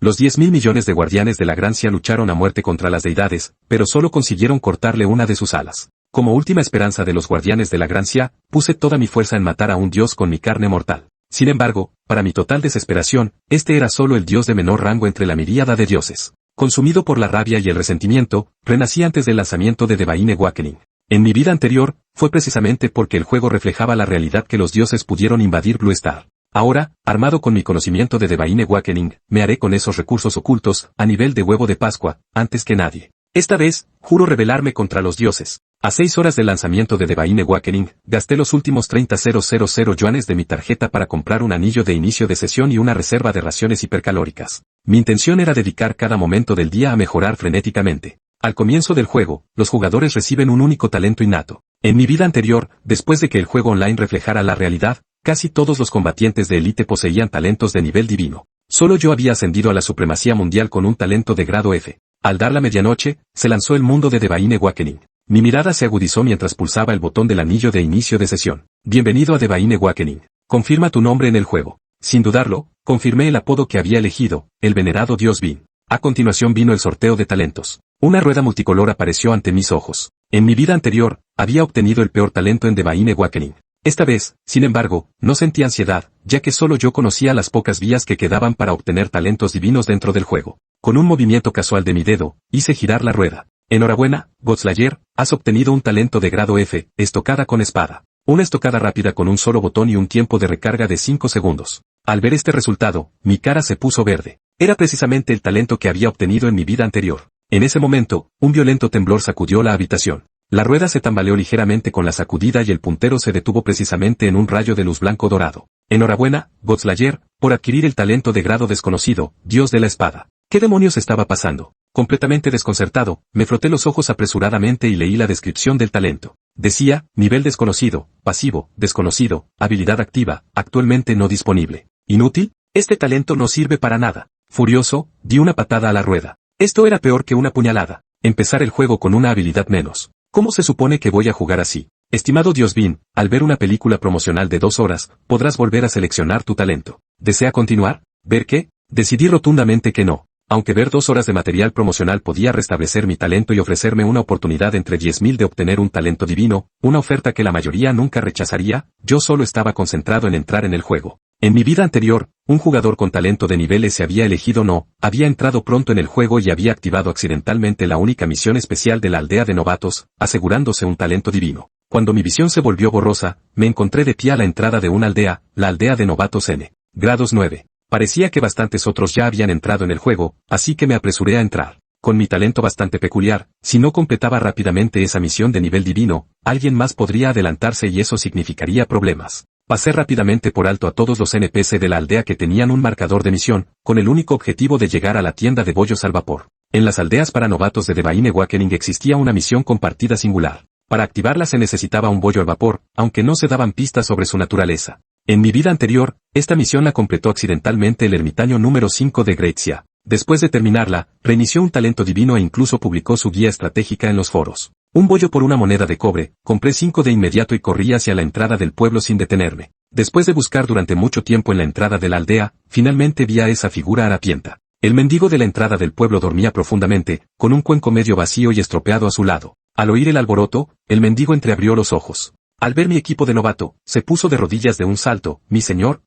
Los 10.000 millones de guardianes de la Gracia lucharon a muerte contra las deidades, pero solo consiguieron cortarle una de sus alas. Como última esperanza de los guardianes de la Gracia, puse toda mi fuerza en matar a un dios con mi carne mortal. Sin embargo, para mi total desesperación, este era solo el dios de menor rango entre la miríada de dioses. Consumido por la rabia y el resentimiento, renací antes del lanzamiento de Divine Awakening. En mi vida anterior, fue precisamente porque el juego reflejaba la realidad que los dioses pudieron invadir Blue Star. Ahora, armado con mi conocimiento de Divine Awakening, me haré con esos recursos ocultos, a nivel de huevo de Pascua, antes que nadie. Esta vez, juro rebelarme contra los dioses. A 6 horas del lanzamiento de Divine Awakening, gasté los últimos 30.000 yuanes de mi tarjeta para comprar un anillo de inicio de sesión y una reserva de raciones hipercalóricas. Mi intención era dedicar cada momento del día a mejorar frenéticamente. Al comienzo del juego, los jugadores reciben un único talento innato. En mi vida anterior, después de que el juego online reflejara la realidad, casi todos los combatientes de élite poseían talentos de nivel divino. Solo yo había ascendido a la supremacía mundial con un talento de grado F. Al dar la medianoche, se lanzó el mundo de Divine Awakening. Mi mirada se agudizó mientras pulsaba el botón del anillo de inicio de sesión. Bienvenido a Divine Awakening. Confirma tu nombre en el juego. Sin dudarlo, confirmé el apodo que había elegido, el venerado Dios Vin. A continuación vino el sorteo de talentos. Una rueda multicolor apareció ante mis ojos. En mi vida anterior, había obtenido el peor talento en Divine Awakening. Esta vez, sin embargo, no sentí ansiedad, ya que solo yo conocía las pocas vías que quedaban para obtener talentos divinos dentro del juego. Con un movimiento casual de mi dedo, hice girar la rueda. Enhorabuena, Godslayer, has obtenido un talento de grado F, estocada con espada. Una estocada rápida con un solo botón y un tiempo de recarga de 5 segundos. Al ver este resultado, mi cara se puso verde. Era precisamente el talento que había obtenido en mi vida anterior. En ese momento, un violento temblor sacudió la habitación. La rueda se tambaleó ligeramente con la sacudida y el puntero se detuvo precisamente en un rayo de luz blanco dorado. Enhorabuena, Godslayer, por adquirir el talento de grado desconocido, Dios de la Espada. ¿Qué demonios estaba pasando? Completamente desconcertado, me froté los ojos apresuradamente y leí la descripción del talento. Decía, nivel desconocido, pasivo, desconocido, habilidad activa, actualmente no disponible. ¿Inútil? Este talento no sirve para nada. Furioso, di una patada a la rueda. Esto era peor que una puñalada. Empezar el juego con una habilidad menos. ¿Cómo se supone que voy a jugar así? Estimado Dios Vin, al ver una película promocional de 2 horas, podrás volver a seleccionar tu talento. ¿Desea continuar? ¿Ver qué? Decidí rotundamente que no. Aunque ver 2 horas de material promocional podía restablecer mi talento y ofrecerme una oportunidad entre 10.000 de obtener un talento divino, una oferta que la mayoría nunca rechazaría, yo solo estaba concentrado en entrar en el juego. En mi vida anterior, un jugador con talento de nivel S había elegido no, había entrado pronto en el juego y había activado accidentalmente la única misión especial de la aldea de novatos, asegurándose un talento divino. Cuando mi visión se volvió borrosa, me encontré de pie a la entrada de una aldea, la aldea de novatos N. Grados 9. Parecía que bastantes otros ya habían entrado en el juego, así que me apresuré a entrar. Con mi talento bastante peculiar, si no completaba rápidamente esa misión de nivel divino, alguien más podría adelantarse y eso significaría problemas. Pasé rápidamente por alto a todos los NPC de la aldea que tenían un marcador de misión, con el único objetivo de llegar a la tienda de bollos al vapor. En las aldeas para novatos de Divine Awakening existía una misión compartida singular. Para activarla se necesitaba un bollo al vapor, aunque no se daban pistas sobre su naturaleza. En mi vida anterior, esta misión la completó accidentalmente el ermitaño número 5 de Gracias. Después de terminarla, reinició un talento divino e incluso publicó su guía estratégica en los foros. Un bollo por una moneda de cobre, compré 5 de inmediato y corrí hacia la entrada del pueblo sin detenerme. Después de buscar durante mucho tiempo en la entrada de la aldea, finalmente vi a esa figura harapienta. El mendigo de la entrada del pueblo dormía profundamente, con un cuenco medio vacío y estropeado a su lado. Al oír el alboroto, el mendigo entreabrió los ojos. Al ver mi equipo de novato, se puso de rodillas de un salto. Mi señor,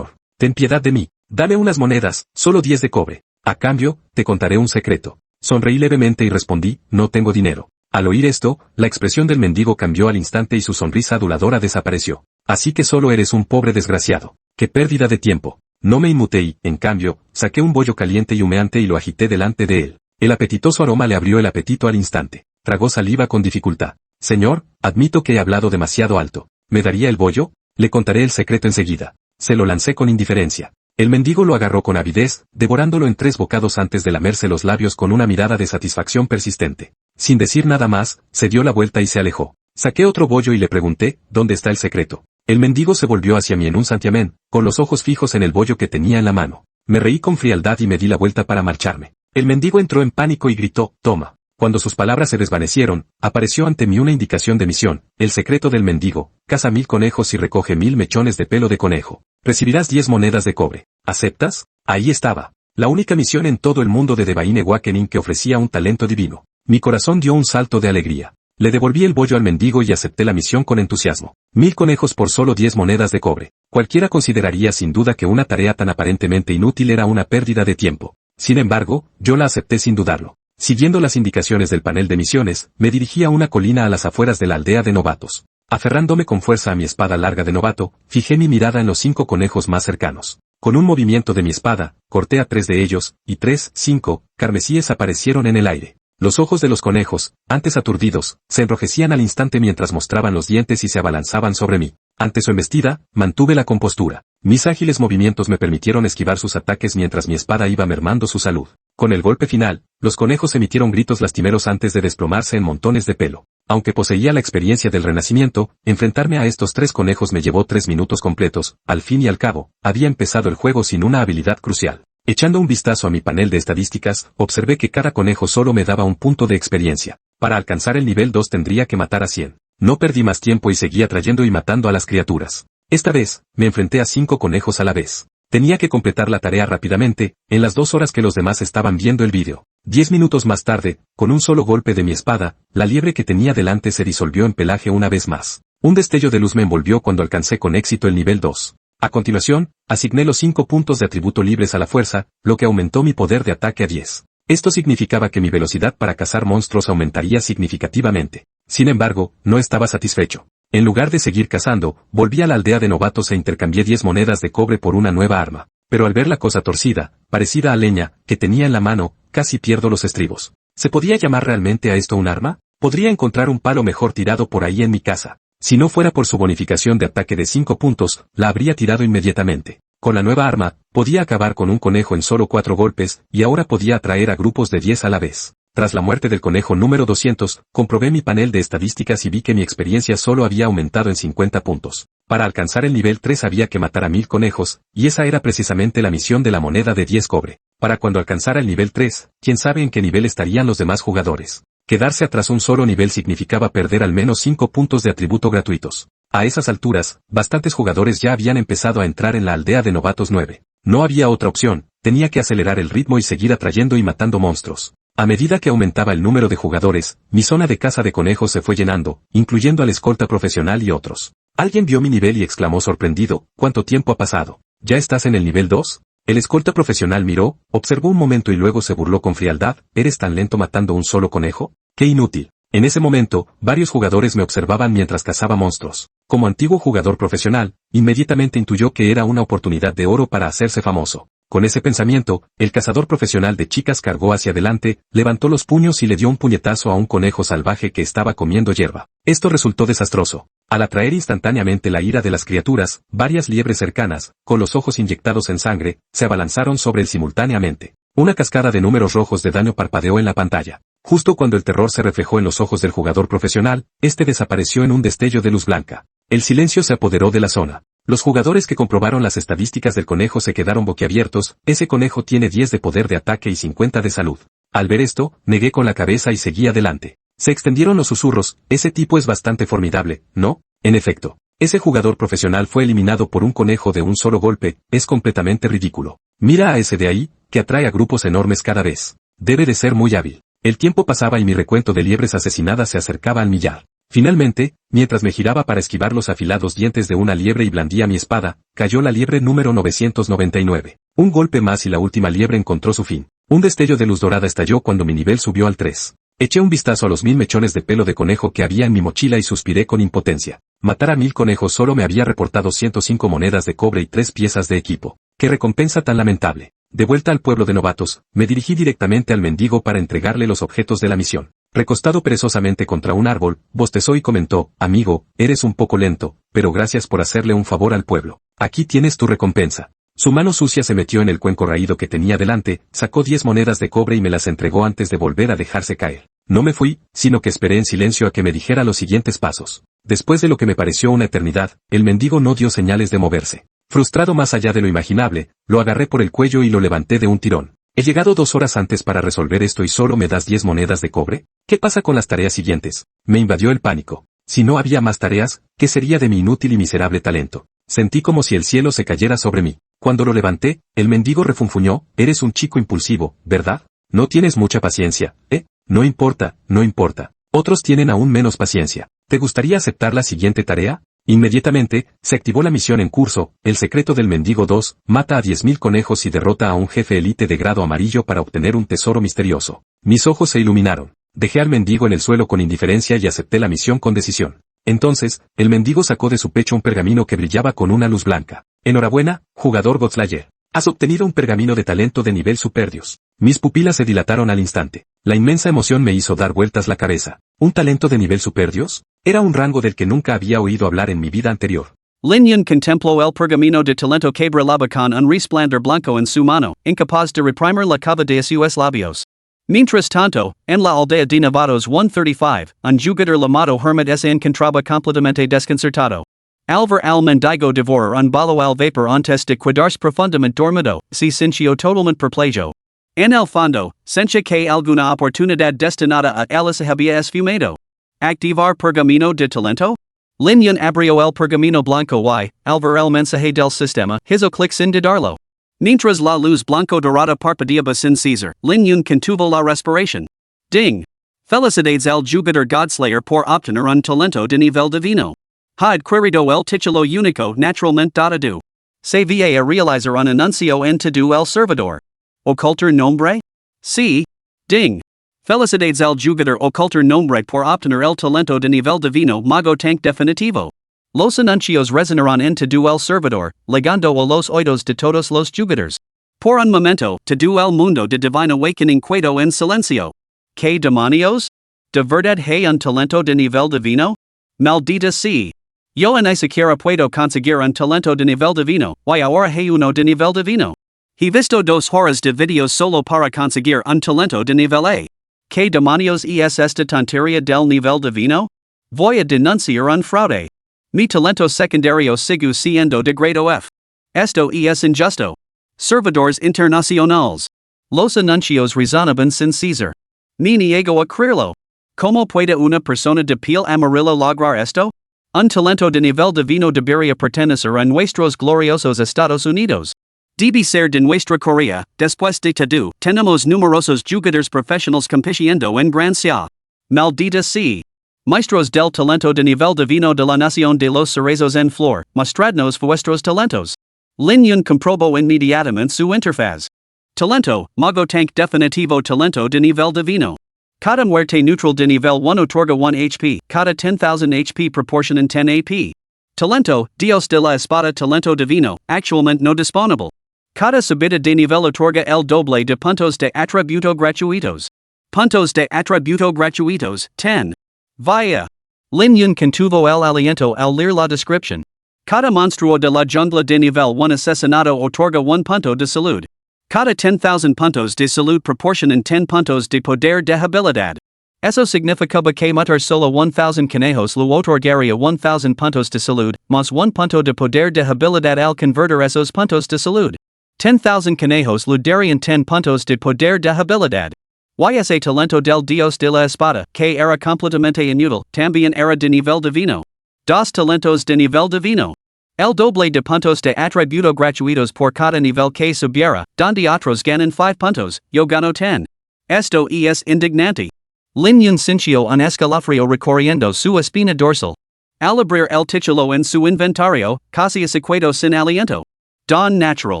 ten piedad de mí. Dame unas monedas, solo 10 de cobre. A cambio, te contaré un secreto. Sonreí levemente y respondí, no tengo dinero. Al oír esto, la expresión del mendigo cambió al instante y su sonrisa aduladora desapareció. Así que solo eres un pobre desgraciado. ¡Qué pérdida de tiempo! No me inmuté y, en cambio, saqué un bollo caliente y humeante y lo agité delante de él. El apetitoso aroma le abrió el apetito al instante. Tragó saliva con dificultad. Señor, admito que he hablado demasiado alto. ¿Me daría el bollo? Le contaré el secreto enseguida. Se lo lancé con indiferencia. El mendigo lo agarró con avidez, devorándolo en 3 bocados antes de lamerse los labios con una mirada de satisfacción persistente. Sin decir nada más, se dio la vuelta y se alejó. Saqué otro bollo y le pregunté, ¿dónde está el secreto? El mendigo se volvió hacia mí en un santiamén, con los ojos fijos en el bollo que tenía en la mano. Me reí con frialdad y me di la vuelta para marcharme. El mendigo entró en pánico y gritó, toma. Cuando sus palabras se desvanecieron, apareció ante mí una indicación de misión, el secreto del mendigo, caza 1000 conejos y recoge 1000 mechones de pelo de conejo. Recibirás 10 monedas de cobre. ¿Aceptas? Ahí estaba. La única misión en todo el mundo de Divine Awakening que ofrecía un talento divino. Mi corazón dio un salto de alegría. Le devolví el bollo al mendigo y acepté la misión con entusiasmo. 1000 conejos por solo 10 monedas de cobre. Cualquiera consideraría sin duda que una tarea tan aparentemente inútil era una pérdida de tiempo. Sin embargo, yo la acepté sin dudarlo. Siguiendo las indicaciones del panel de misiones, me dirigí a una colina a las afueras de la aldea de novatos. Aferrándome con fuerza a mi espada larga de novato, fijé mi mirada en los 5 conejos más cercanos. Con un movimiento de mi espada, corté a 3 de ellos, y 5 carmesíes aparecieron en el aire. Los ojos de los conejos, antes aturdidos, se enrojecían al instante mientras mostraban los dientes y se abalanzaban sobre mí. Ante su embestida, mantuve la compostura. Mis ágiles movimientos me permitieron esquivar sus ataques mientras mi espada iba mermando su salud. Con el golpe final, los conejos emitieron gritos lastimeros antes de desplomarse en montones de pelo. Aunque poseía la experiencia del renacimiento, enfrentarme a estos 3 conejos me llevó 3 minutos completos. Al fin y al cabo, había empezado el juego sin una habilidad crucial. Echando un vistazo a mi panel de estadísticas, observé que cada conejo solo me daba un punto de experiencia. Para alcanzar el nivel 2 tendría que matar a 100. No perdí más tiempo y seguí atrayendo y matando a las criaturas. Esta vez, me enfrenté a 5 conejos a la vez. Tenía que completar la tarea rápidamente, en las 2 horas que los demás estaban viendo el vídeo. 10 minutos más tarde, con un solo golpe de mi espada, la liebre que tenía delante se disolvió en pelaje una vez más. Un destello de luz me envolvió cuando alcancé con éxito el nivel 2. A continuación, asigné los 5 puntos de atributo libres a la fuerza, lo que aumentó mi poder de ataque a 10. Esto significaba que mi velocidad para cazar monstruos aumentaría significativamente. Sin embargo, no estaba satisfecho. En lugar de seguir cazando, volví a la aldea de novatos e intercambié 10 monedas de cobre por una nueva arma. Pero al ver la cosa torcida, parecida a leña, que tenía en la mano, casi pierdo los estribos. ¿Se podía llamar realmente a esto un arma? Podría encontrar un palo mejor tirado por ahí en mi casa. Si no fuera por su bonificación de ataque de 5 puntos, la habría tirado inmediatamente. Con la nueva arma, podía acabar con un conejo en solo 4 golpes, y ahora podía atraer a grupos de 10 a la vez. Tras la muerte del conejo número 200, comprobé mi panel de estadísticas y vi que mi experiencia solo había aumentado en 50 puntos. Para alcanzar el nivel 3 había que matar a 1000 conejos, y esa era precisamente la misión de la moneda de 10 cobre. Para cuando alcanzara el nivel 3, quién sabe en qué nivel estarían los demás jugadores. Quedarse atrás un solo nivel significaba perder al menos 5 puntos de atributo gratuitos. A esas alturas, bastantes jugadores ya habían empezado a entrar en la aldea de novatos 9. No había otra opción, tenía que acelerar el ritmo y seguir atrayendo y matando monstruos. A medida que aumentaba el número de jugadores, mi zona de caza de conejos se fue llenando, incluyendo al escolta profesional y otros. Alguien vio mi nivel y exclamó sorprendido, ¿cuánto tiempo ha pasado? ¿Ya estás en el nivel 2? El escolta profesional miró, observó un momento y luego se burló con frialdad, ¿eres tan lento matando un solo conejo? ¡Qué inútil! En ese momento, varios jugadores me observaban mientras cazaba monstruos. Como antiguo jugador profesional, inmediatamente intuyó que era una oportunidad de oro para hacerse famoso. Con ese pensamiento, el cazador profesional de chicas cargó hacia adelante, levantó los puños y le dio un puñetazo a un conejo salvaje que estaba comiendo hierba. Esto resultó desastroso. Al atraer instantáneamente la ira de las criaturas, varias liebres cercanas, con los ojos inyectados en sangre, se abalanzaron sobre él simultáneamente. Una cascada de números rojos de daño parpadeó en la pantalla. Justo cuando el terror se reflejó en los ojos del jugador profesional, este desapareció en un destello de luz blanca. El silencio se apoderó de la zona. Los jugadores que comprobaron las estadísticas del conejo se quedaron boquiabiertos, ese conejo tiene 10 de poder de ataque y 50 de salud. Al ver esto, negué con la cabeza y seguí adelante. Se extendieron los susurros, ese tipo es bastante formidable, ¿no? En efecto, ese jugador profesional fue eliminado por un conejo de un solo golpe, es completamente ridículo. Mira a ese de ahí, que atrae a grupos enormes cada vez. Debe de ser muy hábil. El tiempo pasaba y mi recuento de liebres asesinadas se acercaba al millar. Finalmente, mientras me giraba para esquivar los afilados dientes de una liebre y blandía mi espada, cayó la liebre número 999. Un golpe más y la última liebre encontró su fin. Un destello de luz dorada estalló cuando mi nivel subió al 3. Eché un vistazo a los 1000 mechones de pelo de conejo que había en mi mochila y suspiré con impotencia. Matar a 1000 conejos solo me había reportado 105 monedas de cobre y 3 piezas de equipo. ¡Qué recompensa tan lamentable! De vuelta al pueblo de novatos, me dirigí directamente al mendigo para entregarle los objetos de la misión. Recostado perezosamente contra un árbol, bostezó y comentó, amigo, eres un poco lento, pero gracias por hacerle un favor al pueblo. Aquí tienes tu recompensa. Su mano sucia se metió en el cuenco raído que tenía delante, sacó 10 monedas de cobre y me las entregó antes de volver a dejarse caer. No me fui, sino que esperé en silencio a que me dijera los siguientes pasos. Después de lo que me pareció una eternidad, el mendigo no dio señales de moverse. Frustrado más allá de lo imaginable, lo agarré por el cuello y lo levanté de un tirón. He llegado 2 horas antes para resolver esto y solo me das 10 monedas de cobre. ¿Qué pasa con las tareas siguientes? Me invadió el pánico. Si no había más tareas, ¿qué sería de mi inútil y miserable talento? Sentí como si el cielo se cayera sobre mí. Cuando lo levanté, el mendigo refunfuñó, eres un chico impulsivo, ¿verdad? No tienes mucha paciencia, ¿eh? No importa, no importa. Otros tienen aún menos paciencia. ¿Te gustaría aceptar la siguiente tarea? Inmediatamente, se activó la misión en curso, el secreto del mendigo 2, mata a 10.000 conejos y derrota a un jefe élite de grado amarillo para obtener un tesoro misterioso. Mis ojos se iluminaron. Dejé al mendigo en el suelo con indiferencia y acepté la misión con decisión. Entonces, el mendigo sacó de su pecho un pergamino que brillaba con una luz blanca. Enhorabuena, jugador Godslayer. Has obtenido un pergamino de talento de nivel superdios. Mis pupilas se dilataron al instante. La inmensa emoción me hizo dar vueltas la cabeza. ¿Un talento de nivel superdios? Era un rango del que nunca había oído hablar en mi vida anterior. Linyon contemplo el pergamino de talento que brillaba con un resplandor blanco en su mano, incapaz de reprimir la cava de sus labios. Mientras tanto, en la aldea de Nevados 135, un jugador llamado Hermit se encontraba completamente desconcertado. Al ver al mendigo devorar un balo al vapor antes de quedarse profundamente dormido, se sintió totalmente perplejo. En el fondo, sentía que alguna oportunidad destinada a él se había esfumado. Activar pergamino de talento? Linyon abrió el pergamino blanco y, al ver el mensaje del sistema, hizo clic sin dudarlo. Mientras la luz blanco dorada parpadeaba sin cesar, Linyon contuvo la respiración. Ding! Felicidades al jugador Godslayer por obtener un talento de nivel divino. Had querido el título único naturalmente dado. Se va a realizar un anuncio en todo el servidor. ¿Ocultar nombre? Sí. Ding! Felicidades al jugador ocultar nombre por obtener el talento de nivel divino mago tank definitivo. Los anuncios resonarán en todo el servidor, llegando a los oídos de todos los jugadores. Por un momento, todo el mundo de Divine Awakening quedó en silencio. ¿Qué demonios? ¿De verdad hay un talento de nivel divino? Maldita sea. Yo ni siquiera puedo conseguir un talento de nivel divino, y ahora hay uno de nivel divino. He visto 2 horas de videos solo para conseguir un talento de nivel A. ¿Qué demonios es esta tontería del nivel divino? Voy a denunciar un fraude. Mi talento secundario sigue siendo de grado F. Esto es injusto. Servidores internacionales. Los anuncios resonaban sin cesar. Me niego a creerlo. ¿Cómo puede una persona de piel amarilla lograr esto? Un talento de nivel divino debería pertenecer a nuestros gloriosos Estados Unidos. Debe ser de nuestra Corea, después de todo, tenemos numerosos jugadores profesionales compitiendo en Gracias. Maldita sea. Maestros del talento de nivel divino de la nación de los cerezos en flor, mostradnos vuestros talentos. Linyon comprobó inmediatamente su interfaz. Talento, mago tank definitivo talento de nivel divino. Cada muerte neutral de nivel 1 otorga 1 HP, cada 10,000 HP proporcionan 10 AP. Talento, Dios de la espada talento divino, actualmente no disponible. Cada subida de nivel otorga el doble de puntos de atributo gratuitos. Puntos de atributo gratuitos, 10. Vaya. Linyon contuvo el aliento al leer la descripción. Cada monstruo de la jungla de nivel 1 asesinado otorga 1 punto de salud. Cada 10,000 puntos de salud proporcionan 10 puntos de poder de habilidad. Eso significaba que matar solo 1,000 conejos lo otorgaría 1,000 puntos de salud, más 1 punto de poder de habilidad al convertir esos puntos de salud. 10,000 conejos lo darían 10 puntos de poder de habilidad. Ese talento del Dios de la espada, que era completamente inútil, también era de nivel divino. 2 talentos de nivel divino. El doble de puntos de atributo gratuitos por cada nivel que subiera, donde otros ganan 5 puntos, yo gano 10. Esto es indignante. Linyon sintió un escalofrío recorriendo su espina dorsal. Al abrir el título en su inventario, casi se quedó sin aliento. Don natural.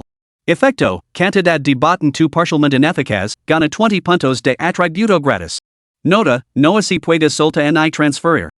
Efecto, cantidad de botón tu parcialmente ineficaz, gana 20 puntos de atributo gratis. Nota, no se puede soltar ni transferir.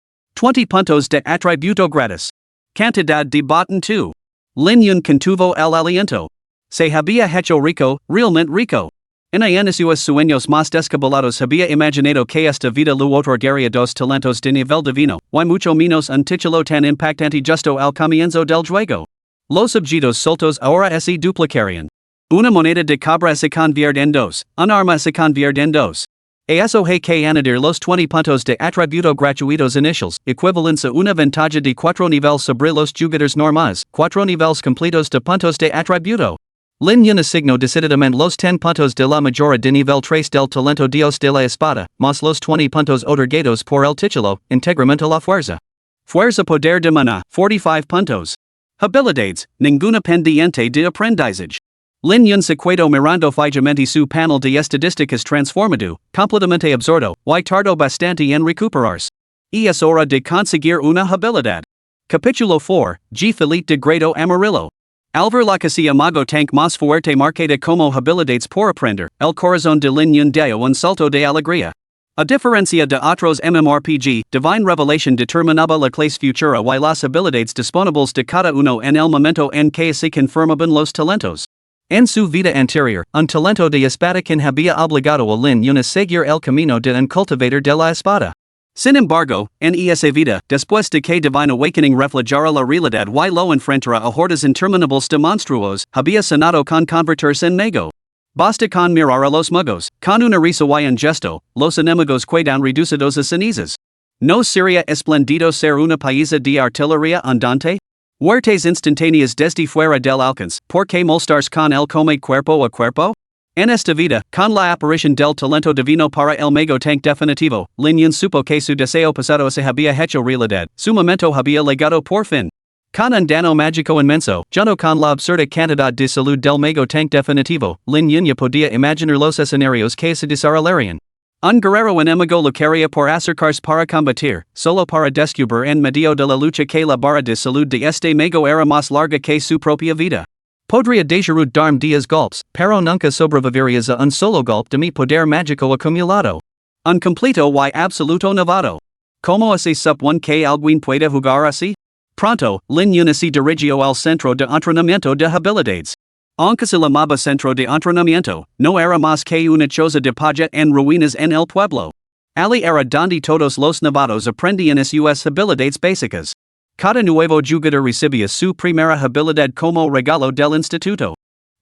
20 puntos de atributo gratis. Cantidad de botón tu. Linyon contuvo el aliento. Se había hecho rico, realmente rico. En sus sueños más descabelados había imaginado que esta vida lu otorgaría 2 talentos de nivel divino, y mucho menos un título tan impactante justo al comienzo del juego. Los objetos soltos ahora se duplicarían. Una moneda de cobra se convierte en 2, un arma se convierte en 2. Eso hay que añadir los 20 puntos de atributo gratuitos iniciales, equivalentes a una ventaja de 4 niveles sobre los jugadores normales, 4 niveles completos de puntos de atributo. Linyon asignó decididamente los 10 puntos de la majora de nivel 3 del talento Dios de la espada, más los 20 puntos otorgados por el título, íntegramente a la fuerza. Fuerza poder de mana, 45 puntos. Habilidades, ninguna pendiente de aprendizaje. Lin yun sequedo mirando fijamente su panel de estadísticas transformado, completamente absorto, y tardo bastante en recuperarse. Es hora de conseguir una habilidad. Capítulo 4, G. Felipe de Grado Amarillo. Al ver la casilla mago tank más fuerte marcada como habilidades por aprender, el corazón de Lin Yun dio un salto de alegría. A diferencia de otros MMORPG, Divine Revelation determinaba la clase futura y las habilidades disponibles de cada uno en el momento en que se confirmaban los talentos. En su vida anterior, un talento de espada quien había obligado a Lin Yun a seguir el camino de un cultivador de la espada. Sin embargo, en esa vida, después de que Divine Awakening reflejara la realidad y lo enfrentara a hordas interminables de monstruos, había sanado con convertirse en mago. Basta con mirar a los magos, con una risa y un gesto, los enemigos quedan reducidos a cenizas. ¿No sería esplendido ser una pieza de artillería andante? Huertes instantáneas desde fuera del alcance, porque molestarse con el come cuerpo a cuerpo? En esta vida, con la aparición del talento divino para el mago tank definitivo, Lin Yun supo que su deseo pasado se había hecho realidad, su momento había llegado por fin. Con un dano mágico inmenso, junto con la absurda cantidad de salud del mago tank definitivo, Lin Yun ya podía imaginar los escenarios que se desarrollarían. Un guerrero enemigo lo quería por acercarse para combatir, solo para descubrir en medio de la lucha que la barra de salud de este mago era más larga que su propia vida. Podría dejarme darme 10 golpes, pero nunca sobrevivirías a un solo golpe de mi poder mágico acumulado. Un completo y absoluto novato. ¿Cómo así supone que alguien puede jugar así? Pronto, Lin Yun se dirigió al centro de entrenamiento de habilidades. Aunque se llamaba centro de entrenamiento, no era más que una choza de paja en ruinas en el pueblo. Ali era donde todos los novatos aprendían sus habilidades básicas. Cada nuevo jugador recibía su primera habilidad como regalo del instituto.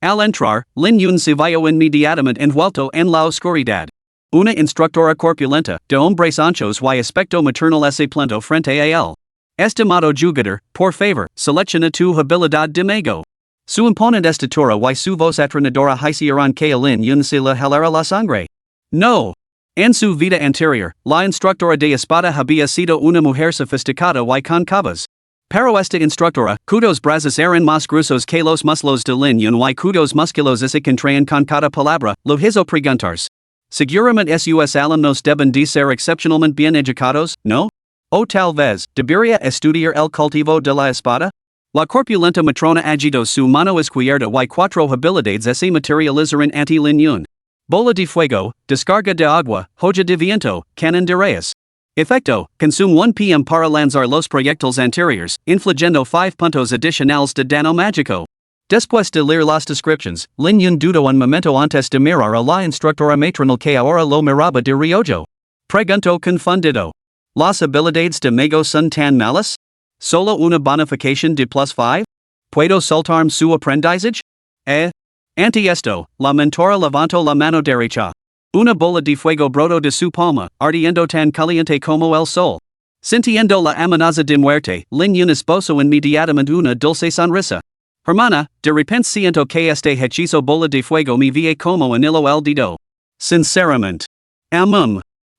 Al entrar, Lin Yun se vio inmediatamente envuelto en la oscuridad. Una instructora corpulenta, de hombres anchos y aspecto maternal se plantó frente a él. Estimado jugador, por favor, selecciona tu habilidad de mago. Su imponente estatura y su voz atronadora hicieron que a Lin Yun se le helara la sangre. No. En su vida anterior, la instructora de espada había sido una mujer sofisticada y con cabas. Pero esta instructora, cuyos brazos eran más gruesos que los muslos de Lin Yun y cuyos músculos se contraían con cada palabra, lo hizo preguntarse. Seguramente sus alumnos deben de ser excepcionalmente bien educados, ¿no? O tal vez, debería estudiar el cultivo de la espada? La corpulenta matrona agitó su mano izquierda y cuatro habilidades se materializaron ante Lin Yun. Bola de fuego, descarga de agua, hoja de viento, canon de rayos. Efecto, consume 1 PM para lanzar los proyectiles anteriores, infligiendo 5 puntos adicionales de dano mágico. Después de leer las descripciones, Lin Yun dudó un momento antes de mirar a la instructora matronal que ahora lo miraba de reojo. Preguntó confundido. ¿Las habilidades de mago son tan malas? ¿Solo una bonificación de +5? ¿Puedo saltarme su aprendizaje? Ante esto, la mentora levantó la mano derecha. Una bola de fuego brotó de su palma, ardiendo tan caliente como el sol. Sintiendo la amenaza de muerte, Lin Yun esbozó inmediatamente una dulce sonrisa. Hermana, de repente siento que este hechizo bola de fuego me vie como un hilo el dedo. Sinceramente.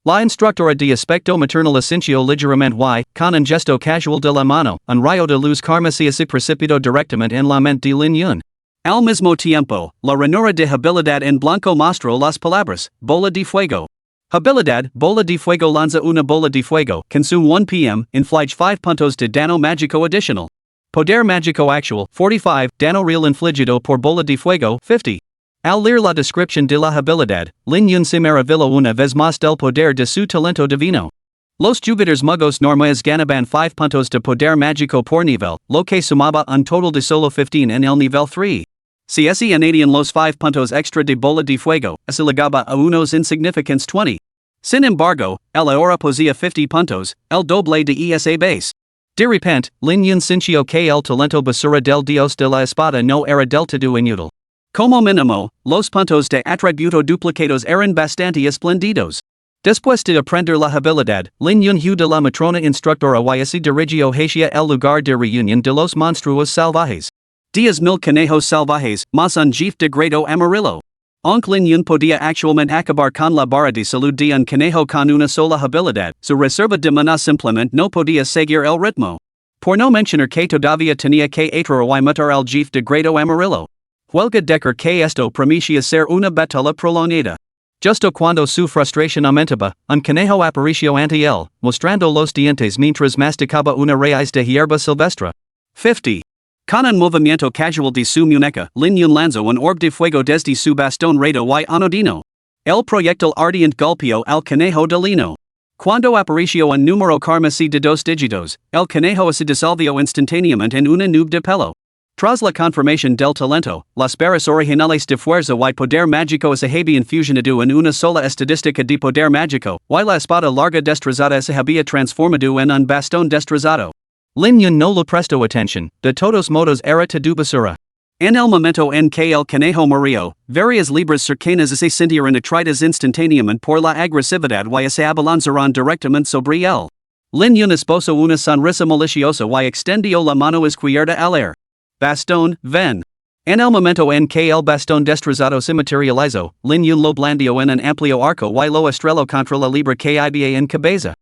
La instructora de aspecto maternal asintió ligeramente y, con un gesto casual de la mano, un rayo de luz carmesí se precipitó directamente en la mente de Lin Yun. Al mismo tiempo, la ranura de habilidad en blanco mostró las palabras, bola de fuego. Habilidad, bola de fuego lanza una bola de fuego, consume 1 PM, inflige 5 puntos de dano mágico adicional. Poder mágico actual, 45, dano real infligido por bola de fuego, 50. Al leer la descripción de la habilidad, Lin Yun se maravilló una vez más del poder de su talento divino. Los jugadores magos normales ganaban 5 puntos de poder mágico por nivel, lo que sumaba un total de solo 15 en el nivel 3. Si se añadían los 5 puntos extra de bola de fuego, se llegaba a unos insignificantes 20. Sin embargo, el ahora poseía 50 puntos, el doble de esa base. De repente, Lin Yun sintió que el talento basura del dios de la espada no era del todo inútil. Como mínimo, los puntos de atributo duplicados eran bastante esplendidos. Después de aprender la habilidad, Lin Yun huyó de la matrona instructora y se dirigió hacia el lugar de reunión de los monstruos salvajes. 10,000 conejos salvajes, más un jefe de grado amarillo. Aunque Lin Yun podía actualmente acabar con la barra de salud de un conejo con una sola habilidad, su reserva de maná simplemente no podía seguir el ritmo. Por no mencionar que todavía tenía que atro y matar al jefe de grado amarillo. Huelga decir que esto prometía ser una batalla prolongada. Justo cuando su frustración aumentaba, un conejo apareció ante él, mostrando los dientes mientras masticaba una raíz de hierba silvestre. 50. Con un movimiento casual de su muñeca, Lin Yun lanzó un orbe de fuego desde su bastón redo y anodino. El proyectil ardiente golpeó al conejo de lino. Cuando apareció un número carmesí de 2 dígitos, el conejo se disolvió instantáneamente en una nube de pelo. Tras la confirmación del talento, las barras originales de fuerza y poder mágico se habían fusionado en una sola estadística de poder mágico, y la espada larga destrozada se había transformado en un bastón destrozado. Lin Yun no le prestó atención, de todos modos era tu basura. En el momento en que el conejo murió, varias libras cercanas se sintieron atraídas instantáneamente por la agresividad y se abalanzaron directamente sobre él. Lin Yun esbozó una sonrisa maliciosa y extendió la mano izquierda al aire. Bastón, ven. En el momento en que el bastón destrozado se materializó, Lin Yun lo blandió en un amplio arco y lo estrelló contra la libra que había en cabeza.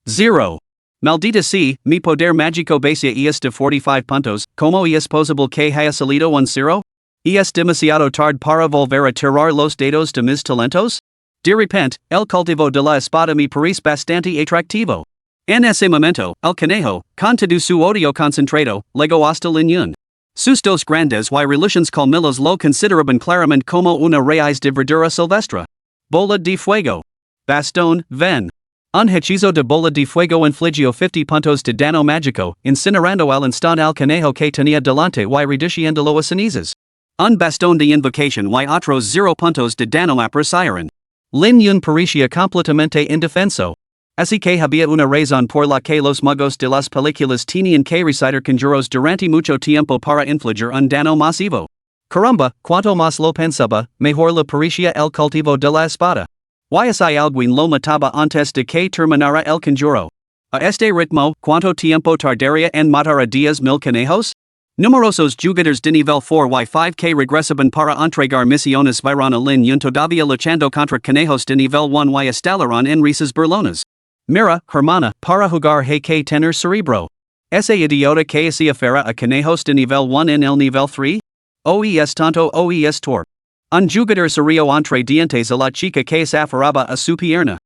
0. Maldita sea, mi poder mágico base es de 45 puntos, ¿cómo es posible que haya salido un 0? ¿Es demasiado tarde para volver a tirar los dados de mis talentos? De repente, el cultivo de la espada me parece bastante atractivo. En ese momento, el conejo, con todo su odio concentrado, llegó hasta Lin Yun. Sus dos grandes y relucientes colmillos lo consideraban claramente como una raíz de verdura silvestre. Bola de fuego. Bastón, ven. Un hechizo de bola de fuego infligió 50 puntos de daño mágico, incinerando al instante al conejo que tenía delante y reduciéndolo a cenizas. Un bastón de invocación y otros 0 puntos de daño aparecieron. Lin Yun parecía completamente indefenso. Así que había una razón por la que los magos de las películas tenían que recitar conjuros durante mucho tiempo para infligir un daño masivo. Caramba, cuanto más lo pensaba, mejor le parecía el cultivo de la espada. Y si alguien lo mataba antes de que terminara el conjuro. A este ritmo, ¿cuánto tiempo tardaría en matar a 10,000 conejos? Numerosos jugadores de nivel 4 y 5 que regresaban para entregar misiones vieron a Lin Yun todavía luchando contra conejos de nivel 1 y instalaron en risas burlonas. Mira, hermana, para jugar hay que tener cerebro. Ese idiota que hacía fuera a conejos de nivel 1 en el nivel 3? Es tonto o es torpe. Un jugador serio entre dientes a la chica que se aferraba a su pierna.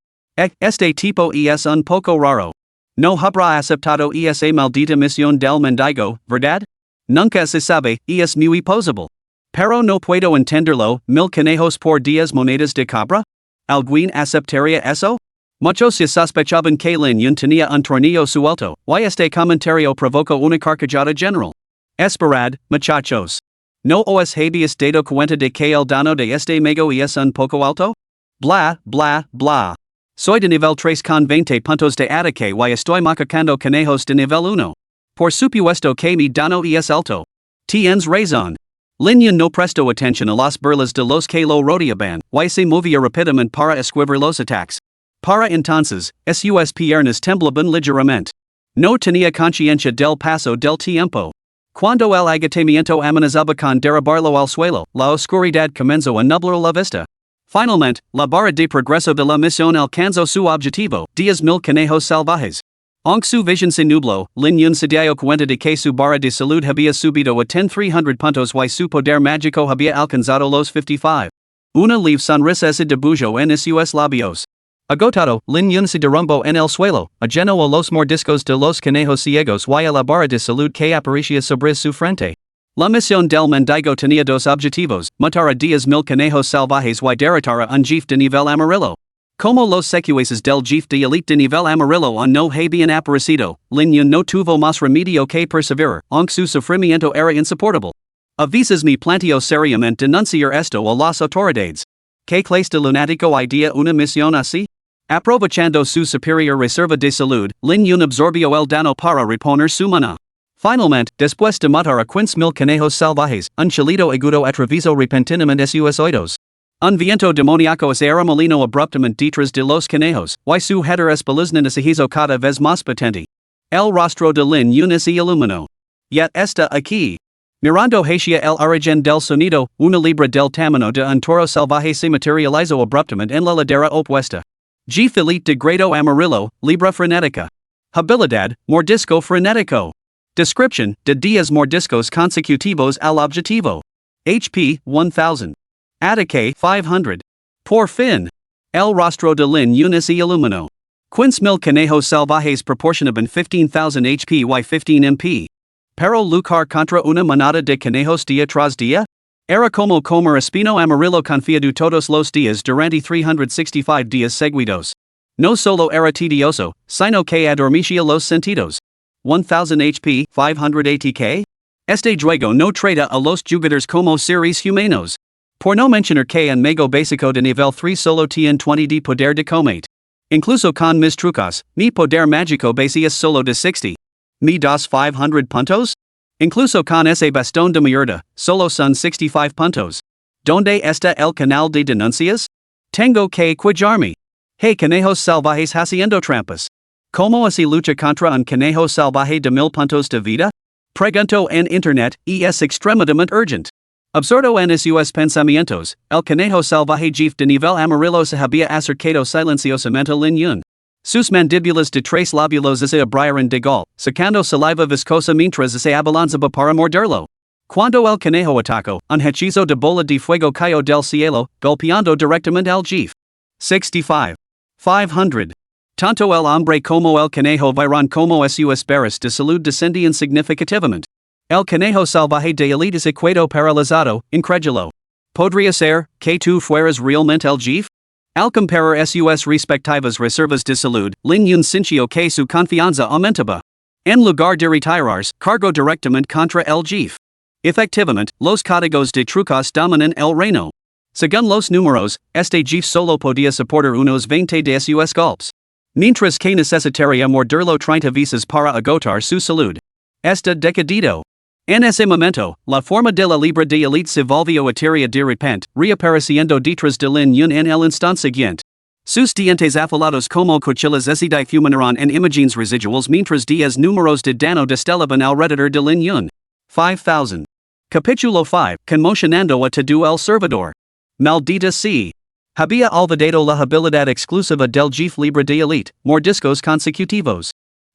Este tipo es un poco raro. No habrá aceptado esa maldita misión del mendigo, ¿verdad? Nunca se sabe, es muy posible. Pero no puedo entenderlo, 1000 conejos por 10 monedas de cabra? ¿Alguien aceptaría eso? Muchos se sospechaban que Lin Yun tenía un tornillo suelto, y este comentario provocó una carcajada general. Esperad, muchachos. ¿No os habéis dado cuenta de que el daño de este mago es un poco alto? Bla, bla, bla. Soy de nivel 3 con 20 puntos de ataque y estoy macacando conejos de nivel 1. Por supuesto que mi daño es alto. Tienes razón. Lin Yun no prestó atención a las burlas de los que lo rodeaban, y se movía rápidamente para esquivar los ataques. Para entonces, sus piernas temblaban ligeramente. No tenía conciencia del paso del tiempo. Cuando el agotamiento amenazaba con derribarlo al suelo, la oscuridad comenzó a nublar la vista. Finalmente, la barra de progreso de la misión alcanzó su objetivo, 10,000 conejos salvajes. Aunque su visión se nubló, Lin Yun se dio cuenta de que su barra de salud había subido a 10,300 puntos y su poder mágico había alcanzado los 55. Una leve sonrisa se dibujó en sus labios. Agotado, Lin Yun se derrumbó en el suelo, ajeno a los mordiscos de los conejos ciegos y a la barra de salud que aparecía sobre su frente. La misión del mendigo tenía dos objetivos, matar a 10,000 conejos salvajes y derrotar a un jefe de nivel amarillo. Como los secuaces del jefe de elite de nivel amarillo no habían aparecido, Lin Yun no tuvo más remedio que perseverar, aunque su sufrimiento era insoportable. A veces me planteo seriamente denunciar esto a las autoridades. ¿Qué clase de lunático idea una misión así? Aprovechando su superior reserva de salud, Lin Yun absorbió el daño para reponer su mana. Finalmente, después de matar a 15,000 conejos salvajes, un chillido agudo atravesó repentinamente sus oídos. Un viento demoníaco se arremolino abruptamente detrás de los conejos, y su header espeluznante se hizo cada vez más potente. El rostro de Lin Yun se iluminó. Yet está aquí. Mirando hacia el origen del sonido, una libra del tamaño de un toro salvaje se materializó abruptamente en la ladera opuesta. Jefe elite de grado amarillo, libra frenética. Habilidad, mordisco frenético. Description: de días mordiscos consecutivos al objetivo. HP 1000. Ataque 500. Por fin. El rostro de Lin Yun se iluminó. 15,000 conejos salvajes proporcionaban 15,000 HP y 15 MP. Pero luchar contra una manada de conejos día tras día? Era como comer espino amarillo confiado todos los días durante 365 días seguidos. No solo era tedioso, sino que adormecía los sentidos. 1000 HP, 500 ATK? Este juego no trata a los jugadores como seres humanos. Por no mencionar que en mago básico de nivel 3 solo tiene 20 de poder de combate. Incluso con mis trucos, mi poder mágico base es solo de 60. Mi dos 500 puntos? Incluso con ese bastón de mierda, solo son 65 puntos. ¿Dónde está el canal de denuncias? Tengo que cuidarme. Hey conejos salvajes haciendo trampas. ¿Cómo así lucha contra un conejo salvaje de 1000 puntos de vida? Pregunto en internet, y es extremadamente urgent. Absurdo en sus pensamientos, el conejo salvaje jefe de nivel amarillo se había acercado silenciosamente a Lin Yun. Sus mandíbulas de tres lóbulos se abrieron de gol, sacando saliva viscosa mientras se abalanzaba para morderlo. Cuando el conejo atacó, un hechizo de bola de fuego cayó del cielo, golpeando directamente al jefe. 65. 500. Tanto el hombre como el conejo vieron como sus barras de salud descendían significativamente. El conejo salvaje de élite se quedó paralizado, incrédulo. ¿Podría ser que tú fueras realmente el jefe? Al comparar sus respectivas reservas de salud, Lin Yun sintió que su confianza aumentaba. En lugar de retirarse, cargó directamente contra el jefe. Efectivamente, los códigos de trucos dominan el reino. Según los números, este jefe solo podía soportar unos 20 de sus golpes. Mientras que necesitaría morderlo 30 veces para agotar su salud. Está decadido. En ese momento, la forma de la libra de élite se volvió etérea de repente, reapareciendo detrás de Lin Yun en el instante siguiente. Sus dientes afilados como cuchillas se difuminaron en imágenes residuales mientras 10 números de dano destelaban alrededor de Lin Yun. 5000. Capítulo 5, conmocionando a todo el servidor. Maldita sea. Había olvidado la habilidad exclusiva del jefe libre de élite, mordiscos consecutivos.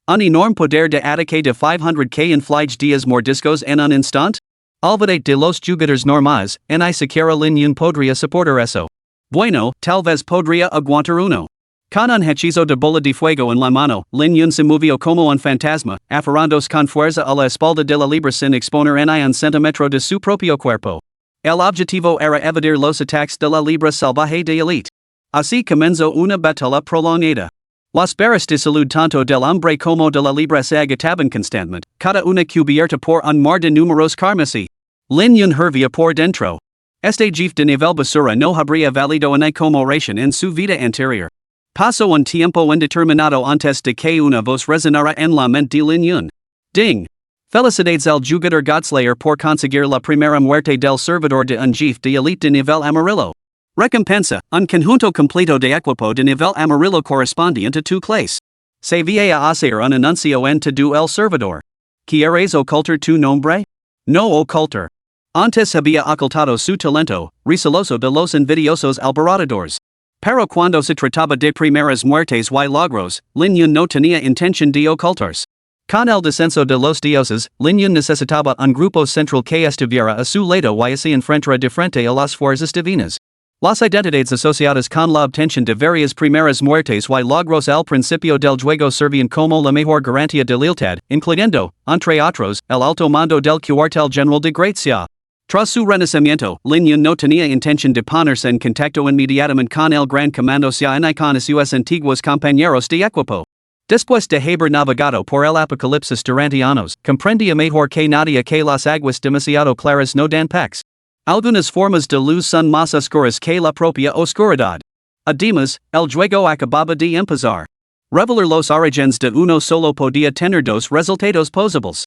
Un enorme poder de ataque de 500 que inflige 10 mordiscos en un instante? Olvidate de los jugadores normales, ni siquiera Lin Yun podría soportar eso. Bueno, tal vez podría aguantar uno. Con un hechizo de bola de fuego en la mano, Lin Yun se movió como un fantasma, aferrándose con fuerza a la espalda de la libra sin exponer ni un centímetro de su propio cuerpo. El objetivo era evadir los ataques de la libra salvaje de élite. Así comenzó una batalla prolongada. Las barras de salud tanto del hombre como de la libra se agitaban constantemente, cada una cubierta por un mar de números carmesí. Lin Yun hervía por dentro. Este jefe de nivel basura no habría valido una conmoción en su vida anterior. Pasó un tiempo indeterminado antes de que una voz resonara en la mente de Lin Yun. Ding! Felicidades al jugador Godslayer por conseguir la primera muerte del servidor de un jefe de élite de nivel amarillo. Recompensa, un conjunto completo de equipo de nivel amarillo correspondiente a tu clase. Se va a hacer un anuncio en todo el servidor. ¿Quieres ocultar tu nombre? No ocultar. Antes había ocultado su talento, receloso de los envidiosos alborotadores. Pero cuando se trataba de primeras muertes y logros, Lin Yun no tenía intención de ocultarse. Con el descenso de los dioses, Lin Yun necesitaba un grupo central que estuviera a su lado y se enfrentara de frente a las fuerzas divinas. Las identidades asociadas con la obtención de varias primeras muertes y logros al principio del juego servían como la mejor garantía de lealtad, incluyendo, entre otros, el alto mando del cuartel general de Gracias. Tras su renacimiento, Lin Yun no tenía intención de ponerse en contacto inmediatamente con el gran comando ni con sus antiguos compañeros de equipo. Después de haber navegado por el apocalipsis durante años, comprendía mejor que nadie que las aguas demasiado claras no dan paz. Algunas formas de luz son más oscuras que la propia oscuridad. Además, el juego acababa de empezar. Revelar los orígenes de uno solo podía tener dos resultados posibles.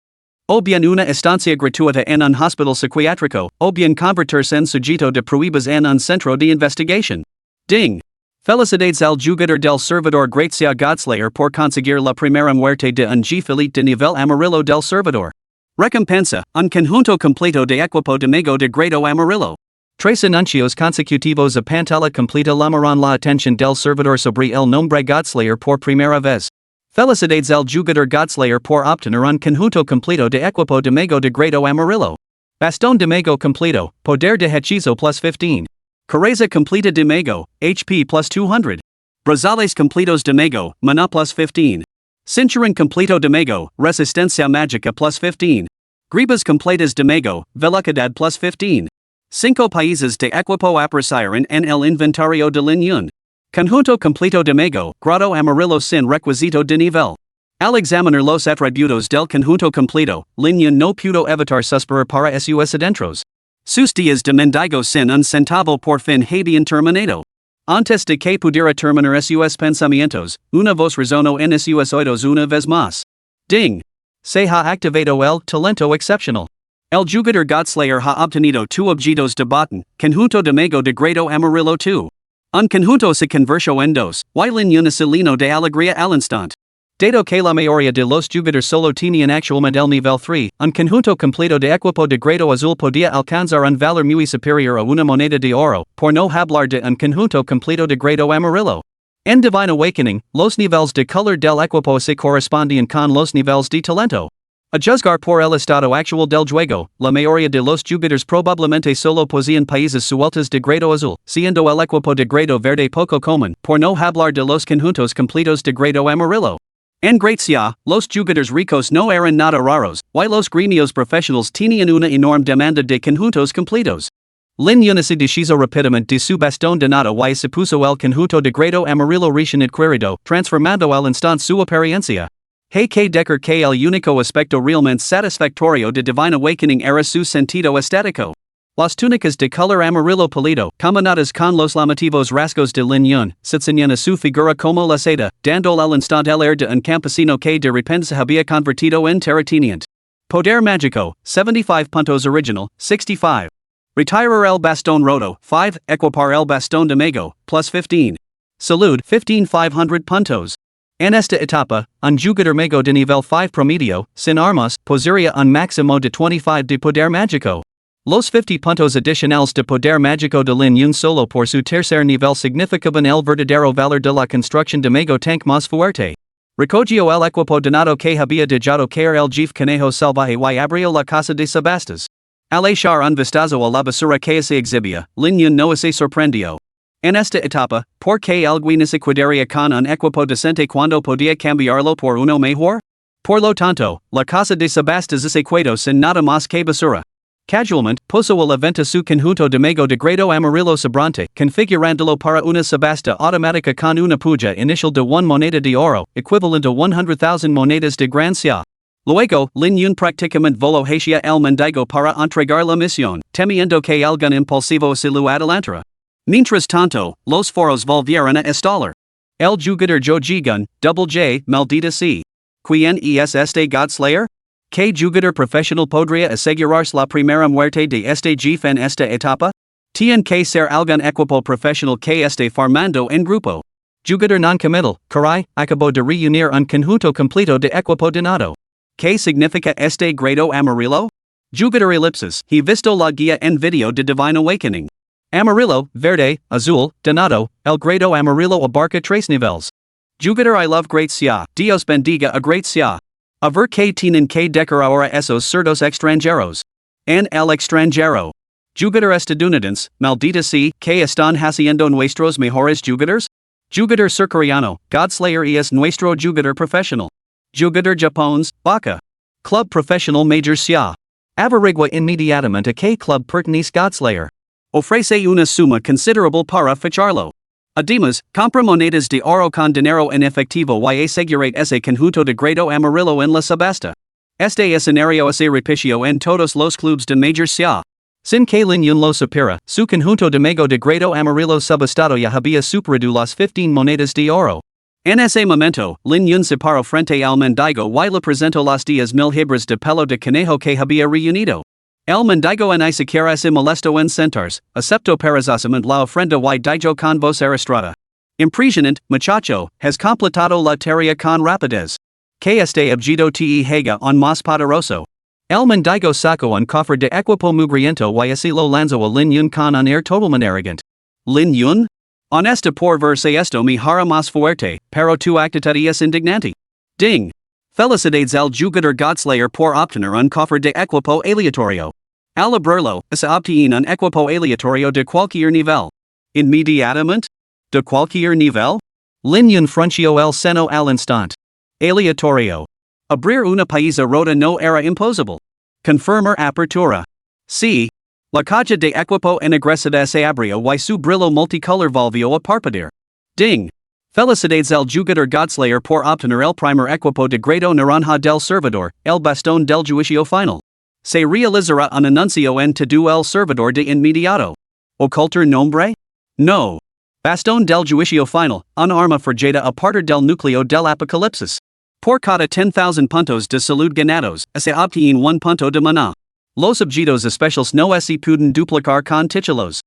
O bien una estancia gratuita en un hospital psiquiátrico, o bien convertirse en sujeto de pruebas en un centro de investigación. Ding! Felicidades al jugador del servidor Gracias Godslayer por conseguir la primera muerte de un jefe elite de nivel amarillo del servidor. Recompensa, un conjunto completo de equipo de mago de grado amarillo. 3 anuncios consecutivos a pantalla completa llamaron la atención del servidor sobre el nombre Godslayer por primera vez. Felicidades el jugador Godslayer por obtener un conjunto completo de equipo de mago de grado amarillo. Bastón de mago completo, poder de hechizo plus 15. Careza completa de mago, HP plus 200. Brazales completos de mago, mana plus 15. Cinturon completo de mago, resistencia mágica plus 15. Gribas completas de mago, velocidad plus 15. 5 países de equipo aparecieron en el inventario de Lin Yun. Conjunto completo de mago, grado amarillo sin requisito de nivel. Al examinar los atributos del conjunto completo, Lin Yun no pudo evitar suspirar para sus adentros. Sus días de mendigo sin un centavo por fin habían terminado. Antes de que pudiera terminar sus pensamientos, una voz resonó en sus oídos una vez más. Ding! Se ha activado el talento excepcional. El jugador Godslayer ha obtenido 2 objetos de botón, conjunto de mago de grado amarillo 2. Un conjunto se convirtió en 2, y Lin Yun se llenó de alegría al instante. Dado que la mayoría de los jugadores solo tenían actualmente el nivel 3, un conjunto completo de equipo de grado azul podía alcanzar un valor muy superior a una moneda de oro, por no hablar de un conjunto completo de grado amarillo. En Divine Awakening, los niveles de color del equipo se correspondían con los niveles de talento. A juzgar por el estado actual del juego, la mayoría de los jugadores probablemente solo poseían países sueltas de grado azul, siendo el equipo de grado verde poco común, por no hablar de los conjuntos completos de grado amarillo. En Gracias, los jugadores ricos no eran nada raros, y los gremios profesionales tenían una enorme demanda de conjuntos completos. Lin Yun se deshizo rápidamente de su bastón de nada y se puso el conjunto de grado amarillo recién adquirido, transformando al instante su apariencia. Hay que decir que el único aspecto realmente satisfactorio de Divine Awakening era su sentido estético. Las túnicas de color amarillo pálido, combinadas con los llamativos rasgos de Lin Yun, sostenían a su figura como la seda, dando al instante el air de un campesino que de repente se había convertido en terrateniente. Poder mágico, 75 puntos original, 65. Retirar el bastón roto, 5, equipar el bastón de mago, plus 15. Salud, 15,500 puntos. En esta etapa, un jugador mago de nivel 5 promedio, sin armas, poseería un máximo de 25 de poder mágico. Los 50 puntos adicionales de poder mágico de Lin Yun solo por su tercer nivel significaban el verdadero valor de la construcción de mago tank más fuerte. Recogió el equipo donado que había dejado caer el jefe conejo salvaje y abrió la casa de subastas. Al echar un vistazo a la basura que se exhibía, Lin Yun no se sorprendió. En esta etapa, ¿por qué alguien se quedaría con un equipo decente cuando podía cambiarlo por uno mejor? Por lo tanto, la casa de subastas se quedó sin nada más que basura. Casualmente, puso a la venta su conjunto de mago de grado amarillo sobrante, configurándolo para una subasta automática con una puja inicial de 1 moneda de oro, equivalente a 100,000 monedas de Gracias. Luego, Lin Yun prácticamente voló hacia el mendigo para entregar la misión, temiendo que algún impulsivo se lo adelantara. Mientras tanto, los foros volvieron a estallar. El jugador Jojigun, Double J, maldita sea. ¿Quién es este Godslayer? ¿Qué jugador profesional podría asegurarse la primera muerte de este jefe en esta etapa? Tiene que ser algún equipo profesional que esté farmando en grupo. Jugador non-committal, caray, acabó de reunir un conjunto completo de equipo donado. ¿Qué significa este grado amarillo? Jugador elipsis, he visto la guía en video de Divine Awakening. Amarillo, verde, azul, donado, el grado amarillo abarca 3 niveles. Jugador I love Gracias, Dios bendiga a Gracias. A ver que tienen que decorar ahora esos cerdos extranjeros. En el extranjero. Jugador estadounidense, maldita sea, que están haciendo nuestros mejores jugadores? Jugador surcoreano, Godslayer es nuestro jugador profesional. Jugador Japones, Baka. Club profesional Major Sia. Averigua inmediatamente a qué club pertenece Godslayer. Ofrece una suma considerable para ficharlo. Además, compra monedas de oro con dinero en efectivo y asegurate ese conjunto de grado amarillo en la subasta. Este escenario se repitió en todos los clubes de Major Sia. Sin que Lin Yun lo supera, su conjunto de mago de grado amarillo subastado ya había superado las 15 monedas de oro. En ese momento, Lin Yun se paró frente al mendigo y le presentó las 10,000 hebras de pelo de conejo que había reunido. El mendigo ni siquiera se molestó en sentarse, aceptó perazosamente la ofrenda y dijo con voz arrastrada. Impresionante, muchacho, has completado la tarea con rapidez. Que este objeto te haga un más poderoso. El mendigo sacó un cofre de equipo mugriento y así lo lanzó a Lin Yun con un air totalmente arrogante. Lin Yun? Honesta por verse esto me hará más fuerte, pero tu actitud es indignante. Ding. Felicidades al jugador Godslayer por obtener un cofre de equipo aleatorio. Al abrirlo, se obtiene un equipo aleatorio de cualquier nivel. Inmediatamente? De cualquier nivel? Linyon fruncio el seno al instante. Aleatorio. Abrir una paisa rota no era imposible. Confirmar apertura. C. La caja de equipo ennegrecido se abrió y su brillo multicolor volvió a parpadear. Ding. Felicidades al jugador Godslayer por obtener el primer equipo de grado naranja del servidor, el bastón del juicio final. Se realizará un anuncio en todo el servidor de inmediato. ¿Ocultar nombre? No. Bastón del juicio final, un arma forjada a partir del núcleo del apocalipsis. Por cada 10,000 puntos de salud ganados, se obtiene un punto de maná. Los objetos especiales no se pueden duplicar con títulos.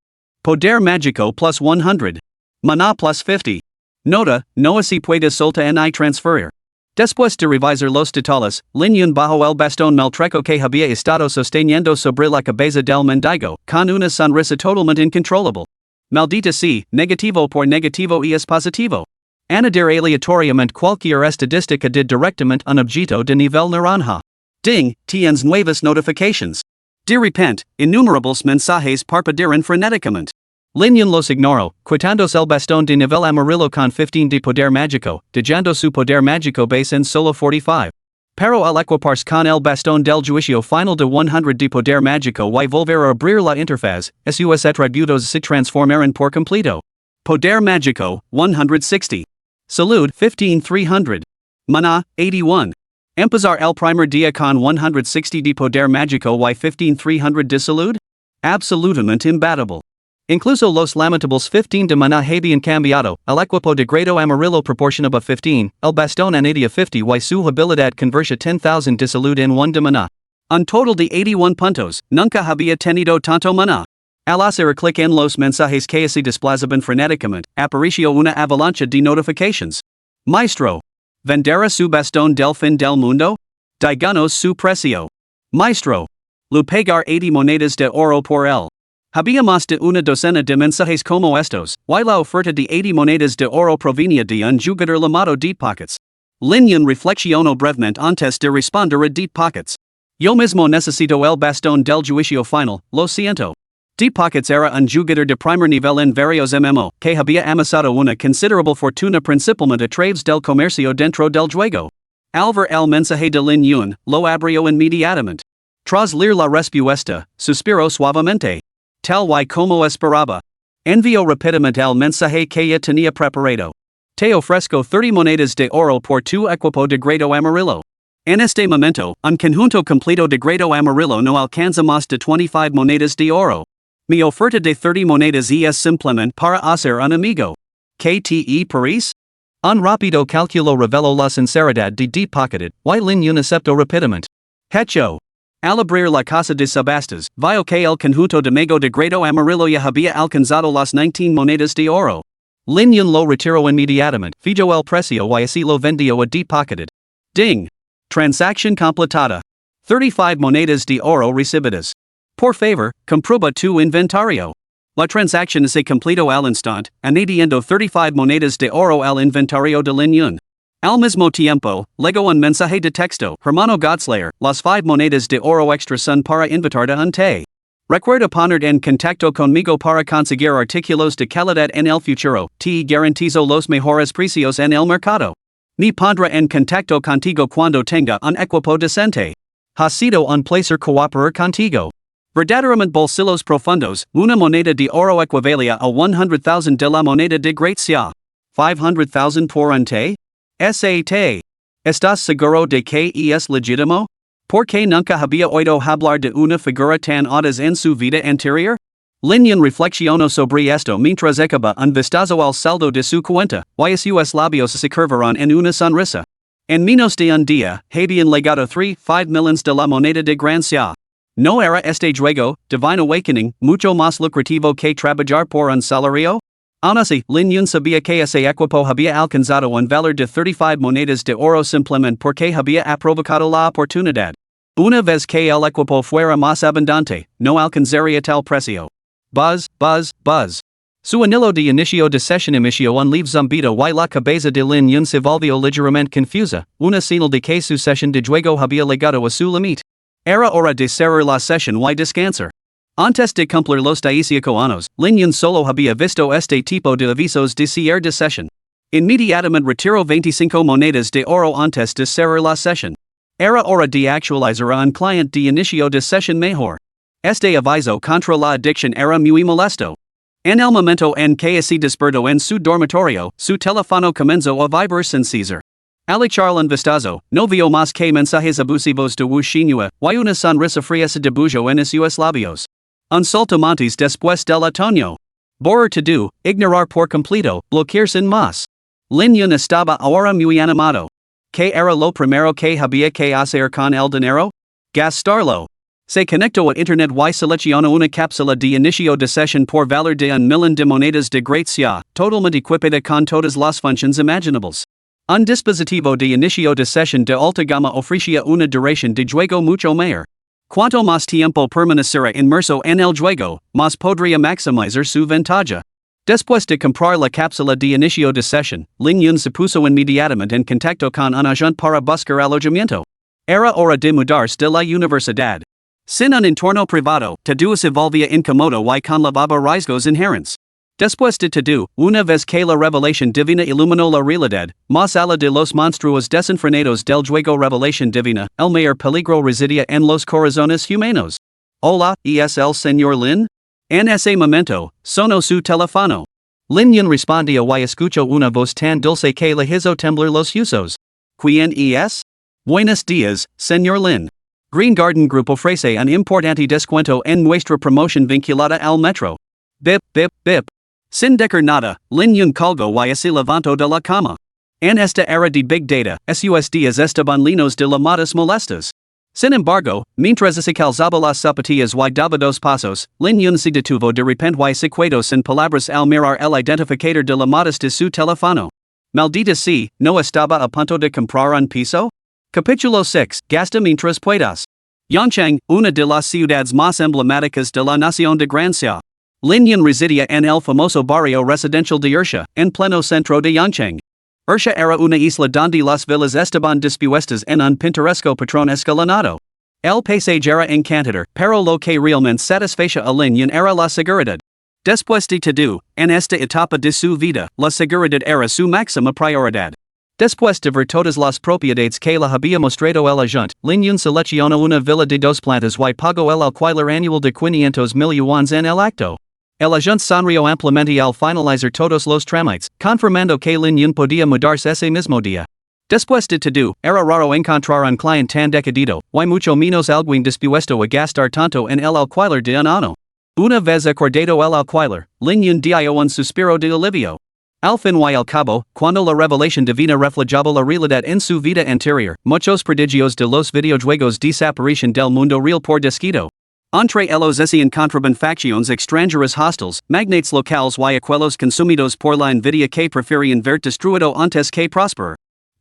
Poder mágico plus 100. Maná plus 50. Nota, no se puede soltar ni transferir. Después de revisar los detalles, Linyon bajo el bastón maltrecho que había estado sosteniendo sobre la cabeza del mendigo, con una sonrisa totalmente incontrolable. Maldita sea, negativo por negativo y es positivo. Añadir aleatoriamente cualquier estadística de directamente un objeto de nivel naranja. Ding, tienes nuevas notifications. De repente, innumerables mensajes parpadean frenéticamente. Linyon los ignoró, quitándose el bastón de nivel amarillo con 15 de poder mágico, dejando su poder mágico base en solo 45. Pero al equiparse con el bastón del juicio final de 100 de poder mágico y volver a abrir la interfaz, sus atributos se transformaron por completo. Poder mágico, 160. Salud, 15,300. Maná, 81. Empezar el primer día con 160 de poder mágico y 15,300 de salud? Absolutamente imbatable. Incluso los lamentables 15 de maná habían cambiado, el equipo de grado amarillo proporcionaba 15, el bastón añadía 50 y su habilidad convertía 10,000 de salud en 1 de maná. Un total de 81 puntos, nunca había tenido tanto maná. Al hacer clic en los mensajes que se desplazaban frenéticamente, apareció una avalancha de notifications. Maestro. ¿Venderá su bastón del fin del mundo? Díganos su precio. Maestro. Lo pagar 80 monedas de oro por él. Había más de una docena de mensajes como estos, y la oferta de 80 monedas de oro provenía de un jugador llamado Deep Pockets. Linyon reflexionó brevemente antes de responder a Deep Pockets. Yo mismo necesito el bastón del juicio final, lo siento. Deep Pockets era un jugador de primer nivel en varios MMO, que había amasado una considerable fortuna principalmente a través del comercio dentro del juego. Al ver el mensaje de Linyon, lo abrió inmediatamente. Tras leer la respuesta, suspiró suavemente. Tal y como esperaba. Envió rápidamente el mensaje que ya tenía preparado. Te ofrezco 30 monedas de oro por tu equipo de grado amarillo. En este momento, un conjunto completo de grado amarillo no alcanza más de 25 monedas de oro. Mi oferta de 30 monedas es simplemente para hacer un amigo. ¿Qué te parece? Un rápido cálculo reveló la sinceridad de Deep Pocketed, y Linyon aceptó rápidamente. Hecho. Al abrir la casa de subastas, vio que el conjunto de mago de grado amarillo ya había alcanzado las 19 monedas de oro. Linyon lo retiró inmediatamente, fijó el precio y así lo vendió a Deep Pocketed. Ding. Transacción completada. 35 monedas de oro recibidas. Por favor, comprueba tu inventario. La transacción se completó al instante, añadiendo 35 monedas de oro al inventario de Linyon. Al mismo tiempo, legó un mensaje de texto, hermano Godslayer, las 5 monedas de oro extra son para invitarte un té. Recuerda poner en contacto conmigo para conseguir artículos de calidad en el futuro, te garantizo los mejores precios en el mercado. Me pondré en contacto contigo cuando tenga un equipo decente. Ha sido un placer cooperar contigo. Verdaderamente bolsillos profundos, una moneda de oro equivalía a 100,000 de la moneda de Gracia. 500,000 por un té? SAT. ¿Estás seguro de que es legítimo? ¿Por qué nunca había oído hablar de una figura tan audaz en su vida anterior? Linyon reflexionó sobre esto mientras echaba un vistazo al saldo de su cuenta, y sus labios se curvaron en una sonrisa. En menos de un día, habían legado 3,5 millones de la moneda de Gracia. ¿No era este juego, Divine Awakening, mucho más lucrativo que trabajar por un salario? Aún así, Linyon sabía que ese equipo había alcanzado un valor de 35 monedas de oro simplemente porque había aprovechado la oportunidad. Una vez que el equipo fuera más abundante, no alcanzaría tal precio. Buzz, buzz, buzz. Su anillo de inicio de sesión inicio un live zumbido y la cabeza de Lin Yun se volvió ligeramente confusa, una señal de que su sesión de juego había llegado a su límite. Era hora de cerrar la sesión y descansar. Antes de cumplir los 18 años, Lin Yun solo había visto este tipo de avisos de cierre de sesión. Inmediatamente retiró 25 monedas de oro antes de cerrar la sesión. Era hora de actualizar a un cliente de inicio de sesión mejor. Este aviso contra la adicción era muy molesto. En el momento en que se despertó en su dormitorio, su teléfono comenzó a vibrar sin cesar. Al echar un vistazo, no vio más que mensajes abusivos de Wu Xinhua, y una sonrisa fría se dibujó en sus labios. Un saltamontes después del otoño. Borrar todo, ignorar por completo, bloquear sin más. Lin Yun estaba ahora muy animado. ¿Qué era lo primero que había que hacer con el dinero? Gastarlo. Se conectó a internet y seleccionó una cápsula de inicio de sesión por valor de 1,000,000 de monedas de Gracias, totalmente equipada con todas las funciones imaginables. Un dispositivo de inicio de sesión de alta gama ofrecía una duración de juego mucho mayor. Cuanto más tiempo permaneciera inmerso en el juego, más podría maximizar su ventaja. Después de comprar la cápsula de inicio de sesión, Lin Yun se puso inmediatamente en contacto con un agente para buscar alojamiento. Era hora de mudarse de la universidad. Sin un entorno privado, todo se volvía incómodo y conllevaba riesgos inherentes. Después de todo, una vez que la revelación divina iluminó la realidad, más allá de los monstruos desenfrenados del juego revelación divina, el mayor peligro residía en los corazones humanos. Hola, ¿es el señor Lin? En ese momento, sonó su teléfono. Lin Yun respondía y escuchó una voz tan dulce que le hizo temblar los huesos. ¿Quién es? Buenos días, señor Lin. Green Garden Group ofrece un importante descuento en nuestra promoción vinculada al metro. Bip, bip, bip. Sin decir nada, Lin Yun colgó y se levantó de la cama. En esta era de Big Data, sus días estaban llenos de llamadas molestas. Sin embargo, mientras se calzaba las zapatillas y daba dos pasos, Lin Yun se detuvo de repente y se quedó sin palabras al mirar el identificador de llamadas de su teléfono. Maldita sea, ¿no estaba a punto de comprar un piso? Capítulo 6, Gasta mientras puedas. Yangcheng, una de las ciudades más emblemáticas de la nación de Gracia. Lin Yun residía en el famoso barrio residencial de Ursha, en pleno centro de Yangcheng. Ursha era una isla donde las villas estaban dispuestas en un pintoresco patrón escalonado. El paisaje era encantador, pero lo que realmente satisfacía a Lin Yun era la seguridad. Después de todo, en esta etapa de su vida, la seguridad era su máxima prioridad. Después de ver todas las propiedades que le había mostrado el agente, Lin Yun seleccionó una villa de 2 plantas y pagó el alquiler anual de 500,000 yuans en el acto. El agente sonrió ampliamente al finalizar todos los trámites, confirmando que Lin Yun podía mudarse ese mismo día. Después de todo, era raro encontrar un cliente tan decidido, y mucho menos alguien dispuesto a gastar tanto en el alquiler de un año. Una vez acordado el alquiler, Lin Yun dio un suspiro de alivio. Al fin y al cabo, cuando la revelación divina reflejaba la realidad en su vida anterior, muchos prodigios de los videojuegos desaparecen del mundo real por desquito. Entre ellos se encontraban facciones extranjeras hostiles, magnates locales y aquellos consumidos por la envidia que preferían ver destruido antes que prosperar.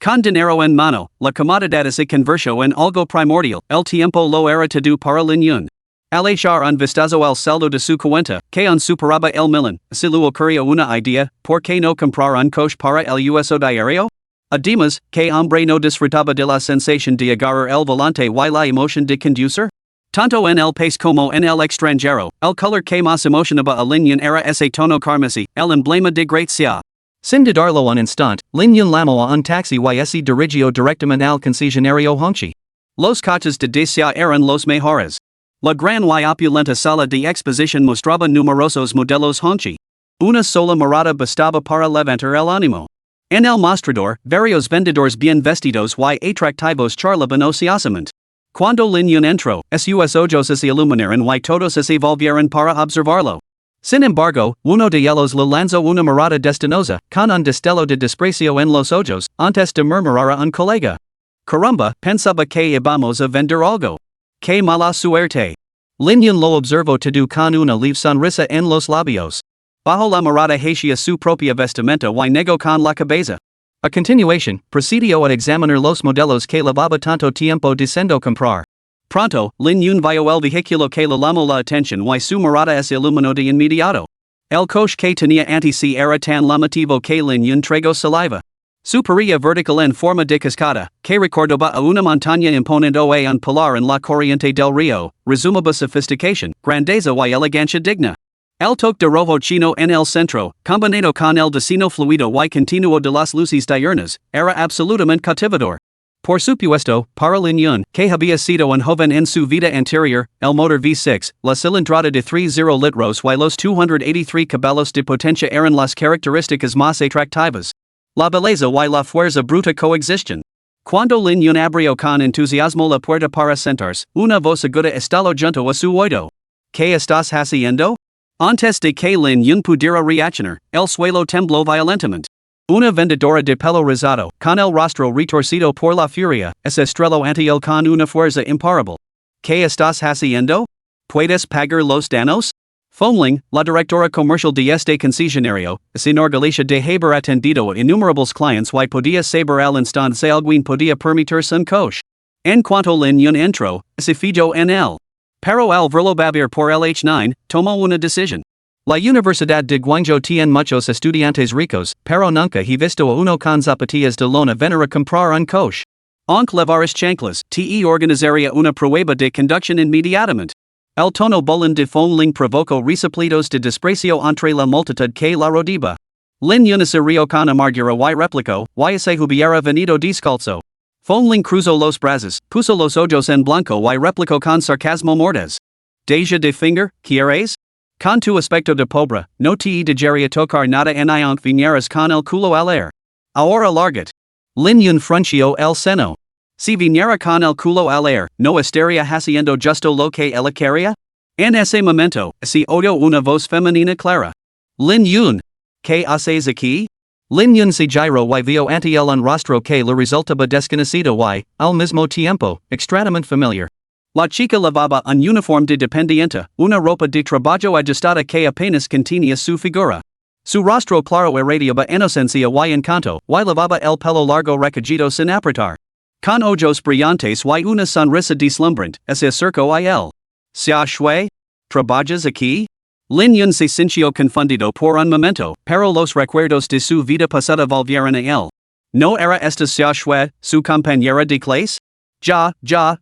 Con dinero en mano, la comodidad se convirtió en algo primordial, el tiempo lo era todo para Lin Yun. Al echar un vistazo al saldo de su cuenta, que un superaba el millón, se le ocurrió una idea, ¿por qué no comprar un coche para el uso diario? Además, ¿qué hombre no disfrutaba de la sensación de agarrar el volante y la emoción de conducir? Tanto en el país como en el extranjero, el color que más emocionaba a Lin Yun era ese tono carmesí, el emblema de Gracia. Sin dudarlo un instante, Lin Yun llamó a un taxi y se dirigió directamente al concesionario Hongqi. Los coches de Gracia eran los mejores. La gran y opulenta sala de exposición mostraba numerosos modelos Hongqi. Una sola mirada bastaba para levantar el ánimo. En el mostrador, varios vendedores bien vestidos y atractivos charlaban ociosamente. Cuando Lin Yun entró, sus ojos se iluminaron y todos se volvieron para observarlo. Sin embargo, uno de ellos le lanzó una mirada destinosa, con un destello de desprecio en los ojos, antes de murmurar a un colega. Caramba, pensaba que íbamos a vender algo. ¡Qué mala suerte! Lin Yun lo observó todo con una leve sonrisa en los labios. Bajo la mirada hacia su propia vestimenta y negó con la cabeza. A continuación, procedió a examinar los modelos que llevaba tanto tiempo diciendo comprar. Pronto, Lin Yun vio el vehículo que le llamó la atención y su mirada se iluminó de inmediato. El coche que tenía ante si era tan llamativo que lin yun trego saliva. Superia vertical en forma de cascada, que recordaba a una montaña imponente un pilar en la corriente del río, resumaba sofistication, grandeza y elegancia digna. El toque de rojo chino en el centro, combinado con el destino fluido y continuo de las luces diurnas, era absolutamente cautivador. Por supuesto, para Lin Yun, que había sido un joven en su vida anterior, el motor V6, la cilindrada de 30 litros y los 283 caballos de potencia eran las características más atractivas. La belleza y la fuerza bruta coexisten. Cuando Lin Yun abrió con entusiasmo la puerta para sentarse, una voz aguda estalló junto a su oído. ¿Qué estás haciendo? Antes de que Lin Yun pudiera reaccionar, el suelo tembló violentamente. Una vendedora de pelo rizado, con el rostro retorcido por la furia, se estrelló ante él con una fuerza imparable. ¿Qué estás haciendo? ¿Puedes pagar los daños? Fomling, la directora comercial de este concesionario, se enorgullece de haber atendido a innumerables clientes y podía saber al instante si alguien podía permitirse un coche. En cuanto Lin Yun entró, se fijó en él. Pero al verlo babear por el H9, tomó una decisión. La Universidad de Guangzhou tiene muchos estudiantes ricos, pero nunca he visto a uno con zapatillas de lona venir a comprar un coche. Aunque levaras chanclas, te organizaría una prueba de conducción inmediatamente. El tono bolin de Fomling provocó resoplidos de desprecio entre la multitud que la rodeaba. Lin Yun se rió con amargura y replicó, y se hubiera venido descalzo. Fomling cruzó los brazos, puso los ojos en blanco y replicó con sarcasmo mordaz. Deja de finger, ¿quieres? Con tu aspecto de pobre, no te dejaría tocar nada en aunque vinieras con el culo al aire. Ahora largate. Lin Yun frunció el seno. Si viniera con el culo al aire, ¿no estaría haciendo justo lo que ella quería? En ese momento, se oyó una voz femenina clara. Lin Yun. ¿Qué haces aquí? Lin Yun se giró y vio ante él un rostro que le resultaba desconocido y, al mismo tiempo, extrañamente familiar. La chica llevaba un uniforme de dependiente, una ropa de trabajo ajustada que apenas contenía su figura. Su rostro claro irradiaba inocencia y encanto, y llevaba el pelo largo recogido sin apretar. Con ojos brillantes y una sonrisa deslumbrante, se acercó a él. ¿Xia Shui? ¿Trabajas aquí? Lin Yun se sintió confundido por un momento, pero los recuerdos de su vida pasada volvieron a él. ¿No era esta Xia Shui, su compañera de clase?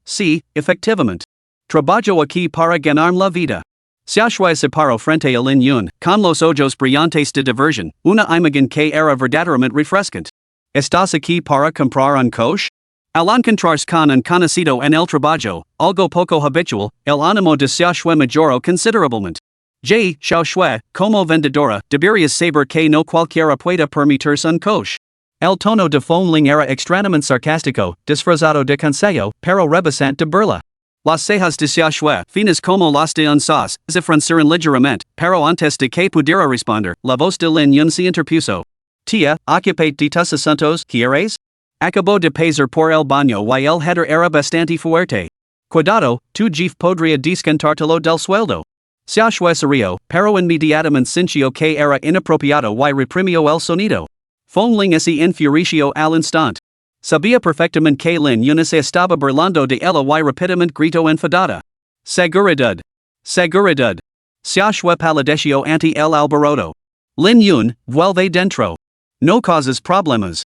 Sí, efectivamente. Trabajo aquí para ganar la vida. Xia Shui se paró frente a Lin Yun, con los ojos brillantes de diversión, una imagen que era verdaderamente refrescante. ¿Estás aquí para comprar un coche? Al encontrarse con un conocido en el trabajo, algo poco habitual, el ánimo de Xia Shui mejoró considerablemente. Xia Shui, como vendedora, deberías saber que no cualquiera puede permitirse un coche. El tono de Fomling era extrañamente sarcástico, disfrazado de consejo, pero rebosante de burla. Las cejas de Xia Shui, finas como las de un sas, se fruncieron ligeramente, pero antes de que pudiera responder, la voz de Lin Yun se interpuso. Tía, ocupate de tus asuntos, ¿quieres? Acabó de pasar por el baño y el header era bastante fuerte. Cuidado, tu jefe podría descontártelo del sueldo. Xia Shui se rió, pero inmediatamente sintió que era inapropiado y reprimió el sonido. Fomling se enfureció al instante. Sabía perfectamente que Lin Yun se estaba burlando de ella y rápidamente gritó enfadada. Seguridad. Seguridad. Xia Shui palideció ante el alboroto. Lin Yun, vuelve dentro. No causes problemas.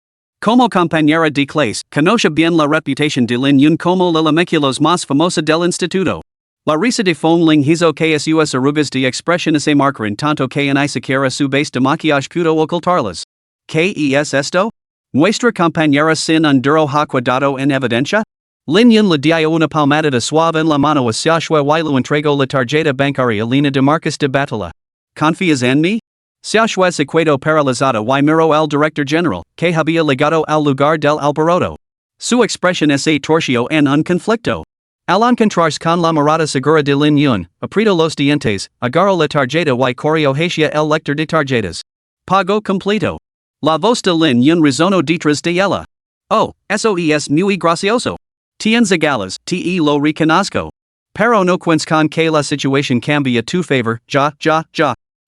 Como compañera de clase, conoce bien la reputación de Lin Yun como la maquilos más famosa del instituto. La risa de Fomling hizo que sus arrugas de expresión se marcaran tanto que ni siquiera su base de maquillaje pudo ocultarlas. ¿Qué es esto? ¿Nuestra compañera sin un duro ha cuidado en evidencia? Lin Yun le dio una palmada suave en la mano a Xia Shui y le entregó la tarjeta bancaria Lina de Marcos de Batalla. ¿Confías en mí? Xia Shui se quedó paralizada y miró al director general, que había llegado al lugar del alboroto. Su expresión se torció en un conflicto. Al encontrarse con la mirada segura de Lin Yun, apretó los dientes, agarró la tarjeta y corrió hacia el lector de tarjetas. Pago completo. La voz de Lin Yun resonó detrás de ella. Oh, eso es muy gracioso. Tienes galas, te lo reconozco. Pero no cuentes con que la situación cambie a tu favor, ya.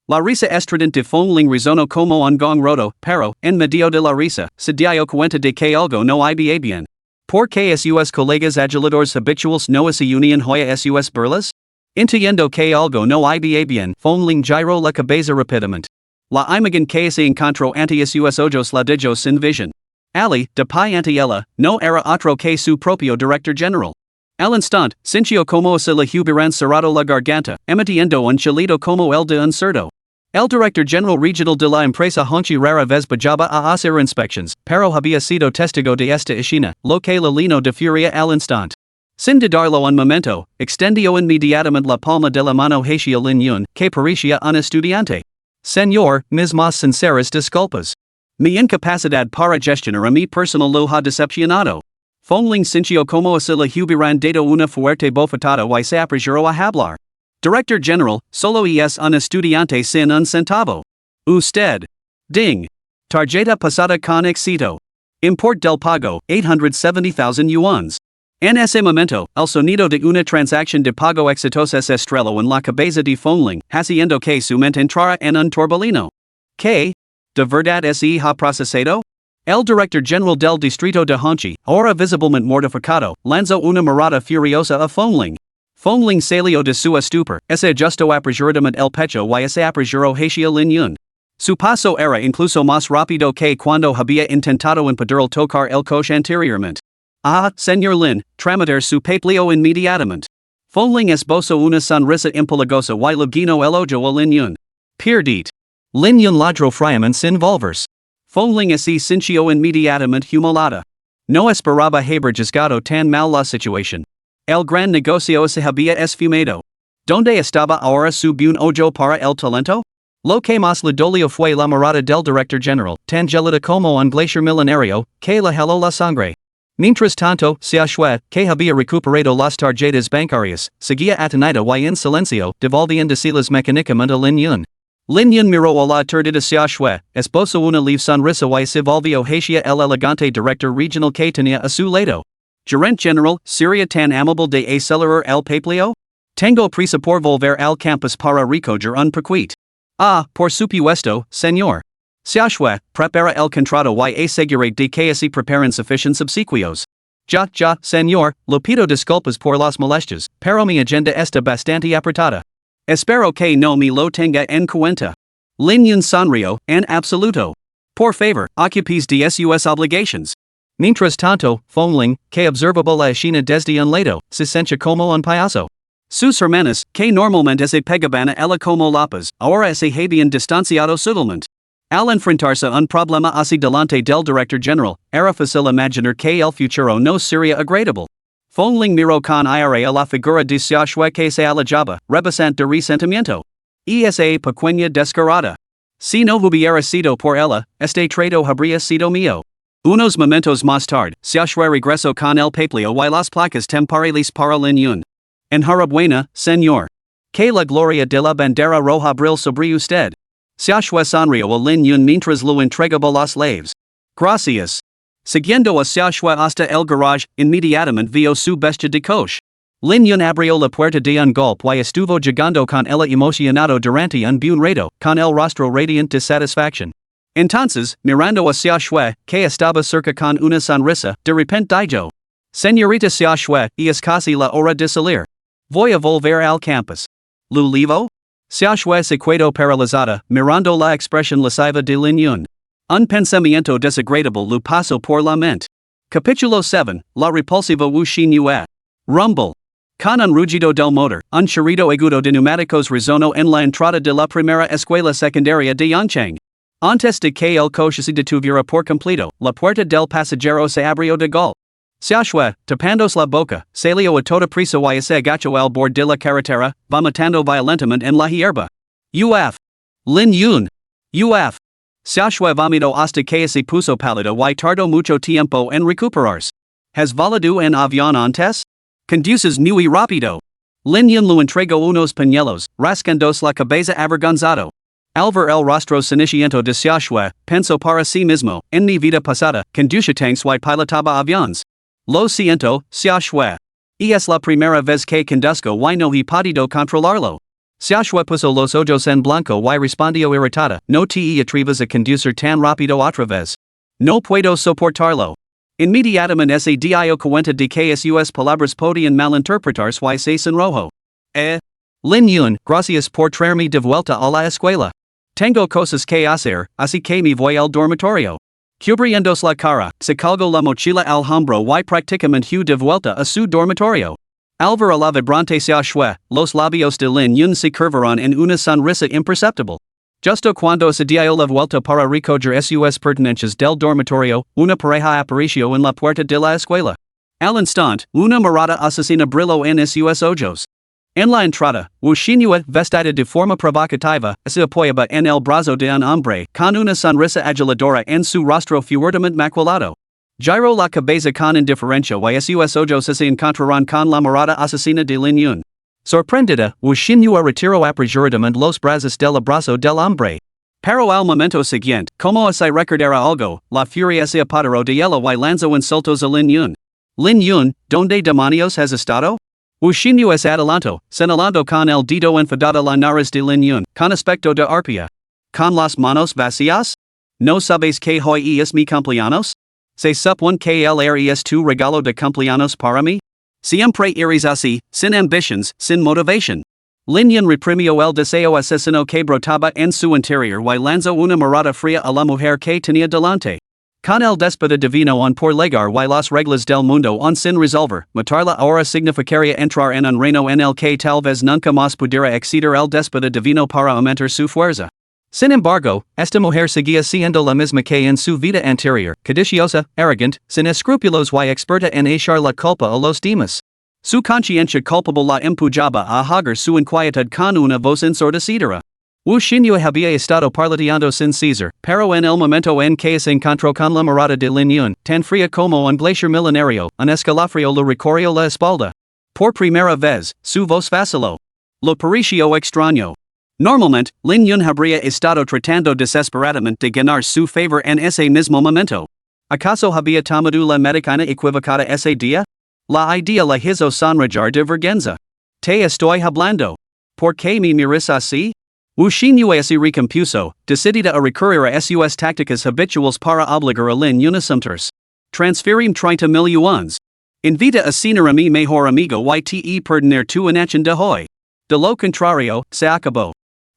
La risa estridente de Fomling resonó como un gong roto, pero, en medio de la risa, se dio cuenta de que algo no iba bien. ¿Por qué sus colegas agiladores habituales no se unían hoy a sus burlas? Entiendo que algo no iba bien, phonling gyro la cabeza rapidamente. La imagen que se encontró ante sus ojos la dejó sin visión. Ali, de pie ante ella, no era otro que su propio director general. Al instante, sintió como se le hubieran cerrado la garganta, emitiendo un chillido como el de un cerdo. El director general regional de la empresa Honchi rara vez bajaba a hacer inspecciones, pero había sido testigo de esta escena, lo que le llenó de furia al instante. Sin dudarlo un momento, extendió inmediatamente la palma de la mano hacia Lin Yun, que parecía un estudiante. Señor, mis más sinceras disculpas. Mi incapacidad para gestionar a mi personal lo ha decepcionado. Phonling sintió como se le hubieran dado una fuerte bofetada y se apresuró a hablar. Director General, solo es un estudiante sin un centavo. Usted. Ding. Tarjeta pasada con éxito. Import del pago, 870,000 yuans. En ese momento, el sonido de una transacción de pago exitosa se estrelló en la cabeza de Phonling, haciendo que su mente entrara en un torbellino. ¿Qué? ¿De verdad se ha procesado? El director general del distrito de Honchi, ahora visiblemente mortificado, lanzó una mirada furiosa a Phonling. Phonling salió de su estupor, se ajustó apresuradamente el pecho y se apresuró hacia Lin Yun. Su paso era incluso más rápido que cuando había intentado impedir el tocar el coche anteriormente. Ah, señor Lin, tramitar su papeleo inmediatamente. Phonling esbozó una sonrisa empalagosa y le guiñó el ojo a Lin Yun. Perdit. Lin Yun ladró fríamente sin volverse. Phonling se sintió inmediatamente humillada. No esperaba haber juzgado tan mal la situación. El gran negocio se había esfumado. ¿Dónde estaba ahora su buen ojo para el talento? Lo que más le dolió fue la mirada del director general, tan gelida como un glaciar milenario, que le heló la sangre. Mientras tanto, Xiaoxue, que había recuperado las tarjetas bancarias, seguía atenida y en silencio, devolviéndoselas mecánicamente a Lin Yun. Lin Yun miró a la aturdida Xiaoxue, esbozó una leve sonrisa y se volvió hacia el elegante director regional que tenía a su lado. Gerente general, ¿sería tan amable de acelerar el papeleo? Tengo prisa por volver al campus para recoger un paquete. Ah, por supuesto, señor. Xiaoxue, prepara el contrato y asegure de que se preparan suficientes obsequios. Ya, señor, le pido disculpas por las molestias, pero mi agenda está bastante apretada. Espero que no me lo tenga en cuenta. Lin Yun sonrió, en absoluto. Por favor, ocupes de sus obligations. Mientras tanto, Phonling, que observaba la escena desde un lado, se sentía como un payaso. Sus hermanas, que normalmente se pegaban a ella como lapas, ahora se habían distanciado sutilmente. Al enfrentarse a un problema hacia delante del director general, era fácil imaginar que el futuro no sería agradable. Phonling miró con ira a la figura de Xiaoxue que se alejaba, rebosante de resentimiento. Esa pequeña descarada. Si no hubiera sido por ella, este trato habría sido mío. Unos momentos más tarde, Xiaoxue regresó con el papeleo y las placas temporales para Lin Yun. Enhorabuena, señor. Que la gloria de la bandera roja brille sobre usted. Xiaoxue sonrió a Lin Yun mientras lo entregaba las llaves. Gracias. Siguiendo a Xiaoxue hasta el garage, inmediatamente vio su bestia de coche. Lin Yun abrió la puerta de un golpe y estuvo llegando con ella emocionado durante un buen rato, con el rostro radiante de satisfacción. Entonces, mirando a Xiaoxue, que estaba cerca con una sonrisa, de repente dijo: Señorita Xiaoxue, es casi la hora de salir. Voy a volver al campus. ¿Lo levo? Xiaoxue se quedó paralizada, mirando la expresión lasciva de Lin Yun. Un pensamiento desagradable lo pasó por la mente. Capítulo 7, La repulsiva Wu Xin Yue. Rumble. Con un rugido del motor, un chirrido agudo de neumáticos resonó en la entrada de la primera escuela secundaria de Yangcheng. Antes de que el coche se detuviera por completo, la puerta del pasajero se abrió de golpe. Xiaoxue, tapándose la boca, salió a toda prisa y se agachó al borde de la carretera, vomitando violentamente en la hierba. Uf. Lin Yun. Uf. Xiaoxue vomitó hasta que se puso pálido y tardó mucho tiempo en recuperarse. ¿Has volado en avión antes? Conduces muy rápido. Lin Yun lo entregó unos pañuelos, rascándose la cabeza avergonzado. Al ver el rostro ceniciento de Xiaoxue, pensó para sí mismo: en mi vida pasada, conducía tanques y pilotaba aviones. Lo siento, Xiaoxue. Es la primera vez que conduzco y no he podido controlarlo. Xiaoxue puso los ojos en blanco y respondió irritada: No te atrevas a conducir tan rápido otra vez. No puedo soportarlo. Inmediatamente se dio cuenta de que sus palabras podían malinterpretarse y se sonrojó. Lin Yun, gracias por traerme de vuelta a la escuela. Tengo cosas que hacer, así que me voy al dormitorio. Cubriéndose la cara, se colgó la mochila al hombro y prácticamente de vuelta a su dormitorio. Al ver a la vibrante Xiaoxue, los labios de Lin Yun se curvaron en una sonrisa imperceptible. Justo cuando se dio la vuelta para recoger sus pertenencias del dormitorio, una pareja apareció en la puerta de la escuela. Al instante, una mirada asesina brilló en sus ojos. En la entrada, Wu Xinhua, vestida de forma provocativa, se apoyaba en el brazo de un hombre con una sonrisa agiladora en su rostro fuertemente maculado. Giró la cabeza con indiferencia y sus ojos se encontraron con la mirada asesina de Lin Yun. Sorprendida, Wu Xinhua retiró apresuradamente los brazos del brazo del hombre. Pero al momento siguiente, como se recordara algo, la furia se apoderó de ella y lanzó insultos a Lin Yun. Lin Yun, ¿dónde demonios has estado? Wu Xinhua se adelantó, señalando con el dedo enfadado la nariz de Lin Yun, con aspecto de arpía. ¿Con las manos vacías? ¿No sabes que hoy es mi cumpleaños? ¿Se supone que el es tu regalo de cumpleaños para mí? Siempre eres así, sin ambitions, sin motivation. Lin Yun reprimió el deseo asesino que brotaba en su interior y lanzó una mirada fría a la mujer que tenía delante. Con el déspota divino on por legar y las reglas del mundo on sin resolver, matarla ahora significaría entrar en un reino en el que tal vez nunca más pudiera exceder el déspota divino para aumentar su fuerza. Sin embargo, esta mujer seguía siendo la misma que en su vida anterior, codiciosa, arrogant, sin escrúpulos y experta en echar la culpa a los demás. Su conciencia culpable la empujaba a ahogar su inquietud con una voz ensordecedora. Wu Xinhua había estado parlateando sin cesar, pero en el momento en que se encontró con la mirada de Lin Yun, tan fría como un glaciar milenario, un escalofrío le recorrió la espalda. Por primera vez, su voz vaciló. Lo pareció extraño. Normalmente, Lin Yun habría estado tratando desesperadamente de ganar su favor en ese mismo momento. ¿Acaso había tomado la medicina equivocada ese día? La idea la hizo sonreír de vergüenza. Te estoy hablando. ¿Por qué me miras así? Wu Xinhua se recompuso, decidida a recurrir a sus tácticas habituales para obligar a Lin Yun a sumterse. Transferim 30,000 yuans. Invita a cenar a mi mejor amigo YTE perdonar tu inaction de hoy. De lo contrario, se acabó.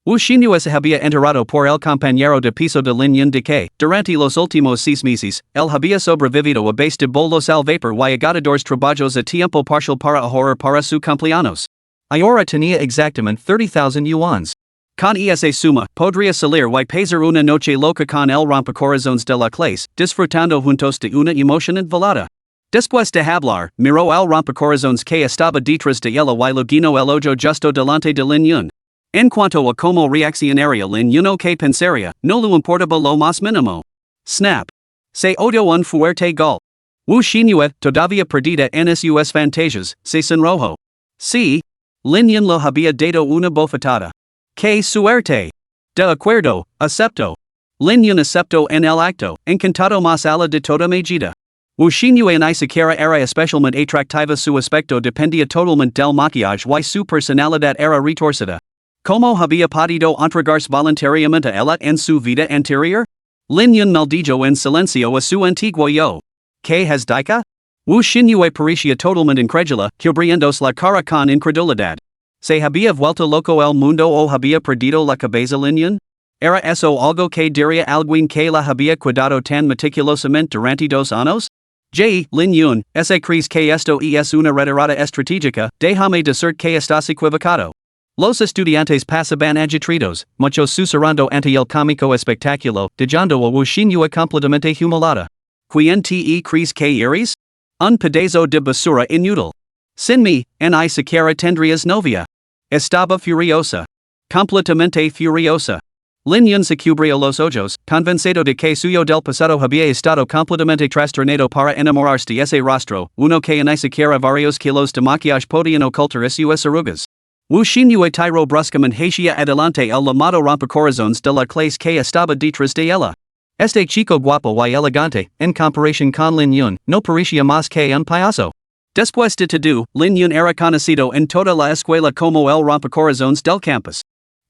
Wu Xinhua se había enterado por el compañero de piso de Lin Yun de que, durante los últimos 6 meses, él había sobrevivido a base de bolos al vapor y agotadores trabajos a tiempo parcial para ahorrar para su cumpleaños. Ahora tenía exactamente 30,000 yuans. Con esa suma, podría salir y pasar una noche loca con el rompecorazones de la clase, disfrutando juntos de una emocionante velada. Después de hablar, miró al rompecorazones que estaba detrás de ella y lo guiñó el ojo justo delante de Lin Yun. En cuanto a cómo reaccionaría Lin Yun que pensaría, no le importaba lo más mínimo. Snap. Se oyó un fuerte golpe. Wu Xinhua, todavía perdida en sus fantasias, se sonrojó. Sí. Lin Yun lo había dado una bofetada. ¡Qué suerte! De acuerdo, acepto. Lin Yun aceptó en el acto, encantado más ala de toda medida. Wu Xinhua ni siquiera era especialmente atractiva, su aspecto dependía totalmente del maquillaje y su personalidad era retorcida. ¿Cómo había podido entregarse voluntariamente a ella en su vida anterior? Lin Yun maldijo en silencio a su antiguo yo. ¿Qué has dicho? Wu Xinhua parecía totalmente incrédula, cubriéndose la cara con incredulidad. ¿Se había vuelto loco el mundo o había perdido la cabeza Lin Yun? ¿Era eso algo que diría alguien que la había cuidado tan meticulosamente durante 2 años? Lin Yun, crees que esto es una retirada estratégica, déjame decir que estás equivocado. Los estudiantes pasaban agitados, muchos susurrando ante el cómico espectáculo, dejando a Wu Xinhua completamente humilada. ¿Quién te crees que eres? Un pedazo de basura inútil. Sin mí, ni siquiera tendrías novia. Estaba furiosa. Completamente furiosa. Lin Yun se cubrió los ojos, convencido de que suyo del pasado había estado completamente trastornado para enamorarse de ese rostro, uno que ni siquiera varios kilos de maquillaje podían ocultar sus arrugas. Wu Xinhua tiró bruscamente hacia adelante el llamado rompecorazones de la clase que estaba detrás de ella. Este chico guapo y elegante, en comparación con Lin Yun, no parecía más que un payaso. Después de todo, Lin Yun era conocido en toda la escuela como el rompecorazones del campus.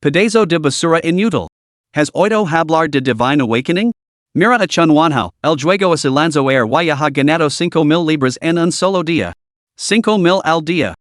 Pedazo de basura inútil. ¿Has oído hablar de Divine Awakening? Mira a Chun Wanhao, el juego se lanzó y ha ganado 5,000 libras en un solo día. 5,000 al día.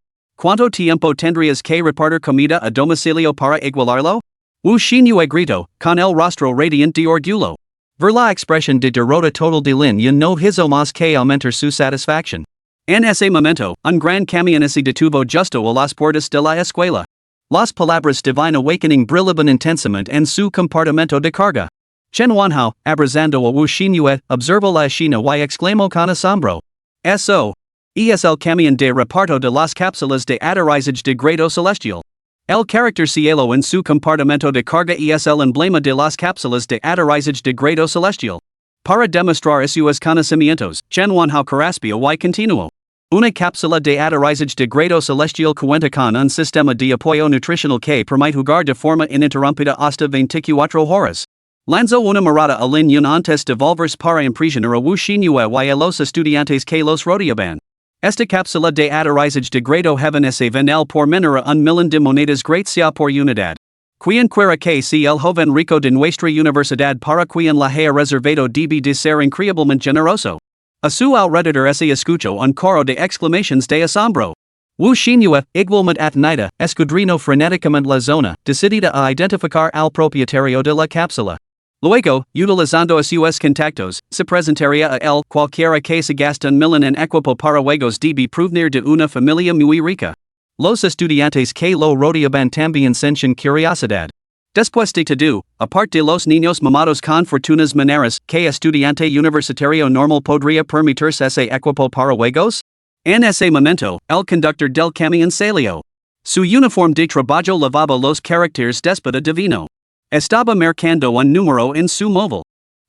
¿Cuánto tiempo tendrías que repartir comida a domicilio para igualarlo? Wu Xinyu grito, con el rostro radiante de orgullo. Ver la expresión de derrota total de Lin Yun no hizo más que aumentar su satisfacción. En ese momento, un gran camión se detuvo justo a las puertas de la escuela. Las palabras divine awakening brillaban intensamente en su compartimento de carga. Chen Wanhao, abrazando a Wu Xinyu, observó la escena y exclamó con asombro. Eso. Es el camión de reparto de las cápsulas de aterrizaje de grado celestial. El carácter cielo en su compartimento de carga es el emblema de las cápsulas de aterrizaje de grado celestial. Para demostrar sus conocimientos, Chen Wanhao Caraspio y continuó. Una cápsula de aterrizaje de grado celestial cuenta con un sistema de apoyo nutricional que permite jugar de forma ininterrumpida hasta 24 horas. Lanzó una mirada a Lin Yun antes de volverse para impresionar a Wu Xinyu y a los estudiantes que los rodeaban. Esta cápsula de aterrizaje de grado heaven se vende por menor a 1,000,000 de monedas gracia por unidad. Quien quiera que sea el joven rico de nuestra universidad para quien la haya reservado debe de ser increíblemente generoso. A su alrededor se escuchó un coro de exclamaciones de asombro. Wu Xinyu, igualmente atenida, escudriñó frenéticamente la zona, decidida a identificar al propietario de la cápsula. Luego, utilizando a sus contactos, se presentaría a él cualquiera que se gasta 1,000,000 en equipo para juegos debe provenir de una familia muy rica. Los estudiantes que lo rodeaban también sentían curiosidad. Después de todo, aparte de los niños mamados con fortunas mineras, ¿qué estudiante universitario normal podría permitirse ese equipo para juegos? En ese momento, el conductor del camión salió. Su uniforme de trabajo lavaba los caracteres déspota divino. Estaba marcando un número en su móvil.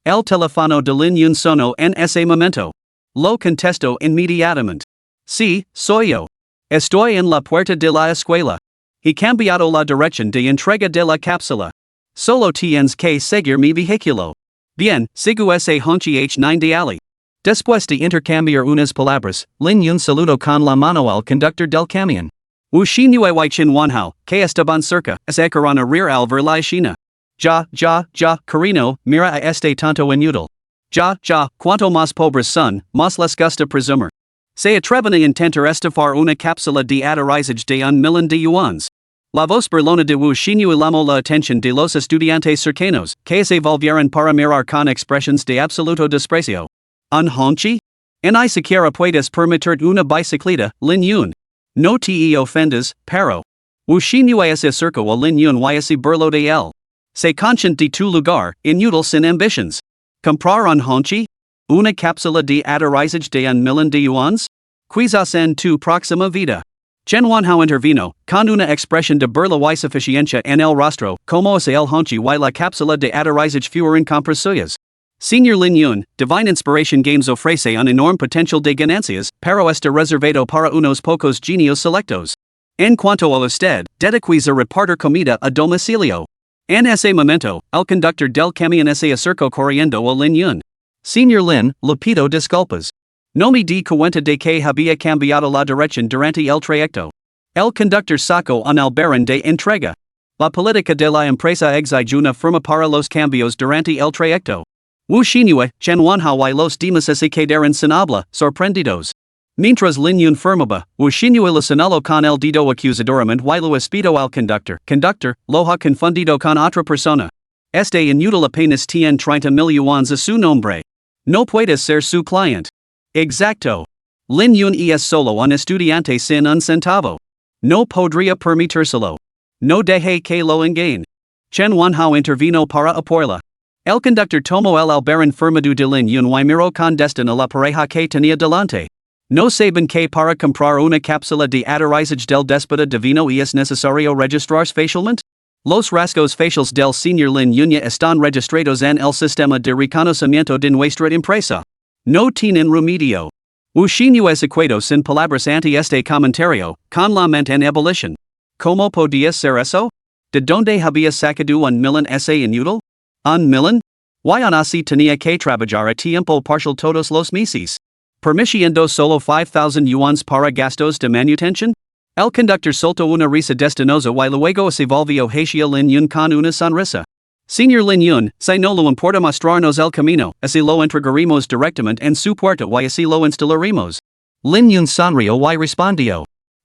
El teléfono de Lin Yun sonó en ese momento. Lo contestó inmediatamente. Sí, soy yo. Estoy en la puerta de la escuela. He cambiado la dirección de entrega de la cápsula. Solo tienes que seguir mi vehículo. Bien, sigo ese honchi H9 de Ali. Después de intercambiar unas palabras, Lin Yun saludó con la mano al conductor del camión. Wu Xinyu y Chen Wanhao, que estaban cerca, sacaron a reír al ver la escena. Carino, mira a este tanto inútil. Cuanto más pobres son, más les gusta presumir. Se atreven a intentar estafar una cápsula de aterrizaje de 1,000,000 de yuans. La voz burlona de Wu Xinyu llamó la atención de los estudiantes cercanos, que se volvieron para mirar con expresiones de absoluto desprecio. ¿Un honchi? Ni siquiera puedes permitir una bicicleta, Lin Yun. No te ofendas, pero. Wu Xinyu se acercó a Lin Yun y se burló de él. Se consciente de tu lugar, inútil sin ambitions. ¿Comprar un honchi? ¿Una cápsula de aterrizaje de 1,000,000 de yuans? Quizás en tu próxima vida. Chen Wanhao intervino, con una expresión de burla y suficiencia en el rostro, como si el honchi y la cápsula de aterrizaje fueran compras suyas. Señor Lin Yun, Divine Inspiration Games ofrece un enorme potencial de ganancias, pero está reservado para unos pocos genios selectos. En cuanto a usted, dediquése a repartir comida a domicilio. En ese momento, el conductor del camión se acercó corriendo a Lin Yun. Señor Lin, le pido disculpas. No me di cuenta de que había cambiado la dirección durante el trayecto. El conductor sacó un albarán de entrega. La política de la empresa exige una firma para los cambios durante el trayecto. Wu Xinyu, Chen Wanhao y los demás se quedaron sin habla, sorprendidos. Mientras Lin Yun firmaba, Wu Xinyu le señaló con el dedo acusadoramente y lo espido al conductor. Conductor, lo ha confundido con otra persona. Este inútil apenas tiene 30,000 yuans a su nombre. No puede ser su cliente. Exacto. Lin Yun es solo un estudiante sin un centavo. No podría permitírselo. No deje que lo engañe. Chen Wanhao intervino para apoyarla. El conductor tomó el albarán firmado de Lin Yun y miró con desdén a la pareja que tenía delante. No saben que para comprar una cápsula de aterrizaje del déspota divino es necesario registrarse facialmente? Los rasgos faciales del señor Lin Yun están registrados en el sistema de reconocimiento de nuestra empresa. No tienen remedio. Wu Xinyu equato sin palabras ante este comentario, con la mente en ebullición. ¿Cómo podía ser eso? ¿De dónde había sacado 1,000,000 ese inútil? ¿1,000,000? ¿Y aún así tenía que trabajar a tiempo parcial todos los meses? ¿Permitiendo solo 5,000 yuans para gastos de manutención? El conductor soltó una risa destinosa y luego se volvió hacia Lin Yun con una sonrisa. Señor Lin Yun, si no le importa mostrarnos el camino, así lo entregaremos directamente en su puerta y así lo instalaremos. Lin Yun sonrió y respondió.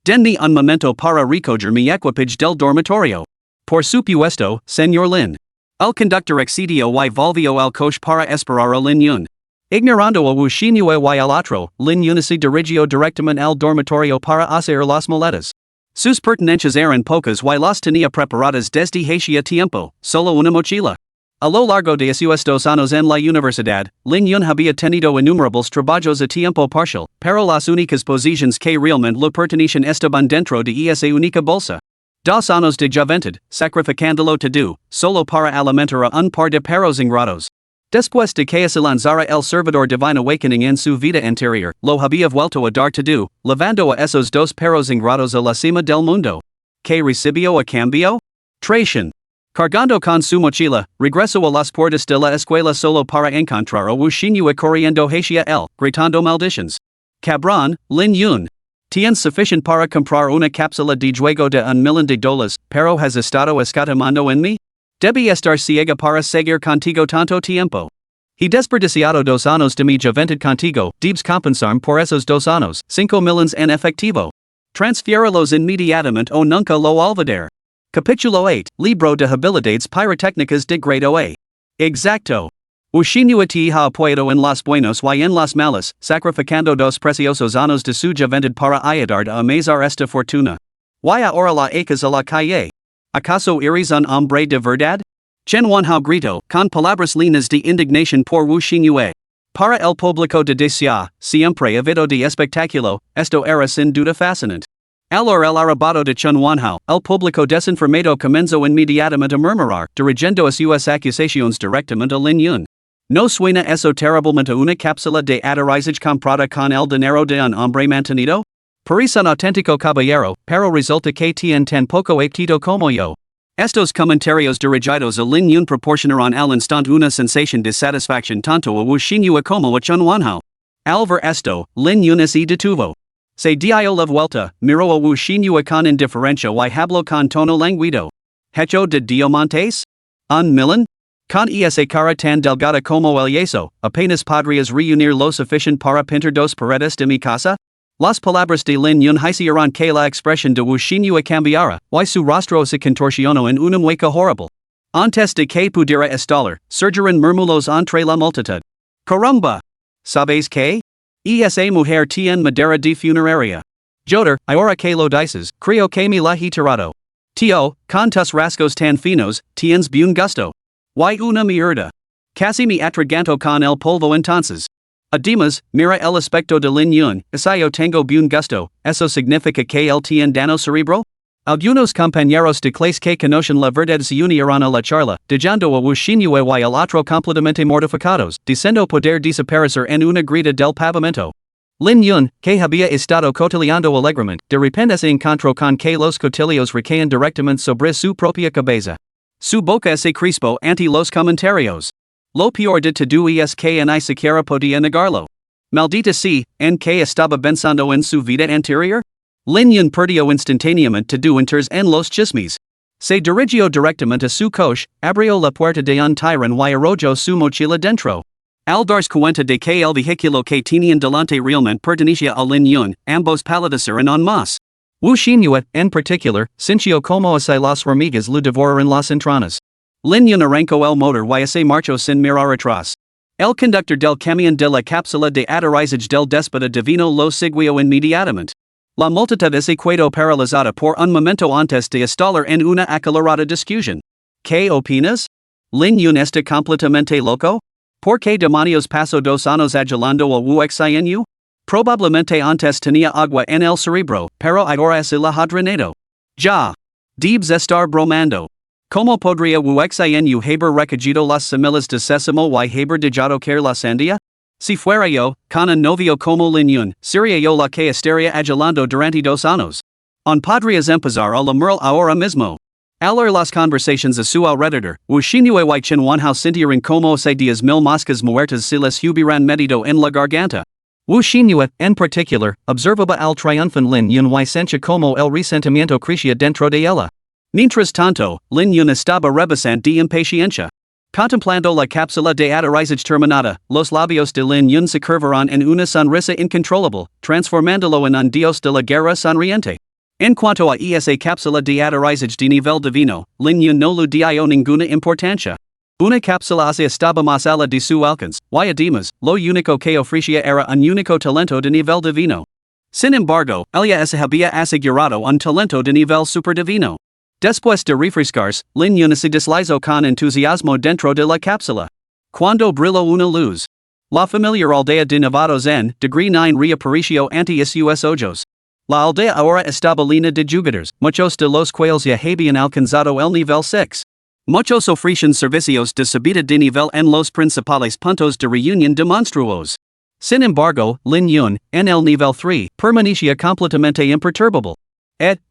Denmi un momento para recoger mi equipage del dormitorio. Por supuesto, señor Lin. El conductor accedió y volvió al coche para esperar a Lin Yun. Ignorando a Wushinue y al otro, Lin Yun se dirigió directamente al dormitorio para hacer las maletas. Sus pertenencias eran pocas y las tenía preparadas desde hacía tiempo, solo una mochila. A lo largo de sus 2 años en la universidad, Lin Yun había tenido innumerables trabajos a tiempo parcial, pero las únicas posiciones que realmente le pertenecían estaban dentro de esa única bolsa. 2 años de juventud, sacrificándolo todo, solo para alimentar a un par de perros ingratos. Después de que se lanzara el servidor Divine Awakening en su vida anterior, lo había vuelto a dar todo, levando a esos 2 perros ingratos a la cima del mundo. ¿Qué recibió a cambio? Traición. Cargando con su mochila, regresó a las puertas de la escuela solo para encontrar a Wushinue corriendo hacia él, gritando maldiciones. Cabrón, Lin Yun. Tienes suficiente para comprar una cápsula de juego de $1,000,000, pero has estado escatimando en mí? Debí estar ciega para seguir contigo tanto tiempo. He desperdiciado 2 años de mi juventud contigo, debes compensarme por esos 2 años, 5 millones en efectivo. Transfiéralos inmediatamente o nunca lo olvidar. Capítulo 8, Libro de Habilidades Pirotécnicas de Grado A. Exacto. Wushinue te ha apoyado en los buenos y en los malos, sacrificando 2 preciosos años de su juventud para ayudar a amasar esta fortuna. Y ahora la echas a la calle. ¿Acaso eres un hombre de verdad? Chen Wanhao gritó, con palabras llenas de indignación por Wushinue. Para el público de Desia, siempre ávido de espectáculo, esto era sin duda fascinante. Al oír el arrebato de Chen Wanhao, el público desinformado comenzó inmediatamente a murmurar, dirigiendo a sus acusaciones directamente a Lin Yun. ¿No suena eso terriblemente una cápsula de aterrizaje comprada con el dinero de un hombre mantenido? Parece un auténtico caballero, pero resulta que tiene tan poco apetito como yo. Estos comentarios dirigidos a Lin Yun proporcionaron al instante una sensación de satisfacción tanto a Wushinue como a Chen Wanhao. Al ver esto, Lin Yun se detuvo. Se dio la vuelta, miró a Wushinue con indiferencia y habló con tono languido. ¿Hecho de diamantes? ¿Un millón? Con esa cara tan delgada como el yeso, apenas podrías reunir lo suficiente para pintar 2 paredes de mi casa? Las palabras de Lin Yun hicieron que la expresión de Wushinue cambiara, y su rostro se contorsionó en una mueca horrible. Antes de que pudiera estallar, surgieron murmullos entre la multitud. ¡Caramba! ¿Sabes qué? Esa mujer tiene madera de funeraria. Joder, ahora que lo dices, creo que me la he tirado. Tío, con tus rasgos tan finos, tienes buen gusto. Y una mierda. Casi me atraganto con el polvo entonces. Además, mira el aspecto de Lin Yun, si yo tengo buen gusto, ¿eso significa que él tiene daño cerebro? Algunos compañeros de clase que conocen la verdad se unieron a la charla, dejando a Wushinue y el otro completamente mortificados, diciendo poder desaparecer en una grita del pavimento. Lin Yun, que había estado cotilleando alegremente, de repente se encontró con que los cotillos recaían directamente sobre su propia cabeza. Su boca se crispó ante los comentarios. Lo peor de todo es que ni siquiera podía negarlo. Maldita sea, ¿en qué estaba pensando en su vida anterior? Lin Yun perdió instantáneamente todo interés en los chismes. Se dirigió directamente a su coche, abrió la puerta de un tirón y arrojó su mochila dentro. Al darse cuenta de que el vehículo que tenían delante realmente pertenecía a Lin Yun, ambos palidecieron en más. Wushinue, en particular, sintió como si las hormigas le devoraran las entrañas. Lin Yun arrancó el motor y se marchó sin mirar atrás. El conductor del camión de la cápsula de aterrizaje del déspota divino lo siguió inmediatamente. La multitud se quedó paralizada por un momento antes de estallar en una acalorada discusión. ¿Qué opinas? ¿Lin Yun está completamente loco? ¿Por qué demonios pasó 2 años ayudando a Wuxianyu? Probablemente antes tenía agua en el cerebro, pero ahora se la ha drenado. Ya. Debes estar bromando. ¿Cómo podría Wuxianyu haber recogido las semillas de sésamo y haber dejado caer la sandía? Si fuera yo, con un novio como Lin Yun, sería yo la que estaría ayudando durante 2 años. On podrías empezar a lamer ahora mismo. Al oír las conversaciones a su alrededor, Wushinue y Chen Wanhao sintieron como si 10,000 moscas muertas se les hubieran metido en la garganta. Wushinue, en particular, observaba al triunfante Lin Yun y sentía como el resentimiento crecía dentro de ella. Mientras tanto, Lin Yun estaba rebosante de impaciencia. Contemplando la cápsula de aterrizaje terminada, los labios de Lin Yun se curvaron en una sonrisa incontrolable, transformándolo en un dios de la guerra sonriente. En cuanto a esa cápsula de aterrizaje de nivel divino, línea no le dio ninguna importancia. Una cápsula hacia estaba más ala de su alcance, y además, lo único que ofrecía era un único talento de nivel divino. Sin embargo, ella se había asegurado un talento de nivel superdivino. Después de refrescarse, línea se deslizó con entusiasmo dentro de la cápsula. Cuando brilló una luz. La familiar aldea de Nevados en degree 9 reapareció ante sus ojos. La aldea ahora estaba llena de jugadores, muchos de los cuales ya habían alcanzado el nivel 6. Muchos ofrecen servicios de subida de nivel en los principales puntos de reunión de monstruos. Sin embargo, Lin Yun, en el nivel 3, permanecía completamente imperturbable.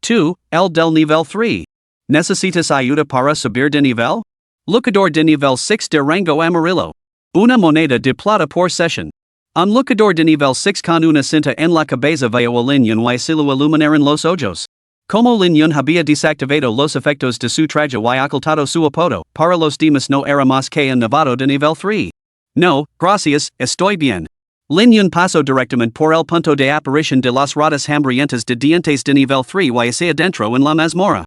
Tú, el del nivel 3. ¿Necesitas ayuda para subir de nivel? Luchador de nivel 6 de rango amarillo. Una moneda de plata por sesión. Un luchador de nivel 6 con una cinta en la cabeza vio a Lin Yun y se lo iluminaron los ojos. Como Lin Yun había desactivado los efectos de su traje y ocultado su apodo, para los demás no era más que un novato de nivel 3. No, gracias, estoy bien. Lin Yun pasó directamente por el punto de aparición de las ratas hambrientas de dientes de nivel 3 y hacia adentro en la mazmorra.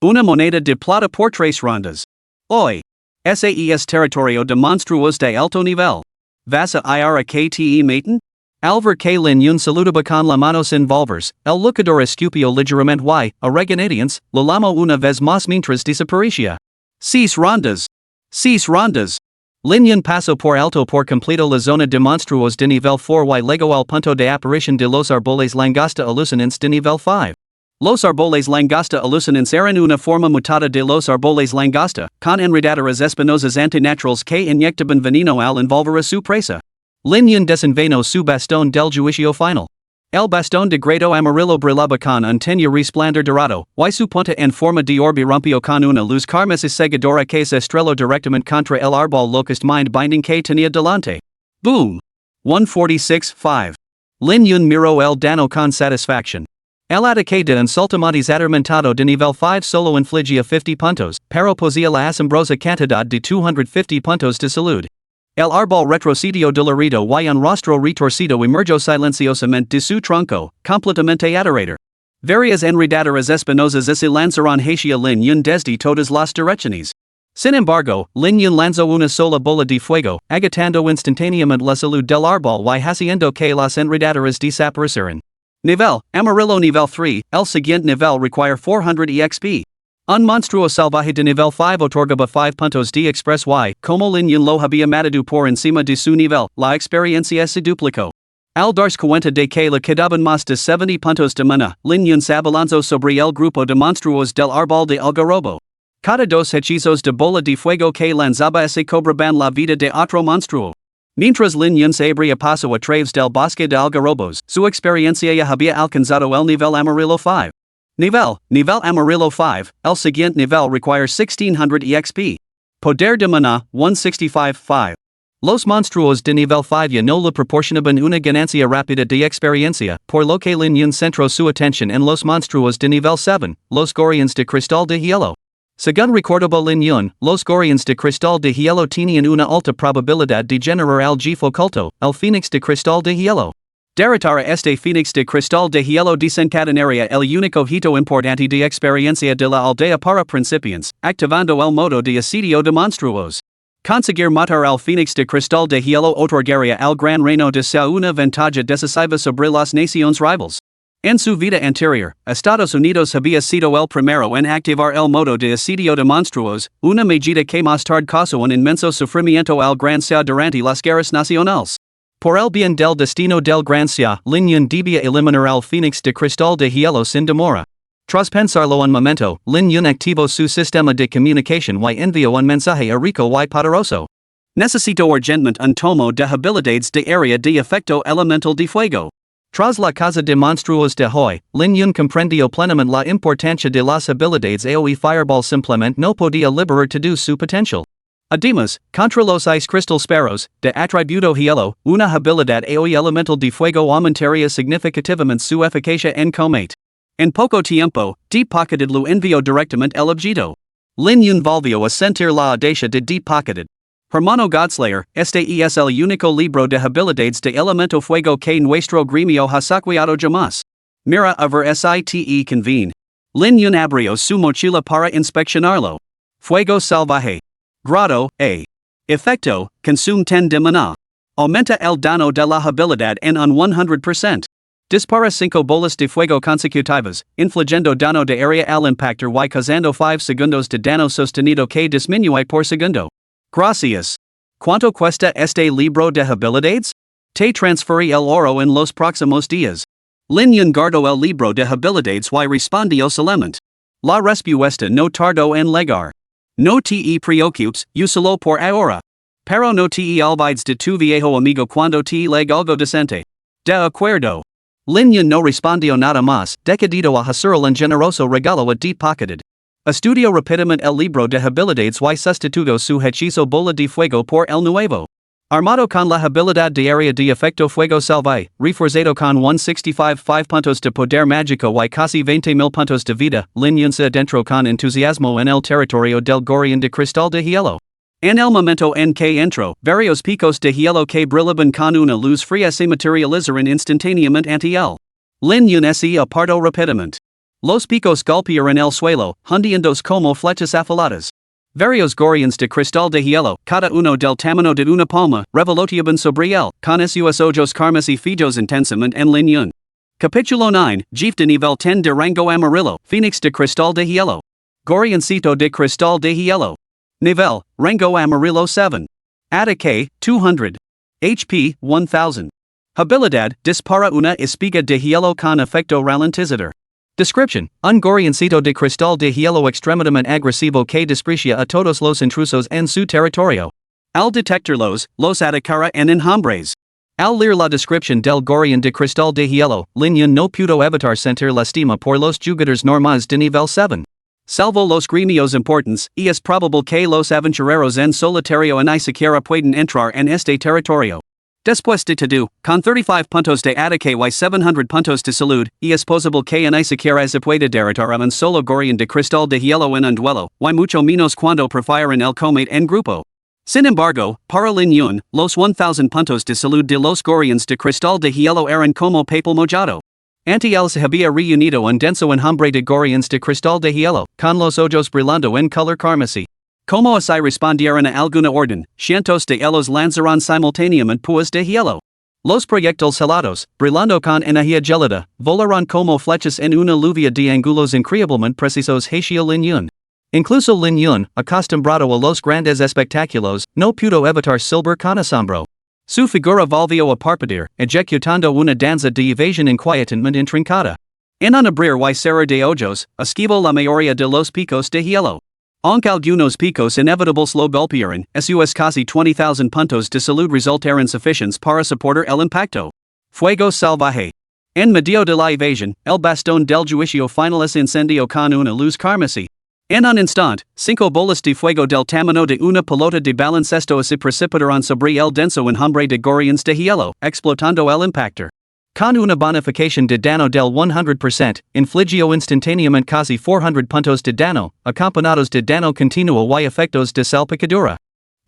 Una moneda de plata por 3 rondas. Hoy. Ese es territorio de monstruos de alto nivel. ¿Vas a ir a KTE maten? Al ver que Lin Yun saludaba con la mano sin volvers, el luchador escupió ligeramente y, a regañadientes, lo llamó una vez más mientras desaparecía. 6 rondas. 6 rondas. Lin Yun pasó por alto por completo la zona de monstruos de nivel 4 y luego al punto de aparición de los árboles langosta alucinantes de nivel 5. Los árboles langosta alucinantes eran una forma mutada de los árboles langosta, con enredaderas espinosas antinaturales que inyectaban veneno al envolver a su presa. Lin Yun desenvainó su bastón del juicio final. El bastón de grado amarillo brillaba con un tenue resplandor dorado, y su punta en forma de orbe rompió con una luz carmesí cegadora que se estrelló directamente contra el árbol locust mind binding que tenía delante. Boom! 146-5. Lin Yun miró el dano con satisfacción. El ataque de un saltamontes atormentado de nivel 5 solo infligía 50 puntos, pero poseía la asombrosa cantidad de 250 puntos de salud. El árbol retrocedió dolorido y un rostro retorcido emergió silenciosamente de su tronco, completamente aterrador. Varias enredaderas espinosas se lanzaron hacia Lin Yun desde todas las direcciones. Sin embargo, Lin Yun lanzó una sola bola de fuego, agitando instantáneamente la salud del árbol y haciendo que las enredaderas desaparecieran. Nivel, amarillo nivel 3, el siguiente nivel require 400 EXP. Un monstruo salvaje de nivel 5 otorgaba 5 puntos de express y, como Lin Yun lo había matado por encima de su nivel, la experiencia se duplicó. Al darse cuenta de que le quedaban más de 70 puntos de mana, Lin Yun se abalanzó sobre el grupo de monstruos del árbol de algarrobo. Cada 2 hechizos de bola de fuego que lanzaba se cobraban la vida de otro monstruo. Mientras Lin Yun se abría paso a través del bosque de algarrobos, su experiencia ya había alcanzado el nivel amarillo 5. Nivel amarillo 5, el siguiente nivel require 1600 EXP. Poder de mana, 165-5. Los monstruos de nivel 5 ya no le proporcionaban una ganancia rápida de experiencia, por lo que Lin Yun centró su atención en los monstruos de nivel 7, los Gorians de cristal de hielo. Según recordaba Lin Yun, los Gorians de cristal de hielo tenían una alta probabilidad de generar al Gifo culto, el Fénix de cristal de hielo. Derrotar a este Fénix de cristal de hielo desencadenaría el único hito importante de experiencia de la aldea para principiantes, activando el modo de asedio de monstruos. Conseguir matar al Fénix de cristal de hielo otorgaría al gran reino de Sao una ventaja decisiva sobre las naciones rivales. En su vida anterior, Estados Unidos había sido el primero en activar el modo de asedio de monstruos, una medida que más tarde causó un inmenso sufrimiento al Gran Sao durante las guerras nacionales. Por el bien del destino del Gran Sao, Lin Yun debía eliminar al Fénix de cristal de hielo sin demora. Tras pensarlo un momento, Lin Yun activó su sistema de comunicación y envió un mensaje a rico y poderoso. Necesito urgentemente un tomo de habilidades de área de efecto elemental de fuego. Tras la casa de monstruos de hoy, Lin Yun comprendió plenamente la importancia de las habilidades AoE Fireball simplemente no podía liberar todo su potencial. Además, contra los Ice Crystal Sparrows, de atributo hielo, una habilidad AoE elemental de fuego aumentaría significativamente su eficacia en combate. En poco tiempo, Deep Pocketed lo envió directamente el objeto. Lin Yun volvió a sentir la audacia de Deep Pocketed. Hermano Godslayer, este es el único libro de habilidades de elemento fuego que nuestro gremio ha saqueado jamás. Mira over site convene. Lin yun abrio su mochila para inspeccionarlo. Fuego salvaje. Grado, a. Efecto, consume 10 de maná. Aumenta el daño de la habilidad en un 100%. Dispara 5 bolas de fuego consecutivas, infligiendo daño de área al impactor y causando 5 segundos de daño sostenido que disminuye por segundo. Gracias. ¿Cuánto cuesta este libro de habilidades? Te transferí el oro en los próximos días. Lin yun guardo el libro de habilidades y respondió solemnemente. La respuesta no tardó en llegar. No te preocupes, úsalo por ahora. Pero no te olvides de tu viejo amigo cuando te leg algo decente. De acuerdo. Lin yun no respondió nada más, decidido a hacer el generoso regalo a deep pocketed. Estudió rápidamente el libro de habilidades y sustituyó su hechizo bola de fuego por el nuevo. Armado con la habilidad diaria de efecto fuego salvaje, reforzado con 165 puntos de poder mágico y casi 20,000 puntos de vida, Lin yun se adentró con entusiasmo en el territorio del Gorrión de cristal de hielo. En el momento en que entró, varios picos de hielo que brillaban con una luz fría se materializaron instantáneamente ante él. Lin yun se apartó rápidamente. Los picos golpearon el suelo, hundiéndose como flechas afiladas. Varios gorrions de cristal de hielo, cada uno del tamaño de una palma, revoloteaban sobre él, con sus ojos carmesí fijos intensamente en Lin yun. Capítulo 9, Jeef de nivel 10 de rango amarillo, Phoenix de cristal de hielo. Gorrioncito de cristal de hielo. Nivel, rango amarillo 7. Ataque, 200. HP, 1000. Habilidad, dispara una espiga de hielo con efecto ralentizador. Description: un gorrioncito de cristal de hielo extremadamente agresivo que desprecia a todos los intrusos en su territorio. Al detectarlos, los atacara en enjambres. Al leer la descripción del gorrión de cristal de hielo, Lin yun no pudo evitar sentir lástima por los jugadores normales de nivel 7. Salvo los gremios importantes, y es probable que los aventureros en solitario ni siquiera pueden entrar en este territorio. Después de todo, con 35 puntos de ataque y 700 puntos de salud, y es posible que ni siquiera se pueda derrotar a un solo gorrión de cristal de hielo en un duelo, y mucho menos cuando prefieren el combate en grupo. Sin embargo, para Lin yun, los 1000 puntos de salud de los gorrions de cristal de hielo eran como papel mojado. Ante él se había reunido un denso enjambre de gorrions de cristal de hielo, con los ojos brillando en color carmesí. Como así respondieron a alguna orden, cientos de ellos lanzaron simultáneamente púas de hielo. Los proyectiles helados, brillando con energía gelada, volaron como flechas en una lluvia de ángulos increíblemente precisos hacia Lin yun. Incluso Lin yun, acostumbrado a los grandes espectáculos, no pudo evitar silbar con asombro. Su figura volvió a parpadear, ejecutando una danza de evasión inquietamente intrincada. En un abrir y cerrar de ojos, esquivó la mayoría de los picos de hielo. Aunque algunos picos inevitables lo golpearon, sus casi 20,000 puntos de salud resultaron suficientes para soportar el impacto. Fuego salvaje. En medio de la evasión, el bastón del juicio final se incendió con una luz carmesí. En un instante, 5 bolas de fuego del tamaño de una pelota de baloncesto se precipitaron sobre el denso enjambre de gorrions de hielo, explotando el impactor. Con una bonificación de daño del 100%, infligió instantáneamente casi 400 puntos de daño, acompañados de daño continuo y efectos de salpicadura.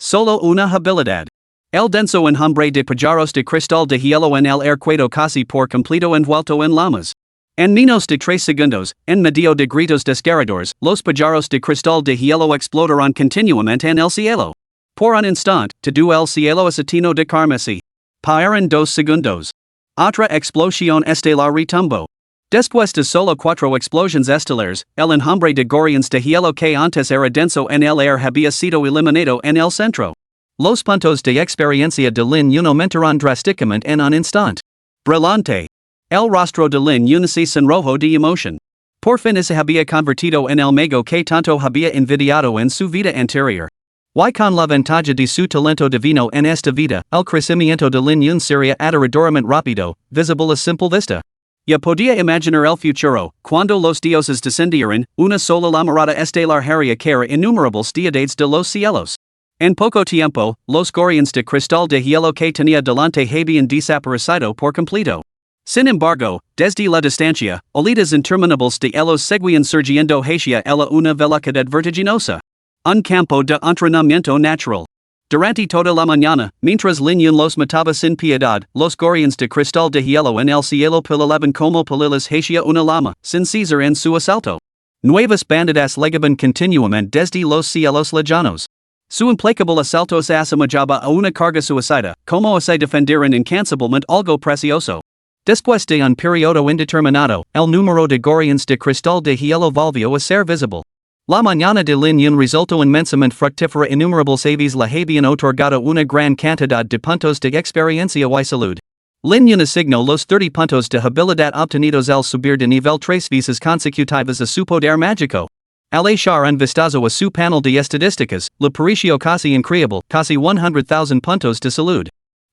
Solo una habilidad. El denso enjambre de pajaros de cristal de hielo en el air quedó casi por completo envuelto en llamas. En menos de 3 segundos, en medio de gritos desgarradores, los pajaros de cristal de hielo explotaron continuamente en el cielo. Por un instante, todo el cielo asatino de carmesí. Pasaron 2 segundos. Otra explosión estelar retumbó. Después de solo 4 explosiones estelares, el enjambre de gorrions de hielo que antes era denso en el aire había sido eliminado en el centro. Los puntos de experiencia de Lin yun aumentaron drásticamente en un instante. Brillante. El rostro de Lin yun se sonrojó de emoción. Por fin se había convertido en el mago que tanto había envidiado en su vida anterior. Y con la ventaja de su talento divino en esta vida, el crecimiento de Lin yun sería aterradoramente rápido, visible a simple vista. Ya podía imaginar el futuro, cuando los dioses descendieran, una sola lamarada estelar haría caer innumerables deidades de los cielos. En poco tiempo, los gorrions de cristal de hielo que tenía delante habían desaparecido por completo. Sin embargo, desde la distancia, oleadas interminables de ellos seguían surgiendo hacia ella una velocidad vertiginosa. Un campo de entrenamiento natural. Durante toda la mañana, mientras leñan los mataba sin piedad, los guardianes de cristal de hielo en el cielo pilaban como palilas hacia una lama, sin cesar en su asalto. Nuevas bandadas legaban continuamente desde los cielos lejanos. Su implacable asalto se asemejaba a una carga suicida, como se defendieran incansablemente algo precioso. Después de un periodo indeterminado, el número de guardianes de cristal de hielo volvió a ser visible. La mañana de Linyun resultó inmensamente fructífera. Innumerables aves le habían otorgado una gran cantidad de puntos de experiencia y salud. Linyun asignó los 30 puntos de habilidad obtenidos al subir de nivel 3 veces consecutivas a su poder mágico. Al echar un vistazo a su panel de estadísticas, le pareció casi increíble, casi 100,000 puntos de salud.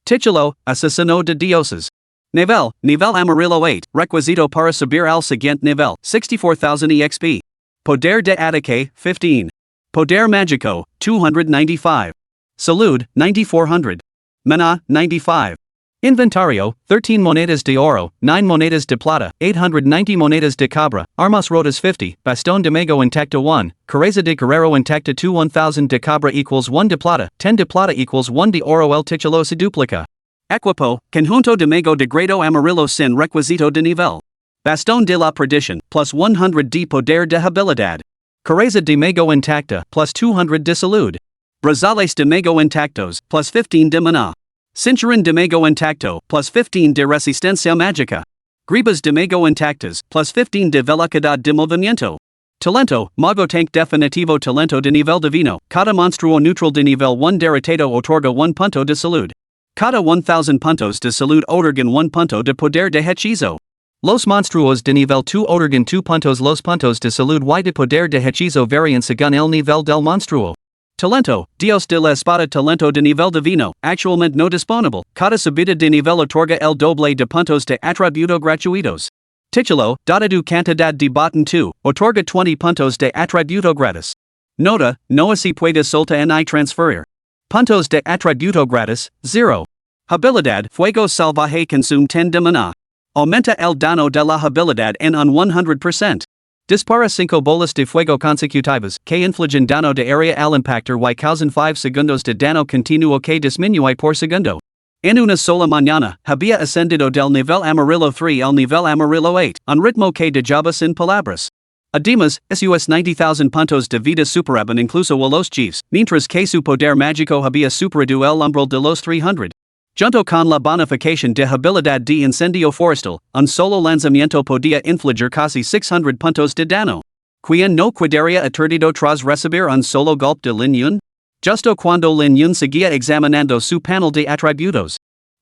Título: Asesino de Dioses. Nivel Amarillo 8, requisito para subir al siguiente nivel, 64,000 EXP. Poder de ataque, 15. Poder mágico, 295. Salud, 9400. Mana, 95. Inventario, 13 monedas de oro, 9 monedas de plata, 890 monedas de cabra, armas rotas 50, bastón de mago intacto 1, careza de guerrero intacta 2. 1000 de cabra equals 1 de plata, 10 de plata equals 1 de oro. El título se duplica. Equipo, conjunto de mago de grado amarillo sin requisito de nivel. Bastón de la perdición, plus 100 de poder de habilidad. Careza de mago intacta, plus 200 de salud. Brazales de mago intactos, plus 15 de mana. Cinturón de mago intacto, plus 15 de resistencia mágica. Gribas de mago intactas, plus 15 de velocidad de movimiento. Talento, mago tank definitivo talento de nivel divino. Cada monstruo neutral de nivel 1 derrotado otorga 1 punto de salud. Cada 1000 puntos de salud otorgan 1 punto de poder de hechizo. Los monstruos de nivel 2 otorgan 2 puntos. Los puntos de salud y de poder de hechizo varían según el nivel del monstruo. Talento, Dios de la espada. Talento de nivel divino, actualmente no disponible. Cada subida de nivel otorga el doble de puntos de atributo gratuitos. Título, dada tu cantidad de botón 2, otorga 20 puntos de atributo gratis. Nota, no se puede soltar ni transferir. Puntos de atributo gratis, 0. Habilidad, Fuego Salvaje consume 10 de mana. Aumenta el dano de la habilidad en un 100%. Dispara 5 bolas de fuego consecutivas, que infligen dano de área al impactor y causan 5 segundos de dano continuo que disminuye por segundo. En una sola mañana, había ascendido del nivel amarillo 3 al nivel amarillo 8, un ritmo que dejaba sin palabras. Además, sus 90,000 puntos de vida superaban incluso a los Chiefs, mientras que su poder mágico había superado el umbral de los 300. Junto con la bonificación de habilidad de incendio forestal, un solo lanzamiento podía infligir casi 600 puntos de dano. ¿Quién no quedaría aturdido tras recibir un solo golpe de Linyun? Justo cuando Linyun seguía examinando su panel de atributos.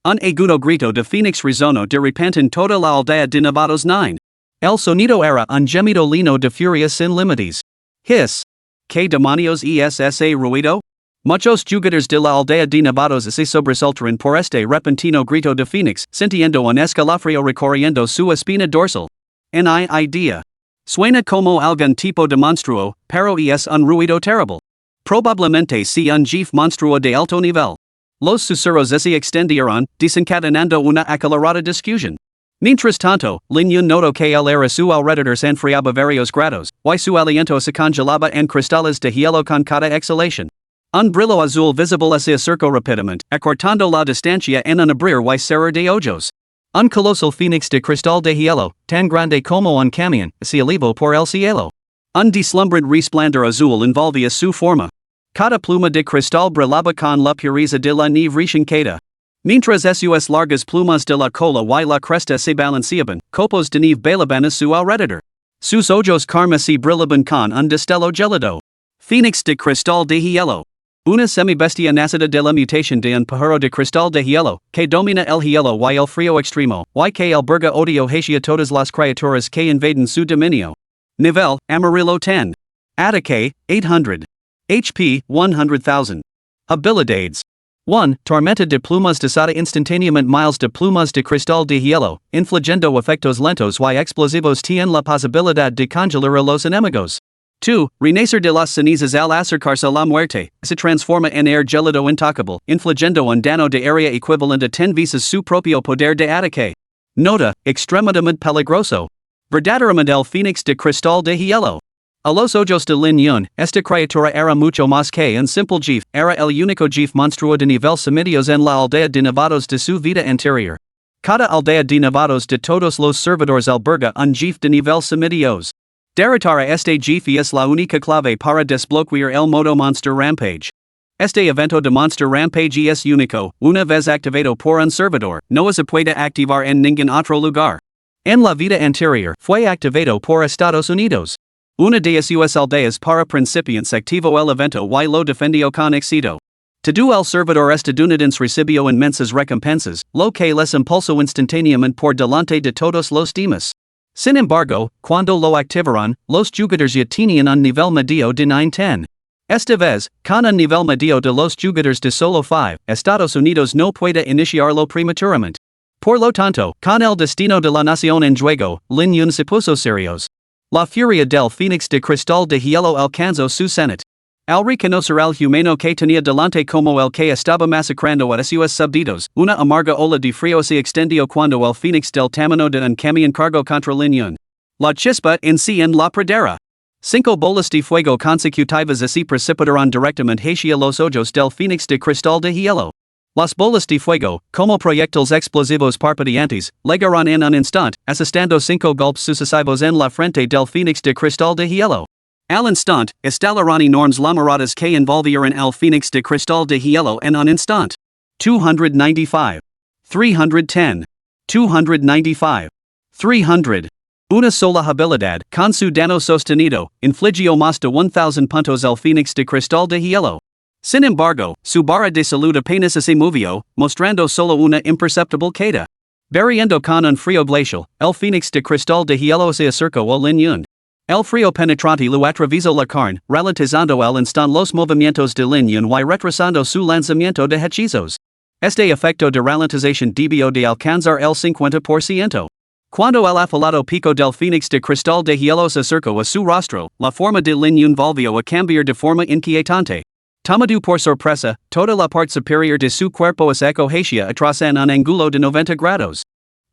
Un agudo grito de Phoenix resonó de repente en toda la aldea de Nevados 9. El sonido era un gemido lleno de furia sin límites. Hiss. ¿Qué demonios es ese ruido? Muchos jugadores de la aldea de Nevados se sobresaltaron por este repentino grito de Phoenix, sintiendo un escalofrío recorriendo su espina dorsal. Ni idea. Suena como algún tipo de monstruo, pero es un ruido terrible. Probablemente si un jefe monstruo de alto nivel. Los susurros se extendieron, desencadenando una acalorada discusión. Mientras tanto, Linyun notó que el aire a su alrededor se enfriaba varios grados, y su aliento se congelaba en cristales de hielo con cada exhalación. Un brillo azul visible se acercó rápidamente, acortando la distancia en un abrir y cerrar de ojos. Un colosal fénix de cristal de hielo, tan grande como un camión, se elevó por el cielo. Un deslumbrante resplandor azul envolvía su forma. Cada pluma de cristal brillaba con la pureza de la nieve rechincada. Mientras sus largas plumas de la cola y la cresta se balanceaban, copos de nieve bailaban a su alrededor. Sus ojos carmesí brillaban con un destello gélido. Fénix de cristal de hielo. Una semibestia nacida de la mutación de un pájaro de cristal de hielo, que domina el hielo y el frío extremo, y que alberga odio hacia todas las criaturas que invaden su dominio. Nivel, Amarillo 10. Ataque, 800. HP, 100,000. Habilidades. 1. Tormenta de plumas desata instantáneamente miles de plumas de cristal de hielo, infligiendo efectos lentos y explosivos. Tiene la posibilidad de congelar a los enemigos. 2. Renacer de las cenizas al acercarse a la muerte, se transforma en aire gélido intocable, infligiendo un dano de área equivalente a 10 veces su propio poder de ataque. Nota, extremadamente peligroso. Verdaderamente el Fénix de cristal de hielo. A los ojos de Lin Yun, esta criatura era mucho más que un simple jefe, era el único jefe monstruo de nivel semidios en la aldea de novatos de su vida anterior. Cada aldea de novatos de todos los servidores alberga un jefe de nivel semidios. Derrotar a este jefe es la única clave para desbloquear el modo Monster Rampage. Este evento de Monster Rampage es único, una vez activado por un servidor, no se puede activar en ningún otro lugar. En la vida anterior, fue activado por Estados Unidos. Una de sus aldeas para principiantes activó el evento y lo defendió con éxito. Todo el servidor estadounidense recibió inmensas recompensas, lo que les impulsó instantáneamente por delante de todos los demás. Sin embargo, cuando lo activaron, los jugadores ya tenían un nivel medio de 9-10. Esta vez, con un nivel medio de los jugadores de solo 5, Estados Unidos no puede iniciarlo prematuramente. Por lo tanto, con el destino de la nación en juego, Lin Yun se puso serios. La furia del Fénix de Cristal de Hielo alcanzó su cenit. Al reconocer al humano que tenía delante como el que estaba masacrando a sus súbditos, una amarga ola de frío se extendió cuando el Fénix del tamaño de un camión cargó contra Lin Yun. La chispa en sí en la pradera. 5 bolas de fuego consecutivas se precipitaron directamente hacia los ojos del Fénix de Cristal de Hielo. Las bolas de fuego, como proyectiles explosivos parpadeantes, llegaron en un instante, asestando 5 golpes sucesivos en la frente del Fénix de Cristal de Hielo. Al instante, estallaron enormes lamaradas que envolvieron al Fénix de Cristal de Hielo en un instante. 295. 310. 295. 300. Una sola habilidad, con su dano sostenido, infligió más de 1000 puntos al Fénix de Cristal de Hielo. Sin embargo, su barra de salud apenas se movió, mostrando solo una imperceptible queda. Barriendo con un frío glacial, el Fénix de Cristal de Hielo se acercó a Lin Yun. El frío penetrante lo atravesó la carne, ralentizando al instante los movimientos de Lin Yun y retrasando su lanzamiento de hechizos. Este efecto de ralentización debió de alcanzar el 50%. Cuando el afilado pico del Fénix de Cristal de Hielo se acercó a su rostro, la forma de Lin Yun volvió a cambiar de forma inquietante. Tomado por sorpresa, toda la parte superior de su cuerpo se acogecia atrás en un ángulo de 90 grados.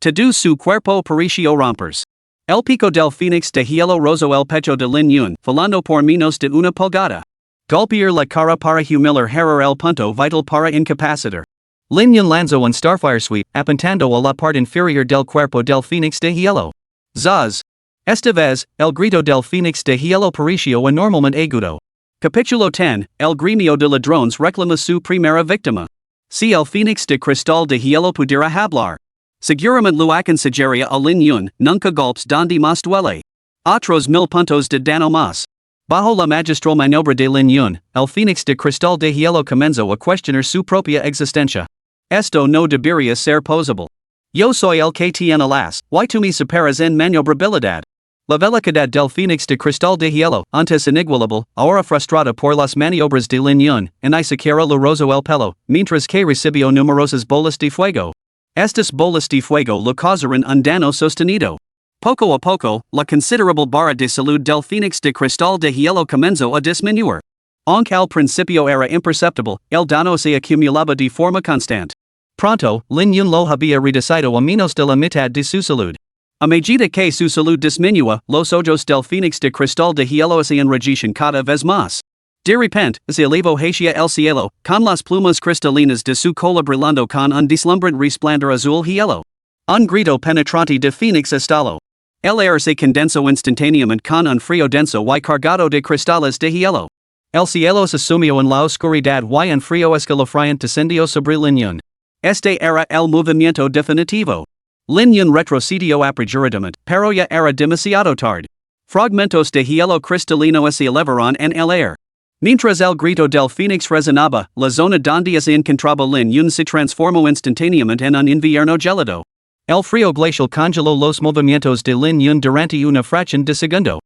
Todo su cuerpo pareció romperse. El pico del Fénix de Hielo rozó el pecho de Lin Yun, volando por menos de una pulgada. Golpear la cara para humillar el punto vital para incapacitar. Lin Yun lanzó un Starfire Sweep, apuntando a la parte inferior del cuerpo del Fénix de Hielo. Zaz. Esta vez, el grito del Fénix de Hielo pareció enormemente agudo. Capítulo 10, El gremio de ladrones reclama su primera víctima. Si el Fénix de Cristal de Hielo pudiera hablar. Seguramente lo aconsejaría a Lin Yun, nunca golpes donde más duele. Otros 1000 puntos de dano más. Bajo la magistral maniobra de Lin Yun, el Fénix de Cristal de Hielo comenzó a cuestionar su propia existencia. Esto no debería ser posible. Yo soy el que tiene alas, y tú me superas en maniobrabilidad. La velocidad del Fénix de Cristal de Hielo, antes inigualable, ahora frustrada por las maniobras de Lin Yun, ni siquiera lo rozó el pelo, mientras que recibió numerosas bolas de fuego. Estas bolas de fuego le causaron un dano sostenido. Poco a poco, la considerable barra de salud del Fénix de Cristal de Hielo comenzó a disminuir. Aunque al principio era imperceptible, el dano se acumulaba de forma constante. Pronto, Lin Yun lo había reducido a menos de la mitad de su salud. A medida que su salud disminuyó, los ojos del Fénix de Cristal de Hielo se enrojecen cada vez más. De repente, se elevó hacia el cielo, con las plumas cristalinas de su cola brillando con un deslumbrante resplandor azul hielo. Un grito penetrante de Fénix estalló. El aire se condensó instantáneamente con un frío denso y cargado de cristales de hielo. El cielo se sumió en la oscuridad y un frío escalofriante descendió sobre Lin Yun. Este era el movimiento definitivo. Lin Yun retrocedió apresuradamente, pero ya era demasiado tarde. Fragmentos de hielo cristalino se elevaron en el aire. Mientras el grito del Fénix resonaba, la zona donde se encontraba Lin Yun se transformó instantáneamente en un invierno gélido. El frío glacial congeló los movimientos de Lin Yun durante una fracción de segundo.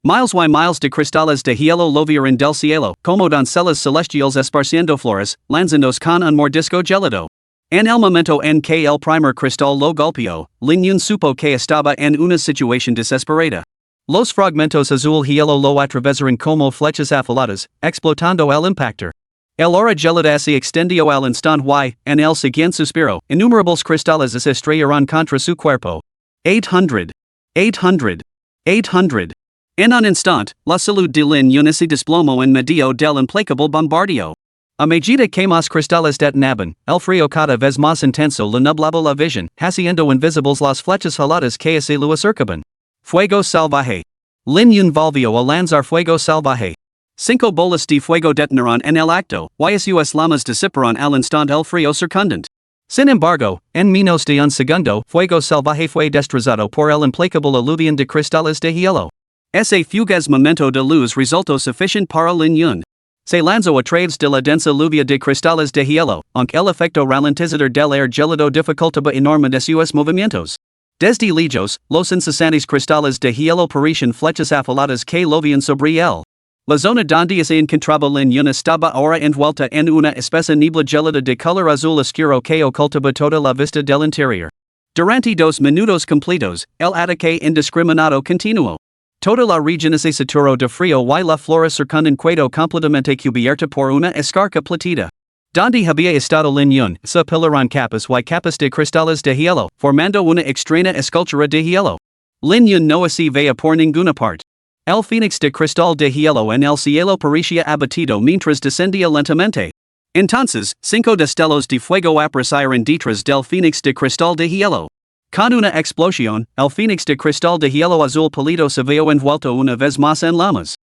Miles y miles de cristales de hielo llovieron del cielo, como doncellas celestiales esparciendo flores, lanzándose con un mordisco gélido. En el momento en que el primer cristal lo golpeó, Lin Yun supo que estaba en una situación desesperada. Los fragmentos azul hielo lo atravesaron como flechas afiladas, explotando al impactar. El aura gelida se extendió al instante y, en el siguiente suspiro, innumerables cristales se estrellaron contra su cuerpo. 800. 800. 800. En un instant, la salud de l'unici desplomo en medio del implacable bombardio. A medida que más cristales detonaban, el frío cada vez más intenso le nublaba la visión, haciendo invisibles las flechas heladas que se lo acercaban. Fuego salvaje. Lin Yun volvió a lanzar fuego salvaje. 5 bolas de fuego detonaron en el acto, y sus llamas disiparon al instante el frío circundante. Sin embargo, en menos de un segundo, fuego salvaje fue destrozado por el implacable aluvión de cristales de hielo. Ese fugaz momento de luz resultó suficiente para Lin Yun. Se lanzó a través de la densa lluvia de cristales de hielo, aunque el efecto ralentizador del aire gélido dificultaba enormemente sus movimientos. Desde lejos, los incesantes cristales de hielo parecían flechas afiladas que lovían sobre él. La zona donde se encontraba Lin Yun estaba ahora envuelta en una espesa niebla gélida de color azul oscuro que ocultaba toda la vista del interior. Durante 2 minutos completos, el ataque indiscriminado continuó. Toda la región se saturó de frío y la flora circundante quedó completamente cubierta por una escarcha platita. Donde había estado Lin Yun, se apilaron capas y capas de cristales de hielo, formando una extraña escultura de hielo. Lin Yun no se veía por ninguna parte. El fénix de cristal de hielo en el cielo parecía abatido mientras descendía lentamente. Entonces, 5 destellos de fuego aparecieron detrás del fénix de cristal de hielo. Con una explosión, el fénix de cristal de hielo azul pálido se vio envuelto una vez más en llamas.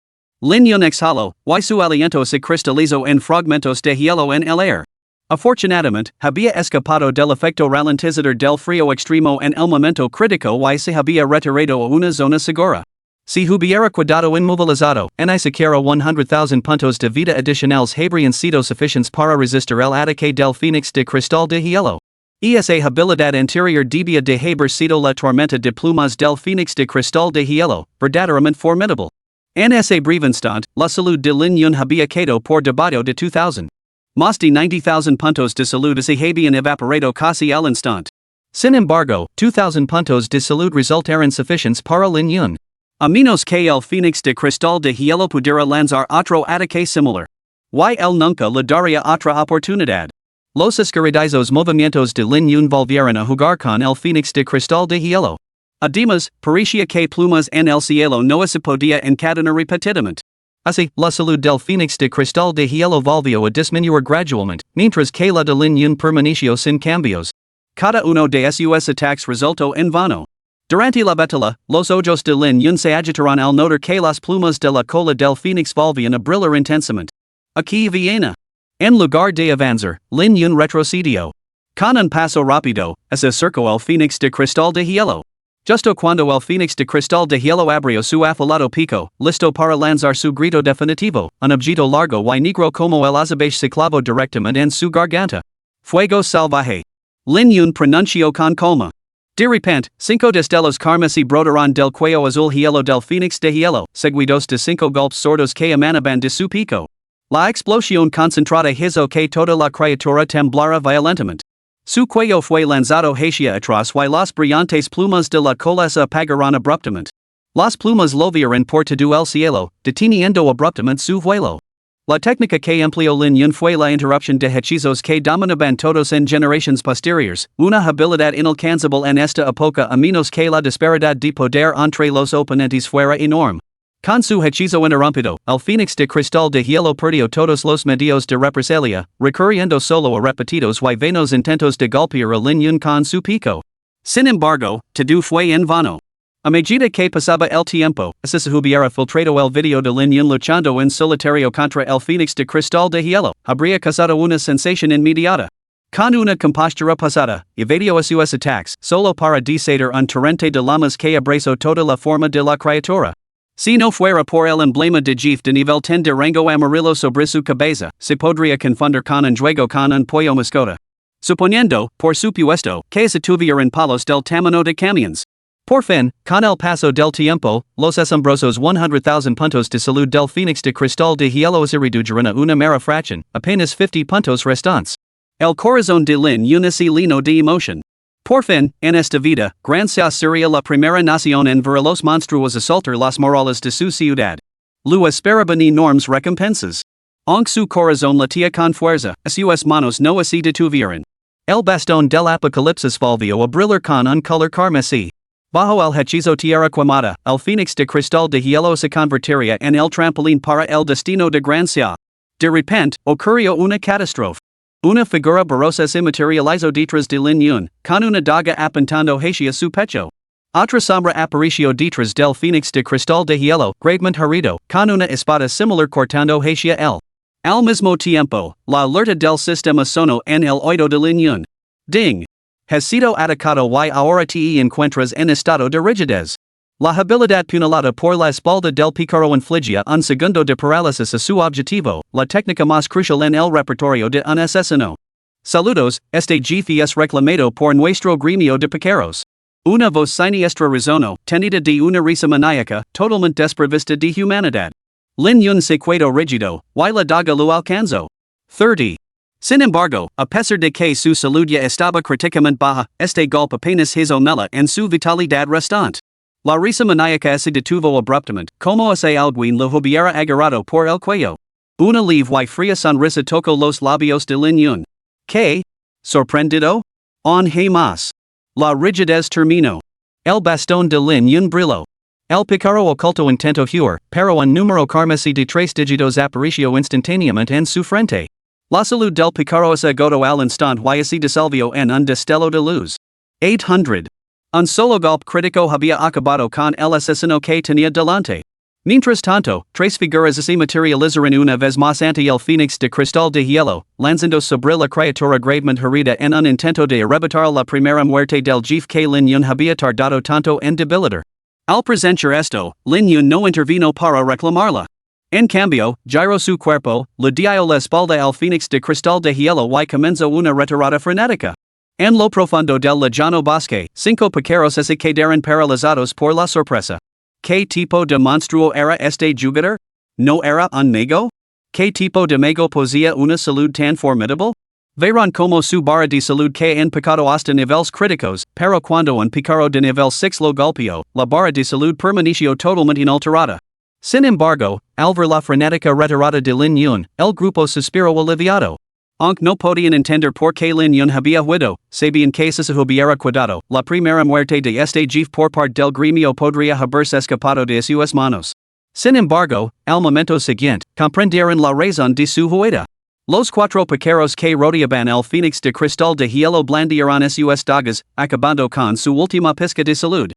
Lin Yun exhaló, y su aliento se cristalizó en fragmentos de hielo en el aire. Afortunadamente, había escapado del efecto ralentizador del frío extremo en el momento crítico y se había retirado a una zona segura. Si hubiera quedado inmovilizado, ni siquiera 100,000 puntos de vida adicionales habrían sido suficientes para resistir el ataque del fénix de cristal de hielo. Esa habilidad interior debía de haber sido la tormenta de plumas del fénix de cristal de hielo, verdaderamente formidable. En ese breve instante, la salud de Lin Yun había quedado por debajo de 2,000. Más de 90,000 puntos de salud se habían evaporado casi al instante. Sin embargo, 2,000 puntos de salud resultaron suficientes para Lin Yun. A menos que el fénix de cristal de hielo pudiera lanzar otro ataque similar. Y él nunca le daría otra oportunidad. Los escaradizos movimientos de Lin Yun volvieron a jugar con el fénix de cristal de hielo. Además, parecía que plumas en el cielo no se podía encadenar repetidamente. Así, la salud del fénix de cristal de hielo volvió a disminuir gradualmente, mientras que la de Lin Yun permaneció sin cambios. Cada uno de sus ataques resultó en vano. Durante la batalla, los ojos de Lin Yun se agitaron al notar que las plumas de la cola del fénix volvían a brillar intensamente. Aquí Viena. En lugar de avanzar, Lin Yun retrocedió. Con un paso rápido, se acercó al fénix de cristal de hielo. Justo cuando el fénix de cristal de hielo abrió su afilado pico, listo para lanzar su grito definitivo, un objeto largo y negro como el azabache se clavó directamente en su garganta. Fuego salvaje. Lin Yun pronunció con calma. De repente, 5 destellos carmesí brotaron del cuello azul hielo del fénix de hielo, seguidos de 5 golpes sordos que emanaban de su pico. La explosión concentrada hizo que toda la criatura temblara violentamente. Su cuello fue lanzado hacia atrás y las brillantes plumas de la cola se apagaron abruptamente. Las plumas lovían por todo el cielo, deteniendo abruptamente su vuelo. La técnica que empleó Lin Yun fue la interrupción de hechizos que dominaban todos en generaciones posteriores, una habilidad inalcanzable en esta época a menos que la disparidad de poder entre los oponentes fuera enorme. Con su hechizo interrumpido, el fénix de cristal de hielo perdió todos los medios de represalia, recurriendo solo a repetidos y vanos intentos de golpear a Lin Yun con su pico. Sin embargo, todo fue en vano. A medida que pasaba el tiempo, si se hubiera filtrado el video de Lin Yun luchando en solitario contra el fénix de cristal de hielo, habría causado una sensación inmediata. Con una compostura pasada, evadió a sus ataques, solo para desatar un torrente de llamas que abrazó toda la forma de la criatura. Si no fuera por el emblema de Jeff de nivel 10 de rango amarillo sobre su cabeza, se podría confundir con un juego con un pollo mascota. Suponiendo, por supuesto, que se tuvieran palos del tamaño de camiones. Por fin, con el paso del tiempo, los asombrosos 100,000 puntos de salud del fénix de cristal de hielo se redujeron a una mera fracción, apenas 50 puntos restantes. El corazón de Lin Yun se llenó de emoción. Por fin, en esta vida, Gracias sería la primera nación en ver a los monstruos asaltar las murallas de su ciudad. Lo esperaban enormes recompensas. Aunque su corazón latía con fuerza, sus manos no se detuvieron. El bastón del apocalipsis volvió a brillar con un color carmesí. Bajo el hechizo tierra quemada, el fénix de cristal de hielo se convertiría en el trampolín para el destino de Gracia. De repente, ocurrió una catástrofe. Una figura borrosa se materializó detrás de Lin Yun, con una daga apuntando hacia su pecho. Otra sombra apareció detrás del fénix de cristal de hielo, gravemente herido, con una espada similar cortando hacia él. Al mismo tiempo, la alerta del sistema sonó en el oído de Lin Yun. Ding! Has sido atacado y ahora te encuentras en estado de rigidez. La habilidad punalada por la espalda del pícaro infligía un segundo de parálisis a su objetivo, la técnica más crucial en el repertorio de un asesino. Saludos, este jefe es reclamado por nuestro gremio de picaros. Una voz siniestra resonó, tenida de una risa maníaca, totalmente desprovista de humanidad. Lin Yun se quedó rígido, y la daga lo alcanzó. 30. Sin embargo, a pesar de que su salud ya estaba críticamente baja, este golpe apenas hizo mella en su vitalidad restante. La risa maníaca se detuvo abruptamente, como si alguien lo hubiera agarrado por el cuello. Una leve y fría sonrisa tocó los labios de Lin Yun. ¿Qué? ¿Sorprendido? On hay más. La rigidez terminó. El bastón de Lin Yun brilló. El pícaro oculto intento huir, pero un número carmesí de 3 dígitos apareció instantáneamente en su frente. La salud del pícaro se agotó al instante y se disolvió en un destello de luz. 800. Un solo golpe crítico había acabado con el asesino que tenía delante. Mientras tanto, 3 figuras se materializaron una vez más ante el fénix de cristal de hielo, lanzando sobre la criatura gravemente herida en un intento de arrebatar la primera muerte del jefe que Lin Yun había tardado tanto en debilitar. Al presenciar esto, Lin Yun no intervino para reclamarla. En cambio, giró su cuerpo, le dio la espalda al fénix de cristal de hielo y comenzó una retirada frenética. En lo profundo del lejano bosque, 5 picaros se quedaron paralizados por la sorpresa. ¿Qué tipo de monstruo era este jugador? ¿No era un mago? ¿Qué tipo de mago poseía una salud tan formidable? Verán como su barra de salud que en picado hasta niveles críticos, pero cuando un pícaro de nivel 6 lo golpeó, la barra de salud permaneció totalmente inalterada. Sin embargo, al ver la frenética retirada de Lin Yun, el grupo suspiró aliviado. Aunque no podían entender por qué Lin Yun había huido, sabían que si se hubiera cuidado, la primera muerte de este jefe por parte del gremio podría haberse escapado de sus manos. Sin embargo, al momento siguiente, comprendieron la razón de su huida. Los 4 picaros que rodeaban el fénix de cristal de hielo blandieron sus dagas, acabando con su última pizca de salud.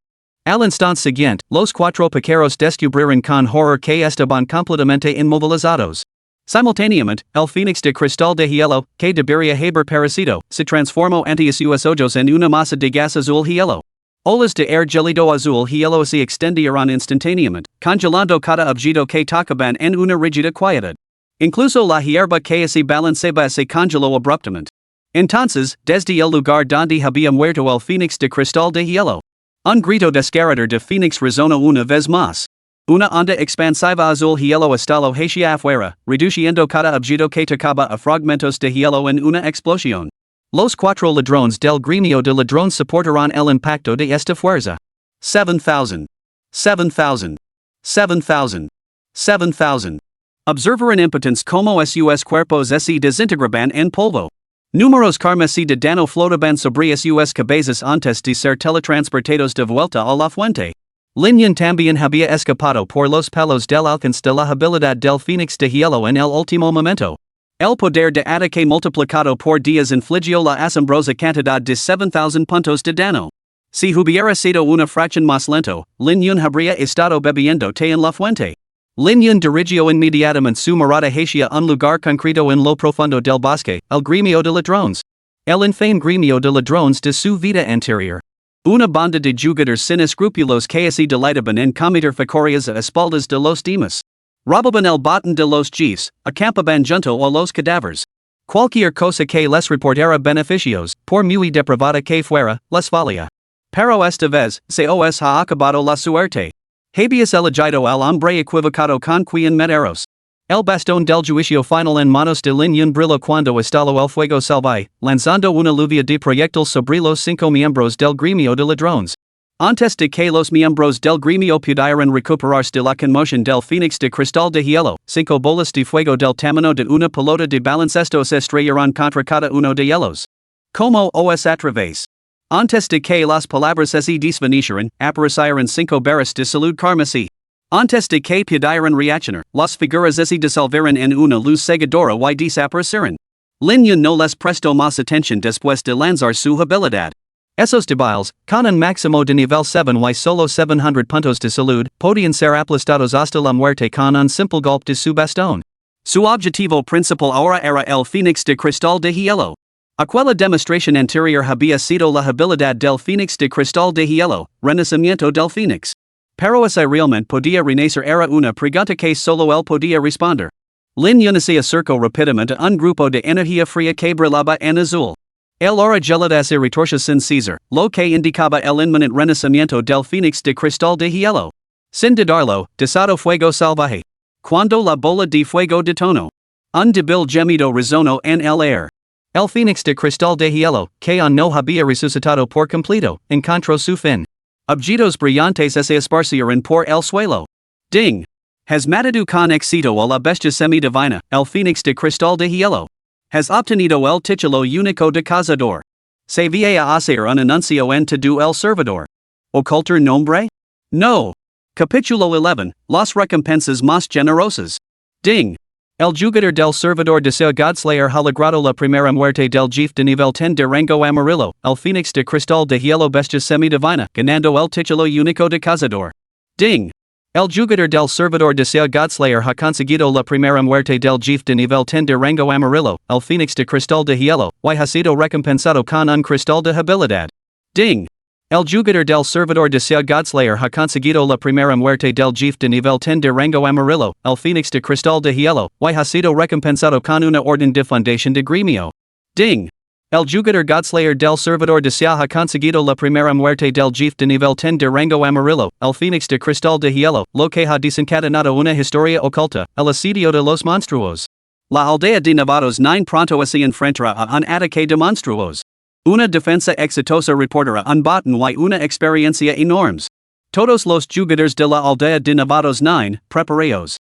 Al instante siguiente, los 4 picaros descubrieron con horror que estaban completamente inmovilizados. Simultáneamente, el fénix de cristal de hielo, que debería haber perecido, se transformó ante sus ojos en una masa de gas azul hielo. Olas de air gélido azul hielo se extendieron instantáneamente, congelando cada objeto que tocaban en una rígida quietud. Incluso la hierba que se balanceaba se congeló abruptamente. Entonces, desde el lugar donde había muerto el fénix de cristal de hielo, un grito desgarrador de fénix resonó una vez más. Una onda expansiva azul hielo estalló hacia afuera, reduciendo cada objeto que tocaba a fragmentos de hielo en una explosión. Los 4 ladrones del gremio de ladrones soportaron el impacto de esta fuerza. 7,000. 7,000. 7,000. 7,000. Observaron impotentes como sus cuerpos se desintegraban en polvo. Números carmesí de dano flotaban sobre sus cabezas antes de ser teletransportados de vuelta a la fuente. Lin Yun también había escapado por los pelos del alcance de la habilidad del fénix de hielo en el último momento. El poder de ataque multiplicado por 10 infligió la asombrosa cantidad de 7,000 puntos de dano. Si hubiera sido una fracción más lento, Lin Yun habría estado bebiendo té en la fuente. Lin Yun dirigió inmediatamente su mirada hacia un lugar concreto en lo profundo del bosque, el gremio de ladrones. El infame gremio de ladrones de su vida anterior. Una banda de jugadores sin escrúpulos que se deleitaban en cometer fechorías a espaldas de los demás. Robaban el botín de los jefes, acampaban junto a los cadáveres. Cualquier cosa que les reportara beneficios, por muy depravada que fuera, les valía. Pero esta vez, se os ha acabado la suerte. Habeas elegido al hombre equivocado con quien mataros. El bastón del juicio final en manos de Lin Yun brilló cuando estalló el fuego salvaje, lanzando una lluvia de proyectiles sobre los 5 miembros del gremio de ladrones. Antes de que los miembros del gremio pudieran recuperarse de la conmoción del fénix de cristal de hielo, 5 bolas de fuego del tamaño de una pelota de baloncesto se estrellaron contra cada uno de ellos. Como os atrevéis? Antes de que las palabras se desvanecieran, aparecieron cinco barras de salud carmesí. Antes de que pudieran reaccionar, las figuras se disolvieron en una luz cegadora y desaparecieron. Lin no les prestó más atención después de lanzar su habilidad. Esos débiles, con un máximo de nivel 7 y solo 700 puntos de salud, podían ser aplastados hasta la muerte con un simple golpe de su bastón. Su objetivo principal ahora era el Fénix de Cristal de Hielo. Aquella demostración anterior había sido la habilidad del Fénix de Cristal de Hielo, renacimiento del Fénix. Pero ese realmente podía renacer era una pregunta que solo él podía responder. Lin Yun se acercó rápidamente a un grupo de energía fría que brillaba en azul. El aura gelada se retorció sin cesar, lo que indicaba el inminente renacimiento del Fénix de Cristal de Hielo. Sin dudarlo, desató fuego salvaje. Cuando la bola de fuego detonó, un débil gemido resonó en el aire. El Fénix de Cristal de Hielo, que aún no había resucitado por completo, encontró su fin. Objetos brillantes se esparcieron por el suelo. Ding! Has matado con éxito a la bestia semidivina, el Fénix de Cristal de Hielo. Has obtenido el título único de cazador. Se vía a hacer un anuncio en todo el servidor. ¿Ocultar nombre? No. Capítulo 11, Las recompensas más generosas. Ding! El jugador del servidor deseo Godslayer ha logrado la primera muerte del jefe de nivel 10 de rango amarillo, el Fénix de Cristal de Hielo bestia semidivina, ganando el título único de cazador. Ding! El jugador del servidor deseo Godslayer ha conseguido la primera muerte del jefe de nivel 10 de rango amarillo, el Fénix de Cristal de Hielo, y ha sido recompensado con un cristal de habilidad. Ding! El jugador del servidor deseo Godslayer ha conseguido la primera muerte del jefe de nivel 10 de rango amarillo, el Fénix de Cristal de Hielo, y ha sido recompensado con una orden de fundación de gremio. Ding! El jugador Godslayer del servidor deseo ha conseguido la primera muerte del jefe de nivel 10 de rango amarillo, el Fénix de Cristal de Hielo, lo que ha desencadenado una historia oculta, el asedio de los monstruos. La aldea de Nevados 9 pronto se enfrentará a un ataque de monstruos. Una defensa exitosa reportará un botín y una experiencia enormes. Todos los jugadores de la aldea de Nevados 9, preparaos.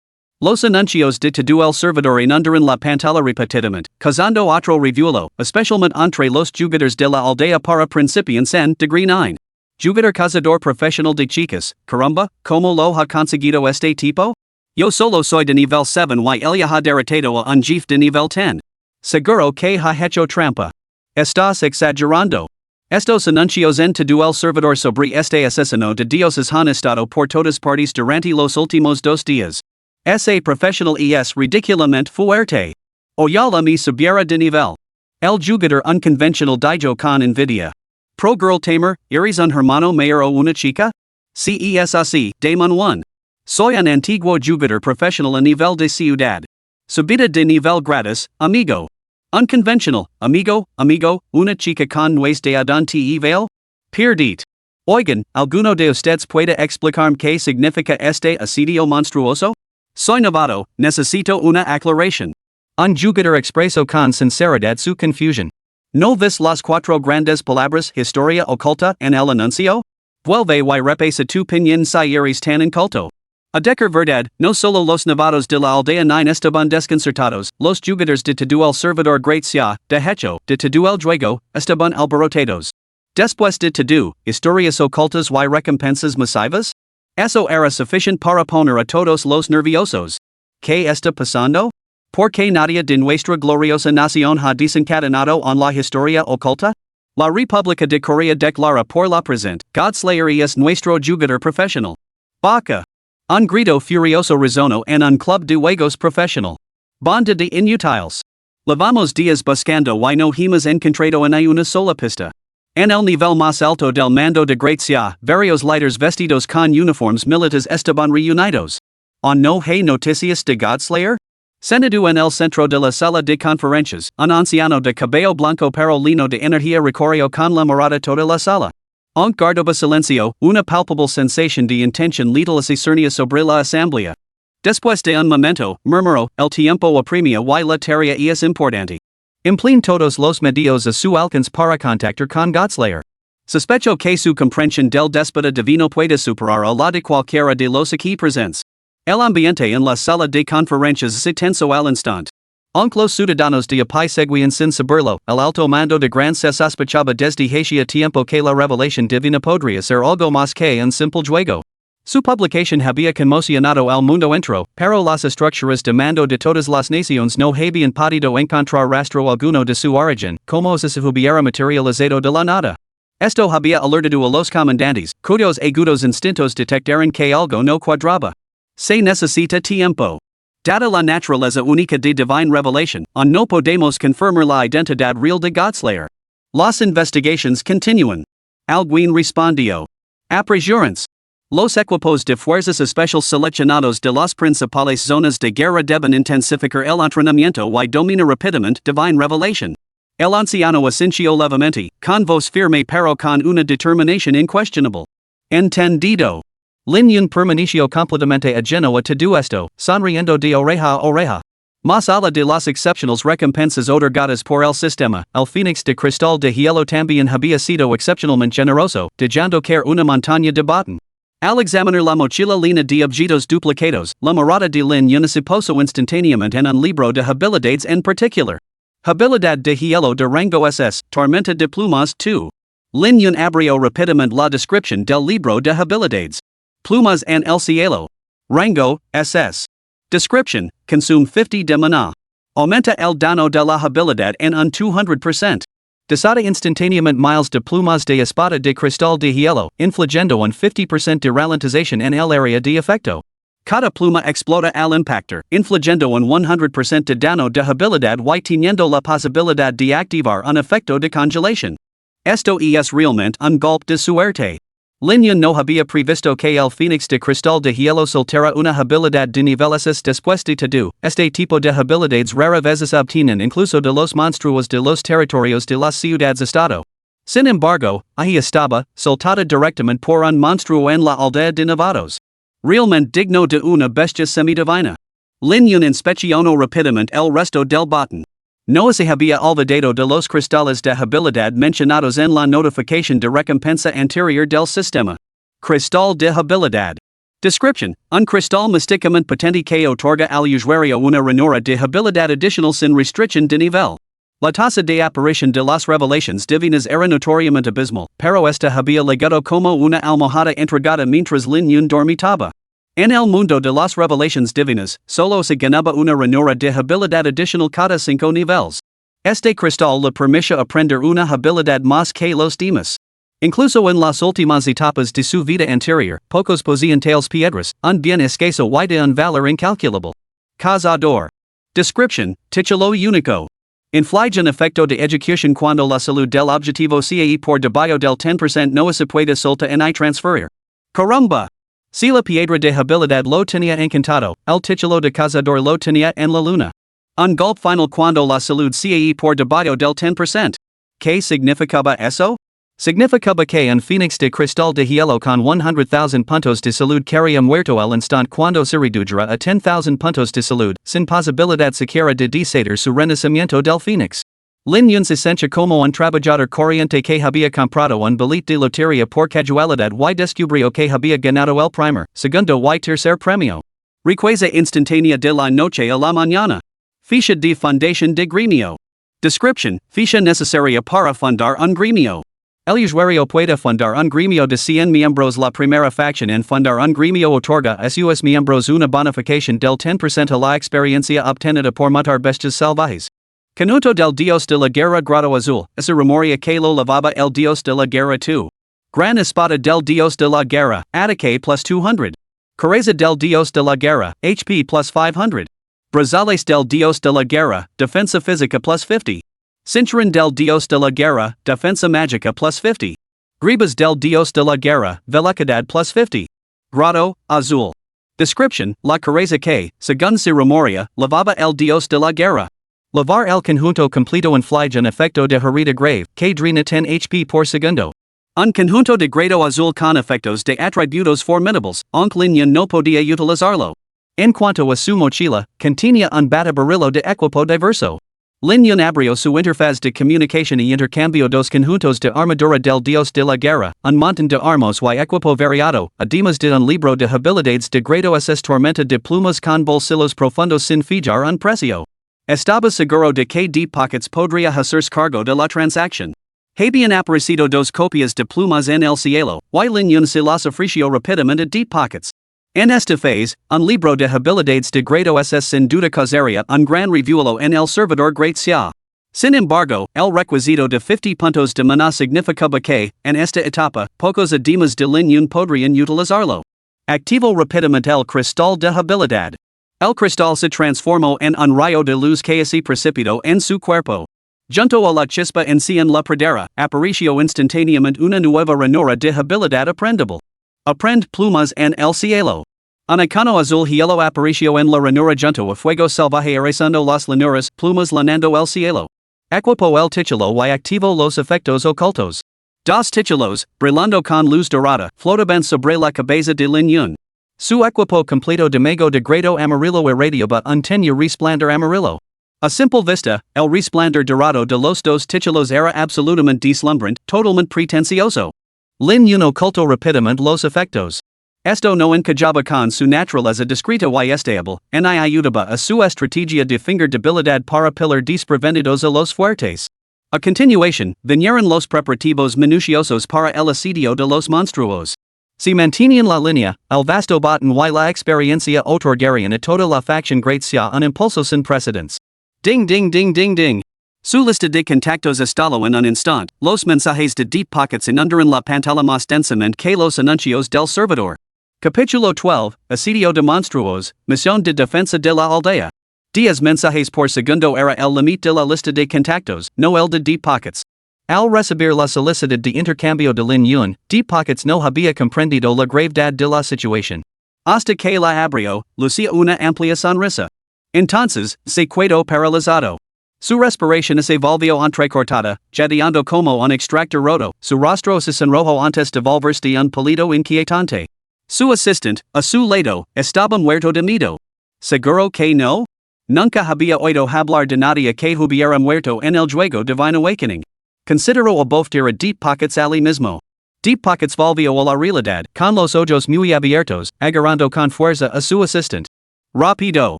Los anuncios de todo el servidor inundarán la pantalla repetidamente, causando otro revuelo, especialmente entre los jugadores de la aldea para principiantes en degree 9. Jugador cazador profesional de chicas, caramba, ¿cómo lo ha conseguido este tipo? Yo solo soy de nivel 7 y él ha derrotado a un jefe de nivel 10. Seguro que ha hecho trampa. Estás exagerando. Estos anuncios en todo el servidor sobre este asesino de Dioses han estado por todas partes durante los últimos 2 días. Ese profesional es ridiculamente fuerte. Oyala mi subiera de nivel. El jugador unconventional dijo con envidia. Pro girl tamer, ¿eres un hermano mayor o una chica? CES así, Damon 1. Soy un antiguo jugador profesional a nivel de ciudad. Subida de nivel gratis, amigo. Unconventional, amigo, una chica con nuez de Adán te veil? Perdit. Oigan, ¿alguno de ustedes puede explicarme qué significa este asedio monstruoso? Soy novato, necesito una aclaración. Un jugador expresó con sinceridad su confusión. ¿No ves las 4 grandes palabras historia oculta en el anuncio? Vuelve y repasa tu opinión si eres tan inculto. A decir verdad, no solo los novatos de la aldea 9 estaban desconcertados, los jugadores de todo el servidor Gracias, de hecho, de todo el juego, estaban alborotados. Después de todo, historias ocultas y recompensas masivas? Eso era suficiente para poner a todos los nerviosos. ¿Qué está pasando? ¿Por qué nadie de nuestra gloriosa nación ha desencadenado en la historia oculta? La República de Corea declara por la presente, Godslayer es nuestro jugador profesional. Baca. Un grito furioso resonó en un club de juegos profesional. Banda de inútiles. Llevamos días buscando y no hemos encontrado en una sola pista. En el nivel más alto del mando de Gracias, varios líderes vestidos con uniformes militares estaban reunidos. ¿On no hay noticias de Godslayer? Sentado en el centro de la sala de conferencias, un anciano de cabello blanco pero lleno de energía recorrió con la mirada toda la sala. Aunque guardaba silencio, una palpable sensación de intención letal se cernía sobre la asamblea. Después de un momento, murmuró, el tiempo apremia y la tarea es importante. Empleen todos los medios a su alcance para contactar con Godslayer. Sospecho que su comprensión del déspota divino puede superar a la de cualquiera de los aquí presentes. El ambiente en la sala de conferencias se tensó al instante. Aunque los ciudadanos de a pie seguían sin saberlo, el alto mando de gran se sospechaba desde hacía tiempo que la revelación divina podría ser algo más que un simple juego. Su publicación había conmocionado al mundo entero, pero las estructuras de mando de todas las naciones no habían podido encontrar rastro alguno de su origen, como si se hubiera materializado de la nada. Esto había alertado a los comandantes, cuyos agudos instintos detectaron que algo no cuadraba. Se necesita tiempo. Dada la naturaleza única de divine revelation, aún no podemos confirmar la identidad real de Godslayer. Las investigaciones continúan. Alguien respondió. Apresurance. Los equipos de fuerzas especiales seleccionados de las principales zonas de guerra deben intensificar el entrenamiento y dominar rápidamente divine revelation. El anciano asintió levemente, con voz firme pero con una determinación incuestionable. Entendido. Lin permaneció completamente ajeno a todo esto, sonriendo de oreja a oreja. Más allá de las excepcionales recompensas otorgadas por el sistema, el Fénix de Cristal de Hielo también había sido excepcionalmente generoso, dejando caer una montaña de botín. Al examinar la mochila llena de objetos duplicados, la mirada de Lin se posó instantáneamente en un libro de habilidades en particular. Habilidad de Hielo de rango SS, Tormenta de Plumas 2. Lin abrió rápidamente la descripción del libro de habilidades. Plumas en el cielo. Rango, SS. Description, consume 50 de maná. Aumenta el dano de la habilidad en un 200%. Desata instantáneamente miles de plumas de espada de cristal de hielo, infligiendo un 50% de ralentización en el área de efecto. Cada pluma explota al impactar, infligiendo un 100% de dano de habilidad y teniendo la posibilidad de activar un efecto de congelación. Esto es realmente un golpe de suerte. Lin no había previsto que el Fénix de Cristal de Hielo soltera una habilidad de nivel SS después de todo. Este tipo de habilidades rara veces obtienen incluso de los monstruos de los territorios de las ciudades-estado. Sin embargo, ahí estaba, soltada directamente por un monstruo en la aldea de Nevados. Realmente digno de una bestia semidivina. Lin inspeccionó rápidamente el resto del botín. No se había olvidado de los cristales de habilidad mencionados en la notificación de recompensa anterior del sistema. Cristal de habilidad. Description: un cristal místicamente potente que otorga al usuario una ranura de habilidad adicional sin restricción de nivel. La tasa de aparición de las revelaciones divinas era notoriamente abismal, pero esta había llegado como una almohada entregada mientras Lin dormitaba. En el mundo de las revelaciones divinas, solo se ganaba una ranura de habilidad adicional cada 5 niveles. Este cristal le permitía aprender una habilidad más que los demás. Incluso en las últimas etapas de su vida anterior, pocos poseían tales piedras, un bien escaso y de un valor incalculable. Cazador. Description: título único. Inflige un efecto de ejecución cuando la salud del objetivo cae por debajo del 10% no se puede soltar ni transferir. Caramba! Si la piedra de habilidad lo tenía encantado, el título de cazador lo tenía en la luna. Un golpe final cuando la salud cae por debajo del 10%. ¿Qué significaba eso? Significaba que un Fénix de Cristal de Hielo con 100,000 puntos de salud quería muerto al instante cuando se redujera a 10,000 puntos de salud, sin posibilidad siquiera de desatar su renacimiento del Fénix. Lin se sentía como un trabajador corriente que había comprado un billete de lotería por casualidad y descubrió que había ganado el primer, segundo y tercer premio. Recuesa instantánea de la noche a la mañana. Ficha de fundación de gremio. Description: ficha necesaria para fundar un gremio. El usuario puede fundar un gremio de 100 miembros. La primera facción en fundar un gremio otorga a sus miembros una bonificación del 10% a la experiencia obtenida por matar bestias salvajes. Canuto del Dios de la Guerra Grado Azul, esa memoria que lo lavaba el Dios de la Guerra 2. Gran Espada del Dios de la Guerra, Ataque plus 200. Coraza del Dios de la Guerra, HP plus 500. Brazales del Dios de la Guerra, Defensa Física plus 50. Cinturón del Dios de la Guerra, Defensa Mágica plus 50. Gribas del Dios de la Guerra, Velocidad plus 50. Grado Azul. Description: la coraza que, según su memoria, lavaba el Dios de la Guerra. Lavar el conjunto completo inflige un efecto de herida grave, que drena 10 HP por segundo. Un conjunto de grado azul con efectos de atributos formidables, aunque Lin no podía utilizarlo. En cuanto a su mochila, contenía un batabarrillo de equipo diverso. Lin abrió su interfaz de comunicación y intercambió dos conjuntos de armadura del Dios de la Guerra, un montón de armas y equipo variado, además de un libro de habilidades de grado SS Tormenta de Plumas con bolsillos profundos sin fijar un precio. Estaba seguro de que deep pockets podría hacerse cargo de la transacción. Habían aparecido dos copias de plumas en el cielo, y Lin se las ofreció rápidamente a deep pockets. En esta phase, un libro de habilidades de grado es sin duda causaría un gran revuelo en el servidor Gracias. Sin embargo, el requisito de 50 puntos de mana significaba que, en esta etapa, pocos además de Lin podrían utilizarlo. Activo rápidamente el cristal de habilidad. El cristal se transformó en un rayo de luz que se precipitó en su cuerpo. Junto a la chispa en la pradera, apareció instantáneamente una nueva ranura de habilidad aprendable. Aprend plumas en el cielo. Un icono azul hielo apareció en la ranura junto a fuego salvaje erasando las lanuras, plumas lanando el cielo. Equipo el título y activo los efectos ocultos. Dos títulos, brillando con luz dorada, flotaban sobre la cabeza de Lin Yun. Su equipo completo de mago de grado amarillo irradiaba un tenue resplandor amarillo. A simple vista, el resplandor dorado de los dos títulos era absolutamente deslumbrante, totalmente pretencioso. Lin Yun ocultó rápidamente los efectos. Esto no encajaba con su naturaleza discreta y estable, ni ayudaba a su estrategia de finger debilidad para pilar desprevenidos a los fuertes. A continuación, vinieron los preparativos minuciosos para el asedio de los monstruos. Si mantenían la línea, el vasto botín y la experiencia otorgarían a toda la facción Gracia un impulso sin precedentes. Ding ding ding ding ding. Su lista de contactos estalló en un instante, los mensajes de deep pockets inundaron la pantalla más densamente que los anuncios del servidor. Capítulo 12, Asedio de Monstruos, Misión de Defensa de la Aldea. 10 mensajes por segundo era el límite de la lista de contactos, no el de deep pockets. Al recibir la solicitud de intercambio de Lin Yun, deep pockets no había comprendido la gravedad de la situación. Hasta que la abrió, lucía una amplia sonrisa. Entonces, se quedó paralizado. Su respiración se volvió entrecortada, jadeando como un extractor roto, su rostro se sonrojó antes de volverse de un pálido inquietante. Su assistant, a su lado, estaba muerto de miedo. ¿Seguro que no? Nunca había oído hablar de nadie que hubiera muerto en el juego Divine Awakening. Consideró abofetar a Deep Pockets allí mismo. Deep Pockets volvió a la realidad, con los ojos muy abiertos, agarrando con fuerza a su assistant. Rápido.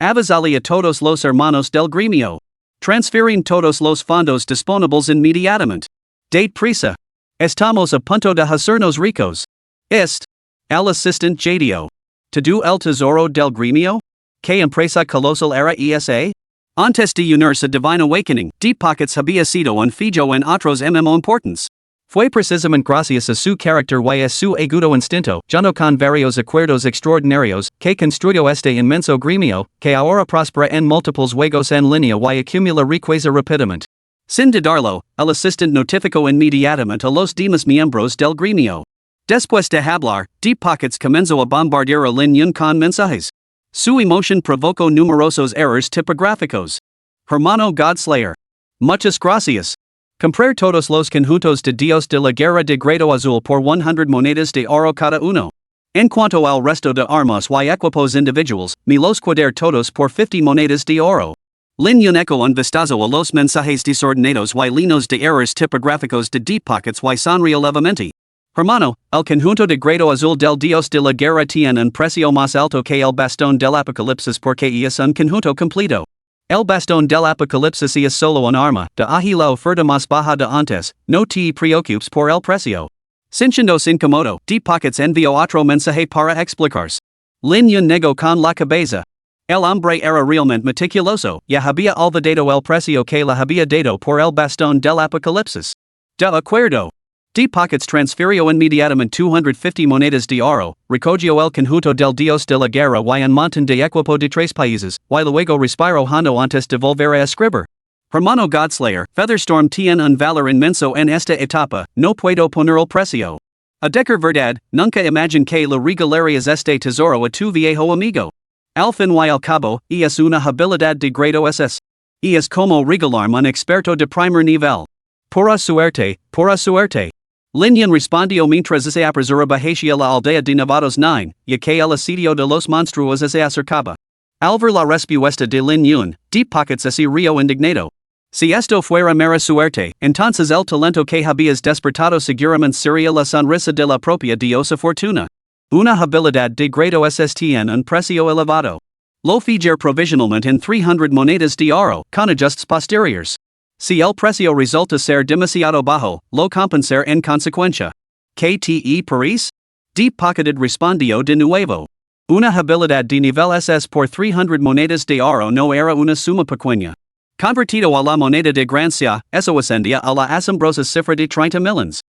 Avisale a todos los hermanos del gremio. Transfieren todos los fondos disponibles inmediatamente. Date prisa. Estamos a punto de hacernos ricos. El assistant jadio. ¿To do el tesoro del gremio? ¿Qué empresa colosal era esa? Antes de unirse a Divine Awakening, Deep Pockets había sido un fijo en otros MMO importantes. Fue precisamente gracias a su carácter y a su agudo instinto, junto con varios acuerdos extraordinarios, que construyó este inmenso gremio, que ahora prospera en múltiples juegos en línea y acumula riqueza rápidamente. Sin dudarlo, el assistant notificó inmediatamente a los demás miembros del gremio. Después de hablar, Deep Pockets comenzó a bombardear a Lin Yun con mensajes. Su emoción provocó numerosos errores tipográficos. Hermano Godslayer. Muchas gracias. Comprar todos los conjuntos de Dios de la Guerra de Grado Azul por 100 monedas de oro cada uno. En cuanto al resto de armas y equipos individuals, me los cuadrar todos por 50 monedas de oro. Lin Yun eco un vistazo a los mensajes desordenados y llenos de errores tipográficos de Deep Pockets y sonrió levemente. Hermano, el conjunto de grado azul del Dios de la Guerra tiene un precio más alto que el bastón del Apocalipsis porque es un conjunto completo. El bastón del Apocalipsis es solo un arma, de ahí la oferta más baja de antes, no te preocupes por el precio. Sintiéndose incómodo, Deep Pockets envió otro mensaje para explicarse. Lin Yun negó con la cabeza. El hombre era realmente meticuloso, ya había olvidado el precio que le había dado por el bastón del Apocalipsis. De acuerdo. Deep Pockets transfirió inmediatamente 250 monedas de oro, recogió el conjunto del Dios de la Guerra y un montón de equipo de 3 países, y luego respiró hondo antes de volver a escribir. Hermano Godslayer, Featherstorm tiene un valor inmenso en esta etapa, no puedo poner el precio. A decir verdad, nunca imagine que le regalarías este tesoro a tu viejo amigo. Al fin y al cabo, es una habilidad de grado SS. Es como regalarme un experto de primer nivel. Pura suerte, pura suerte. Lin Yun respondió mientras se apresuraba hacia la aldea de Novados 9, ya que el asedio de los monstruos se acercaba. Al ver la respuesta de Lin Yun, Deep Pockets se rió indignado. Si esto fuera mera suerte, entonces el talento que habías despertado seguramente sería la sonrisa de la propia diosa fortuna. Una habilidad de grado SS tiene un precio elevado. Lo fijar provisionalmente en 300 monedas de oro, con ajustes posteriores. Si el precio resulta ser demasiado bajo, lo compensar en consecuencia. KTE París? Deep Pocketed respondió de nuevo. Una habilidad de nivel SS por 300 monedas de oro no era una suma pequeña. Convertido a la moneda de Gracia, eso ascendía a la asombrosa cifra de 30 millones.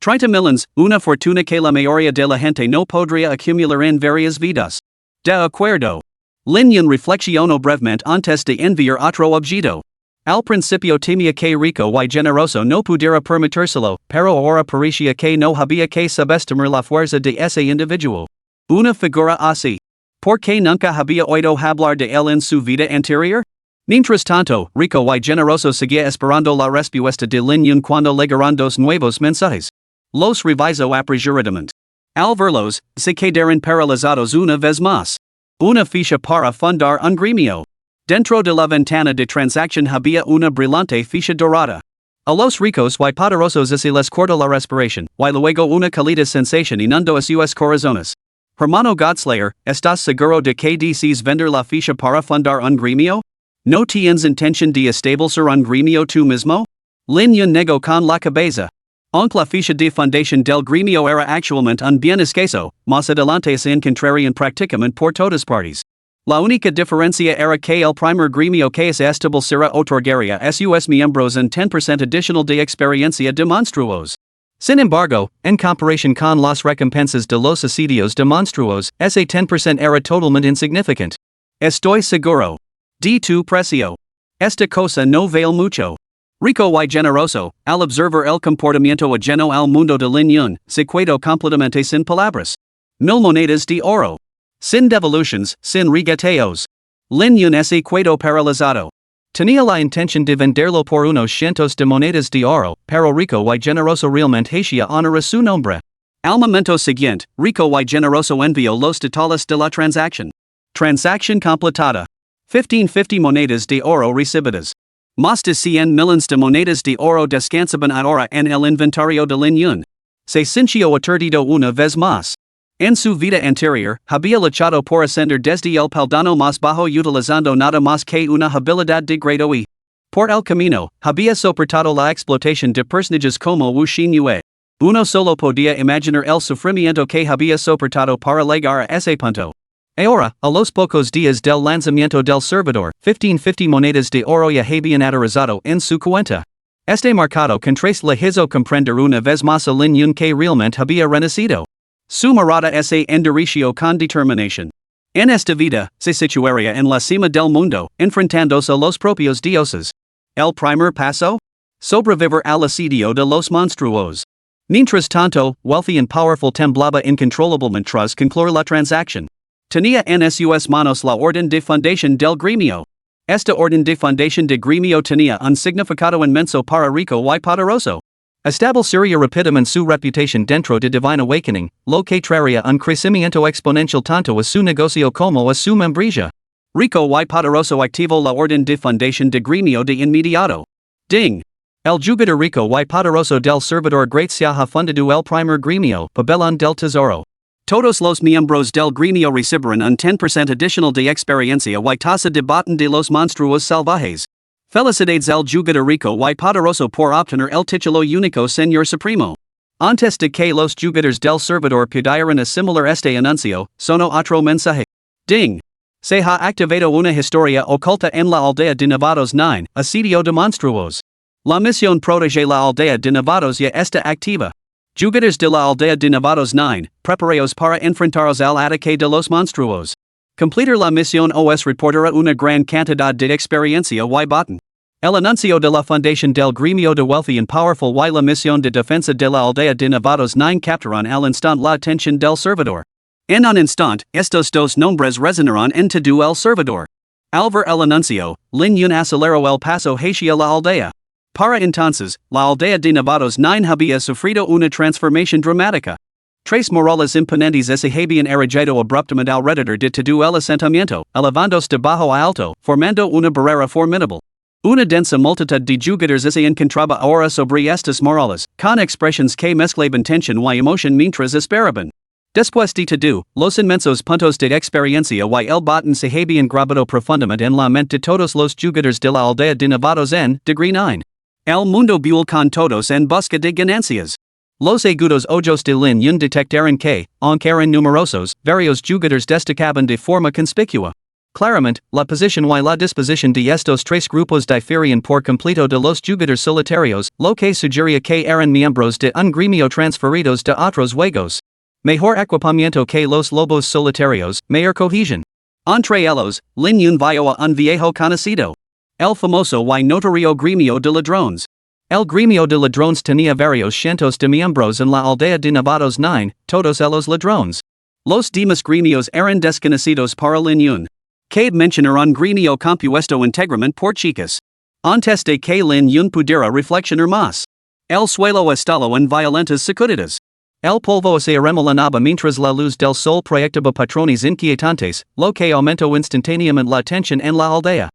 30 millones, una fortuna que la mayoría de la gente no podría acumular en varias vidas. De acuerdo. Lin Yun reflexionó brevemente antes de enviar otro objeto. Al principio temía que rico y generoso no pudiera permitírselo, pero ahora parecía que no había que subestimar la fuerza de ese individuo. Una figura así. ¿Por qué nunca había oído hablar de él en su vida anterior? Mientras tanto, rico y generoso seguía esperando la respuesta de Lin Yun cuando llegaron dos nuevos mensajes. Los revisó apresuradamente. Al verlos, se quedaron paralizados una vez más. Una ficha para fundar un gremio. Dentro de la ventana de transacción había una brillante ficha dorada. A los ricos y poderosos se les cortó la respiración, y luego una cálida sensación inundó a sus corazones. Hermano Godslayer, ¿estás seguro de que deseas vender la ficha para fundar un gremio? ¿No tienes intención de establecer un gremio tú mismo? Lin Yun negó con la cabeza. Aunque la ficha de fundación del gremio era actualmente un bien escaso, más adelante se encontrarían prácticamente por todas partes. La única diferencia era que el primer gremio que se establecerá otorgaría a sus miembros un 10% adicional de experiencia de monstruos. Sin embargo, en comparación con las recompensas de los asedios de monstruos, ese 10% era totalmente insignificante. Estoy seguro. De tu precio. Esta cosa no vale mucho. Rico y generoso, al observar el comportamiento ajeno al mundo de Lin Yun, se quedó completamente sin palabras. 1000 monedas de oro. Sin devoluciones, sin regateos. Lin Yun se quedó paralizado. Tenía la intención de venderlo por unos cientos de monedas de oro, pero rico y generoso realmente hacía honor a su nombre. Al momento siguiente, rico y generoso envió los detalles de la transacción. Transacción completada. 1550 monedas de oro recibidas. Más de 100 millones de monedas de oro descansaban ahora en el inventario de Lin Yun. Se sintió aturdido una vez más. En su vida anterior, había luchado por ascender desde el peldaño más bajo utilizando nada más que una habilidad de grado E. Por el camino, había soportado la explotación de personajes como Wu Xinyue. Uno solo podía imaginar el sufrimiento que había soportado para llegar a ese punto. Ahora, a los pocos días del lanzamiento del servidor, 1550 monedas de oro ya habían aterrizado en su cuenta. Este mercado contraste le hizo comprender una vez más a Lin Yun que realmente había renacido. Su mirada se endureció con determinación. En esta vida, se situaría en la cima del mundo, enfrentándose a los propios dioses. El primer paso? Sobrevivir al asedio de los monstruos. Mientras tanto, wealthy and powerful temblaba incontrolablemente tras concluir la transacción. Tenía en sus manos la orden de fundación del gremio. Esta orden de fundación de gremio tenía un significado inmenso para rico y poderoso. Establecería rápidamente su reputación dentro de Divine Awakening, lo que traería un crecimiento exponencial tanto a su negocio como a su membresía. Rico y poderoso activó la orden de fundación de gremio de inmediato. Ding! El jugador rico y poderoso del servidor Gracias ha fundado el primer gremio, Pabellón del Tesoro. Todos los miembros del gremio recibirán un 10% adicional de experiencia y tasa de batón de los monstruos salvajes. Felicidades al jugador rico y poderoso por obtener el título único Señor Supremo. Antes de que los jugadores del servidor pudieran asimilar este anuncio, sonó otro mensaje. Ding! Se ha activado una historia oculta en la aldea de Nevados 9, asedio de monstruos. La misión protege la aldea de Nevados ya está activa. Jugadores de la aldea de Nevados 9, preparaos para enfrentaros al ataque de los monstruos. Completar la misión os reportará una gran cantidad de experiencia y batón. El anuncio de la fundación del gremio de wealthy and powerful y la misión de defensa de la aldea de Nevados 9 captarán al instante la atención del servidor. En un instante, estos dos nombres resonarán en todo el servidor. Al ver el anuncio, Lin Yun aceleró el paso hacia la aldea. Para entonces, la aldea de Nevados 9 había sufrido una transformación dramática. Tres murales imponentes se habían erigado abruptamente alrededor de todo el asentamiento, elevándose de bajo a alto, formando una barrera formidable. Una densa multitud de jugadores se encontraba ahora sobre estas murales, con expresiones que mezclaban tensión y emoción mientras esperaban. Después de todo, los inmensos puntos de experiencia y el botín se habían grabado profundamente en la mente de todos los jugadores de la aldea de Nevados en degree 9. El mundo bull con todos en busca de ganancias. Los agudos ojos de Lin Yun detectaron que, aunque eran numerosos, varios jugadores destacaban de forma conspicua. Claramente, la posición y la disposición de estos tres grupos diferían por completo de los jugadores solitarios, lo que sugería que eran miembros de un gremio transferidos de otros juegos. Mejor equipamiento que los lobos solitarios, mayor cohesión. Entre ellos, Lin Yun vio a un viejo conocido. El famoso y notorio gremio de ladrones. El gremio de ladrones tenía varios cientos de miembros en la aldea de Nevados 9, todos ellos ladrones. Los demás gremios eran desconocidos para Lin Yun. Cabe mencionar un gremio compuesto íntegramente por chicas. Antes de que Lin Yun pudiera reflexionar más. El suelo estaba en violentas sacudidas. El polvo se remolinaba mientras la luz del sol proyectaba patrones inquietantes, lo que aumentó instantáneamente la tensión en la aldea.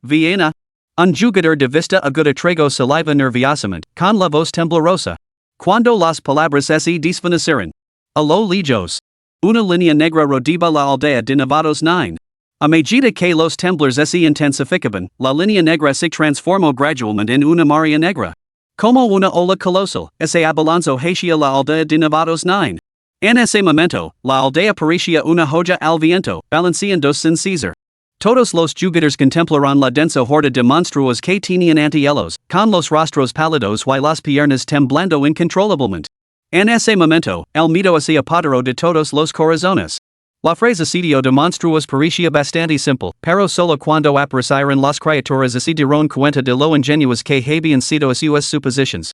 Viena. Un jugador de vista aguda tragó saliva nerviosamente, con la voz temblorosa. Cuando las palabras se desvanecieron. A lo lejos. Una línea negra rodeaba la aldea de Nevados 9. A medida que los temblores se intensificaban, la línea negra se transformó gradualmente en una marea negra. Como una ola colosal, ese abalanzo hacia la aldea de Nevados 9. En ese momento, la aldea parecía una joya al viento, balanceándose sin cesar. Todos los jugadores contemplaron la densa horda de monstruos que tenían ante ellos, con los rostros pálidos y las piernas temblando incontrolablemente. En ese momento, el miedo se apoderó de todos los corazones. La frase sitio de monstruos parecía bastante simple, pero solo cuando aparecieron las criaturas se dieron cuenta de lo ingenuos que habían sido sus suposiciones.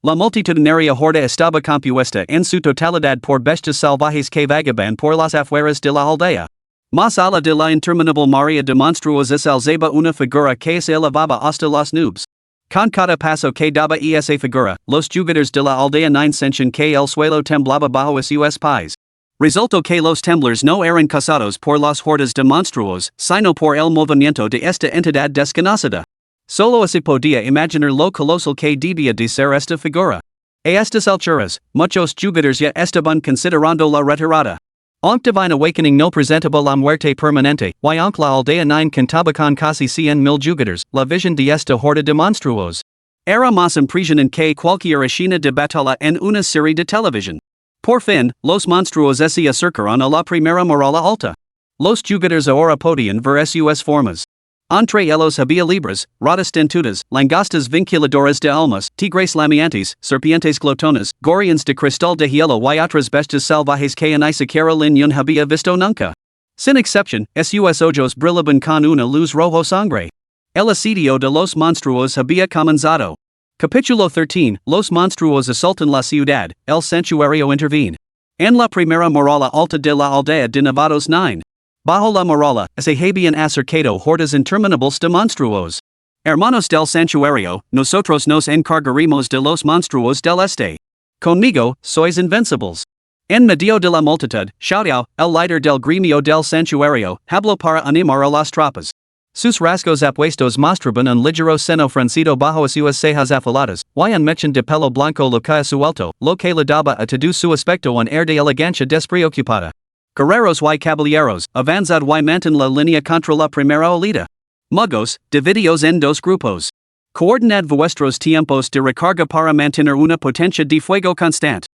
La multitudinaria horda estaba compuesta en su totalidad por bestias salvajes que vagaban por las afueras de la aldea. Más allá de la interminable marea de monstruos se alzaba una figura que se elevaba hasta las nubes. Con cada paso que daba esa figura, los jugadores de la aldea 9 sentían que el suelo temblaba bajo sus pies. Resultó que los temblores no eran causados por las hordas de monstruos, sino por el movimiento de esta entidad desconocida. Solo se podía imaginar lo colosal que debía de ser esta figura. A estas alturas, muchos jugadores ya estaban considerando la retirada. Aunque Divine Awakening no presentaba la muerte permanente, y aunque la aldea 9 contaba con casi 100,000 jugadores, la visión de esta horda de monstruos era más impresionante que cualquier escena de batalla en una serie de televisión. Por fin, los monstruos se acercaron a la primera muralla alta. Los jugadores ahora podían ver sus formas. Entre ellos había libras, ratas dentudas, langostas vinculadoras de almas, tigres lamiantes, serpientes glotonas, gorrions de cristal de hielo y otras bestias salvajes que ni siquiera Lin Yun había visto nunca. Sin excepción, sus ojos brillaban con una luz rojo sangre. El asedio de los monstruos había comenzado. Capítulo 13. Los monstruos asaltan la ciudad, el santuario interviene. En la primera muralla alta de la aldea de Nevados 9. Bajo la muralla, se habían acercado hordas interminables de monstruos. Hermanos del santuario, nosotros nos encargaremos de los monstruos del este. Conmigo, sois invencibles. En medio de la multitud, Xiaoyao, el líder del gremio del santuario, habló para animar a las tropas. Sus rasgos apuestos mostraban un ligero seno fruncido bajo sus cejas afiladas, y un mechón de pelo blanco lo que suelto, lo que le daba a todo su aspecto un air de elegancia despreocupada. Guerreros y caballeros, avanzad y manten la línea contra la primera olida. Magos, divididos en dos grupos. Coordinad vuestros tiempos de recarga para mantener una potencia de fuego constante.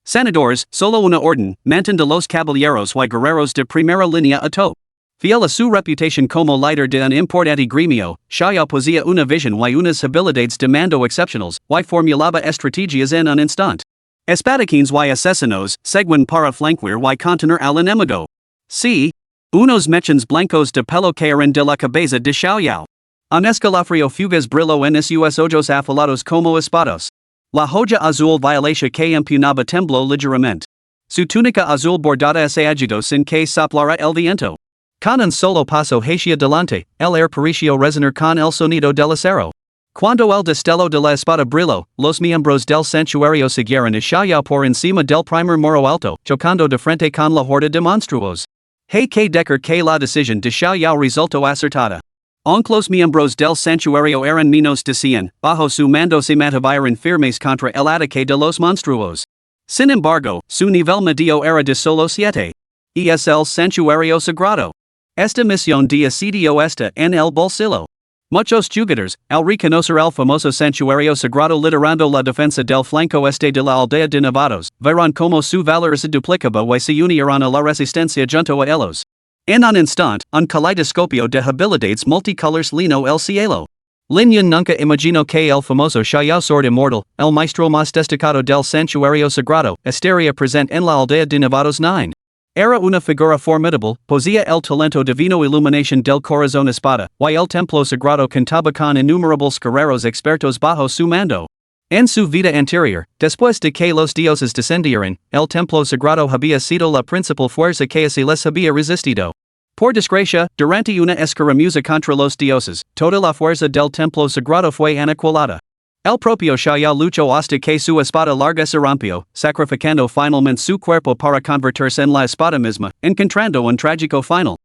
Sanadores, solo una orden, manten de los caballeros y guerreros de primera línea a top. Fiel a su reputación como líder de un importante gremio, Xiaoyao poseía una visión y unas habilidades de mando excepcionales, y formulaba estrategias en un instante. Espadachines y asesinos, según para flanquear y contener al enemigo. C. Unos mechones blancos de pelo caen de la cabeza de Xiaoyao. Un escalofrío fugaz brilló en sus ojos afilados como espadas. La joya azul violeta que empunaba tembló ligeramente. Su túnica azul bordada se agitó sin que soplara el viento. Con un solo paso hacia delante, el air pareció resonar con el sonido del acero. Cuando el destello de la espada brilló, los miembros del santuario siguieron a Xiaoyao por encima del primer muro alto, chocando de frente con la horda de monstruos. Hay que decir que la decisión de Xiaoyao resultó acertada. Aunque los miembros del santuario eran menos de 100, bajo su mando se mantuvieron firmes contra el ataque de los monstruos. Sin embargo, su nivel medio era de solo 7. Es el santuario sagrado. Esta misión de asedio está en el bolsillo. Muchos jugadores, al reconocer el famoso santuario sagrado liderando la defensa del flanco este de la aldea de Nevados, verán como su valor se duplicaba y se unirán a la resistencia junto a ellos. En un instante, un kaleidoscopio de habilidades multicolores lino el cielo. Lin Yun nunca imaginó que el famoso Xiao sword immortal, el maestro más destacado del santuario sagrado, estaría presente en la aldea de Nevados 9. Era una figura formidable, poseía el talento divino iluminación del corazón espada, y el templo sagrado contaba con innumerables guerreros expertos bajo su mando. En su vida anterior, después de que los dioses descendieran, el templo sagrado había sido la principal fuerza que se les había resistido. Por desgracia, durante una escaramuza contra los dioses, toda la fuerza del templo sagrado fue aniquilada. El propio Xiao luchó hasta que su espada larga se rompió, sacrificando finalmente su cuerpo para convertirse en la espada misma, encontrando un trágico final.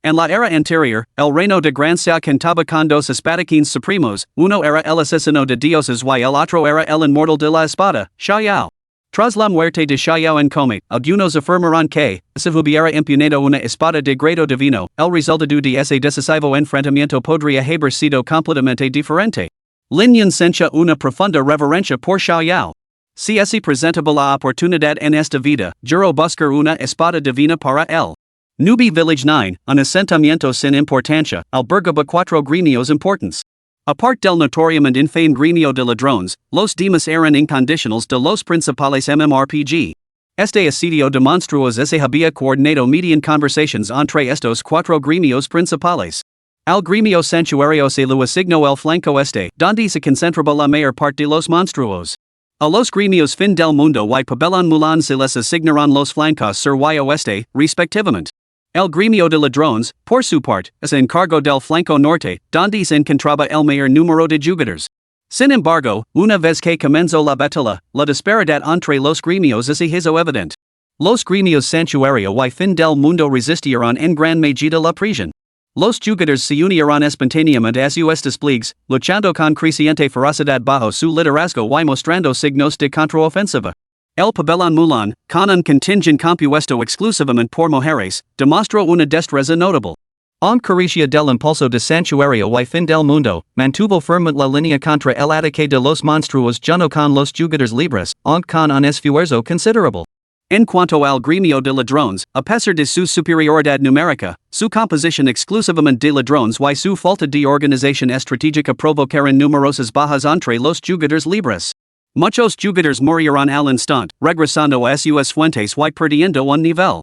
En la era anterior, el reino de Gracia contaba con dos espadachines supremos, uno era el asesino de dioses y el otro era el inmortal de la espada, Xiao. Tras la muerte de Xiao en coma, algunos afirmaron que, si hubiera empuñado una espada de grado divino, el resultado de ese decisivo enfrentamiento podría haber sido completamente diferente. Lin Yun sentía una profunda reverencia por Xiao. Si se presentaba la oportunidad en esta vida, juró buscar una espada divina para él. Nubi Village 9, un asentamiento sin importancia, albergaba 4 gremios importantes. Aparte del notoriamente infame gremio de ladrones, los demás eran incondicionales de los principales MMORPG. Este asedio de monstruos se había coordinado mediante conversaciones entre estos 4 gremios principales. Al gremio santuario se lo asignó el flanco este, donde se concentraba la mayor parte de los monstruos. A los gremios fin del mundo y pabellón Mulan se les asignaron los flancos sur y oeste, respectivamente. El gremio de ladrones, por su parte, se encargó del flanco norte, donde se encontraba el mayor número de jugadores. Sin embargo, una vez que comenzó la batalla, la disparidad entre los gremios se hizo evidente. Los gremios santuario y fin del mundo resistieron en gran medida la presión. Los jugadores se unieron espontáneamente a sus despliegues, luchando con creciente ferocidad bajo su liderazgo y mostrando signos de contraofensiva. El pabellón Mulan, con un contingente compuesto exclusivamente por mujeres, demostró una destreza notable. En caricia del impulso de santuario y fin del mundo, mantuvo firme la línea contra el ataque de los monstruos junto con los jugadores libres, aunque con un esfuerzo considerable. En cuanto al gremio de ladrones, a pesar de su superioridad numérica, su composición exclusivamente de ladrones y su falta de organización estratégica provocaron numerosas bajas entre los jugadores libres. Muchos jugadores murieron al instante, regresando a sus fuentes y perdiendo un nivel.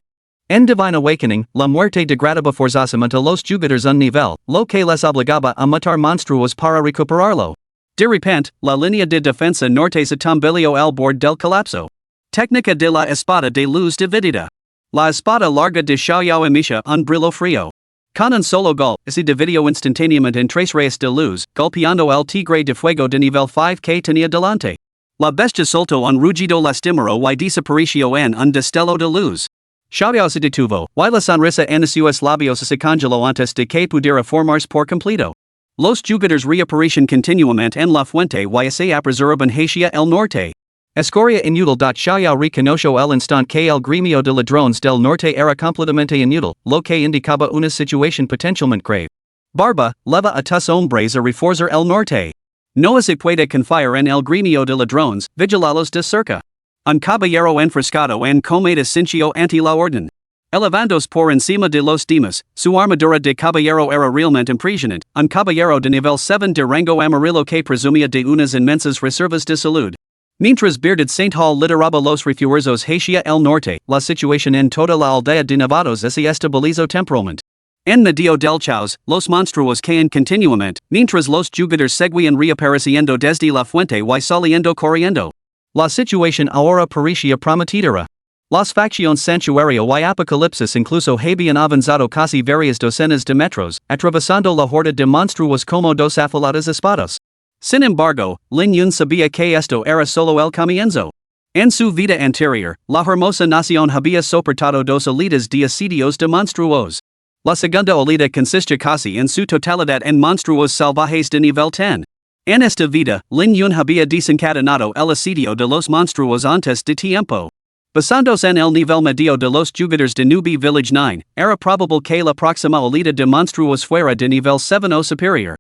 En Divine Awakening, la muerte degradaba forzosamente a los jugadores un nivel, lo que les obligaba a matar monstruos para recuperarlo. De repente, la línea de defensa norte se tambaleó al borde del colapso. Técnica de la espada de luz dividida. La espada larga de Xiao emitía un brillo frío. Con un solo gol, se dividió instantáneamente en 3 rayos de luz, golpeando el tigre de fuego de nivel 5 que tenía delante. La bestia soltó un rugido lastimero y desapareció en un destello de luz. Xiao se detuvo, y la sonrisa en sus labios se congeló antes de que pudiera formarse por completo. Los jugadores reaparecen continuamente en la fuente y se apresuraban hacia el norte. Escoria inútil. Xiao reconoció el instante que el gremio de ladrones del norte era completamente inútil, lo que indicaba una situación potencialmente grave. Barba, leva a tus hombres a reforzar el norte. No se puede confiar en el gremio de ladrones, vigilalos de cerca. Un caballero enfrascado en cometa sintió ante la orden. Elevándose por encima de los demás, su armadura de caballero era realmente impresionante, un caballero de nivel 7 de rango amarillo que presumía de unas inmensas reservas de salud. Mientras Bearded Saint Hall lideraba los refuerzos hacia el norte, la situación en toda la aldea de Nevados se estabilizó temporalmente. En medio del caos, los monstruos caen continuamente, mientras los jugadores seguían reapareciendo desde la fuente y saliendo corriendo. La situación ahora parecía prometedora. Las facciones santuario y apocalipsis incluso habían avanzado casi varias docenas de metros, atravesando la horda de monstruos como dos afiladas espadas. Sin embargo, Lin Yun sabía que esto era solo el comienzo. En su vida anterior, la hermosa nación había soportado 2 oleadas de asedios de monstruos. La segunda oleada consistía casi en su totalidad en monstruos salvajes de nivel 10. En esta vida, Lin Yun había desencadenado el asedio de los monstruos antes de tiempo. Basándose en el nivel medio de los jugadores de Newbie Village 9, era probable que la próxima oleada de monstruos fuera de nivel 7 o superior.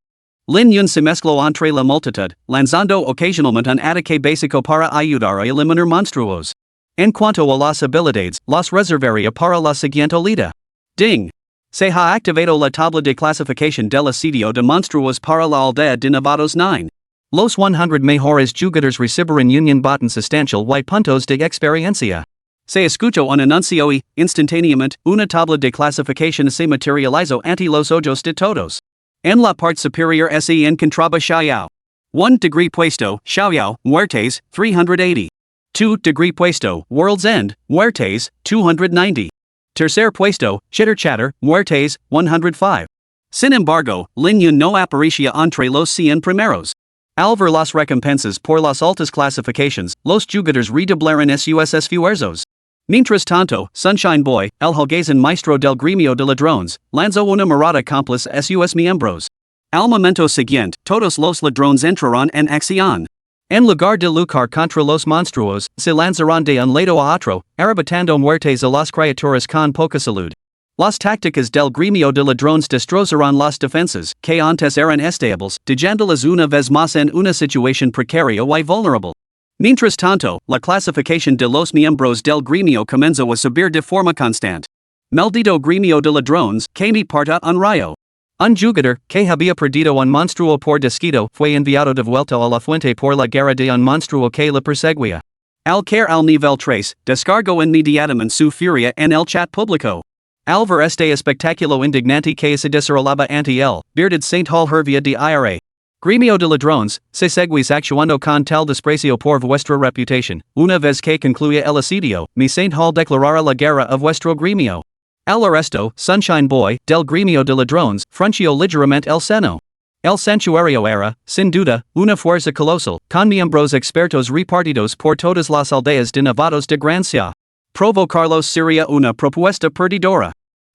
Lin Yun se mezcló entre la multitud, lanzando ocasionalmente un ataque básico para ayudar a eliminar monstruos. En cuanto a las habilidades, las reservaría para la siguiente oleada. Ding! Se ha activado la tabla de clasificación del asedio de monstruos para la aldea de Novatos 9. Los 100 mejores jugadores recibirán union botan sustancial y puntos de experiencia. Se escuchó un anuncio y, instantáneamente, una tabla de clasificación se materializó ante los ojos de todos. En la parte superior se encontraba Xiaoyao. 1 degree puesto, Xiaoyao, muertes, 380. 2 degree puesto, World's End, muertes, 290. Tercer puesto, Chitter Chatter, muertes, 105. Sin embargo, Lin Yun no aparecía entre los 100 primeros. Al ver las recompensas por las altas clasificaciones, los jugadores redoblaron sus esfuerzos. Mientras tanto, Sunshine Boy, el holgazán maestro del gremio de ladrones, lanzó una mirada cómplice a sus miembros. Al momento siguiente, todos los ladrones entrarán en acción. En lugar de luchar contra los monstruos, se lanzarán de un lado a otro, arrebatando muertes a las criaturas con poca salud. Las tácticas del gremio de ladrones destrozarán las defensas, que antes eran estables, dejándolas una vez más en una situación precaria y vulnerable. Mientras tanto, la clasificación de los miembros del gremio comenzó a subir de forma constante. Maldito gremio de ladrones, que me parta un rayo. Un jugador, que había perdido un monstruo por desquito, fue enviado de vuelta a la fuente por la guerra de un monstruo que le perseguía. Al caer al nivel 3, descargó inmediatamente su furia en el chat público. Al ver este espectáculo indignante que se desarrollaba ante él, Bearded Saint Hall hervía de ira. Gremio de ladrones, se seguís actuando con tal desprecio por vuestra reputación, una vez que concluya el asedio, mi Saint Hall declarará la guerra a vuestro gremio. Al arresto, Sunshine Boy, del gremio de ladrones, frunció ligeramente el seno. El santuario era, sin duda, una fuerza colosal, con miembros expertos repartidos por todas las aldeas de Novatos de Gracia. Provocarlos sería una propuesta perdedora.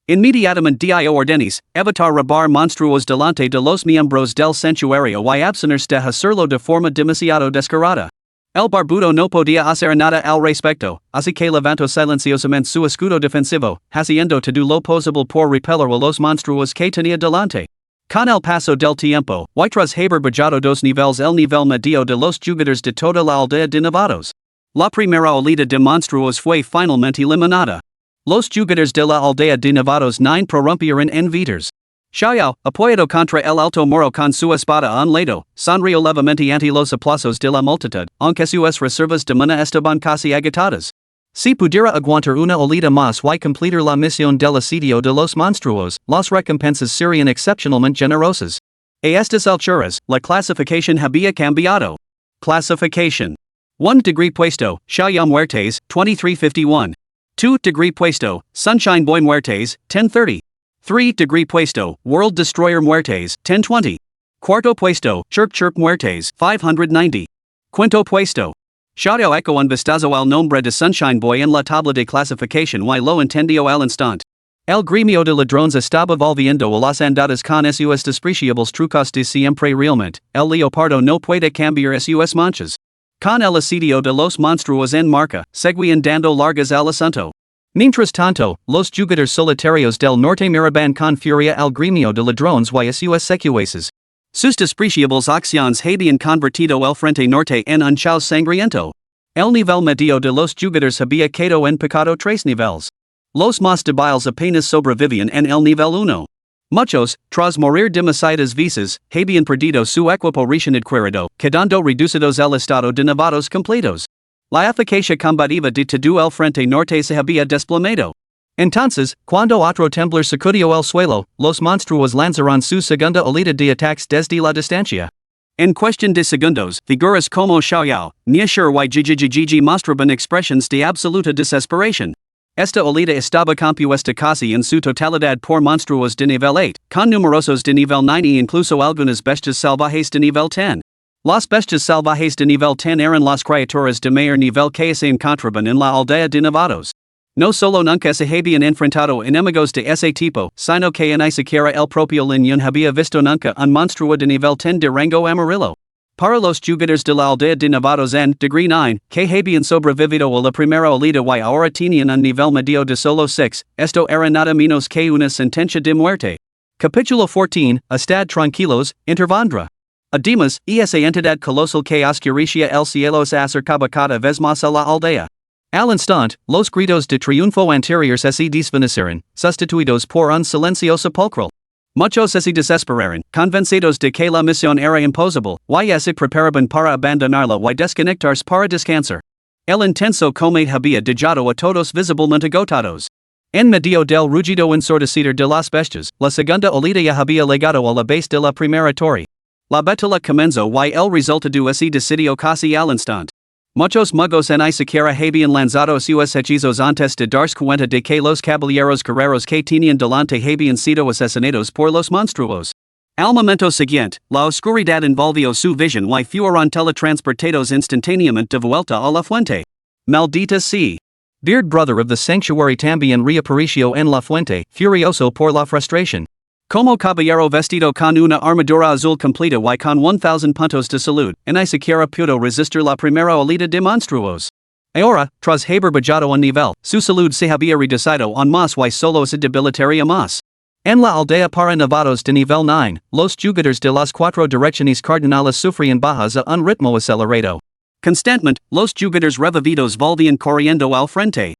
Inmediatamente dio órdenes, evitar robar monstruos delante de los miembros del santuario y abstenerse de hacerlo de forma demasiado descarada. El barbudo no podía hacer nada al respecto, así que levantó silenciosamente su escudo defensivo, haciendo todo lo posible por repeler a los monstruos que tenía delante. Con el paso del tiempo, y tras haber bajado dos niveles el nivel medio de los jugadores de toda la aldea de Novatos. La primera oleada de monstruos fue finalmente eliminada. Los jugadores de la aldea de Novatos 9 prorrumpieron en vidas. Xiaoyao, apoyado contra el alto muro con su espada a un lado, sonrió levemente ante los aplausos de la multitud, aunque sus reservas de mana estaban casi agotadas. Si pudiera aguantar una oleada más y completar la misión del asedio de los monstruos, las recompensas serían excepcionalmente generosas. A estas alturas, la clasificación había cambiado. Clasification. 1 degree puesto, Xiaoyao muertes, 2351. 2 degree puesto, Sunshine Boy muertes, 1030. 3 degree puesto, World Destroyer muertes, 1020. Cuarto puesto, Chirp Chirp muertes, 590. Quinto puesto. Xiaoyao eco un vistazo al nombre de Sunshine Boy en la tabla de clasificación y lo entendió al instante. El gremio de ladrones estaba volviendo a las andadas con sus despreciables trucos de siempre realmente, el leopardo no puede cambiar sus manchas. Con el asedio de los monstruos en marca, seguían dando largas al asunto. Mientras tanto, los jugadores solitarios del norte miraban con furia al gremio de ladrones y sus secuaces. Sus despreciables acciones habían convertido el frente norte en un caos sangriento. El nivel medio de los jugadores había quedado en pecado 3 niveles. Los más débiles apenas sobrevivían en el nivel 1. Muchos, tras morir demasiadas veces, habían perdido su equipo recién adquirido, quedando reducidos el estado de novatos completos. La eficacia combativa de todo el frente norte se había desplomado. Entonces, cuando otro temblor sacudió el suelo, los monstruos lanzaron su segunda oleada de ataques desde la distancia. En cuestión de segundos, figuras como Xiaoyao, Niashir y Gigi mostraban expresiones de absoluta desesperación. Esta oleada estaba compuesta casi en su totalidad por monstruos de nivel 8, con numerosos de nivel 9 e incluso algunas bestias salvajes de nivel 10. Las bestias salvajes de nivel 10 eran las criaturas de mayor nivel que se encontraban en la aldea de Novatos. No solo nunca se habían enfrentado enemigos de ese tipo, sino que ni siquiera el propio Lin Yun había visto nunca un monstruo de nivel 10 de rango amarillo. Para los jugadores de la aldea de Nevados en degree 9, que habían sobrevivido a la primera olida y ahora tenían un nivel medio de solo 6, esto era nada menos que una sentencia de muerte. Capítulo 14, Estad tranquilos, intervendrá. Además, esa entidad colosal que oscurece el cielo se acercaba cada vez más a la aldea. Al instante, los gritos de triunfo anteriores se desvanecieron, sustituidos por un silencio sepulcral. Muchos se desesperaron, convencidos de que la misión era imposible, y se preparaban para abandonarla y desconectarse para descansar. El intenso comet había dejado a todos visiblemente agotados. En medio del rugido ensordecido de las bestias, la segunda olida ya había llegado a la base de la primera torre. La batalla comenzó y el resultado se decidió casi al instante. Muchos magos en Isikara habían lanzado sus hechizos antes de darse cuenta de que los caballeros guerreros que tenían delante habían sido asesinados por los monstruos. Al momento siguiente, la oscuridad envolvió su visión y fueron teletransportados instantáneamente de vuelta a la fuente. Maldita sea. Beard brother of the sanctuary también reapareció en la fuente, furioso por la frustración. Como caballero vestido con una armadura azul completa y con 1000 puntos de salud, ni siquiera pudo resistir la primera olida de monstruos. Ahora, tras haber bajado un nivel, su salud se había reducido aún más y solo se debilitaría más. En la aldea para nevados de nivel 9, los jugadores de las 4 direcciones cardinales sufrían bajas a un ritmo acelerado. Constantemente, los jugadores revividos volvían corriendo al frente.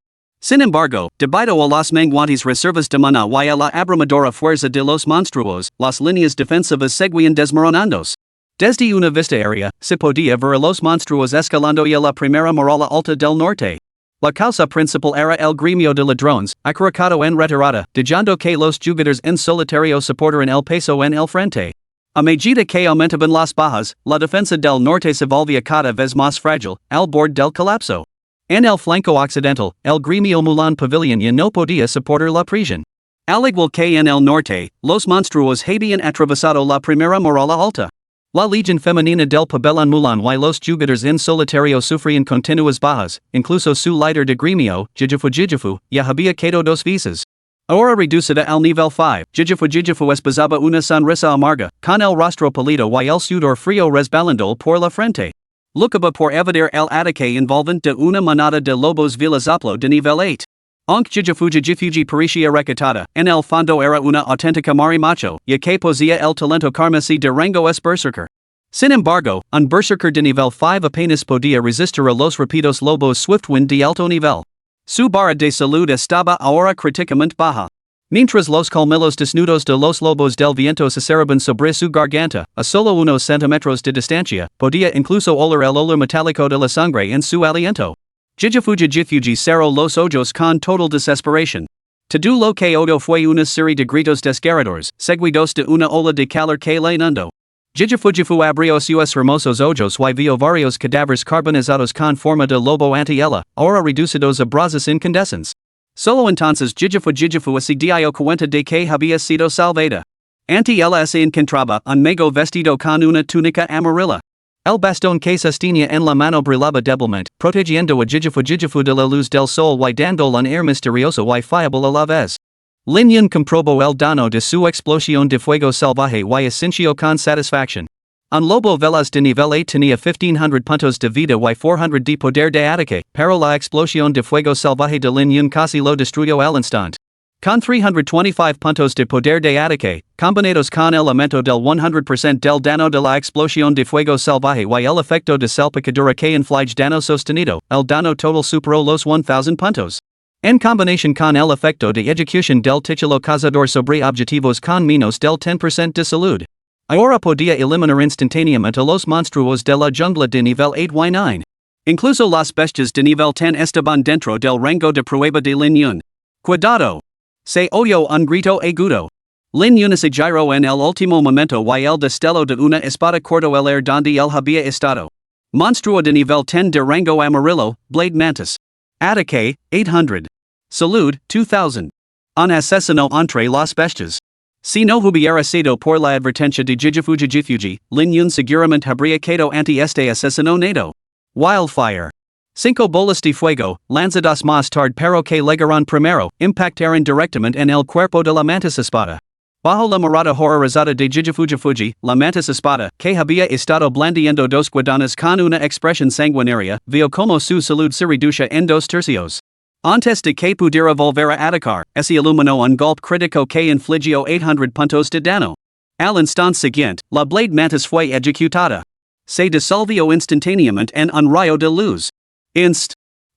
Sin embargo, debido a las menguantes reservas de mana y a la abrumadora fuerza de los monstruos, las líneas defensivas seguían desmoronándose. Desde una vista aérea, se podía ver a los monstruos escalando y a la primera muralla alta del norte. La causa principal era el gremio de ladrones, acaricado en retirada, dejando que los jugadores en solitario soportaran el peso en el frente. A medida que aumentaban las bajas, la defensa del norte se volvía cada vez más frágil, al borde del colapso. En el flanco occidental, el gremio Mulan Pavilion ya no podía soportar la presión. Al igual que en el norte, los monstruos habían atravesado la primera muralla alta. La legión femenina del pabellón Mulan y los jugadores en solitario sufrían continuas bajas, incluso su líder de gremio, Jijifu, ya había quedado 2 veces. Ahora reducida al nivel 5, Jijifu esbozaba una sonrisa amarga, con el rostro pálido y el sudor frío resbalando por la frente. Lucaba por evadir el ataque envolvente de una manada de lobos vilazoplo de nivel 8. Aunque Jijifuji parecía recatada, en el fondo era una auténtica marimacho, ya que poseía el talento carmesí de rango es berserker. Sin embargo, un berserker de nivel 5 apenas podía resistir a los rápidos lobos Swiftwind de alto nivel. Su barra de salud estaba ahora críticamente baja. Mientras los colmillos desnudos de los lobos del viento se cerraban sobre su garganta, a solo unos centímetros de distancia, podía incluso oler el olor metálico de la sangre en su aliento. Jijifuji cerró los ojos con total desesperación. Todo lo que oyó fue una serie de gritos desgarradores, seguidos de una ola de calor que le inundó. Jijifuji abrió sus hermosos ojos y vio varios cadáveres carbonizados con forma de lobo ante ella, ahora reducidos a brasas incandescentes. Solo entonces Jijifu se dio cuenta de que había sido salvada. Ante ella se encontraba un mago vestido con una túnica amarilla. El bastón que sostenía en la mano brillaba débilmente, protegiendo a Jijifu de la luz del sol y dándole un aire misterioso y fiable a la vez. Lin Yun comprobó el daño de su explosión de fuego salvaje y sintió con satisfacción. Un lobo veloz de nivel 8 tenía 1500 puntos de vida y 400 de poder de ataque, pero la explosión de fuego salvaje de Lin Yun casi lo destruyó al instante. Con 325 puntos de poder de ataque, combinados con el aumento del 100% del daño de la explosión de fuego salvaje y el efecto de salpicadura que inflige daño sostenido, el daño total superó los 1000 puntos. En combinación con el efecto de ejecución del título cazador sobre objetivos con menos del 10% de salud. Ahora podía eliminar instantáneamente a los monstruos de la jungla de nivel 8 y 9. Incluso las bestias de nivel 10 estaban dentro del rango de prueba de Lin Yun. Cuidado. Se oyó un grito agudo. Lin Yun se giró en el último momento y el destello de una espada cortó el aire donde él había estado. Monstruo de nivel 10 de rango amarillo, Blade Mantis. Ataque, 800. Salud, 2000. Un asesino entre las bestias. Si no hubiera sido por la advertencia de Jijifuji, Lin Yun seguramente habría quedado ante este asesino nato. Wildfire. 5 bolas de fuego, lanzadas más tarde pero que llegaron primero, impactaron directamente en el cuerpo de la mantis espada. Bajo la mirada horrorizada de Gijafuji, la mantis espada, que había estado blandiendo dos guadanas con una expresión sanguinaria, vio como su salud se reducía en 2 tercios. Antes de que pudiera volver a atacar, ese iluminó un golpe crítico que infligió 800 puntos de daño. Al instante siguiente, la blade mantis fue ejecutada. Se disolvió instantáneamente en un rayo de luz.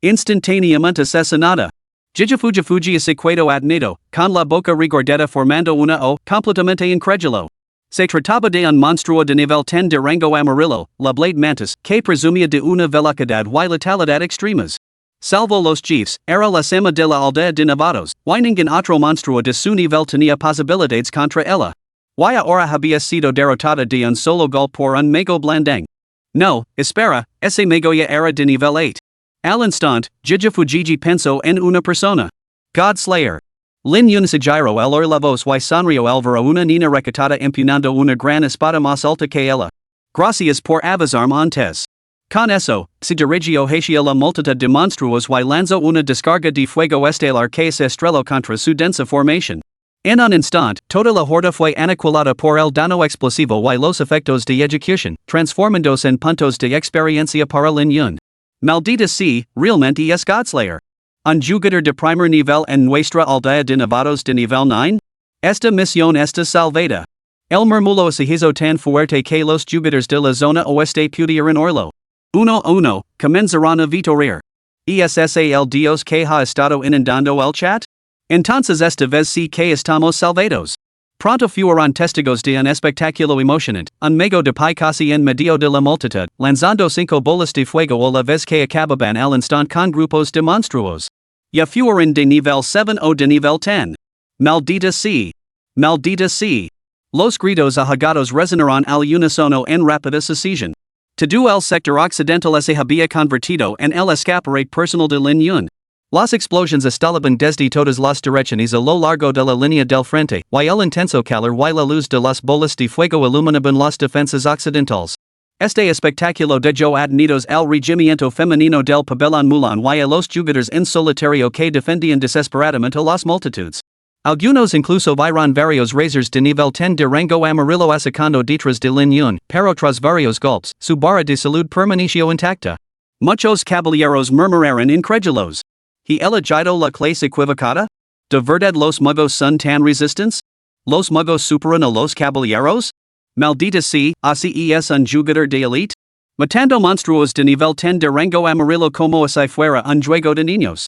Instantáneamente asesinada. Gijafuji sequedo adnido, con la boca regordeta formando una O, completamente incrédulo. Se trataba de un monstruo de nivel 10 de rango amarillo, la blade mantis, que presumía de una velocidad y letalidad extremas. Salvo los jefes, era la cima de la aldea de Nevados, y ningún otro monstruo de su nivel tenía posibilidades contra ella. Y ahora había sido derrotada de un solo golpe por un mago blandang. No, espera, ese mago ya era de nivel 8. Al instante, Gijafuji pensó en una persona. Godslayer. Lin Yun se giró el oír la voz y sonrió al ver a una niña recatada empuñando una gran espada más alta que ella. Gracias por avisarme antes. Con eso, se dirigió hacia la multitud de monstruos y lanzó una descarga de fuego estelar que se estrelló contra su densa formación. En un instante, toda la horda fue aniquilada por el daño explosivo y los efectos de ejecución, transformándose en puntos de experiencia para Lin Yun. Maldita sea, realmente es Godslayer. Un jugador de primer nivel en nuestra aldea de Nevados de nivel 9? Esta misión está salvada. El murmullo se hizo tan fuerte que los jugadores de la zona oeste pudieron oírlo. 1-1, comenzarán a victoriar. ¿Es el Dios que ha estado inundando el chat? Entonces esta vez sí que estamos salvados. Pronto fueron testigos de un espectáculo emocionante, un mago de pie casi en medio de la multitud, lanzando 5 bolas de fuego a la vez que acababan al instante con grupos de monstruos. Ya fueron de nivel 7 o de nivel 10. Maldita sea. Maldita sea. Los gritos ahagados resonaron al unísono en rápida sucesión. Todo el sector occidental se había convertido en el escaparate personal de Lin Yun. Las explosiones estallaban desde todas las direcciones a lo largo de la línea del frente, y el intenso calor y la luz de las bolas de fuego iluminaban las defensas occidentales. Este espectáculo dejó adnidos el regimiento femenino del pabellón Mulan y a los jugadores en solitario que defendían desesperadamente a las multitudes. Algunos incluso vieron varios razors de nivel 10 de rango amarillo sacando detrás de Lin Yun, pero tras varios golpes, su barra de salud permaneció intacta. Muchos caballeros murmuraron incrédulos. ¿He elegido la clase equivocada? ¿De verdad los magos son tan resistentes? ¿Los magos superan a los caballeros? Maldita sea, así es un jugador de elite? Matando monstruos de nivel 10 de rango amarillo como si fuera un juego de niños.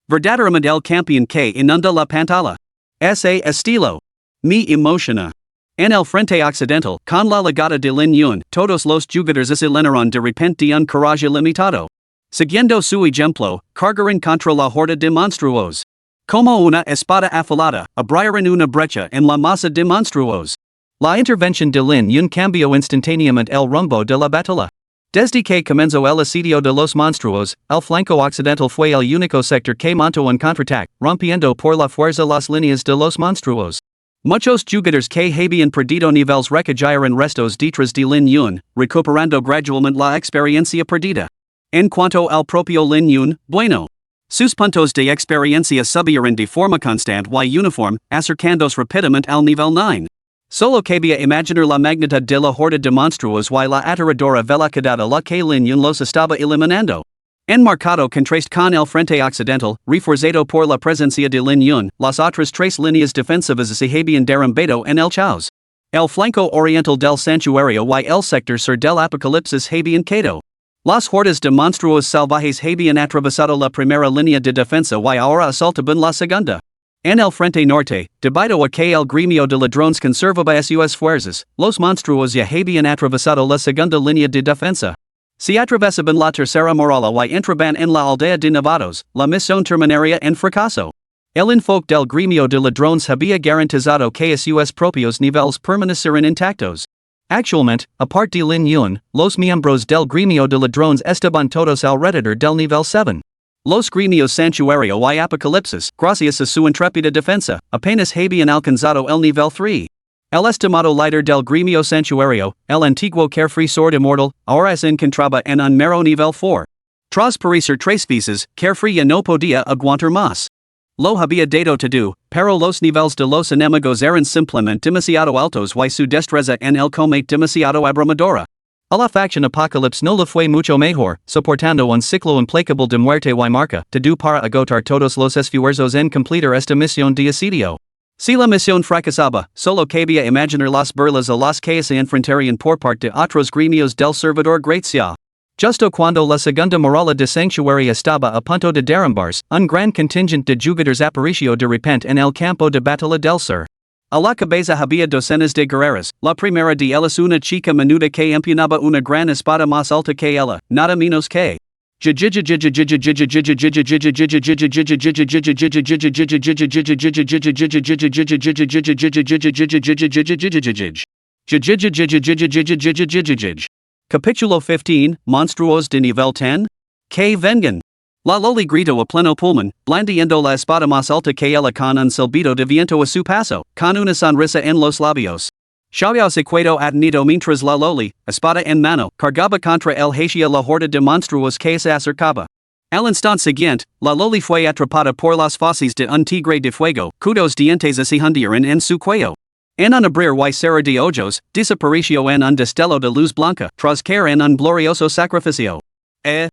Verdaderamente el campeón que inunda la pantalla. Ese estilo. Me emociona. En el frente occidental, con la llegada de Lin Yun, todos los jugadores se llenaron de repente de un coraje limitado. Siguiendo su ejemplo, cargaron contra la horda de monstruos. Como una espada afilada, abrieron una brecha en la masa de monstruos. La intervención de Lin Yun cambió instantáneamente el rumbo de la batalla. Desde que comenzó el asedio de los monstruos, el flanco occidental fue el único sector que montó un contraataque, rompiendo por la fuerza las líneas de los monstruos. Muchos jugadores que habían perdido niveles recayeron restos detrás de Lin Yun, recuperando gradualmente la experiencia perdida. En cuanto al propio Lin Yun, bueno. Sus puntos de experiencia subieron de forma constante y uniforme, acercándose rápidamente al nivel 9. Solo cabía imaginar la magnitud de la horda de monstruos y la aterradora velocidad a la que Lin Yun los estaba eliminando. En marcado contraste con el frente occidental, reforzado por la presencia de Lin Yun, las otras 3 líneas defensivas se habían derrumbado en el caos. El flanco oriental del santuario y el sector sur del apocalipsis habían caído. Las hordas de monstruos salvajes habían atravesado la primera línea de defensa y ahora asaltaban la segunda. En el frente norte, debido a que el gremio de ladrones conservaba sus fuerzas, los monstruos ya habían atravesado la segunda línea de defensa. Si atravesaban la tercera muralla y entraban en la aldea de Nevados, la misión terminaría en fracaso. El enfoque del gremio de ladrones había garantizado que sus propios niveles permanecieran intactos. Actualmente, aparte de Lin Yun, los miembros del gremio de ladrones estaban todos alrededor del nivel 7. Los gremios santuario y apocalipsis, gracias a su intrépida defensa, apenas habían alcanzado el nivel 3. El estimado líder del gremio santuario, el antiguo carefree sword immortal, ahora se encontraba en un mero nivel 4. Tras perecer 3 veces, carefree ya no podía aguantar más. Lo había dado to do, pero los niveles de los enemigos eran simplemente demasiado altos y su destreza en el combate demasiado abrumadora. A la facción Apocalypse no le fue mucho mejor, soportando un ciclo implacable de muerte y marca, to do para agotar todos los esfuerzos en completar esta misión de asedio. Si la misión fracasaba, solo cabía imaginar las burlas a las que se enfrentarían por parte de otros gremios del servidor Gracias. Justo cuando la segunda muralla de Sanctuary estaba a punto de derrumbarse, un gran contingente de jugadores apareció de repente en el campo de batalla del sur. A la cabeza había docenas de guerreras, la primera de ellas una chica menuda que empuñaba una gran espada más alta que ella, nada menos que Capítulo 15, Monstruos de Nivel 10? Que vengan. La Loli gritó a pleno pulmón, blandiendo la espada más alta que ella con un silbido de viento a su paso, con una sonrisa en los labios. Xiaoyao se quedó atenido mientras la Loli, espada en mano, cargaba contra él hacia la horda de monstruos que se acercaba. Al instante siguiente, la Loli fue atrapada por las fauces de un tigre de fuego, cuyos dientes se hundieron en su cuello. En un abrir y cerrar de ojos, desapareció en un destello de luz blanca, tras caer en un glorioso sacrificio. El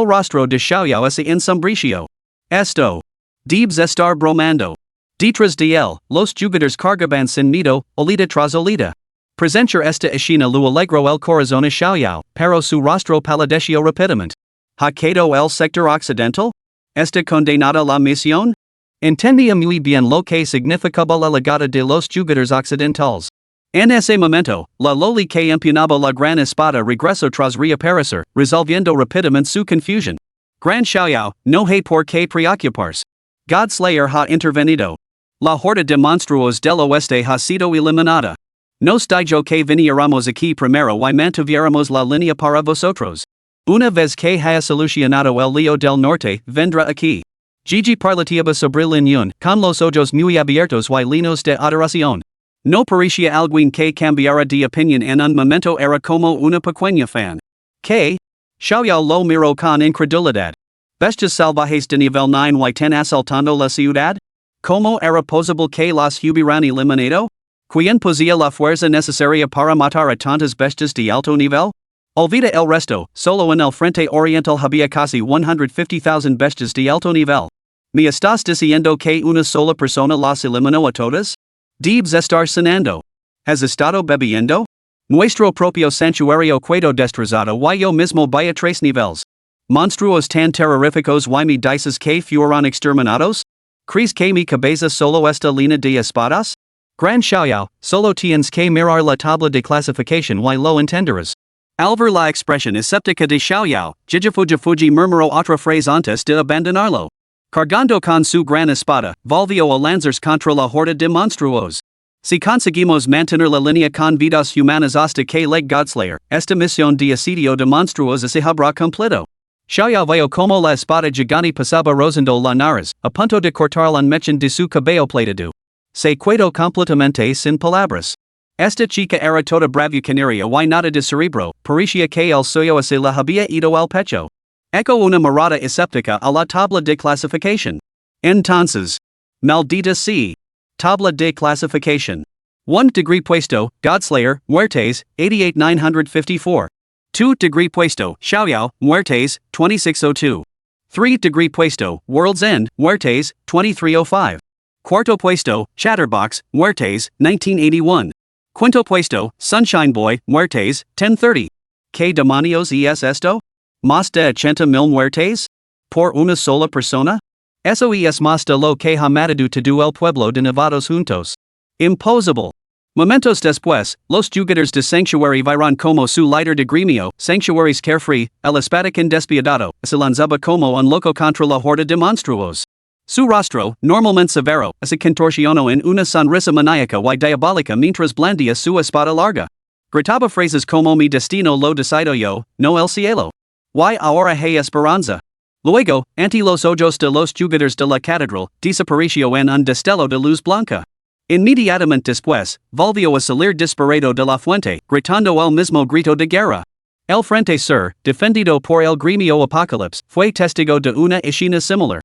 rostro de Xiaoyao se ensombreció. Esto debes estar bromando. Detrás de él, los jugadores cargaban sin miedo, olita tras olita. Presentar esta escena lo alegró el corazón a Xiaoyao, pero su rostro palideció rápidamente. ¿Ha quedado el sector occidental? ¿Está condenada la misión? Entendía muy bien lo que significaba la llegada de los jugadores occidentales. En ese momento, la Loli que empuñaba la gran espada regresó tras reaparecer, resolviendo rápidamente su confusión. Gran Xiaoyao, no hay por qué preocuparse. Godslayer ha intervenido. La horda de monstruos del oeste ha sido eliminada. Nos dijo que viniéramos aquí primero y mantuviéramos la línea para vosotros. Una vez que haya solucionado el lío del norte, vendrá aquí. Gigi parlatiaba sobre l'unión, con los ojos muy abiertos y llenos de adoración. No parecía alguien que cambiara de opinión en un momento, era como una pequeña fan. ¿Qué? Xiaoyao lo miró con incredulidad. ¿Bestias salvajes de nivel 9 y 10 asaltando la ciudad? ¿Cómo era posible que las hubieran eliminado? ¿Quién poseía la fuerza necesaria para matar a tantas bestias de alto nivel? Olvida el resto, solo en el frente oriental había casi 150,000 bestias de alto nivel. ¿Me estás diciendo que una sola persona las eliminó a todas? Debes estar cenando. ¿Has estado bebiendo? Nuestro propio santuario quedó destrozado y yo mismo vaya 3 niveles. ¿Monstruos tan terroríficos y me dices que fueron exterminados? ¿Crees que mi cabeza solo está llena de espadas? Gran Xiaoyao, solo tienes que mirar la tabla de clasificación y lo entenderás. Al ver la expresión escéptica de Xiaoyao, Jijifuji murmuró otra frase antes de abandonarlo. Cargando con su gran espada, volvió a lanzarse contra la horda de monstruos. Si conseguimos mantener la línea con vidas humanas hasta que llegue Godslayer, esta misión de asedio de monstruos se habrá cumplido. Xiaoyao vio como la espada gigante pasaba rozando la nariz, a punto de cortar un mechón de su cabello plateado. Se quedó completamente sin palabras. Esta chica era toda bravuconaria y nada de cerebro, parecía que el suyo se la había ido al pecho. Echo una mirada escéptica a la tabla de clasificación. Entonces, maldita sea. Tabla de clasificación. 1 degree puesto, Godslayer, muertes, 88,954. 2 degree puesto, Xiaoyao, muertes, 2602. 3 degree puesto, World's End, muertes, 2305. Cuarto puesto, Chatterbox, muertes, 1981. Quinto puesto, Sunshine Boy, muertes, 1030. ¿Qué demonios es esto? ¿Más de 80,000 muertes? ¿Por una sola persona? Eso es más de lo que ha matado todo el pueblo de Nevados juntos. Imposible. Momentos después, los jugadores de Sanctuary vieron como su líder de gremio, Sanctuary's carefree, el espadachín despiadado, se lanzaba como un loco contra la horda de monstruos. Su rostro, normalmente severo, se contorsionó en una sonrisa maníaca y diabólica mientras blandía su espada larga. Gritaba frases como mi destino lo decido yo, no el cielo. Y ahora hay esperanza. Luego, ante los ojos de los jugadores de la catedral, desapareció en un destello de luz blanca. Inmediatamente después, volvió a salir disparado de la fuente, gritando el mismo grito de guerra. El frente sur, defendido por el gremio Apocalypse, fue testigo de una escena similar.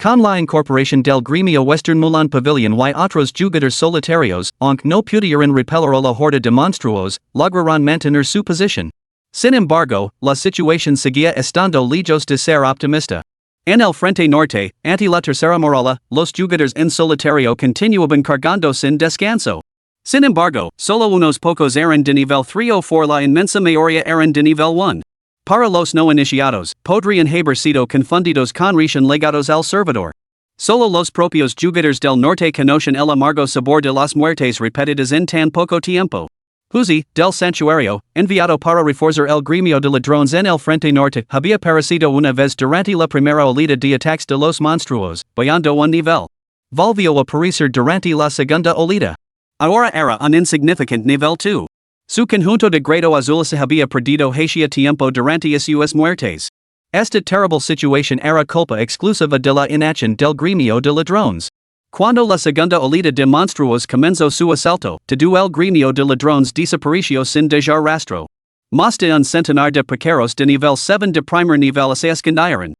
Con la incorporación del gremio Western Mulan Pavilion y otros jugadores solitarios, aunque no pudieran repeler a la horda de monstruos, lograron mantener su posición. Sin embargo, la situación seguía estando lejos de ser optimista. En el frente norte, ante la tercera muralla, los jugadores en solitario continuaban cargando sin descanso. Sin embargo, solo unos pocos eran de nivel 3 o 4, la inmensa mayoría eran de nivel 1. Para los no iniciados, podrían haber sido confundidos con recién legados al servidor. Solo los propios jugadores del norte conocen el amargo sabor de las muertes repetidas en tan poco tiempo. Huzi, del santuario, enviado para reforzar el gremio de ladrones en el frente norte, había aparecido una vez durante la primera oleada de ataques de los monstruos, bajando un nivel. Volvió a aparecer durante la segunda oleada. Ahora era un insignificant nivel 2. Su conjunto de grado azul se había perdido hacía tiempo durante sus muertes. Esta terrible situación era culpa exclusiva de la inacción del gremio de ladrones. Cuando la segunda oleada de monstruos comenzó su asalto, todo el gremio de ladrones desapareció sin dejar rastro. Más de un centenar de piqueros de nivel 7 de primer nivel se escondieron.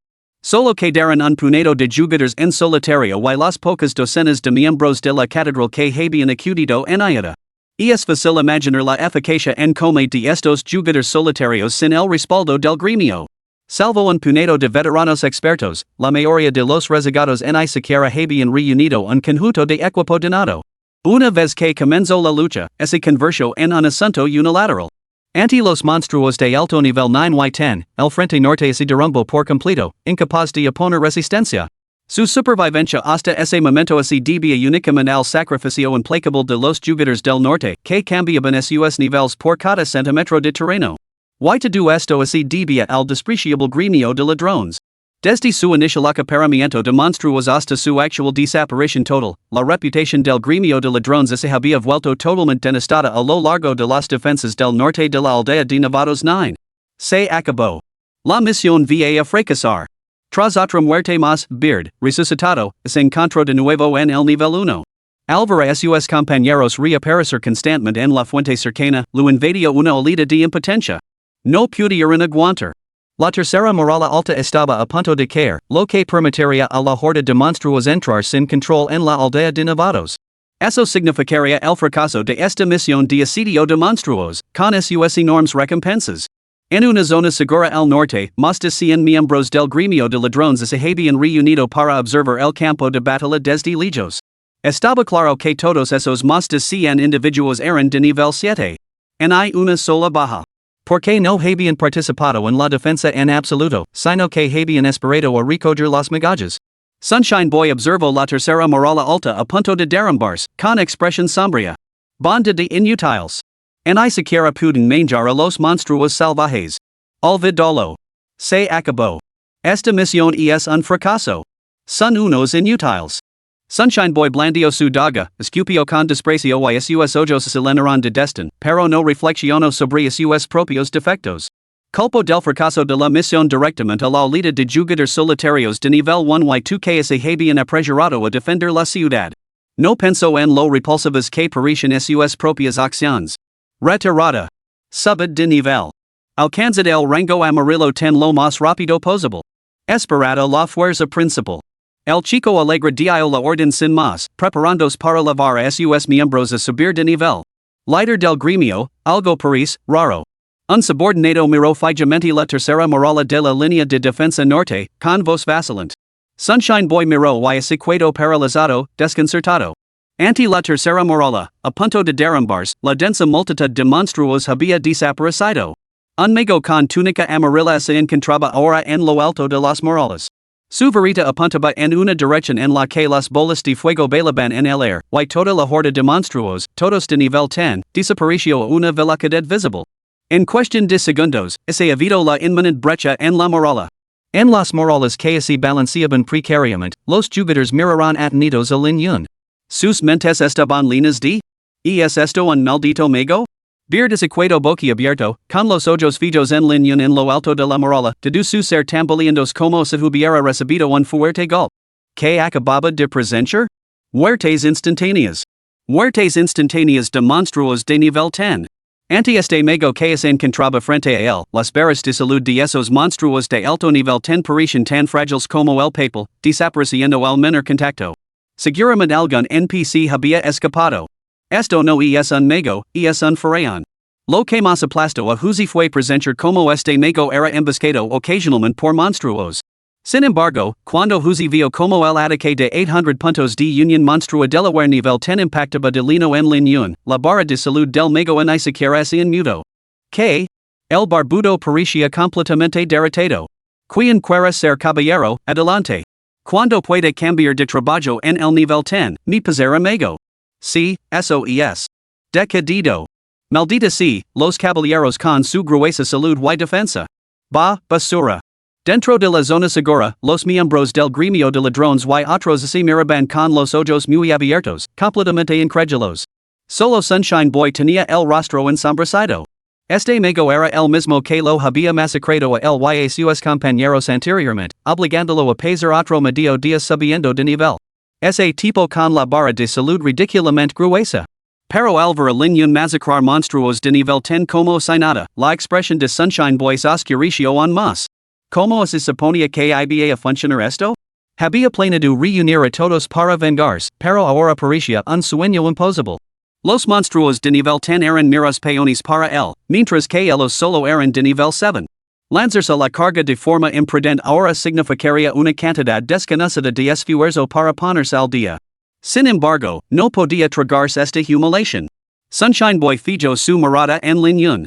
Solo quedaron un puñado de jugadores en solitario y las pocas docenas de miembros de la catedral que habían acudido en ayuda. Es fácil imaginar la eficacia en comé de estos jugadores solitarios sin el respaldo del gremio. Salvo un puñado de veteranos expertos, la mayoría de los rezagados ni siquiera habían reunido un conjunto de equipo donado. Una vez que comenzó la lucha, se convirtió en un asunto unilateral. Ante los monstruos de alto nivel 9 y 10, el frente norte se derrumbó por completo, incapaz de oponer resistencia. Su supervivencia hasta ese momento se debía únicamente al sacrificio implacable de los jugadores del norte, que cambiaban sus niveles por cada centímetro de terreno. Y todo esto se debía al despreciable gremio de ladrones. Desde su inicial acaparamiento de monstruos hasta su actual desaparición total, la reputación del gremio de ladrones se había vuelto totalmente denostada a lo largo de las defensas del norte de la aldea de Nevados 9. Se acabó. La misión va a fracasar. Tras otra muerte más, Beard, resucitado, se encontró de nuevo en el nivel 1. Alvara sus compañeros reaparecer constantemente en la fuente cercana, lo invadió una oleada de impotencia. No pudieron aguantar. La tercera muralla alta estaba a punto de caer, lo que permitiría a la horda de monstruos entrar sin control en la aldea de Nevados. Eso significaría el fracaso de esta misión de asedio de monstruos, con sus enormes recompensas. En una zona segura al norte, más de 100 miembros del gremio de ladrones se habían reunido para observar el campo de batalla desde lejos. Estaba claro que todos esos más de 100 individuos eran de nivel 7. Ni una sola baja. Porque no habían participado en la defensa en absoluto, sino que habían esperado a recoger las migajas. Sunshine Boy observó la tercera muralla alta a punto de derrumbarse, con expresión sombría. Banda de inútiles. Ni siquiera pudieron manjar a los monstruos salvajes. Olvidólo. Se acabó. Esta misión es un fracaso. Son unos inútiles. Sunshine Boy blandió su daga, escupió con desprecio y sus ojos se llenaron de desdén, pero no reflexionó sobre sus propios defectos. Culpó del fracaso de la misión directamente a la oleada de jugadores solitarios de nivel 1 y 2 que se habían apresurado a defender la ciudad. No pensó en lo repulsivas que parecían sus propias acciones. Retirada. Subid de nivel. Alcanzad el rango amarillo ten lo más rápido posible. Esperado la fuerza principal. El chico alegre dio la orden sin más, preparándose para llevar a sus miembros a subir de nivel. Líder del gremio, algo parece raro. Un subordinado miró fijamente la tercera muralla de la línea de defensa norte, con voz vacilante. Sunshine Boy miró y se quedó paralizado, desconcertado. Ante la tercera muralla, a punto de derrumbarse, la densa multitud de monstruos había desaparecido. Un mago con túnica amarilla se encontraba ahora en lo alto de las murallas. Su varita apuntaba en una dirección en la que las bolas de fuego bailaban en el aire, y toda la horda de monstruos, todos de nivel 10, desapareció a una velocidad visible. En cuestión de segundos, se evitó la inminente brecha en la muralla. En las murallas que se balanceaban precariamente, los jugadores miraron atenidos al inyun. Sus mentes estaban llenas de ¿Es esto un maldito mago? Beard se quedó boquiabierto, con los ojos fijos en línea en lo alto de la muralla, de su ser tambaleandos como si hubiera recibido un fuerte golpe. ¿Qué acababa de presenciar? Muertes instantáneas. Muertes instantáneas de monstruos de nivel 10. Anti este mego que es encontraba frente a él, las barras de salud de esos monstruos de alto nivel parecen tan frágiles como el papel, desapareciendo al menor contacto. Seguramente algún NPC había escapado. Esto no es un mego, es un faraón. Lo que más aplastó a Huzi fue presentar como este mego era emboscado ocasionalmente por monstruos. Sin embargo, cuando Huzi vio como el ataque de 800 puntos de unión monstrua delaware nivel 10 impactaba de lino en línea, la barra de salud del mego ni siquiera se inmutó. Que el barbudo parecía completamente derrotado. Quien quiera ser caballero, adelante. Cuando puede cambiar de trabajo en el nivel 10, mi pasar mego. Sí, eso es. Decadido. Maldita sí, los caballeros con su gruesa salud y defensa. Basura. Dentro de la zona segura, los miembros del gremio de ladrones y otros se miraban con los ojos muy abiertos, completamente incrédulos. Solo Sunshine Boy tenía el rostro ensombrecido. Este mego era el mismo que lo había masacrado a él y a sus compañeros anteriormente, obligándolo a pasar otro medio día subiendo de nivel. Ese tipo con la barra de salud ridiculamente gruesa. Pero al ver línea masacrar monstruos de nivel 10 como si nada, la expresión de Sunshine Boy se oscureció aún más. ¿Cómo se suponía que iba a funcionar esto? Había planeado reunir a todos para vengarse, pero ahora parecía un sueño imposible. Los monstruos de nivel 10 eran miras peones para él, mientras que ellos solo eran de nivel 7. Lanzarse la carga de forma imprudente ahora significaría una cantidad desconocida de esfuerzo para ponerse al día. Sin embargo, no podía tragarse esta humiliación. Sunshine Boy fijó su mirada en línea.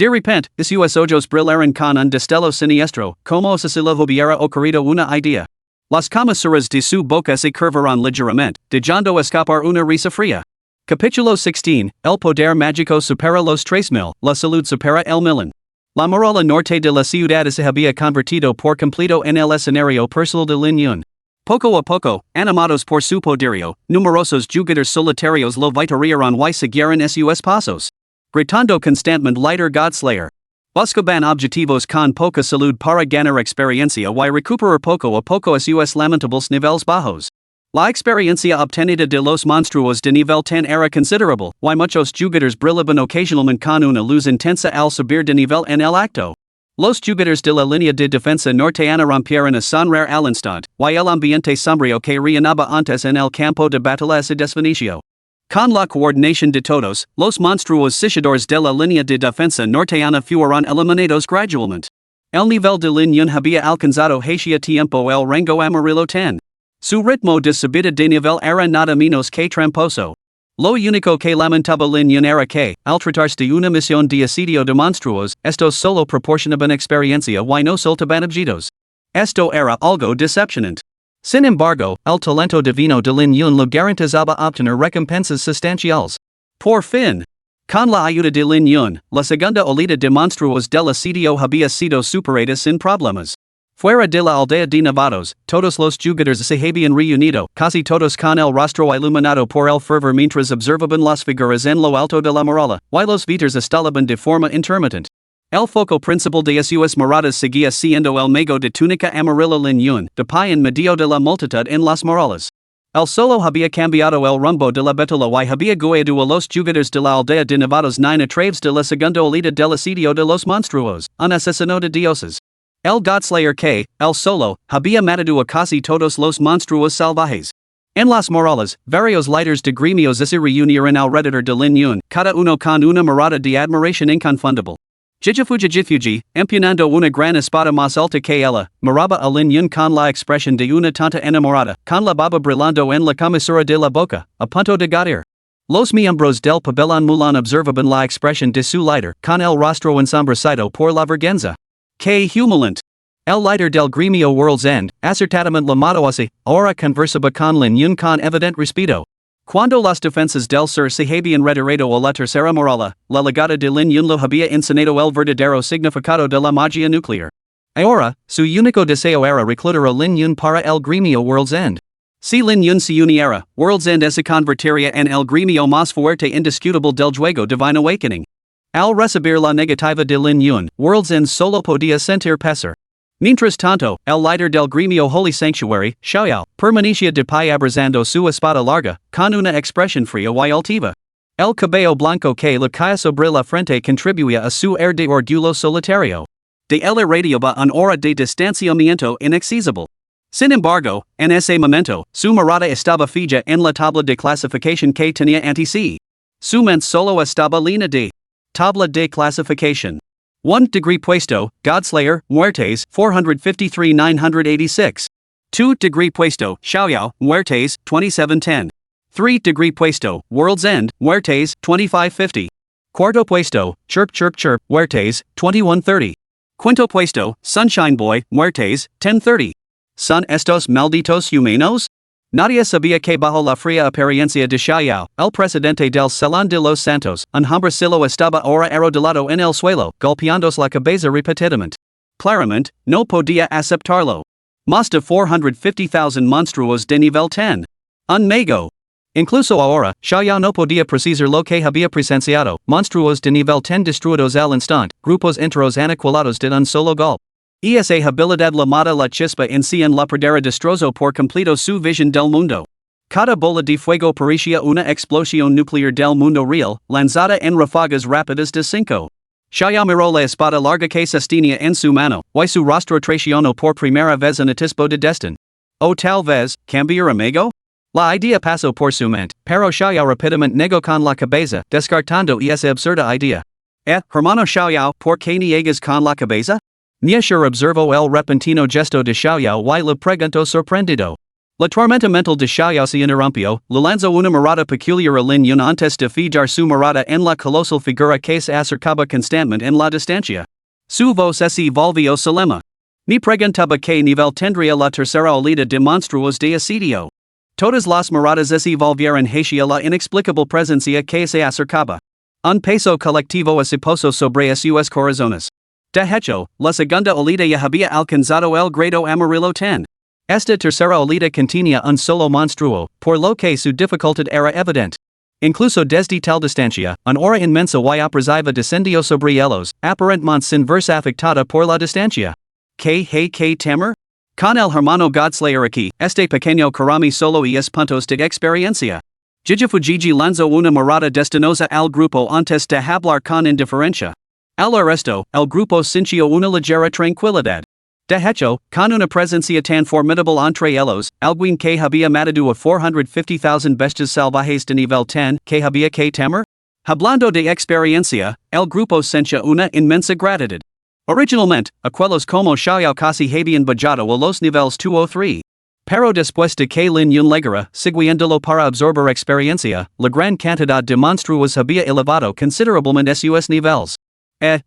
De repente, sus ojos brillaron con un destello siniestro, como si se le hubiera ocurrido una idea. Las comisuras de su boca se curvaron ligeramente, dejando escapar una risa fría. Capítulo 16, El poder mágico supera los 3000, la salud supera el millón. La muralla norte de la ciudad se había convertido por completo en el escenario personal de Lin. Poco a poco, animados por su poderío, numerosos jugadores solitarios lo vitorearon y siguieron sus pasos. Gritando constantemente Lighter Godslayer. Buscaban objetivos con poca salud para ganar experiencia y recuperar poco a poco sus lamentables niveles bajos. La experiencia obtenida de los monstruos de nivel 10 era considerable, y muchos jugadores brillaban ocasionalmente con una luz intensa al subir de nivel en el acto. Los jugadores de la línea de defensa norteana rompieron a sonreír al instante, y el ambiente sombrío que reinaba antes en el campo de batalla se desvaneció. Con la coordinación de todos, los monstruos sitiadores de la línea de defensa norteana fueron eliminados gradualmente. El nivel de línea había alcanzado hacía tiempo el rango amarillo 10. Su ritmo de subida de nivel era nada menos que tramposo. Lo único que lamentaba línea era que, al tratarse de una misión de asedio de monstruos, estos solo proporcionaban experiencia y no soltaban objetos. Esto era algo decepcionante. Sin embargo, el talento divino de Lin Yun lo garantizaba obtener recompensas sustanciales. Por fin, con la ayuda de Lin Yun, la segunda oleada de monstruos del asedio había sido superada sin problemas. Fuera de la aldea de Nevados, todos los jugadores se habían reunido, casi todos con el rostro iluminado por el fervor mientras observaban las figuras en lo alto de la muralla, y los vitres estallaban de forma intermitente. El foco principal de sus miradas seguía siendo el mago de túnica amarilla Lin Yun, de pie en medio de la multitud en las murallas. El solo había cambiado el rumbo de la batalla y había guiado a los jugadores de la aldea de Nevados 9 a través de la segunda oleada del asedio de los monstruos, un asesino de dioses. El Godslayer que, el solo, había matado a casi todos los monstruos salvajes. En las murallas, varios líderes de gremios se reunieron alrededor de Lin Yun, cada uno con una mirada de admiración inconfundible. Jijifuji, empuñando una gran espada más alta que ella, miraba a Lin Yun con la expresión de una tonta enamorada, con la baba brillando en la comisura de la boca, a punto de gatir. Los miembros del pabellón Mulan observaban la expresión de su líder, con el rostro ensombrecido por la vergüenza. Que humilante. El líder del gremio World's End, acertadamente llamado así, ahora conversaba con Lin Yun con evidente respeto. Cuando las defensas del sur se habían retirado a la tercera muralla, la legada de Lin Yun lo había enseñado el verdadero significado de la magia nuclear. Ahora, su único deseo era reclutar a Lin Yun para el gremio World's End. Si Lin Yun se uniera, World's End se convertiría en el gremio más fuerte indiscutible del juego Divine Awakening. Al recibir la negativa de Lin Yun, World's End solo podía sentir pesar. Mientras tanto, el líder del gremio Holy Sanctuary, Xiaoyao, permanecía de pie abrazando su espada larga, con una expresión fría y altiva. El cabello blanco que le cae sobre la frente contribuye a su air de orgullo solitario. De el radioba un hora de distanciamiento inaccesible. Sin embargo, en ese momento, su mirada estaba fija en la tabla de clasificación que tenía ante sí. Su mente solo estaba línea de tabla de clasificación. 1 degree puesto, Godslayer, Muertes, 453-986. 2 degree puesto, Xiaoyao, Muertes, 2710. 3 degree puesto, World's End, Muertes, 2550. Cuarto puesto, Chirp Chirp Chirp, Muertes, 2130. Quinto puesto, Sunshine Boy, Muertes, 1030. ¿Son estos malditos humanos? Nadie sabía que bajo la fría apariencia de Xiaoyao, el presidente del Salón de los Santos, un hombrecillo estaba ahora arrodillado en el suelo, golpeándose la cabeza repetidamente. Claramente, no podía aceptarlo. Más de 450,000 monstruos de nivel 10. Un mago. Incluso ahora, Xiaoyao no podía precisar lo que había presenciado, monstruos de nivel 10 destruidos al instante, grupos enteros aniquilados de un solo golpe. Esa habilidad llamada la chispa en sí en la pradera destrozó por completo su visión del mundo. Cada bola de fuego parecía una explosión nuclear del mundo real, lanzada en ráfagas rápidas de 5. Xiaoyao miró la espada larga que sostenía en su mano, y su rostro traicionó por primera vez un atisbo de destino. O tal vez, cambiar amigo? La idea pasó por su mente, pero Xiaoyao rápidamente negó con la cabeza, descartando esa absurda idea. Hermano Xiaoyao, ¿por qué niegas con la cabeza? Niesher observó el repentino gesto de Xiaoyao y le preguntó sorprendido. La tormenta mental de Xiaoyao se interrumpió, le lanzó una mirada peculiar a Lin Yun antes de fijar su mirada en la colosal figura que se acercaba constantemente en la distancia. Su voz se volvió solemne. Ni preguntaba qué nivel tendría la tercera oleada de monstruos de asedio. Todas las miradas se volvieron hacia la inexplicable presencia que se acercaba. Un peso colectivo se posó sobre sus corazones. De hecho, la segunda oleada ya había alcanzado el grado amarillo 10. Esta tercera oleada contenía un solo monstruo, por lo que su dificultad era evidente. Incluso desde tal distancia, una hora inmensa y opresiva descendió sobre ellos, aparentemente sin verse afectada por la distancia. ¿Qué temer? Con el hermano Godslayer aquí, este pequeño karami solo y puntos de experiencia. Jijifujiji lanzó una mirada destinosa al grupo antes de hablar con indiferencia. Al resto, el grupo sintió una ligera tranquilidad. De hecho, con una presencia tan formidable entre ellos, alguien que había matado a 450,000 bestias salvajes de nivel 10, que había que temer? Hablando de experiencia, el grupo sentía una inmensa gratitud. Originalmente, aquellos como Xiaoyao casi habían bajado a los niveles 2 o 3. Pero después de que Lin Yun legara, siguiéndolo para absorber experiencia, la gran cantidad de monstruos había elevado considerablemente sus niveles.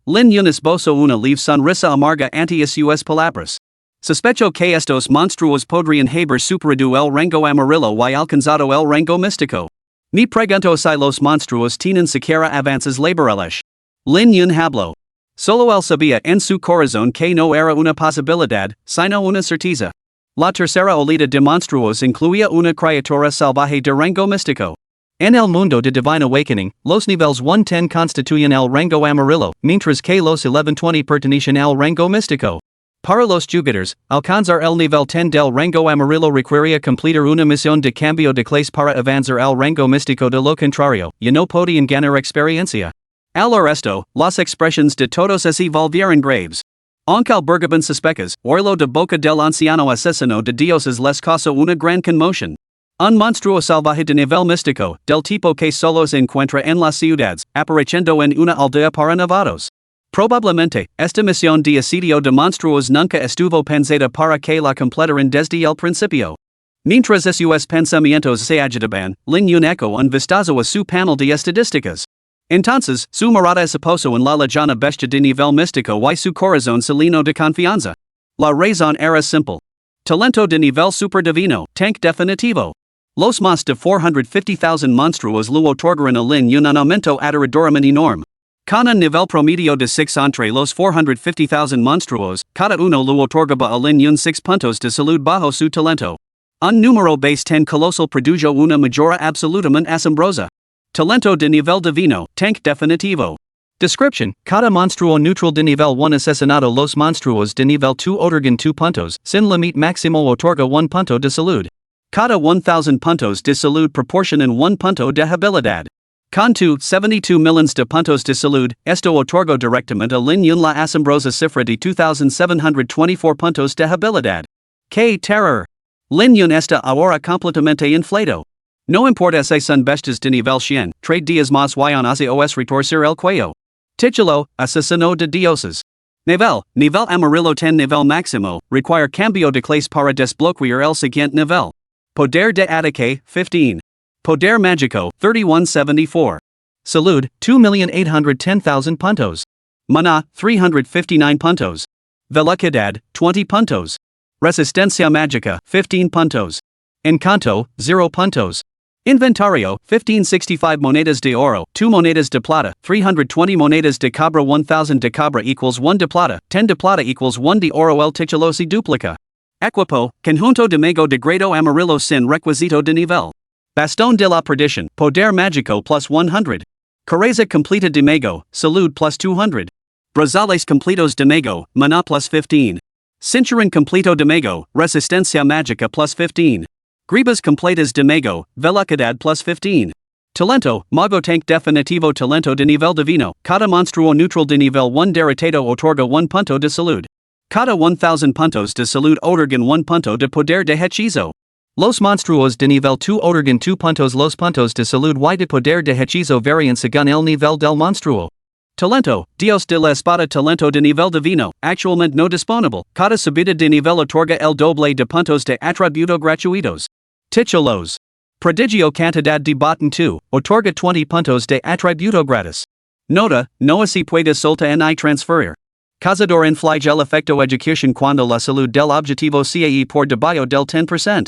Lin Yun esbozó una leve sonrisa amarga ante sus palabras. Sospecho que estos monstruos podrían haber superado el rango amarillo y alcanzado el rango místico. Ni pregunto si los monstruos tienen siquiera avances laborales. Lin Yun habló. Solo él sabía en su corazón que no era una posibilidad, sino una certeza. La tercera oleada de monstruos incluía una criatura salvaje de rango místico. En el mundo de Divine Awakening, los niveles 110 constituyen el rango amarillo, mientras que los 1120 pertenecen al rango místico. Para los jugadores, alcanzar el nivel 10 del rango amarillo requería completar una misión de cambio de clase para avanzar al rango místico, de lo contrario, ya no podían ganar experiencia. Al resto, las expresiones de todos se volvieron graves. Aunque albergaban sospechas, orlo de boca del anciano asesino de Dioses les causó una gran conmoción. Un monstruo salvaje de nivel místico, del tipo que solo se encuentra en las ciudades, apareciendo en una aldea para novatos. Probablemente, esta misión de asedio de monstruos nunca estuvo pensada para que la completaran desde el principio. Mientras sus pensamientos se agitaban, Lin Yun eco un vistazo a su panel de estadísticas. Entonces, su mirada se posó en la lejana bestia de nivel místico y su corazón se llenó de confianza. La razón era simple. Talento de nivel superdivino, tank definitivo. Los más de 450,000 monstruos le otorgaron a Lin Yun un aumento aterradoramente enorme. Con un nivel promedio de 6 entre los 450,000 monstruos, cada uno le otorgaba a Lin Yun 6 puntos de salud bajo su talento. Un número base 10 colosal produjo una mejora absolutamente asombrosa. Talento de nivel divino, tank definitivo. Description: cada monstruo neutral de nivel 1 asesinado. Los monstruos de nivel 2 otorgan 2 puntos, sin límite máximo otorga 1 punto de salud. Cada 1,000 puntos de salud proporcionan 1 punto de habilidad. Con tu 72 millones de puntos de salud, esto otorgo directamente a lin yun la asombrosa cifra de 2,724 puntos de habilidad. Que terror! Lin yun está ahora completamente inflado. No importa si son bestas de nivel 100, trade días más y hace os retorcer el cuello. Título, Asesino de Dioses. Nivel amarillo ten nivel máximo, require cambio de clase para desbloquear el siguiente nivel. Poder de ataque, 15. Poder mágico, 3174. Salud, 2,810,000 puntos. Mana, 359 puntos. Velocidad, 20 puntos. Resistencia mágica, 15 puntos. Encanto, 0 puntos. Inventario, 1565 monedas de oro, 2 monedas de plata, 320 monedas de cabra 1000 de cabra equals 1 de plata, 10 de plata equals 1 de oro el título se duplica. Equipo, conjunto de mago de grado amarillo sin requisito de nivel. Bastón de la perdición, poder mágico plus 100. Careza completa de mago, salud plus 200. Brazales completos de mago, mana plus 15. Cinturón completo de mago, resistencia mágica plus 15. Gribas completas de mago, velocidad plus 15. Talento, mago tank definitivo talento de nivel divino, cada monstruo neutral de nivel 1 derrotado otorga 1 punto de salud. Cada 1000 puntos de salud otorgan 1 punto de poder de hechizo. Los monstruos de nivel 2 otorgan 2 puntos. Los puntos de salud y de poder de hechizo varían según el nivel del monstruo. Talento, Dios de la espada talento de nivel divino, actualmente no disponible, cada subida de nivel otorga el doble de puntos de atributo gratuitos. Títulos. Prodigio cantidad de botón 2, otorga 20 puntos de atributo gratis. Nota, no se puede solta ni transferir. Cazador inflige el efecto ejecución cuando la salud del objetivo cae por debajo del 10%.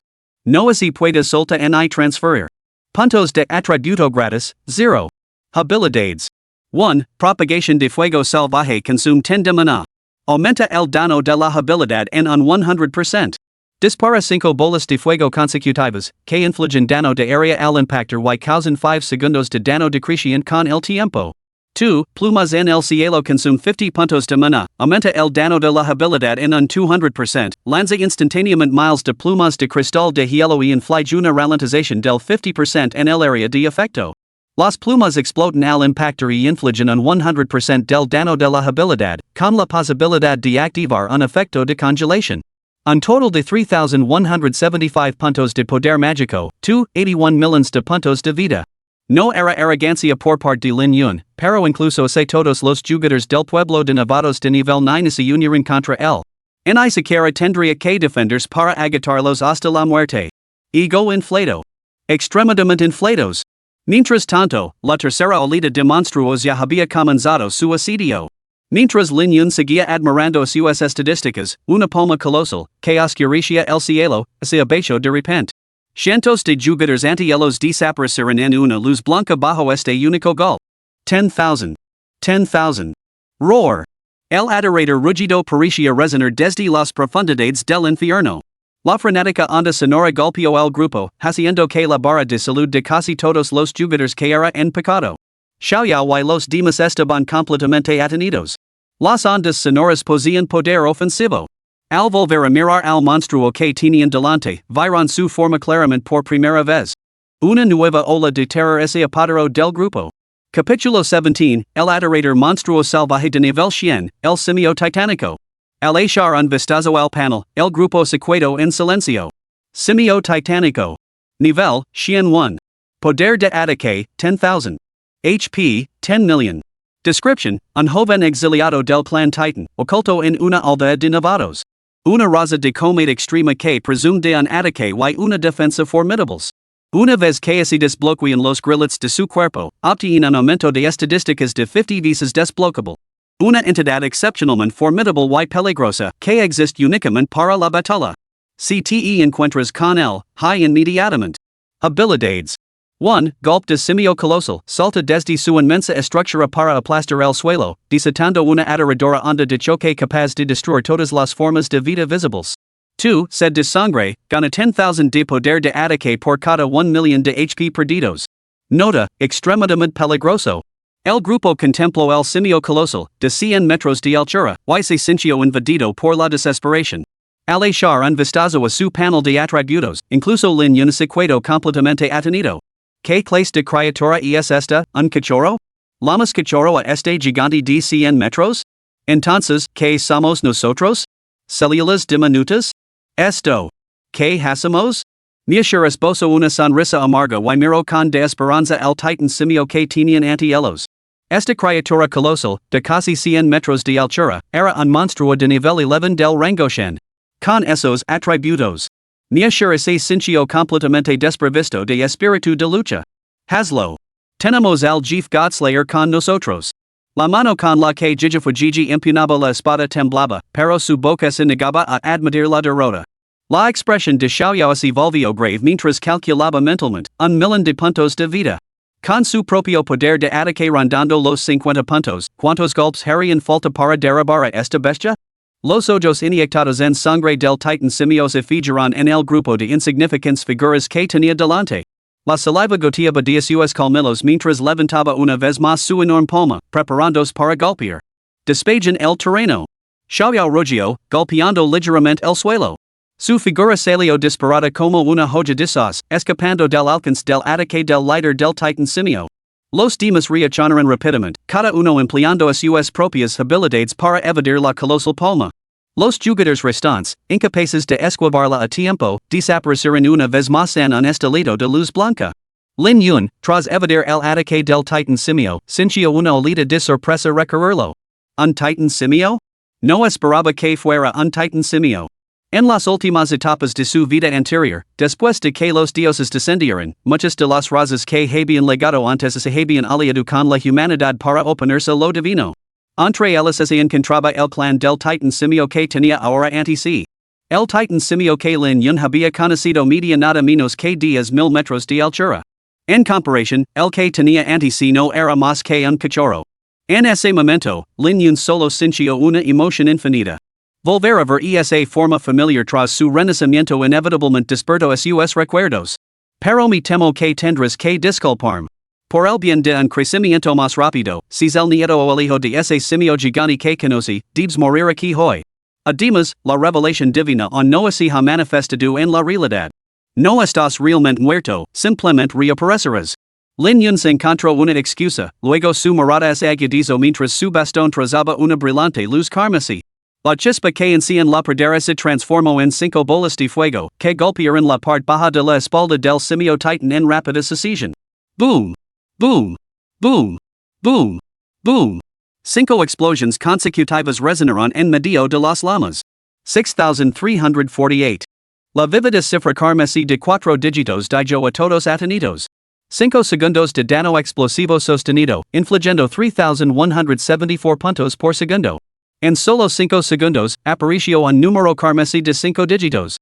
No se puede solta ni transferir. Puntos de atributo gratis, 0. Habilidades. 1. Propagación de fuego salvaje consume 10 de mana. Aumenta el daño de la habilidad en un 100%. Dispara 5 bolas de fuego consecutivas, que infligen daño de área al impactor y causan 5 segundos de daño decreciente con el tiempo. 2. Plumas en el cielo consume 50 puntos de mana, aumenta el daño de la habilidad en un 200%, lanza instantáneamente miles de plumas de cristal de hielo y inflige una ralentización del 50% en el área de efecto. Las plumas explotan al impactor y infligen un 100% del daño de la habilidad, con la posibilidad de activar un efecto de congelación. Un total de 3,175 puntos de poder mágico, 81 millones de puntos de vida. No era arrogancia por parte de Lin Yun, pero incluso si todos los jugadores del pueblo de novatos de nivel 9 se unieran contra él. Ni siquiera tendría que defenderse para agotarlos hasta la muerte. Ego inflado. Extremadamente inflados. Mientras tanto, la tercera oleada de monstruos ya había comenzado su asedio. Mientras Lin Yun seguía admirando sus estadísticas, una palma colosal, que oscurecía el cielo, se abachó de repente. Cientos de jugadores antihielos desaparecieron en una luz blanca bajo este único gol. 10,000. 10,000. Roar. El adorador rugido parecía resonar desde las profundidades del infierno. La frenética onda sonora golpeó el grupo, haciendo que la barra de salud de casi todos los jugadores cayera en pecado. Xiaoyao y los demás estaban completamente atenidos. Las ondas sonoras poseían poder ofensivo. Al volver a mirar al monstruo que tenían delante, vieron su forma claramente por primera vez. Una nueva ola de terror se apoderó del grupo. Capítulo 17, el adorador monstruo salvaje de nivel 100, el simio titánico. Al echar un vistazo al panel, el grupo se quedó en silencio. Simio titánico. Nivel, 101. Poder de ataque, 10,000. HP, 10 million. Description, un joven exiliado del clan Titan, oculto en una aldea de novatos. Una raza de cometa extrema que presume de un ataque y una defensa formidables. Una vez que se desbloquean los grillets de su cuerpo, obtienen un aumento de estadísticas de 50 veces desbloqueable. Una entidad excepcionalmente formidable y peligrosa, que existe únicamente para la batalla. Si te encuentras con él, inmediatamente. Habilidades. 1. Golpe de simio colosal, salta desde su inmensa estructura para aplastar el suelo, desatando una aterradora onda de choque capaz de destruir todas las formas de vida visibles. 2. Sed de sangre, gana 10,000 de poder de ataque por cada 1 million de HP perdidos. Nota, extremadamente peligroso. El grupo contempló el simio colosal, de 100 metros de altura, y se sintió invadido por la desesperación. Al echar un vistazo a su panel de atributos, incluso Lin Yun se quedó completamente atenido. ¿Qué clase de criatura es esta, un cachorro? ¿Lamas cachorro a este gigante de 100 metros? Entonces, ¿qué somos nosotros? ¿Células diminutas? Esto. ¿Qué hacemos? Mi esposo una sonrisa amarga y miro con de esperanza el titan simio que tenían ante ellos. Esta criatura colosal, de casi 100 metros de altura, era un monstruo de nivel 11 del Rangoshan. Con esos atributos. Mi se sintió completamente desprovisto de espíritu de lucha. Hazlo. Tenemos al Jeef Godslayer con nosotros. La mano con la que Jijifujiji empuñaba la espada temblaba, pero su boca se negaba a admitir la derrota. La expresión de Xiaoyao se volvió grave mientras calculaba mentalmente, un millón de puntos de vida. Con su propio poder de ataque rondando los 50 puntos, ¿cuántos golpes harían falta para derribar a esta bestia? Los ojos inyectados en sangre del titan simio se fijaron en el grupo de insignificantes figuras que tenía delante. La saliva goteaba de sus colmillos mientras levantaba una vez más su enorme palma, preparándose para golpear. Despejan el terreno. Xiaoyao rugió, golpeando ligeramente el suelo. Su figura salió disparada como una joya de sas, escapando del alcance del ataque del líder del titan simio. Los demás reaccionaron rápidamente, cada uno empleando sus propias habilidades para evadir la colosal palma. Los jugadores restantes, incapaces de esquivarla a tiempo, desaparecieron una vez más en un estallido de luz blanca. Lin Yun, tras evadir el ataque del titan simio, sintió una olida de sorpresa recorrerlo. ¿Un titan simio? No esperaba que fuera un titan simio. En las últimas etapas de su vida anterior, después de que los dioses descendieron, muchas de las razas que habían legado antes se habían aliado con la humanidad para oponerse a lo divino. Entre ellas se encontraba el clan del titan simio que tenía ahora ante sí. El titan simio que Lin Yun había conocido medía nada menos que 10,000 metros de altura. En comparación, el que tenía ante sí no era más que un cachorro. En ese momento, Lin Yun solo sintió una emoción infinita. Volver a ver esa forma familiar tras su renacimiento inevitablemente despertó sus recuerdos. Pero me temo que tendrás que disculparme. Por el bien de un crecimiento más rápido, si el nieto o el hijo de ese simio gigante que conocí, debes morir aquí hoy. Además, la revelación divina aún no se ha manifestado en la realidad. No estás realmente muerto, simplemente reaparecerás. Lin Yun se encontró una excusa, luego su mirada se agudizó mientras su bastón trazaba una brillante luz carmesí. La chispa que encía en la pradera se transformó en 5 bolas de fuego, que golpearon la parte baja de la espalda del simio titan en rápida sucesión. Boom! Boom! Boom! Boom! Boom! 5 explosions consecutivas resonaron en medio de las llamas. 6348. La vívida cifra carmesí de 4 dígitos dio a todos atenidos. 5 segundos de daño explosivo sostenido, infligiendo 3,174 puntos por segundo. En solo 5 segundos, apareció un número carmesí de 5 dígitos.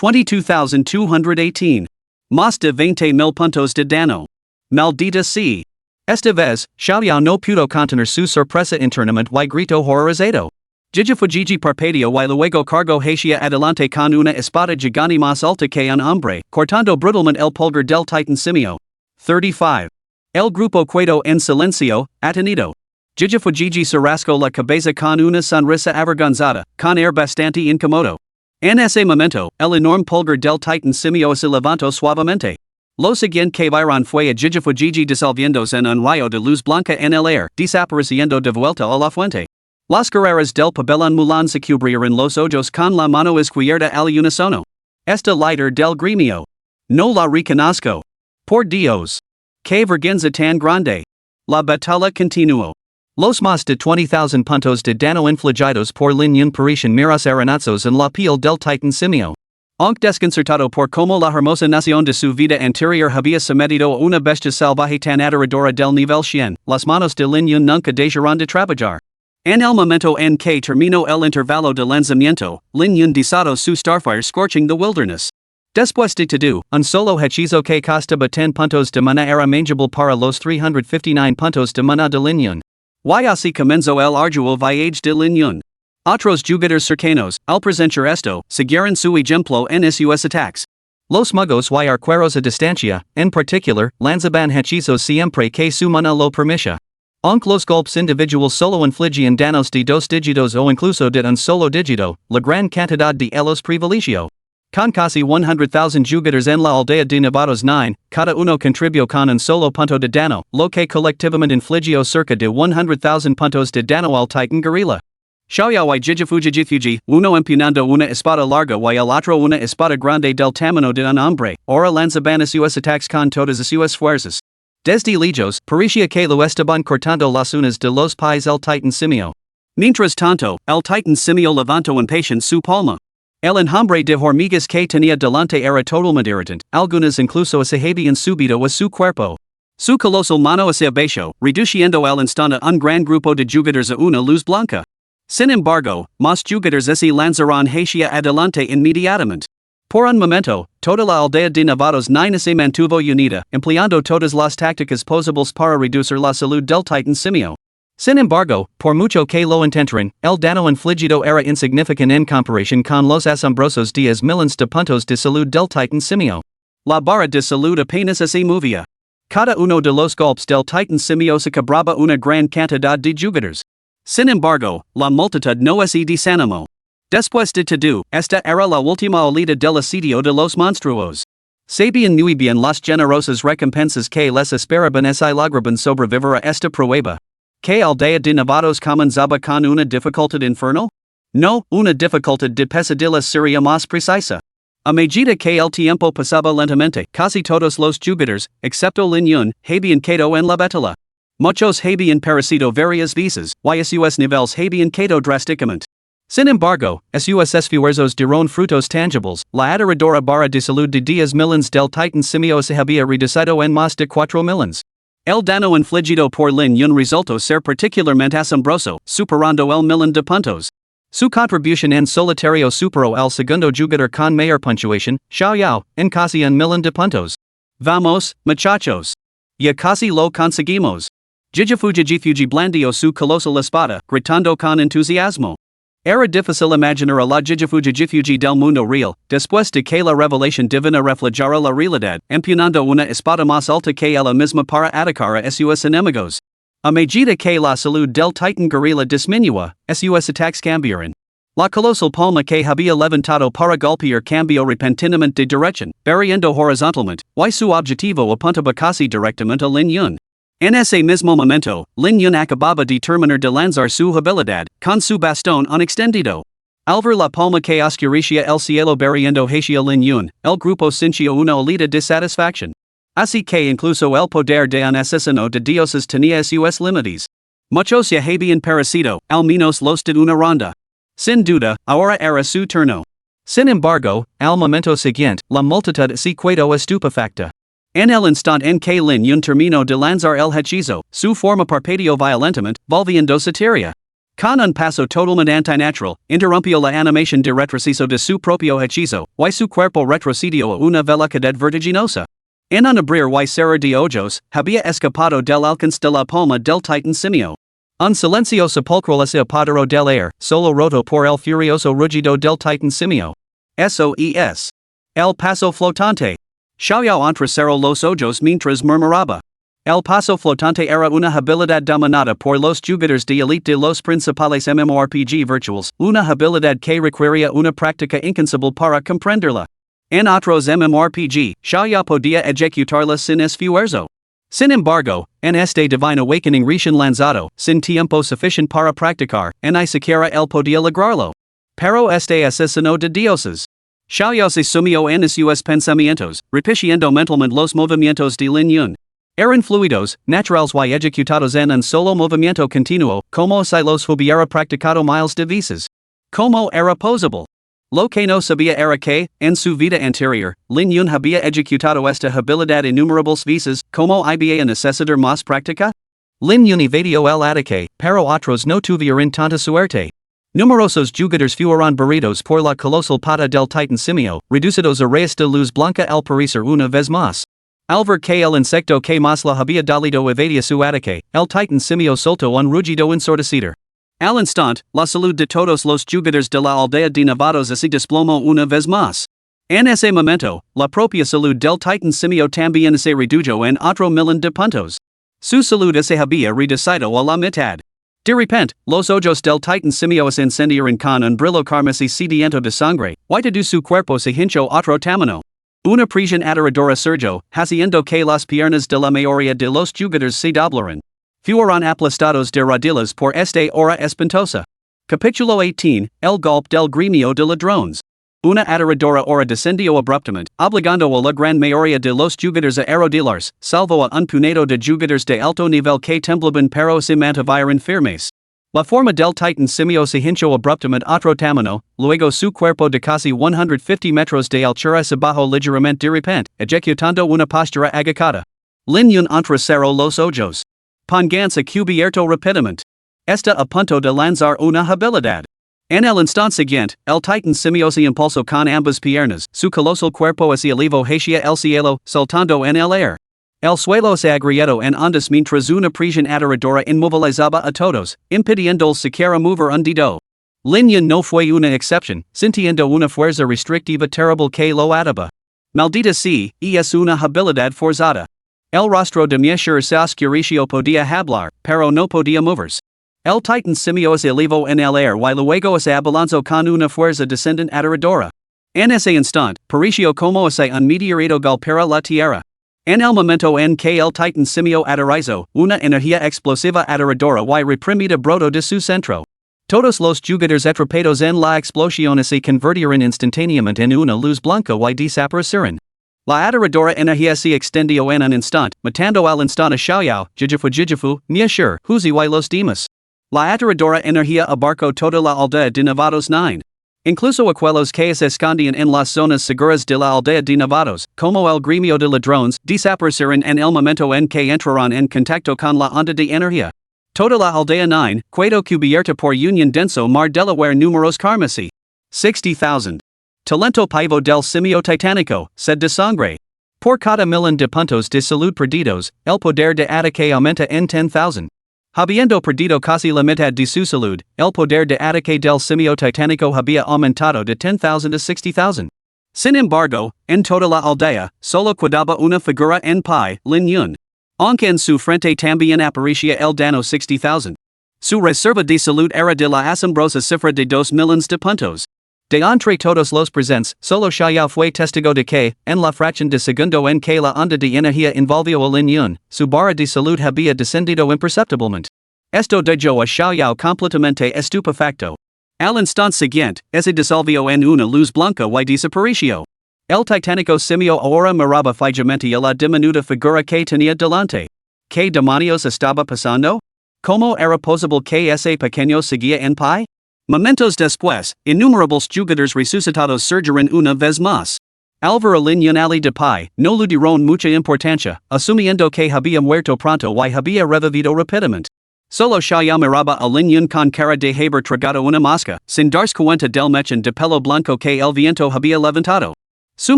22,218. Más de 20,000 puntos de daño. Maldita sea. Esta vez, Xiaoyao no pudo contener su sorpresa internamente y gritó horrorizado. Jijifujiji parpadeó y luego cargó hacia adelante con una espada gigante más alta que un hombre, cortando brutalmente el pulgar del titan simio. 35. El grupo quedó en silencio, atenido. Jijifujiji se rascó la cabeza con una sonrisa avergonzada, con air bastante incómodo. En ese momento, el enorme pulgar del titan simio se levantó suavemente. Lo siguiente que vieron fue a Jijifujiji disolviéndose en un rayo de luz blanca en el aire, desapareciendo de vuelta a la fuente. Las carreras del pabellón Mulan se cubrieron los ojos con la mano izquierda al unísono. Esta líder del gremio. No la reconozco. Por Dios. Que vergüenza tan grande. La batalla continuó. Los más de 20,000 puntos de daño infligidos por Lin Yun parecían miras arenazos en la piel del titan simio. Aunque desconcertado por cómo la hermosa nación de su vida anterior había sometido a una bestia salvaje tan aterradora del nivel 100, las manos de Lin Yun nunca dejaron de trabajar. En el momento en que terminó el intervalo de lanzamiento, Lin Yun desató su Starfire scorching the wilderness. Después de todo, un solo hechizo que costaba 10 puntos de mana era manejable para los 359 puntos de mana de Lin Yun. Y así comenzó el arduo viaje de Lin Yun. Otros jugadores cercanos, al presenciar esto, siguieron su ejemplo en sus attacks. Los magos y arqueros a distancia, en particular, lanzaban hechizos siempre que su mana lo permitía. Aunque los golpes individuals solo infligían daños de 2 dígitos o incluso de un solo dígito, la gran cantidad de ellos prevaleció. Con casi 100,000 jugadores en la aldea de Nevados 9, cada uno contribuyó con un solo punto de dano, lo que colectivamente infligió cerca de 100,000 puntos de dano al Titan Gorilla. Xiaoyao y Jijifuji, uno empuñando una espada larga y el otro una espada grande del tamaño de un hombre, ahora lanzaban sus attacks con todas sus fuerzas. Desde lejos, parecía que lo estaban cortando las uñas de los pies el Titan Simio. Mientras tanto, el Titan Simio levantó impatient su palma. El enjambre de hormigas que tenía delante era totalmente irritante, algunas incluso se habían subido a su cuerpo. Su colosal mano se abajo, reduciendo al instante un gran grupo de jugadores a una luz blanca. Sin embargo, más jugadores se lanzaron hacia adelante inmediatamente. Por un momento, toda la aldea de Nevados 9 se mantuvo unida, empleando todas las tácticas posibles para reducir la salud del Titan Simio. Sin embargo, por mucho que lo intentaran, el dano infligido era insignificante en comparación con los asombrosos 10 millones de puntos de salud del Titan Simio. La barra de salud apenas se movía. Cada uno de los golpes del Titan Simio se quebraba una gran cantidad de jugadores. Sin embargo, la multitud no se desanimó. Después de todo, esta era la última olida del asedio de los monstruos. Sabían muy bien las generosas recompensas que les esperaban si lograban sobrevivir a esta prueba. ¿Que aldea de Nevados comenzaba con una dificultad infernal? No, una dificultad de pesadillas sería más precisa. A medida que el tiempo pasaba lentamente, casi todos los jugadores, excepto Lin Yun, habían quedado en la batalla. Muchos habían perecido varias veces, y sus niveles habían caído drásticamente. Sin embargo, sus esfuerzos dieron frutos tangibles, la aterradora barra de salud de 10 millones del Titan Simio se había reducido en más de 4 millones. El dano infligido por Lin Yun resultó ser particularmente asombroso, superando el millón de puntos. Su contribución en solitario superó al segundo jugador con mayor puntuación, Xiaoyao, en casi 1,000,000 de puntos. Vamos, muchachos. Ya casi lo conseguimos. Jijifuji blandió su colosal espada, gritando con entusiasmo. Era difícil imaginar a la Jijifuji del mundo real, después de que la revelación divina reflejara la realidad, empuñando una espada más alta que ella misma para atacar a sus enemigos. A medida que la salud del Titan Gorilla disminuía, sus attacks cambiaron. La colosal palma que había levantado para golpear cambió repentinamente de dirección, variando horizontalmente, y su objetivo apuntaba casi directamente a Lin Yun. En ese mismo momento, Lin Yun acababa de terminar de lanzar su habilidad, con su bastón en extendido. Al ver la palma que oscurecía el cielo variando hacia Lin Yun, el grupo sintió una olida de satisfacción. Así que incluso el poder de un asesino de dioses tenía sus límites. Muchos ya habían perecido, al menos los de una ronda. Sin duda, ahora era su turno. Sin embargo, al momento siguiente, la multitud se quedó estupefacta. En el instante en que Lin Yun terminó de lanzar el hechizo, su forma parpadeó violentamente, volviéndose tierra. Con un paso totalmente antinatural, interrumpió la animación de retroceso de su propio hechizo, y su cuerpo retrocedió a una velocidad vertiginosa. En un abrir y cerrar de ojos, había escapado del alcance de la palma del Titan Simio. Un silencio sepulcral se apoderó del aire, solo roto por el furioso rugido del Titan Simio. SOES. El paso flotante. Xiaoyao entrecerró los ojos mientras murmuraba. El paso flotante era una habilidad dominada por los jugadores de elite de los principales MMORPG virtuals, una habilidad que requería una práctica incansable para comprenderla. En otros MMORPG, Xiaoyao podía ejecutarla sin esfuerzo. Sin embargo, en este Divine Awakening recién lanzado, sin tiempo suficiente para practicar, ni siquiera él podía lograrlo. Pero este asesino de dioses. Xiaoyao se sumió en sus pensamientos, repitiendo mentalmente los movimientos de Lin Yun. Eran fluidos, naturales y ejecutados en un solo movimiento continuo, como si los hubiera practicado miles de veces. Como era posible? Lo que no sabía era que, en su vida anterior, Lin Yun había ejecutado esta habilidad innumerables veces, como había necesitar más práctica. Lin Yun evadió el ataque, pero otros no tuvieron tanta suerte. Numerosos jugadores fueron buridos por la colosal pata del Titan Simio, reducidos a rayos de luz blanca al parecer una vez más. Al ver que el insecto que más la había dolido evadía su ataque, el Titan Simio soltó un rugido ensordecido. Al instante, la salud de todos los jugadores de la aldea de Nevados se desplomó una vez más. En ese momento, la propia salud del Titan Simio también se redujo en otro millón de puntos. Su salud se había reducido a la mitad. De repente, los ojos del titan simios incendiaron con un brillo carmesí sediento de sangre, y de su cuerpo se hinchó otro tamaño. Una prisión aterradora surgió, haciendo que las piernas de la mayoría de los jugadores se doblaran. Fueron aplastados de rodillas por esta hora espantosa. Capítulo 18, El golpe del gremio de ladrones. Una aterradora hora descendió abruptamente, obligando a la gran mayoría de los jugadores a arrodillarse, salvo a un puñado de jugadores de alto nivel que temblaban pero se mantuvieron firmes. La forma del titan simio se hinchó abruptamente otro tamaño, luego su cuerpo de casi 150 metros de altura se bajó ligeramente de repente, ejecutando una postura agachada. Lin Yun entrecerró los ojos. Pónganse cubierto rápidamente. Está a punto de lanzar una habilidad. En el instante siguiente, el titan simio se impulsó con ambas piernas, su colosal cuerpo se elevó hacia el cielo, saltando en el aire. El suelo se agrietó en ondas mientras una prisión aterradora inmovilizaba a todos, impidiéndoles siquiera mover un dedo. Lin Yun no fue una excepción, sintiendo una fuerza restrictiva terrible que lo ataba. Maldita sea, es una habilidad forzada. El rostro de Miesher se oscureció podía hablar, pero no podía moverse. El titan simio se elevó en el aire y luego se abalanzó con una fuerza descendente aterradora. En ese instante, pareció como si un meteorito golpeara la tierra. En el momento en que el titan simio aterrizó, una energía explosiva aterradora y reprimida brotó de su centro. Todos los jugadores atrapados en la explosión se convirtieron instantáneamente en una luz blanca y desaparecieron. La aterradora energía se extendió en un instante, matando al instante a Xiaoyao, Jijifu, Miesher, Huzi y los demás. La aterradora energía abarcó toda la aldea de Nevados 9. Incluso aquellos que se escondían en las zonas seguras de la aldea de Nevados, como el gremio de ladrones, desaparecieron en el momento en que entraron en contacto con la onda de energía. Toda la aldea 9, quedó cubierta por un denso mar Delaware números carmesí. 60,000. Talento paivo del simio titánico, sed de sangre. Por cada millón de puntos de salud perdidos, el poder de ataque aumenta en 10,000. Habiendo perdido casi la mitad de su salud, el poder de ataque del simio titánico había aumentado de 10,000 a 60,000. Sin embargo, en toda la aldea, solo quedaba una figura en pie, Lin Yun. Aunque en su frente también aparecía el dano 60,000. Su reserva de salud era de la asombrosa cifra de 2 millones de puntos. De entre todos los presentes, solo Xiaoyao fue testigo de que, en la fracción de segundo en que la onda de energía envolvió a Lin Yun, su barra de salud había descendido imperceptiblemente. Esto dejó a Xiaoyao completamente estupefacto. Al instante siguiente, se disolvió en una luz blanca y desapareció. El titánico simio ahora miraba fijamente a la diminuta figura que tenía delante. ¿Qué demonios estaba pasando? ¿Cómo era posible que ese pequeño seguía en pie? Momentos después, innumerables jugadores resucitados surgieron una vez más. Álvaro Lin Yun Ali de pie, no le dieron mucha importancia, asumiendo que había muerto pronto y había revivido rápidamente. Solo Xiaoyao miraba a Lin Yun con cara de haber tragado una mosca, sin darse cuenta del mechón de pelo blanco que el viento había levantado. Su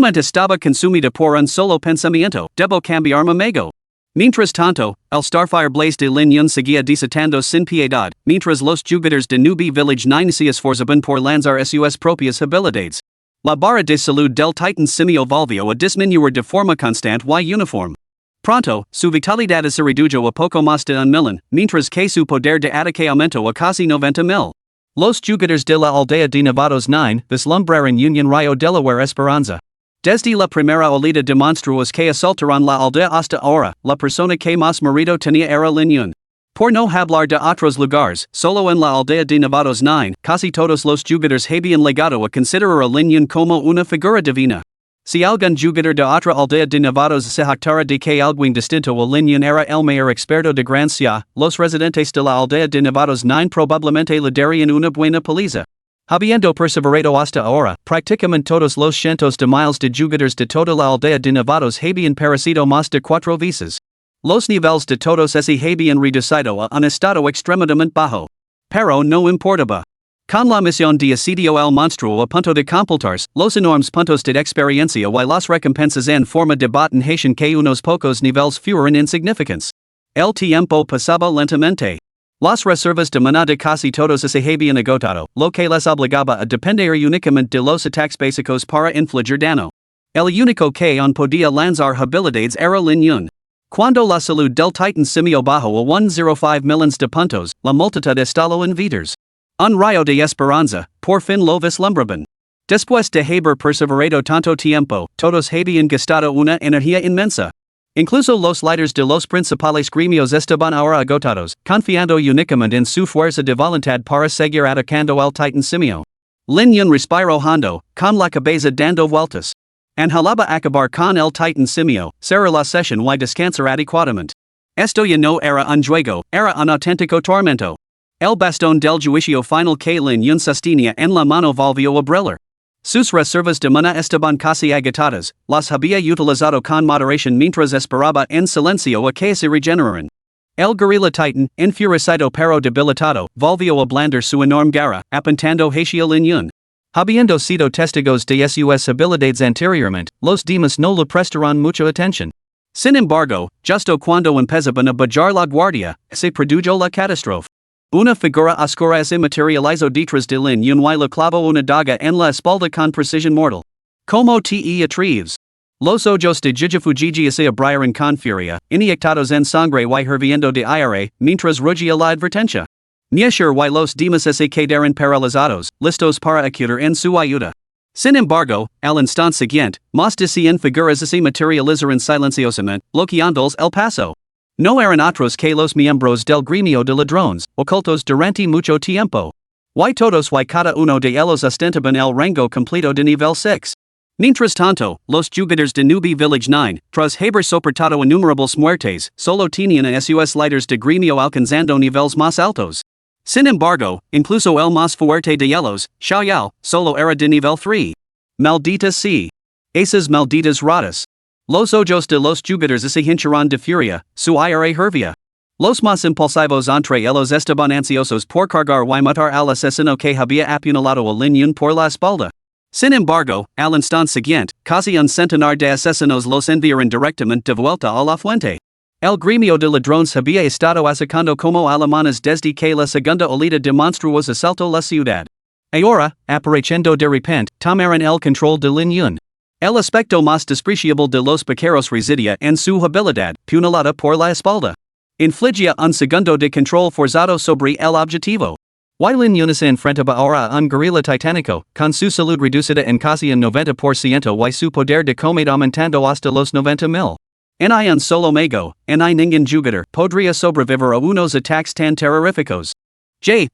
mente estaba consumida por un solo pensamiento: debo cambiarme amigo. Mientras tanto, el Starfire Blaze de Lin Yun seguía desatando sin piedad, mientras los jugadores de Newbie Village 9 se esforzaban por lanzar sus propias habilidades. La barra de salud del Titan simio volvió a disminuir de forma constante y uniforme. Pronto, su vitalidad se redujo a poco más de 1 millón, mientras que su poder de ataque aumentó a casi 90,000. Los jugadores de la aldea de Nevados 9 vislumbraron un rayo Delaware Esperanza. Desde la primera oleada de monstruos que asaltaron la aldea hasta ahora, la persona que más mérito tenía era Lin Yun. Por no hablar de otros lugares, solo en la aldea de Nevados 9, casi todos los jugadores habían llegado a considerar a Lin Yun como una figura divina. Si algún jugador de otra aldea de Nevados se jactara de que algo distinto a Lin Yun era el mayor experto de Gracia, los residentes de la aldea de Nevados 9 probablemente le darían una buena paliza. Habiendo perseverado hasta ahora, prácticamente todos los cientos de miles de jugadores de toda la aldea de Nevados habían perecido más de 4 veces. Los niveles de todos se habían reducido a un estado extremadamente bajo. Pero no importaba. Con la misión de asedio al monstruo a punto de completarse, los enormes puntos de experiencia y las recompensas en forma de botín hacían que unos pocos niveles fueran insignificantes. El tiempo pasaba lentamente. Las reservas de mana de casi todos se habían agotado, lo que les obligaba a depender únicamente de los ataques básicos para infligir daño. El único que aún podía lanzar habilidades era Lin Yun. Cuando la salud del titan simio bajo a 105 millones de puntos, la multitud estalo en vidas. Un rayo de esperanza, por fin lo vislumbraban. Después de haber perseverado tanto tiempo, todos habían gastado una energía inmensa. Incluso los líderes de los principales gremios estaban ahora agotados, confiando únicamente en su fuerza de voluntad para seguir atacando al titan simio. Lin Yun respiró hondo, con la cabeza dando vueltas. Anhelaba acabar con el titan simio, será la sesión y descansar adecuadamente. Esto ya no era un juego, era un auténtico tormento. El bastón del juicio final que Lin Yun sostenía en la mano volvió a brillar. Sus reservas de mana estaban casi agotadas, las había utilizado con moderación mientras esperaba en silencio a que se regeneraran. El gorila titan, enfurecido pero debilitado, volvió a blandar su enorme garra, apuntando hacia Lin Yun. Habiendo sido testigos de sus habilidades anteriormente, los demás no le prestaron mucha atención. Sin embargo, justo cuando empezaban a bajar la guardia, se produjo la catástrofe. Una figura oscura se materializó detrás de Lin Yun y le clavó una daga en la espalda con precisión mortal. Como te atreves. Los ojos de Jijifujiji se abrieron con furia, inyectados en sangre y hirviendo de ira, mientras rugía la advertencia. Nieshur y los demás se quedaron paralizados, listos para acudir en su ayuda. Sin embargo, al instante siguiente, más de 100 figuras se materializaron silenciosamente, bloqueándoles el paso. No eran otros que los miembros del gremio de ladrones, ocultos durante mucho tiempo. Y todos y cada uno de ellos ostentaban el rango completo de nivel 6. Mientras tanto, los jugadores de Newbie Village 9, tras haber soportado innumerables muertes, solo tenían a sus líderes de gremio alcanzando niveles más altos. Sin embargo, incluso el más fuerte de ellos, Xiaoyao, solo era de nivel 3. Maldita sea. Esas malditas ratas. Los ojos de los jugadores se hincharon de furia, su ira hervía. Los más impulsivos entre ellos estaban ansiosos por cargar y matar al asesino que había apuñalado a Lin Yun por la espalda. Sin embargo, al instante siguiente, casi un centenar de asesinos los enviaron directamente de vuelta a la fuente. El gremio de ladrones había estado atacando como alemanes desde que la segunda oleada de monstruos asaltó la ciudad. Ahora, apareciendo de repente, tomaron el control de Lin Yun. El aspecto más despreciable de los vaqueros residía en su habilidad, puñalada por la espalda. Infligía un segundo de control forzado sobre el objetivo. Y Lin Yun se enfrentaba ahora a un gorila titánico, con su salud reducida en casi un 90% y su poder de combate aumentando hasta los 90,000. En un solo mago, ningún jugador podría sobrevivir a unos ataques tan terroríficos.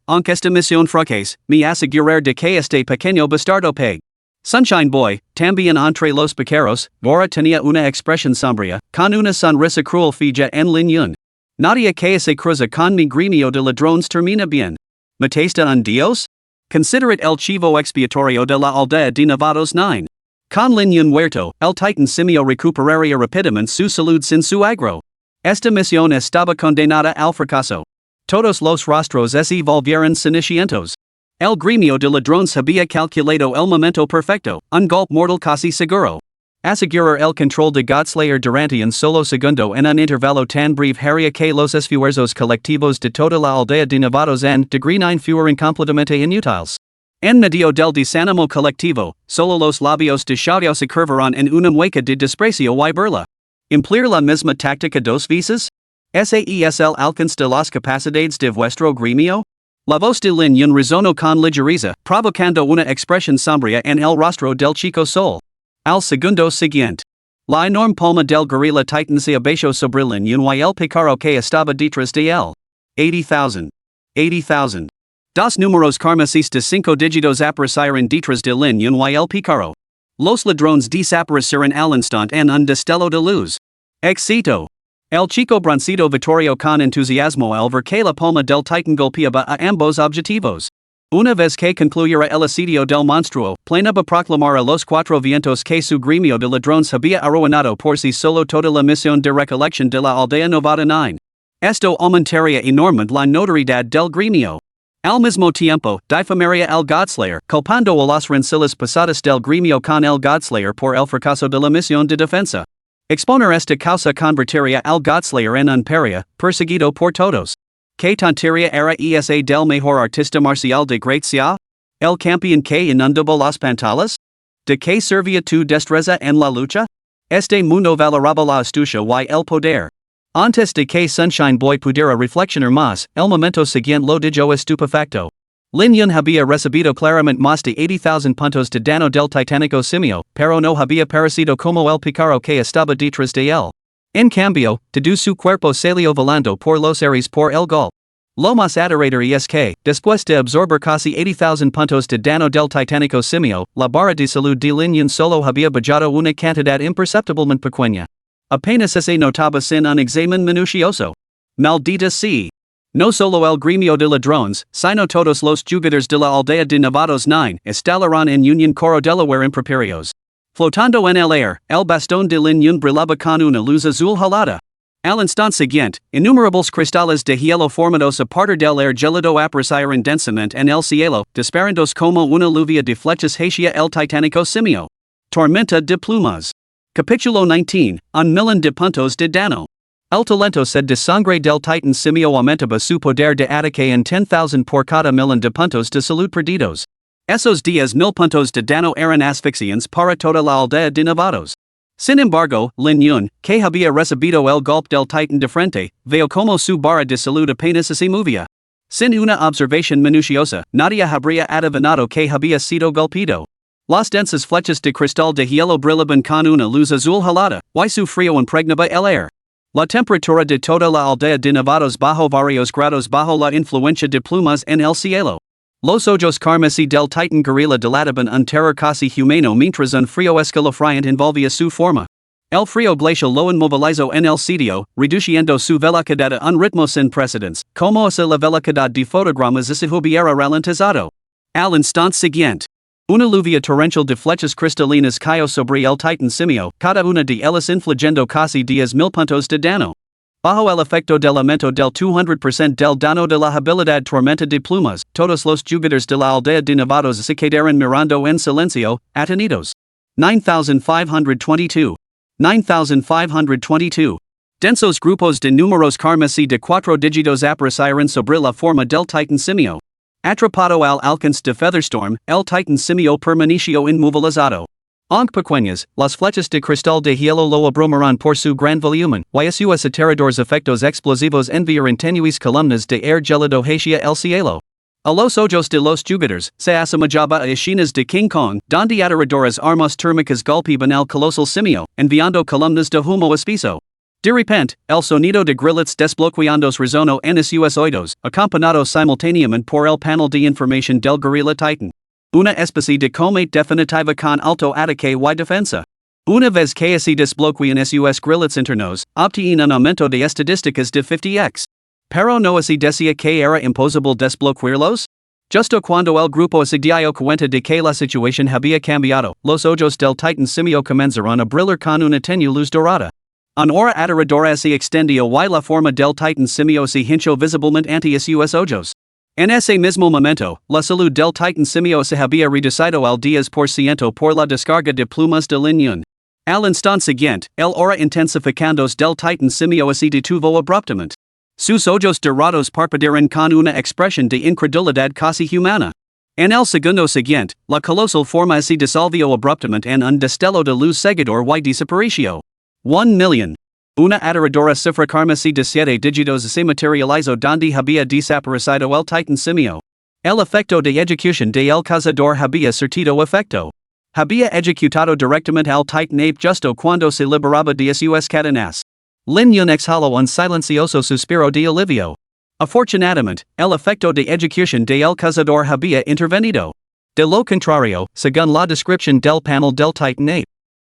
Aunque esta misión fracase, me asegurar de que este pequeño bastardo pegue. Sunshine Boy, también entre los vaqueros, ahora tenía una expresión sombría, con una sonrisa cruel fija en Lin Yun. Nadie que se cruza con mi gremio de ladrones termina bien. ¿Mataste un dios? Considerad el chivo expiatorio de la aldea de Novatos 9. Con Lin Yun muerto, el titan simio recuperaría rápidamente su salud sin su agro. Esta misión estaba condenada al fracaso. Todos los rostros se volvieron cenicientos. El gremio de ladrones había calculado el momento perfecto, un golpe mortal casi seguro. Asegurar el control de Godslayer durante un solo segundo en un intervalo tan breve haría que los esfuerzos colectivos de toda la aldea de Novatos en degree 9 fueran completamente inútiles. En medio del desánimo colectivo, solo los labios de Xiaoyao se curvaron en una mueca de desprecio y burla. ¿Emplear la misma táctica dos veces? ¿Es el alcance de las capacidades de vuestro gremio? La voz de Lin Yun resonó con ligereza, provocando una expresión sombría en el rostro del chico Sol. Al segundo siguiente, la enorme palma del gorila titan se abaixó sobre Lin Yun y el pícaro que estaba detrás de él. 80,000. 80,000. Dos números carmesís de 5 dígitos aparecieron detrás de Lin Yun y el pícaro. Los ladrones desaparecieron al instante en un destello de luz. Éxito. El chico broncito victorio con entusiasmo al ver que la palma del titan golpeaba a ambos objetivos. Una vez que concluyera el asedio del monstruo, planeaba proclamar a los 4 vientos que su gremio de ladrones había arruinado por sí solo toda la misión de recolección de la aldea Novata 9. Esto aumentaría enormemente la notoriedad del gremio. Al mismo tiempo, difamaría al Godslayer, culpando a las rencillas pasadas del gremio con el Godslayer por el fracaso de la misión de defensa. Exponer esta causa convertiría al Godslayer en un paria, perseguido por todos. ¿Qué tontería era esa del mejor artista marcial de Gracias? ¿El campeón que inundaba las pantallas? ¿De qué servía tu destreza en la lucha? Este mundo valoraba la astucia y el poder. Antes de que sunshine boy pudiera reflexionar más, el momento siguiente lo dijo estupefacto. Lin Yun había recibido claramente más de 80,000 puntos de daño del titánico simio, pero no había parecido como el pícaro que estaba detrás de él. En cambio, todo su cuerpo salió volando por los aires por el golpe. Lo más aterrador es que, después de absorber casi 80,000 puntos de daño del titánico simio, la barra de salud de Lin Yun solo había bajado una cantidad imperceptiblemente pequeña. Apenas se notaba sin un examen minucioso. Maldita sea. No solo el gremio de ladrones, sino todos los jugadores de la aldea de Novatos 9 estarán en unión coro Delaware improperios. Flotando en el aire, el bastón de Lin Yun brillaba con una luz azul helada. Al instante siguiente, innumerables cristales de hielo formados a partir del aire gélido aparecieron densamente en el cielo, disparandos como una lluvia de flechas hacia el titánico simio. Tormenta de plumas. Capítulo 19, un millón de puntos de daño. El talento sed de sangre del titan simio aumentaba su poder de ataque en 10,000 por cada millón de puntos de salud perdidos. Esos 10,000 puntos de daño eran asfixiantes para toda la aldea de Novatos. Sin embargo, Lin Yun, que había recibido el golpe del titan de frente, veo como su barra de salud apenas se movía. Sin una observación minuciosa, nadie habría adivinado que había sido golpeado. Las densas flechas de cristal de hielo brillaban con una luz azul helada, y su frío impregnaba el aire. La temperatura de toda la aldea de Novatos bajó varios grados bajo la influencia de plumas en el cielo. Los ojos carmesí del titan gorila dilataban un terror casi humano mientras un frío escalofriante envolvía su forma. El frío glacial lo inmovilizó en el sitio, reduciendo su velocidad a un ritmo sin precedentes, como si la velocidad de fotogramas se hubiera ralentizado. Al instante siguiente. Una lluvia torrencial de flechas cristalinas cayó sobre el titan simio, cada una de ellas infligiendo casi 10,000 puntos de daño. Bajo el efecto del aumento del 200% del daño de la habilidad tormenta de plumas, todos los jugadores de la aldea de Novatos se quedaron mirando en silencio, atenidos. 9,522. 9,522. Densos grupos de números carmesí de 4 dígitos aparecieron sobre la forma del titan simio. Atrapado al alcance de Featherstorm, el titan simio permaneció inmovilizado. Aunque pequeñas, las flechas de cristal de hielo lo abrumaron por su gran volumen, y sus aterradores efectos explosivos enviaron tenues columnas de aire gélido hacia el cielo. A los ojos de los jugadores, se asemejaba a escenas de King Kong, donde aterradoras armas térmicas golpeaban al colosal simio, enviando columnas de humo espeso. De repente, el sonido de grillets desbloqueados resonó en sus oídos, acompañado simultáneamente por el panel de información del gorila titan. Una especie de comet definitiva con alto ataque y defensa. Una vez que se desbloquean sus grillets internos, obtienen un aumento de estadísticas de 50x. Pero no se decía que era imposible desbloquearlos? Justo cuando el grupo se dio cuenta de que la situación había cambiado, los ojos del titan simio comenzaron a brillar con una tenue luz dorada. Una aura aterradora se extendió y la forma del titan simio se hinchó visiblemente ante sus ojos. En ese mismo momento, la salud del titan simio se había reducido al 10% por la descarga de plumas de Lin Yun. Al instante siguiente, el aura intensificándose del titan simio se detuvo abruptamente. Sus ojos dorados parpadearon con una expresión de incredulidad casi humana. En el segundo siguiente, la colosal forma se disolvió abruptamente en un destello de luz seguidor y desapareció. 1,000,000. Una aterradora cifra carmesí de 7 dígitos se materializó donde había desaparecido el titan simio. El efecto de ejecución de el cazador había surtido efecto. Había ejecutado directamente al titan ape justo cuando se liberaba de sus cadenas. Lin Yun exhaló un silencioso suspiro de alivio. Afortunadamente, el efecto de ejecución de el cazador había intervenido. De lo contrario, según la descripción del panel del titan ape,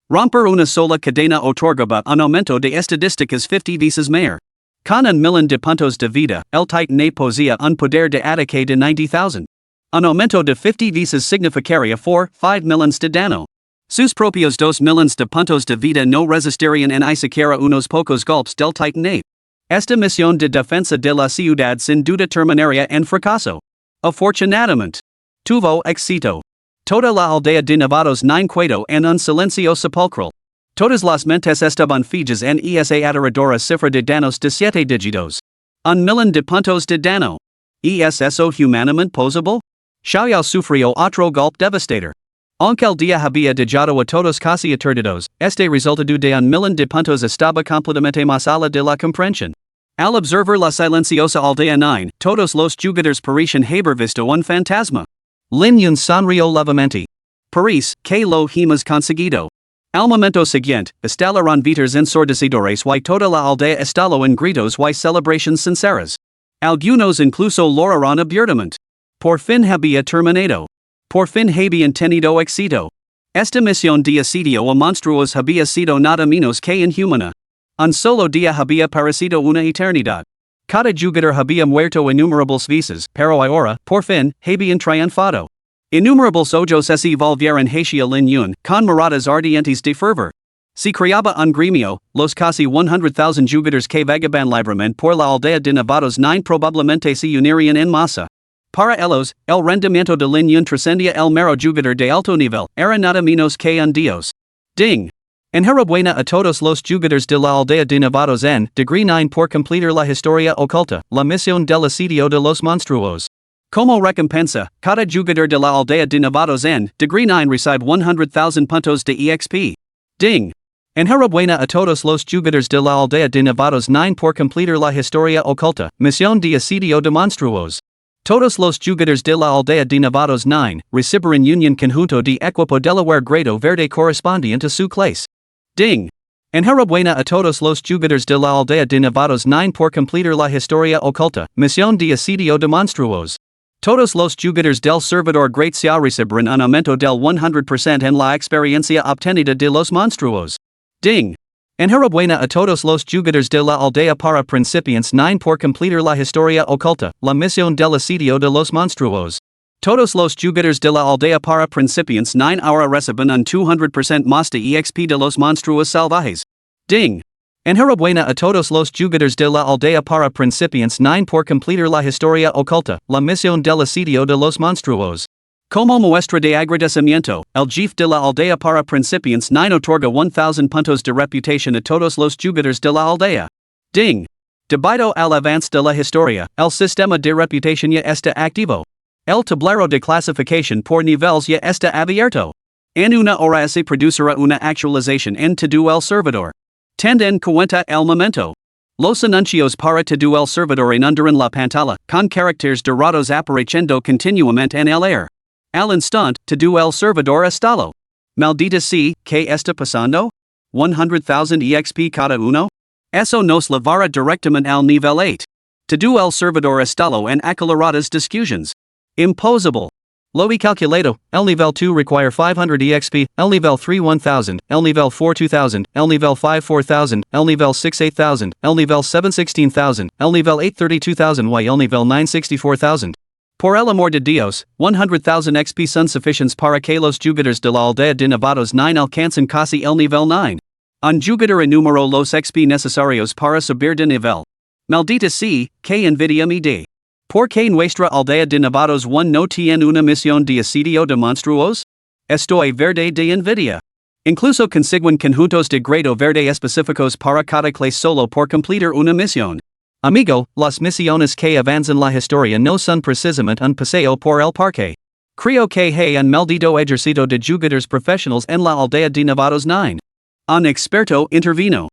romper una sola cadena otorgaba un aumento de estadísticas 50 veces mayor. Con un millón de puntos de vida, el titan ape poseía un poder de ataque de 90,000. Un aumento de 50 veces significaría 5 millones de daño. Sus propios 2 millones de puntos de vida no resistirían en ni siquiera unos pocos golpes del titan ape. Esta misión de defensa de la ciudad sin duda terminaría en fracaso. Afortunadamente, tuvo éxito. Toda la aldea de Novatos 9 quedó en un silencio sepulcral. Todas las mentes estaban fijas en esa aterradora cifra de daños de 7 dígitos. 1,000,000 de puntos de daño. ¿Es eso humanamente posible? Xiao sufrió otro golpe devastador. Aunque el día había dejado a todos casi aturdidos, este resultado de un millón de puntos estaba completamente más allá de la comprensión. Al observar la silenciosa aldea 9, todos los jugadores parecen haber visto un fantasma. Lin Yun sonrió levemente. Parece que lo hemos conseguido. Al momento siguiente, instalaron vitas ensordecedores y toda la aldea estalló en gritos y celebraciones sinceras. Algunos incluso loraron abiertamente. Por fin había terminado. Por fin habían tenido éxito. Esta misión de asedio a monstruos había sido nada menos que inhumana. Un solo día había parecido una eternidad. Cada jugador había muerto innumerables veces, pero ahora, por fin, habían triunfado. Innumerables ojos se volvieron hacia Lin Yun, con miradas ardientes de fervor. Se creaba un gremio, los casi 100,000 jugadores que vagaban libremente por la aldea de Nevados 9 probablemente se unirían en masa. Para ellos, el rendimiento de Lin Yun trascendía el mero jugador de alto nivel, era nada menos que un dios. Ding! Enhorabuena a todos los jugadores de la aldea de Nevados en degree 9 por completar la historia oculta, la misión del asedio de los monstruos. Como recompensa, cada jugador de la aldea de Nevados en degree 9 recibe 100,000 puntos de EXP. Ding! Enhorabuena a todos los jugadores de la aldea de Nevados 9 por completar la historia oculta, misión de asedio de monstruos. Todos los jugadores de la aldea de Nevados 9 recibirán unión conjunto de equipo Delaware grado verde correspondiente a su clase. Ding! Enhorabuena a todos los jugadores de la aldea de Nevados 9 por completar la historia oculta, misión de asedio de monstruos. Todos los jugadores del servidor Gracias recibirán un aumento del 100% en la experiencia obtenida de los monstruos. Ding! Enhorabuena a todos los jugadores de la aldea para principiantes 9 por completar la historia oculta, la misión del asedio de los monstruos. Todos los jugadores de la aldea para principiantes 9 ahora reciben un 200% más de EXP de los monstruos salvajes. Ding! Enhorabuena a todos los jugadores de la aldea para principiantes 9 por completar la historia oculta, la misión del asedio de los monstruos. Como muestra de agradecimiento, el jefe de la aldea para principiantes 9 otorga 1,000 puntos de reputación a todos los jugadores de la aldea. Ding! Debido al avance de la historia, el sistema de reputación ya está activo. El tablero de clasificación por niveles ya está abierto. En una hora se producirá una actualización en todo el servidor. Tend en cuenta el momento. Los anuncios para todo el servidor inundarán la pantalla, con caracteres dorados apareciendo continuamente en el aire. Al instante, todo el servidor estalló. Maldita sea, ¿qué está pasando? 100,000 EXP cada uno? Eso nos llevará directamente al nivel 8. Todo el servidor estalló en aceleradas discusiones. Impossible. Lo he calculado, el nivel 2 require 500 EXP, el nivel 3 1,000, el nivel 4 2,000, el nivel 5 4,000, el nivel 6 8,000, el nivel 7 16,000, el nivel 8 32,000 y el nivel 9 64,000. Por el amor de Dios, 100,000 XP son suficientes para que los jugadores de la aldea de Nevados 9 alcancen casi el nivel 9. Un jugador enumeró los XP necesarios para subir de nivel. Maldita sea, que envidia me da. ¿Por qué nuestra aldea de Nevados 1 no tiene una misión de asedio de monstruos? Estoy verde de envidia. Incluso consiguen conjuntos de grado verde específicos para cada clase solo por completar una misión. Amigo, las misiones que avanzan la historia no son precisamente un paseo por el parque. Creo que hay un maldito ejército de jugadores profesionales en la aldea de Nevados 9. Un experto intervino.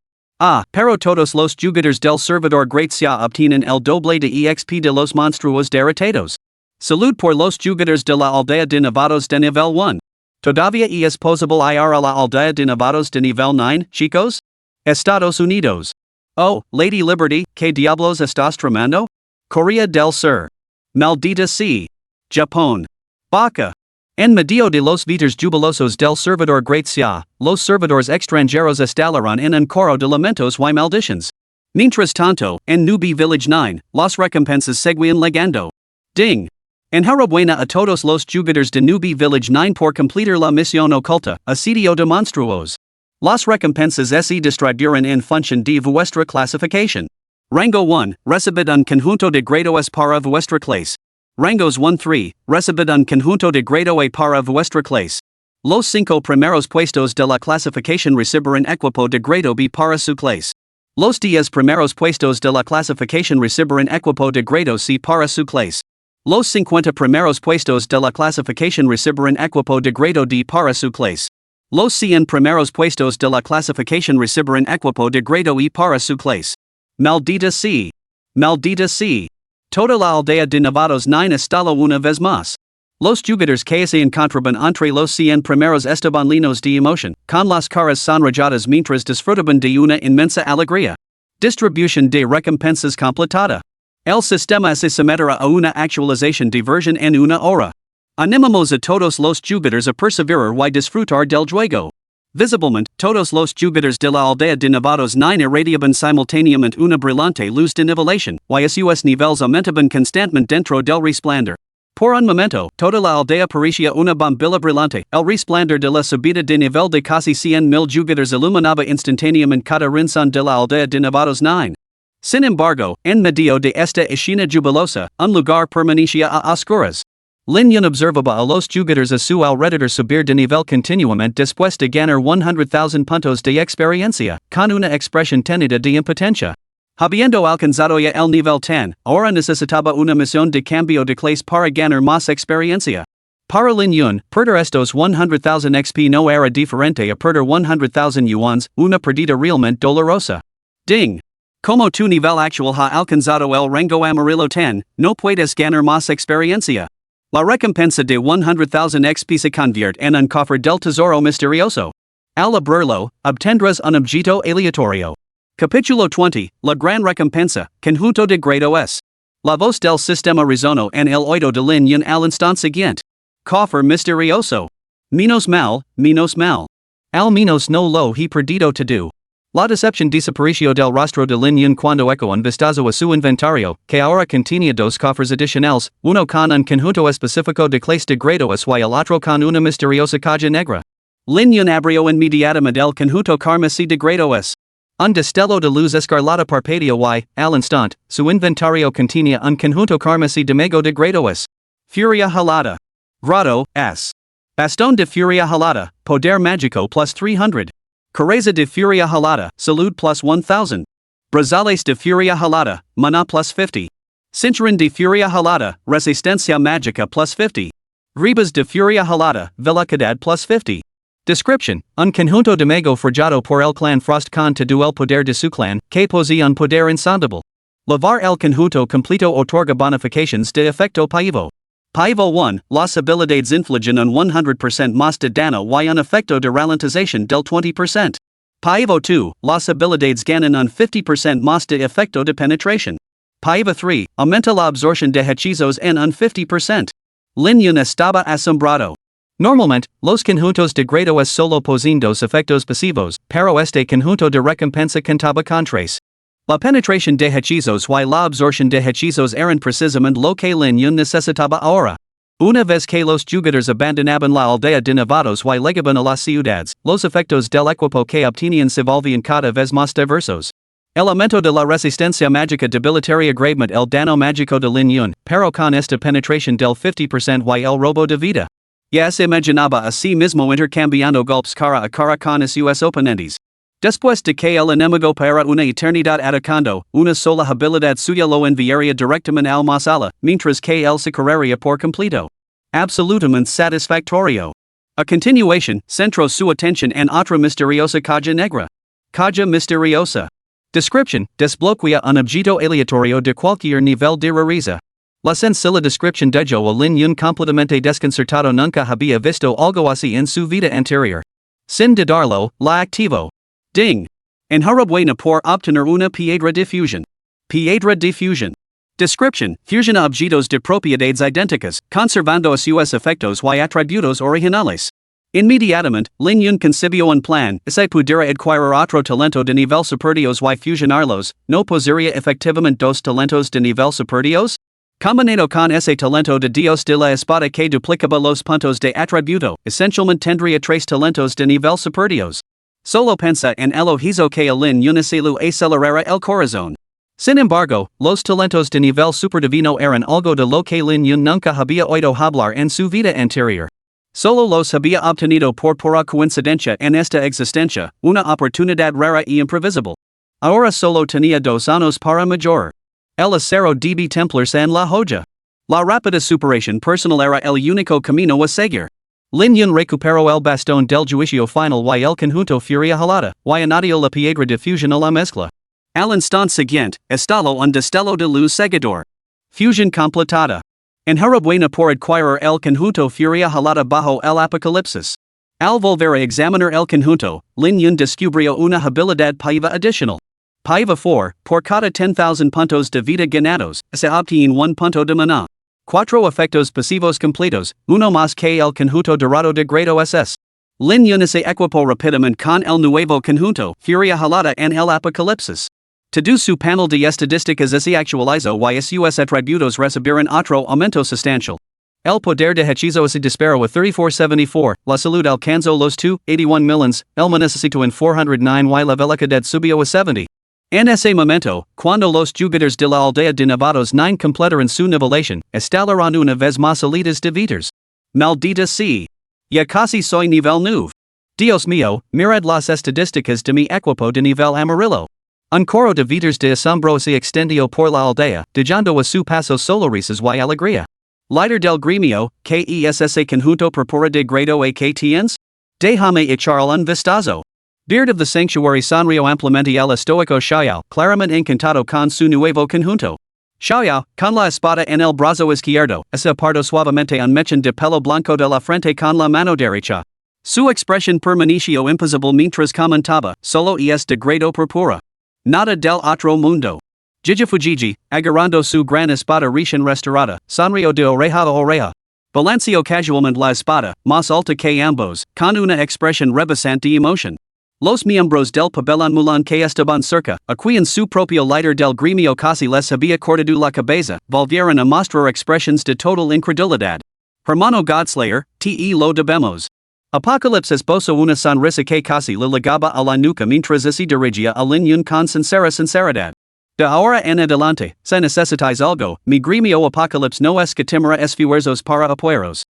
Pero todos los jugadores del servidor Gracias obtienen el doble de EXP de los monstruos derrotados. Salud por los jugadores de la aldea de Nevados de nivel 1. ¿Todavía es posible ir a la aldea de Nevados de nivel 9, chicos? Estados Unidos. Oh, Lady Liberty, ¿qué diablos estás tramando? Corea del Sur. Maldita sea. Japón. Baca. En medio de los vitas jubilosos del servidor Gracias, los servidores extranjeros estallarán en un coro de lamentos y maldiciones. Mientras tanto, en Newbie Village 9, las recompensas seguían llegando. Ding! Enhorabuena a todos los jugadores de Newbie Village 9 por completar la misión oculta, asedio de monstruos. Las recompensas se distribuirán en función de vuestra clasificación. Rango 1, recibid un conjunto de grados para vuestra clase. Rangos 1-3, recibid un conjunto de grado A para vuestra clase. Los 5 primeros puestos de la clasificación recibirán equipo de grado B para su clase. Los 10 primeros puestos de la clasificación recibirán equipo de grado C para su clase. Los 50 primeros puestos de la clasificación reciben equipo de grado D para su clase. Los 100 primeros puestos de la clasificación reciben equipo de grado E para su clase. Maldita sea. Maldita sea. Toda la aldea de Nevados 9 estalo una vez más. Los jugadores que se encontraban entre los 100 primeros estaban llenos de emoción, con las caras sonrojadas mientras disfrutaban de una inmensa alegría. Distribución de recompensas completada. El sistema se someterá a una actualización de versión en una hora. Animamos a todos los jugadores a perseverar y disfrutar del juego. Visiblemente, todos los jugadores de la aldea de Nevados 9 irradiaban simultáneamente una brillante luz de nivelación, y sus niveles aumentaban constantemente dentro del resplandor. Por un momento, toda la aldea parecía una bombilla brillante. El resplandor de la subida de nivel de casi 100,000 jugadores iluminaba instantáneamente cada rincón de la aldea de Nevados 9. Sin embargo, en medio de esta escena jubilosa, un lugar permanecía a oscuras. Lin observaba a los jugadores a su alrededor subir de nivel continuamente después de ganar 100,000 puntos de experiencia, con una expresión tenida de impotencia. Habiendo alcanzado ya el nivel 10, ahora necesitaba una misión de cambio de clase para ganar más experiencia. Para Lin Yun, perder estos 100,000 XP no era diferente a perder 100,000 yuans, una pérdida realmente dolorosa. Ding. Como tu nivel actual ha alcanzado el rango amarillo 10, no puedes ganar más experiencia. La recompensa de 100,000 XP se convierte en un cofre del tesoro misterioso. Al abrirlo, obtendrás un objeto aleatorio. Capítulo 20, La Gran Recompensa, Conjunto de Grado S. La voz del sistema resonó en el oído de Lin Yun al instante siguiente. Cofre misterioso. Menos mal, menos mal. Al menos no lo he perdido todo. La decepción desapareció del rostro de Lin Yun cuando eco un vistazo a su inventario, que ahora contenía dos cofres adicionales, uno con un conjunto específico de clase de grado S y el otro con una misteriosa caja negra. Lin Yun abrió inmediatamente el conjunto carmesí de grado S. Un destello de luz escarlata parpadeó y, al instante, su inventario contenía un conjunto carmesí de mago de grado S. Furia halada. Grado S. Bastón de Furia halada, Poder Mágico plus 300. Careza de Furia halada, Salud plus 1000. Brazales de Furia halada, Mana plus 50. Cinturon de Furia halada, Resistencia Mágica plus 50. Ribas de Furia halada, Velocidad plus 50. Description: un conjunto de mago forjado por el clan Frost con todo el poder de su clan, que posee un poder insondable. Lavar el conjunto completo otorga bonifications de efecto paivo. Paivo 1, las habilidades infligen un 100% más de daño y un efecto de ralentización del 20%. Paivo 2, las habilidades ganan un 50% más de efecto de penetración. Paivo 3, aumenta la absorción de hechizos en un 50%. Lin Yun estaba asombrado. Normalmente, los conjuntos de grado S solo poseen dos efectos pasivos, pero este conjunto de recompensa contaba con tres. La penetración de hechizos y la absorción de hechizos eran precisamente lo que Lin Yun necesitaba ahora. Una vez que los jugadores abandonaban la aldea de Nevados y llegaban a las ciudades, los efectos del equipo que obtenían se volvían cada vez más diversos. El aumento de la resistencia mágica debilitaría gravemente el daño mágico de Lin Yun, pero con esta penetración del 50% y el robo de vida. Ya se imaginaba a sí mismo intercambiando golpes cara a cara con sus oponentes. Después de que el enemigo para una eternidad atacando, una sola habilidad suya lo enviaría directamente al masala, mientras que él se correría por completo. Absolutamente satisfactorio. A continuación, centró su atención en otra misteriosa caja negra. Caja misteriosa. Description: desbloquea un objeto aleatorio de cualquier nivel de rareza. La sencilla descripción de a Lin Yun completamente desconcertado nunca había visto algo así en su vida anterior. Sin dudarlo, la activo. Ding. Enhorabuena por obtener una piedra de fusión. Piedra de fusión. Description: fusiona objetos de propiedades idénticas, conservando sus efectos y atributos originales. Inmediatamente, Lin Yun concibió un plan, si pudiera adquirir otro talento de nivel superiores y fusionarlos, ¿no poseería efectivamente dos talentos de nivel superiores? Combinado con ese talento de Dios de la espada que duplicaba los puntos de atributo, esencialmente tendría tres talentos de nivel superiores. Solo pensa en el ojizo que Lin Yun se lo acelerara el corazón. Sin embargo, los talentos de nivel superdivino eran algo de lo que Lin Yun nunca había oído hablar en su vida anterior. Solo los había obtenido por pura coincidencia en esta existencia, una oportunidad rara y imprevisible. Ahora solo tenía 2 años para mayor. El acero debe templarse en la joya. La rápida superación personal era el único camino a seguir. Lin Yun recuperó el bastón del juicio final y el conjunto furia halada, y añadió la piedra de fusión a la mezcla. Al instante siguiente, estalo un destello de luz seguidor. Fusión completada. Enhorabuena por adquirir el conjunto furia halada bajo el apocalipsis. Al volver a examinar el conjunto, Lin Yun descubrió una habilidad paiva adicional. Paiva 4, por cada 10,000 puntos de vida ganados, se obtiene 1 punto de maná. 4 efectos pasivos completos, uno más que el conjunto dorado de grado SS. Lin Yun se equipó rápidamente con el nuevo conjunto, furia halada en el apocalipsis. Todo su panel de estadísticas se actualizó y sus atributos recibieron otro aumento sustancial. El poder de hechizo se disparó a 3474, la salud alcanzó los 281 millones, el necesito en 409 y la velocidad subió a 70. En ese momento, cuando los jugadores de la aldea de Nevados 9 completaron su nivelación, instalaron una vez más salidas de vidas. Maldita sea. Ya casi soy nivel 9. Dios mío, mirad las estadísticas de mi equipo de nivel amarillo. Un coro de vidas de asombro se extendió por la aldea, dejando a su paso solo risas y alegría. Líder del gremio, ¿qué es ese conjunto purpura de grado a que tienes? Déjame echar un vistazo. Beard of the Sanctuary sonrió ampliamente el estoico Xiao, claramente encantado con su nuevo conjunto. Xiao, con la espada en el brazo izquierdo, se apartó suavemente un mechón de pelo blanco de la frente con la mano derecha. Su expresión permaneció imposible mientras comentaba, solo es de grado purpura. Nada del otro mundo. Jijifujiji, agarrando su gran espada recién restaurada, sonrió de oreja a oreja. Balanceó casualmente la espada, más alta que ambos, con una expresión rebosante de emoción. Los miembros del pabellón Mulan que estaban cerca, a quien su propio líder del gremio casi les había cortado la cabeza, volvieron a mostrar expresiones de total incredulidad. Hermano Godslayer, te lo debemos. Apocalypse esbozó una sonrisa que casi le ligaba a la nuca mientras se dirigía a Lin Yun con sincera sinceridad. De ahora en adelante, si necesitáis algo, mi gremio Apocalypse no escatimara esfuerzos para apoyaros.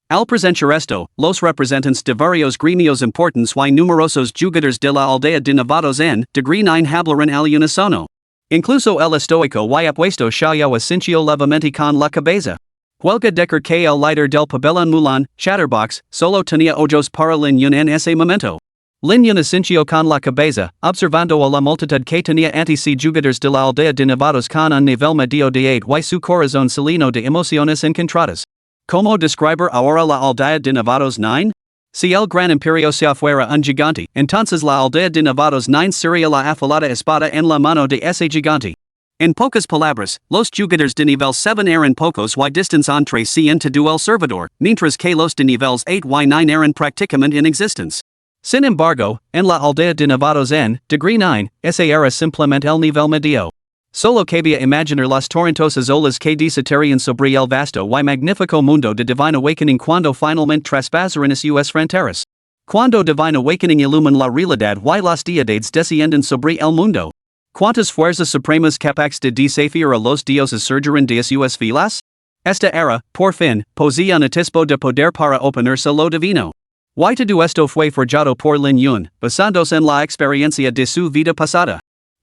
Al presentar esto, los representantes de varios gremios importantes y numerosos jugadores de la aldea de Nevados en degree 9 hablaron al unísono. Incluso el estoico y apuesto Xiao asintió levemente con la cabeza. Huelga decir que el líder del pabellón Mulan, Chatterbox, solo tenía ojos para Lin Yun en ese momento. Lin Yun asintió con la cabeza, observando a la multitud que tenía ante sí jugadores de la aldea de Nevados con un nivel medio de 8 y su corazón se llenó de emociones encontradas. ¿Cómo describir ahora la aldea de Nevados 9? Si el gran imperio se fuera un gigante, entonces la aldea de Nevados 9 sería la afilada espada en la mano de ese gigante. En pocas palabras, los jugadores de nivel 7 eran pocos y distance entre sí en todo el servidor, mientras que los de niveles 8 y 9 eran prácticamente inexistentes. Sin embargo, en la aldea de Nevados en degree 9, ese era simplemente el nivel medio. Solo cabía imaginar las torrentosas olas que desatarían sobre el vasto y magnífico mundo de Divine Awakening cuando finalmente traspasaran sus fronteras. Cuando Divine Awakening ilumina la realidad y las deidades descienden sobre el mundo. ¿Cuántas fuerzas supremas capaces de desafiar a los dioses surgirán de sus filas? Esta era, por fin, poseía un atisbo de poder para oponerse a lo divino. Y todo esto fue forjado por Lin Yun, basándose en la experiencia de su vida pasada.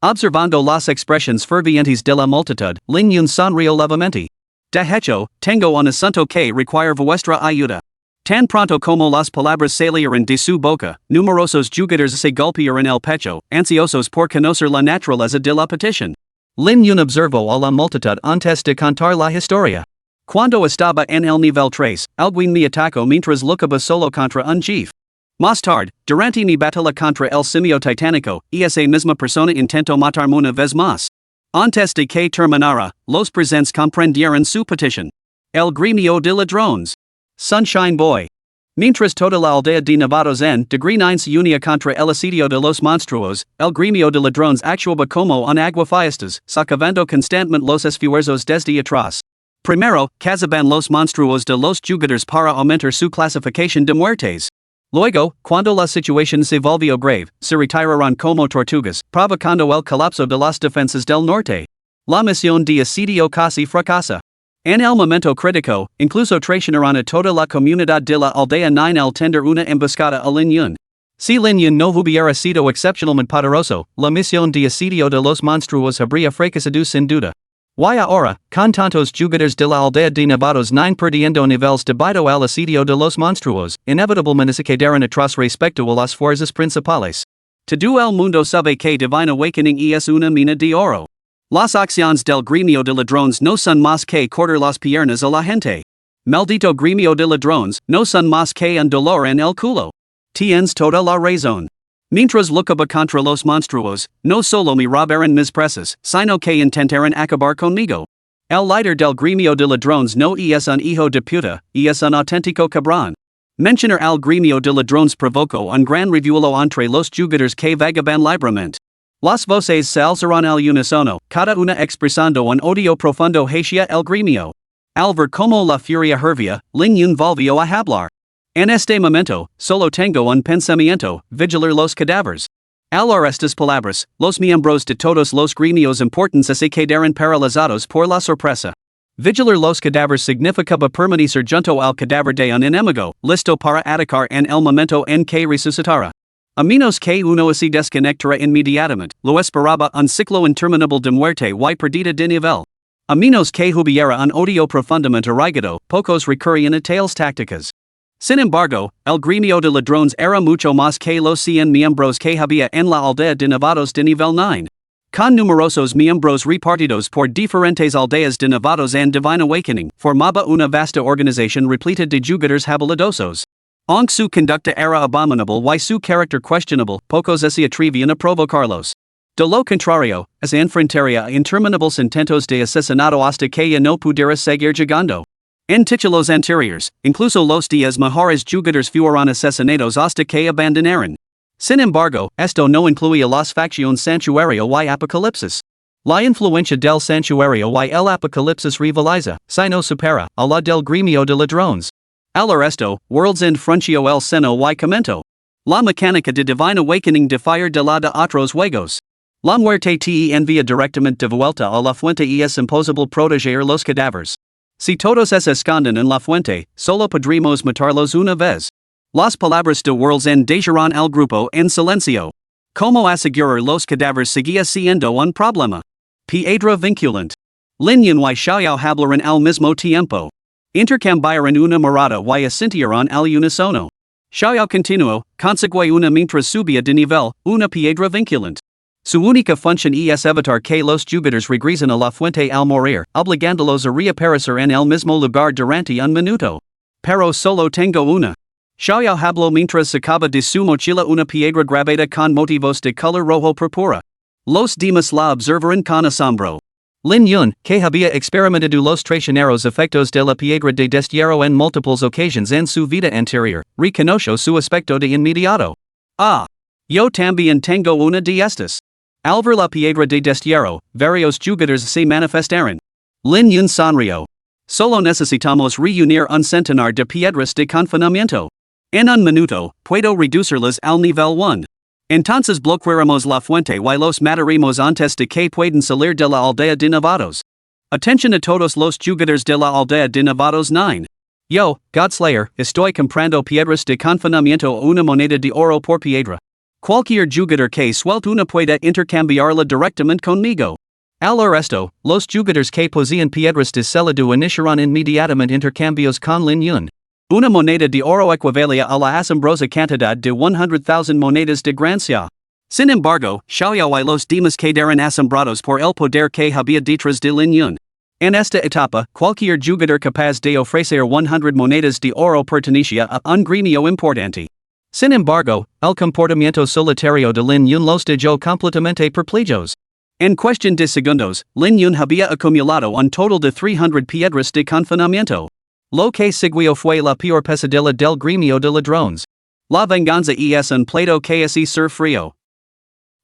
Observando las expresiones fervientes de la multitud, Lin Yun sonrió levemente. De hecho, tengo un asunto que requiere vuestra ayuda. Tan pronto como las palabras salieron de su boca, numerosos jugadores se golpearon el pecho, ansiosos por conocer la naturaleza de la petición. Lin Yun observó a la multitud antes de contar la historia. Cuando estaba en el nivel 3, alguien me atacó mientras luchaba solo contra un jefe. Más tarde, durante mi batalla contra el simio titánico, esa misma persona intentó matarme una vez más. Antes de que terminara, los presentes comprendieron su petición. El gremio de ladrones. Sunshine Boy. Mientras toda la aldea de Nevados en degree 9 se unía contra el asedio de los monstruos, el gremio de ladrones actuaba como un aguafiestas, socavando constantemente los esfuerzos desde atrás. Primero, cazaban los monstruos de los jugadores para aumentar su clasificación de muertes. Luego, cuando la situación se volvió grave, se retiraron como tortugas, provocando el colapso de las defensas del norte. La misión de asedio casi fracasa. En el momento crítico, incluso traicionaron a toda la comunidad de la aldea 9 al tender una emboscada a Lin Yun. Si Lin Yun no hubiera sido excepcionalmente poderoso, la misión de asedio de los monstruos habría fracasado sin duda. Y ahora, con tantos jugadores de la aldea de novatos nine perdiendo niveles debido al asedio de los monstruos, inevitablemente se quedaron atrás respecto a las fuerzas principales. Todo el mundo sabe que Divine Awakening es una mina de oro. Las acciones del gremio de ladrones no son más que cortar las piernas a la gente. Maldito gremio de ladrones, no son más que un dolor en el culo. Tienes toda la razón. Mientras luchaba contra los monstruos, no solo me robaron mis presas, sino que intentaron acabar conmigo. El líder del gremio de ladrones no es un hijo de puta, es un auténtico cabrón. Mencionar al gremio de ladrones provocó un gran revuelo entre los jugadores que vagaban libremente. Las voces se alzaron al unísono, cada una expresando un odio profundo hacia el gremio. Al ver como la furia hervía, Lin Yun volvió a hablar. En este momento, solo tengo un pensamiento, vigilar los cadáveres. Al oír estas palabras, los miembros de todos los gremios importantes se quedaron paralizados por la sorpresa. Vigilar los cadáveres significaba permanecer junto al cadáver de un enemigo, listo para atacar en el momento en que resucitara. A menos que uno se desconectara inmediatamente, lo esperaba un ciclo interminable de muerte y perdida de nivel. A menos que hubiera un odio profundamente arraigado, pocos recurrían a tales tácticas. Sin embargo, el gremio de ladrones era mucho más que los 100 miembros que había en la aldea de novatos de nivel 9. Con numerosos miembros repartidos por diferentes aldeas de novatos and Divine Awakening, formaba una vasta organización repleta de jugadores habilidosos. Aunque su conducta era abominable y su carácter questionable, pocos se atrevían a provocarlos. De lo contrario, se enfrentaría a interminables intentos de asesinato hasta que ya no pudiera seguir llegando. En títulos anteriores, incluso los 10 mejores jugadores fueron asesinados hasta que abandonaron. Sin embargo, esto no incluía las facciones Santuario y Apocalipsis. La influencia del Santuario y el Apocalipsis rivaliza, sino supera, a la del gremio de ladrones. Al resto, World's End frunció el seno y comentó. La mecánica de Divine Awakening difiere de la de otros juegos. La muerte te envía directamente de vuelta a la fuente y es imposible proteger los cadáveres. Si todos se esconden en la fuente, solo podremos matarlos una vez. Las palabras de World's End dejaron al grupo en silencio. ¿Cómo asegurar los cadáveres seguía siendo un problema? Piedra vinculante. Lin Yun y Xiao hablaron al mismo tiempo. Intercambiaron una mirada y asintieron al unísono. Xiao continuó, consigue una mientras subía de nivel, una piedra vinculante. Su única función es evitar que los jugadores regresen a la fuente al morir, obligándolos a reaparecer en el mismo lugar durante un minuto. Pero solo tengo una. Xiao habló mientras sacaba de su mochila una piedra grabada con motivos de color rojo púrpura. Los demás la observaron con asombro. Lin Yun, que había experimentado los traicioneros efectos de la piedra de destierro en múltiples ocasiones en su vida anterior, reconoció su aspecto de inmediato. Ah. Yo también tengo una de estas. Al ver la piedra de destierro, varios jugadores se manifestaron. Lin Yun sonrió. Solo necesitamos reunir un centenar de piedras de confinamiento. En un minuto, puedo reducirlas al nivel 1. Entonces bloquearemos la fuente y los mataremos antes de que puedan salir de la aldea de novatos. Atención a todos los jugadores de la aldea de novatos 9. Yo, Godslayer, estoy comprando piedras de confinamiento a una moneda de oro por piedra. Cualquier jugador que suelte una pueda intercambiarla directamente conmigo. Al resto, los jugadores que poseían piedras de celado iniciaron inmediatamente intercambios con Lin Yun. Una moneda de oro equivalía a la asombrosa cantidad de 100,000 monedas de Gracias. Sin embargo, Xiao y los demás quedaron asombrados por el poder que había detrás de Lin Yun. En esta etapa, cualquier jugador capaz de ofrecer 100 monedas de oro pertenecía a un gremio importante. Sin embargo, el comportamiento solitario de Lin Yun los dejó completamente perplejos. En cuestión de segundos, Lin Yun había acumulado un total de 300 piedras de confinamiento. Lo que siguió fue la peor pesadilla del gremio de ladrones. La venganza es un plato que se sirve frío.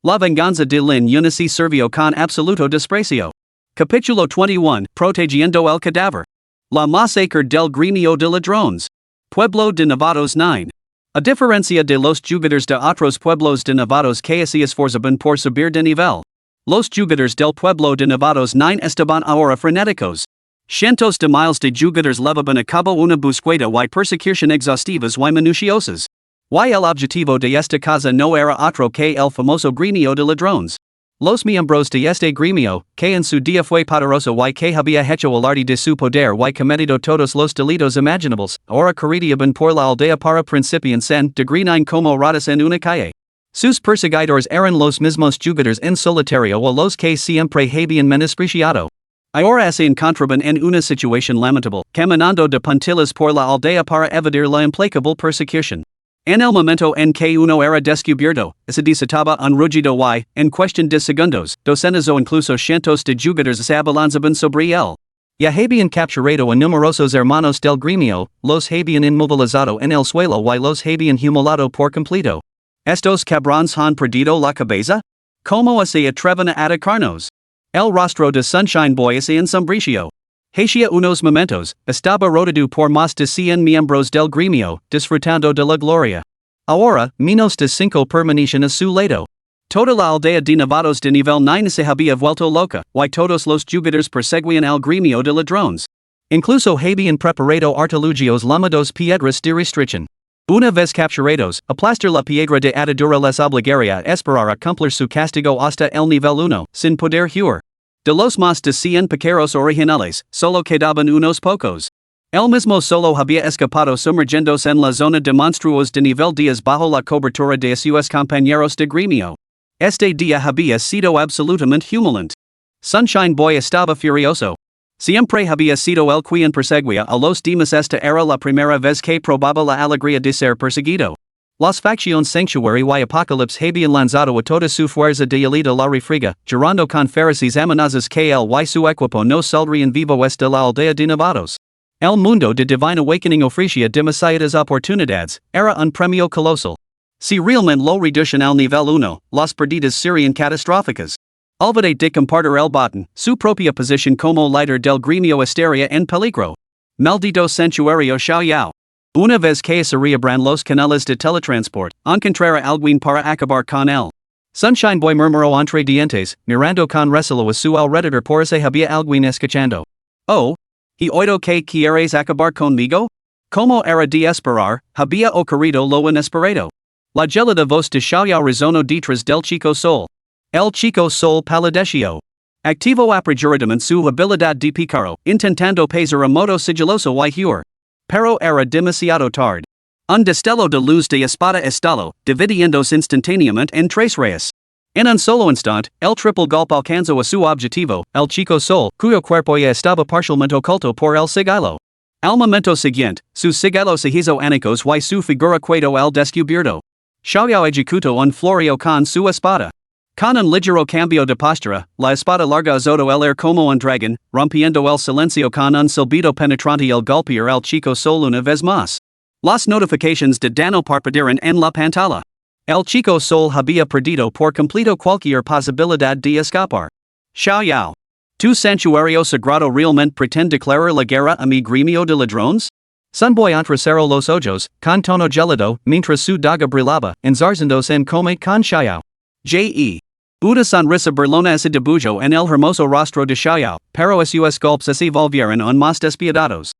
La venganza de Lin Yun se sirvió con absoluto desprecio. Capítulo 21, Protegiendo el cadáver. La masacre del gremio de ladrones. Pueblo de novatos 9. A diferencia de los jugadores de otros pueblos de novatos que se esforzaban por subir de nivel. Los jugadores del pueblo de novatos 9 estaban ahora frenéticos. Cientos de miles de jugadores levaban a cabo una búsqueda y persecución exhaustivas y minuciosas. Y el objetivo de esta casa no era otro que el famoso gremio de ladrones. Los miembros de este gremio, que en su día fue poderoso y que había hecho alarde de su poder y cometido todos los delitos imaginables, ahora corridiaban por la aldea para principiantes en degree 9 como ratas en una calle. Sus perseguidores eran los mismos jugadores en solitario o los que siempre habían menospreciado. Ahora se encontraban en una situación lamentable, caminando de puntillas por la aldea para evadir la implacable persecución. En el momento en que uno era descubierto, se desataba un rugido y, en cuestión de segundos, docenas o incluso cientos de jugadores se abalanzaban sobre él. Ya habían capturado a numerosos hermanos del gremio, los habían inmovilizado en el suelo y los habían humillado por completo. ¿Estos cabrones han perdido la cabeza? ¿Cómo se atreven a atacarnos? El rostro de Sunshine Boy se ensombreció. Hacía unos momentos, estaba rodeado por más de 100 miembros del gremio, disfrutando de la gloria. Ahora, menos de 5 permanecen a su lado. Toda la aldea de novatos de nivel 9 se había vuelto loca, y todos los jugadores perseguían al gremio de ladrones. Incluso habían preparado artilugios llamados piedras de restricción. Una vez capturados, aplastar la piedra de atadura les obligaría a esperar a cumplir su castigo hasta el nivel 1, sin poder huir. De los más de 100 piqueros originales, solo quedaban unos pocos. El mismo solo había escapado sumergiéndose en la zona de monstruos de nivel 10 bajo la cobertura de sus compañeros de gremio. Este día había sido absolutamente humillante. Sunshine Boy estaba furioso. Siempre había sido el quien perseguía a los demás. Esta era la primera vez que probaba la alegría de ser perseguido. Las facciones Sanctuary y Apocalypse habían lanzado a toda su fuerza de elite a la refriega, girando con feroces amenazas que él y su equipo no saldrían vivos de la aldea de novatos. El mundo de Divine Awakening ofrecía demasiadas oportunidades, era un premio colosal. Si realmente lo reducen al nivel 1, las pérdidas serían catastróficas. Olvidé de compartir el botón, su propia posición como líder del gremio estaría en peligro. Maldito santuario Xiaoyao. Una vez que se reabran los canales de teletransport, encontrará alguien para acabar con él. Sunshine Boy murmuró entre dientes, mirando con recelo a su alrededor por si había alguien escuchando. Oh, ¿he oído que quieres acabar conmigo? Como era de esperar, había ocurrido lo inesperado. La gelada voz de Xiaoyao resonó detrás del Chico Sol. El Chico Sol palideció. Activo apresuradamente su habilidad de pícaro, intentando pasar a modo sigiloso y huir. Pero era demasiado tarde. Un destello de luz de espada estalló, dividiéndose instantáneamente en 3 rayos. En un solo instante, el triple golpe alcanzó a su objetivo, el Chico Sol, cuyo cuerpo ya estaba parcialmente oculto por el sigilo. Al momento siguiente, su sigilo se hizo añicos y su figura quedó al descubierto. Xiaoyao ejecutó un florio con su espada. Con un ligero cambio de postura, la espada larga azotó el aire como un dragón, rompiendo el silencio con un silbido penetrante y el golpear al Chico Sol una vez más. Las notificaciones de Dano parpadearon en la pantalla. El Chico Sol había perdido por completo cualquier posibilidad de escapar. Xiaoyao. ¿Tu santuario sagrado realmente pretende declarar la guerra a mi gremio de ladrones? Sunboy entrecerró los ojos, con tono gélido, mientras su daga brillaba, enzarzándose en combate con Xiaoyao. J.E. Una sonrisa burlona se dibujó en el hermoso rostro de Xiaoyao, pero sus golpes se volvieron aún más despiadados.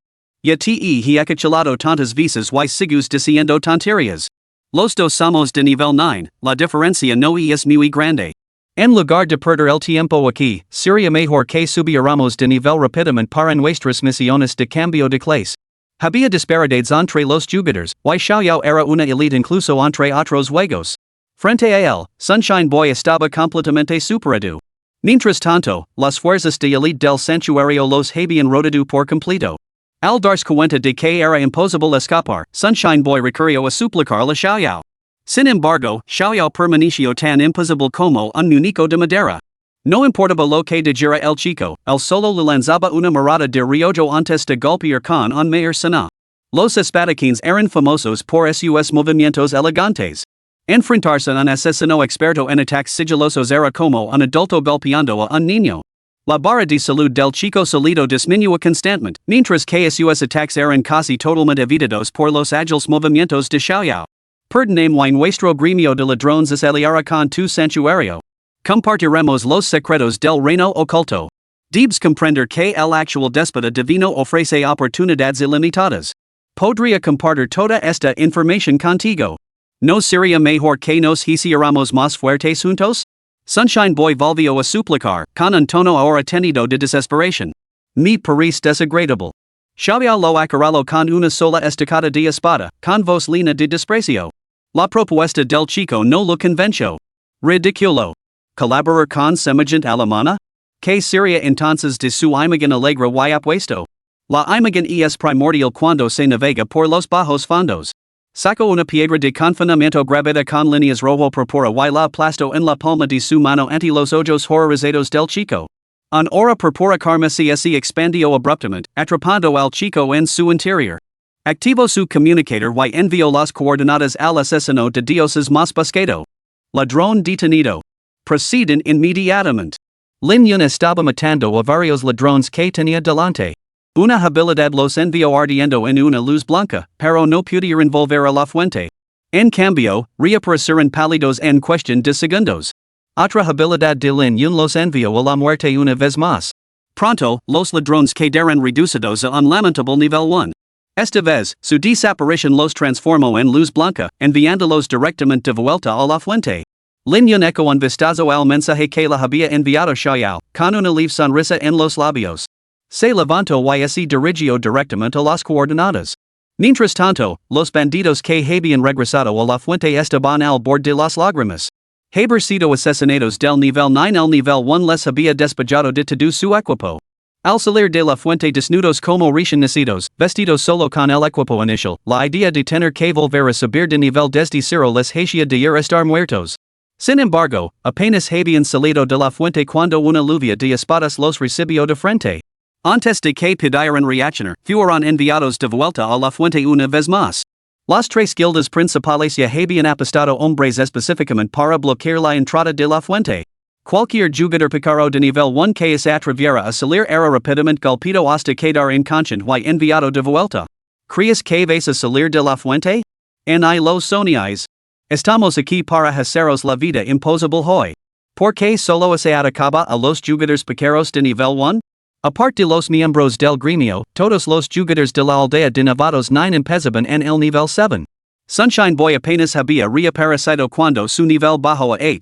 Ya te he acachilado tantas veces y sigues diciendo tonterías. Los dos somos de nivel 9, la diferencia no es muy grande. En lugar de perder el tiempo aquí, sería mejor que subiéramos de nivel rápidamente para nuestras misiones de cambio de clase. Había disparidades entre los jugadores, y Xiaoyao era una elite incluso entre otros juegos. Frente a él, Sunshine Boy estaba completamente superado. Mientras tanto, las fuerzas de elite del santuario los habían rodeado por completo. Al darse cuenta de que era imposible escapar, Sunshine Boy recurrió a suplicarle a Xiaoyao. Sin embargo, Xiaoyao permaneció tan imposible como un muñeco de madera. No importaba lo que dijera el chico, él solo le lanzaba una mirada de reojo antes de golpear con un mayor sana. Los espadachines eran famosos por sus movimientos elegantes. Enfrentarse a un asesino experto en ataques sigilosos era como un adulto golpeando a un niño. La barra de salud del chico solido disminuyó constantemente, mientras que sus ataques eran casi totalmente evitados por los ágiles movimientos de Xiaoyao. Perdoname y nuestro gremio de ladrones es aliara con tu santuario. Compartiremos los secretos del reino oculto. Debes comprender que el actual déspota divino ofrece oportunidades ilimitadas. Podría compartir toda esta información contigo. ¿No sería mejor que nos hiciéramos más fuertes juntos? Sunshine Boy volvió a suplicar, con un tono ahora tenido de desesperación. Mi país desagradable. Xavier lo acorraló con una sola estacada de espada, con voz lina de desprecio. La propuesta del chico no lo convenció. Ridiculo. Colaborar con semejante alemana? ¿Qué sería entonces de su imagen alegre y apuesto? La imagen es primordial cuando se navega por los bajos fondos. Sacó una piedra de confinamiento grabada con líneas rojo purpura y la aplastó en la palma de su mano ante los ojos horrorizados del chico. Un aura purpura carmesí se expandió abruptamente, atrapando al chico en su interior. Activó su comunicator y envió las coordenadas al asesino de Dioses más buscado. Ladrón detenido. Proceden inmediatamente. Lin Yun estaba matando a varios ladrones que tenía delante. Una habilidad los envió ardiendo en una luz blanca, pero no pudieron volver a la fuente. En cambio, reaparecieron pálidos en cuestión de segundos. Otra habilidad de Lin Yun los envió a la muerte una vez más. Pronto, los ladrones quedaron reducidos a un lamentable nivel 1. Esta vez, su desaparición los transformó en luz blanca, enviándolos directamente de vuelta a la fuente. Lin Yun echó un vistazo al mensaje que le había enviado Xiao, con una leve sonrisa en los labios. Se levantó y se dirigió directamente a las coordenadas. Mientras tanto, los bandidos que habían regresado a la fuente estaban al borde de las lágrimas. Haber sido asesinados del nivel 9 el nivel 1 les había despejado de todo su equipo. Al salir de la fuente desnudos como recién nacidos, vestidos solo con el equipo inicial, la idea de tener que volver a subir de nivel desde cero les hacía de ir estar muertos. Sin embargo, apenas habían salido de la fuente cuando una lluvia de espadas los recibió de frente. Antes de que pudieran reaccionar, fueron enviados de vuelta a la fuente una vez más. Las tres guildas principales ya habían apostado hombres específicamente para bloquear la entrada de la fuente. Cualquier jugador pícaro de nivel 1 que se atreviera a salir era rápidamente golpeado hasta quedar inconsciente y enviado de vuelta. ¿Crees que vas a salir de la fuente? Ni lo soñáis. Estamos aquí para haceros la vida imposible hoy. ¿Por qué solo se atacaba a los jugadores pícaros de nivel 1? Aparte de los miembros del gremio, todos los jugadores de la aldea de novatos no empezaban en el nivel 7. Sunshine Boy apenas había reaparecido cuando su nivel bajó a 8.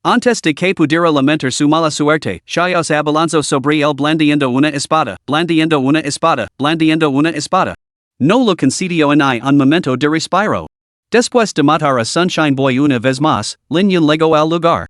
Antes de que pudiera lamentar su mala suerte, Xiao se abalanzó sobre él blandiendo una espada, blandiendo una espada, blandiendo una espada. No lo concedió ni un momento de respiro. Después de matar a Sunshine Boy una vez más, Lin Yun llegó al lugar.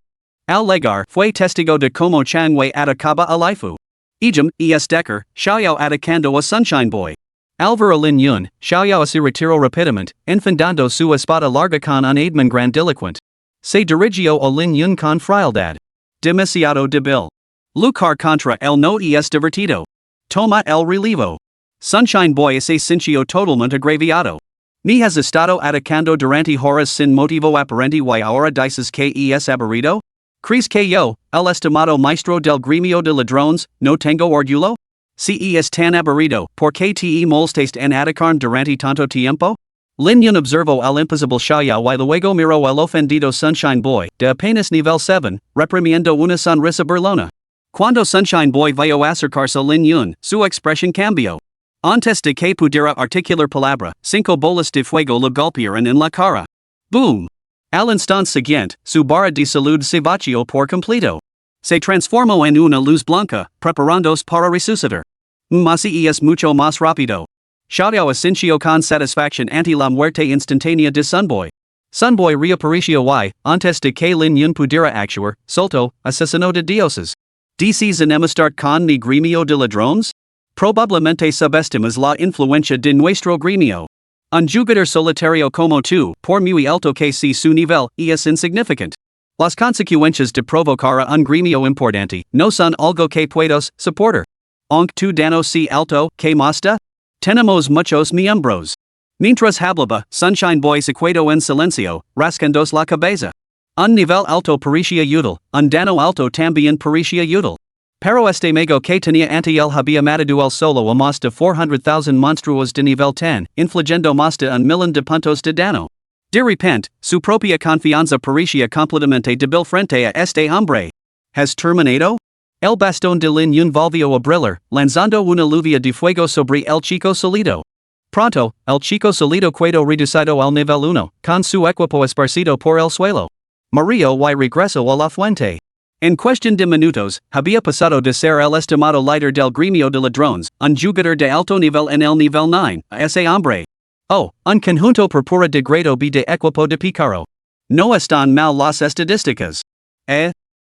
Al llegar, fue testigo de cómo Changwei atacaba a Laifu. Ejim, es Decker, Xiao atacando a Sunshine Boy. Al ver a Lin Yun, Xiao se retiró rápidamente, enfundando su espada larga con un ademán grandilocuente. Se dirigió a Lin Yun con frialdad. Demasiado débil. Luchar contra él no es divertido. Toma el relevo. Sunshine Boy se sintió totalmente agraviado. Me has estado atacando durante horas sin motivo aparente y ahora dices que es aburrido? ¿Crees que yo, el estimado maestro del gremio de ladrones, no tengo orgullo? Si es tan aburrido, ¿por qué te molestaste en atacarme durante tanto tiempo? Lin Yun observó al imposible Xiao y luego miró al ofendido Sunshine Boy, de apenas nivel 7, reprimiendo una sonrisa burlona. Cuando Sunshine Boy vio acercarse a Lin Yun, su expresión cambió. Antes de que pudiera articular palabra, 5 bolas de fuego le golpearon en la cara. ¡Boom! Al instante siguiente, su barra de salud se vació por completo. Se transformó en una luz blanca, preparándose para resucitar. Mas es mucho más rápido. Xiao asintió con satisfacción ante la muerte instantánea de Sunboy. Sunboy reapareció y, antes de que Lin Yun pudiera actuar, soltó, asesino de dioses. ¿Dices enemistar con mi gremio de ladrones? Probablemente subestimas la influencia de nuestro gremio. Un jugador solitario como tú, por muy alto que sea su nivel, es insignificant. Las consecuencias de provocar a un gremio importante no son algo que puedas soportar. Aunque tu dano sea alto, ¿qué más da? Tenemos muchos miembros. Mientras hablaba, Sunshine Boy se quedó en silencio, rascándose la cabeza. Un nivel alto parecía útil, un dano alto también parecía útil. Pero este mago que tenía ante él había matado el solo a más de 400,000 monstruos de nivel 10, infligiendo más de 1,000,000 de puntos de dano. De repente, su propia confianza parecía completamente débil frente a este hombre. ¿Has terminado? El bastón de Lin Yun volvió a brillar, lanzando una lluvia de fuego sobre el chico solido. Pronto, el chico solido quedó reducido al nivel 1, con su equipo esparcido por el suelo. Murió y regresó a la fuente. En cuestión de minutos, había pasado de ser el estimado líder del gremio de ladrones, un jugador de alto nivel en el nivel 9, a ese hombre. Oh, un conjunto purpura de grado B de equipo de pícaro. No están mal las estadísticas.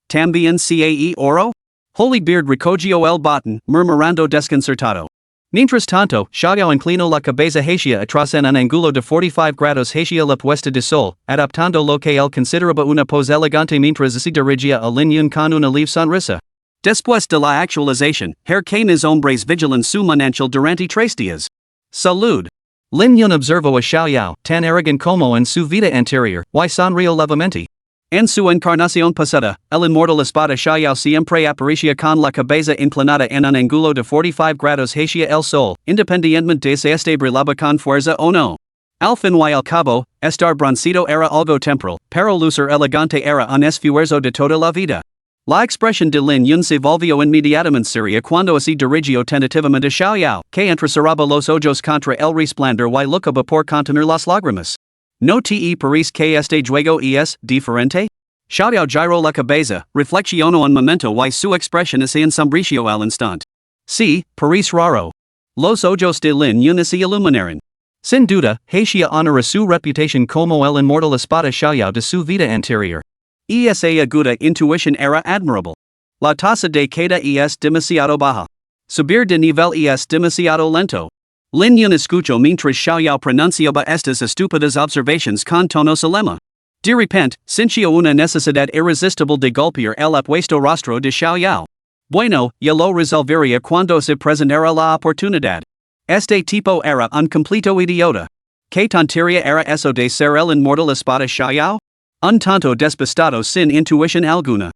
También cae oro? Holy Beard recogió el botín, murmurando desconcertado. Mientras tanto, Xiao inclinó la cabeza hacia atrás en un ángulo de 45 grados hacia la puesta de sol, adaptando lo que él consideraba una pose elegante mientras se dirigía a Lin Yun con una leve sonrisa. Después de la actualización, que mis hombres vigilan su manantial durante 3 días. Salud. Lin Yun observó a Xiao, tan arrogant como en su vida anterior, y sonrió levemente. En su encarnación pasada, el inmortal espada Xiao siempre aparecía con la cabeza inclinada en un ángulo de 45 grados hacia el sol, independientemente de si este brillaba con fuerza o no. Al fin y al cabo, estar bronceado era algo temporal, pero lucir elegante era un esfuerzo de toda la vida. La expresión de Lin Yun se volvió inmediatamente seria cuando se dirigió tentativamente a Xiao, que entrecerraba los ojos contra el resplandor y lucaba por contener las lágrimas. ¿No te parece que este juego es diferente? Xiao giró la cabeza, reflexionó un momento y su expresión se ensombreció al instante. Sí, parece raro. Los ojos de Lin Yun se iluminaron. Sin duda, hacia honor su reputación como el inmortal espada Xiao de su vida anterior. Esa aguda intuición era admirable. La tasa de queda es demasiado baja. Subir de nivel es demasiado lento. Lin Yun escuchó mientras Xiao pronunciaba estas estúpidas observaciones con tono solemne. De repente, sintió una necesidad irresistible de golpear el apuesto rostro de Xiao. Bueno, ya lo resolvería cuando se presentara la oportunidad. Este tipo era un completo idiota. ¿Qué tontería era eso de ser el inmortal espada Xiao? Un tanto despistado sin intuición alguna.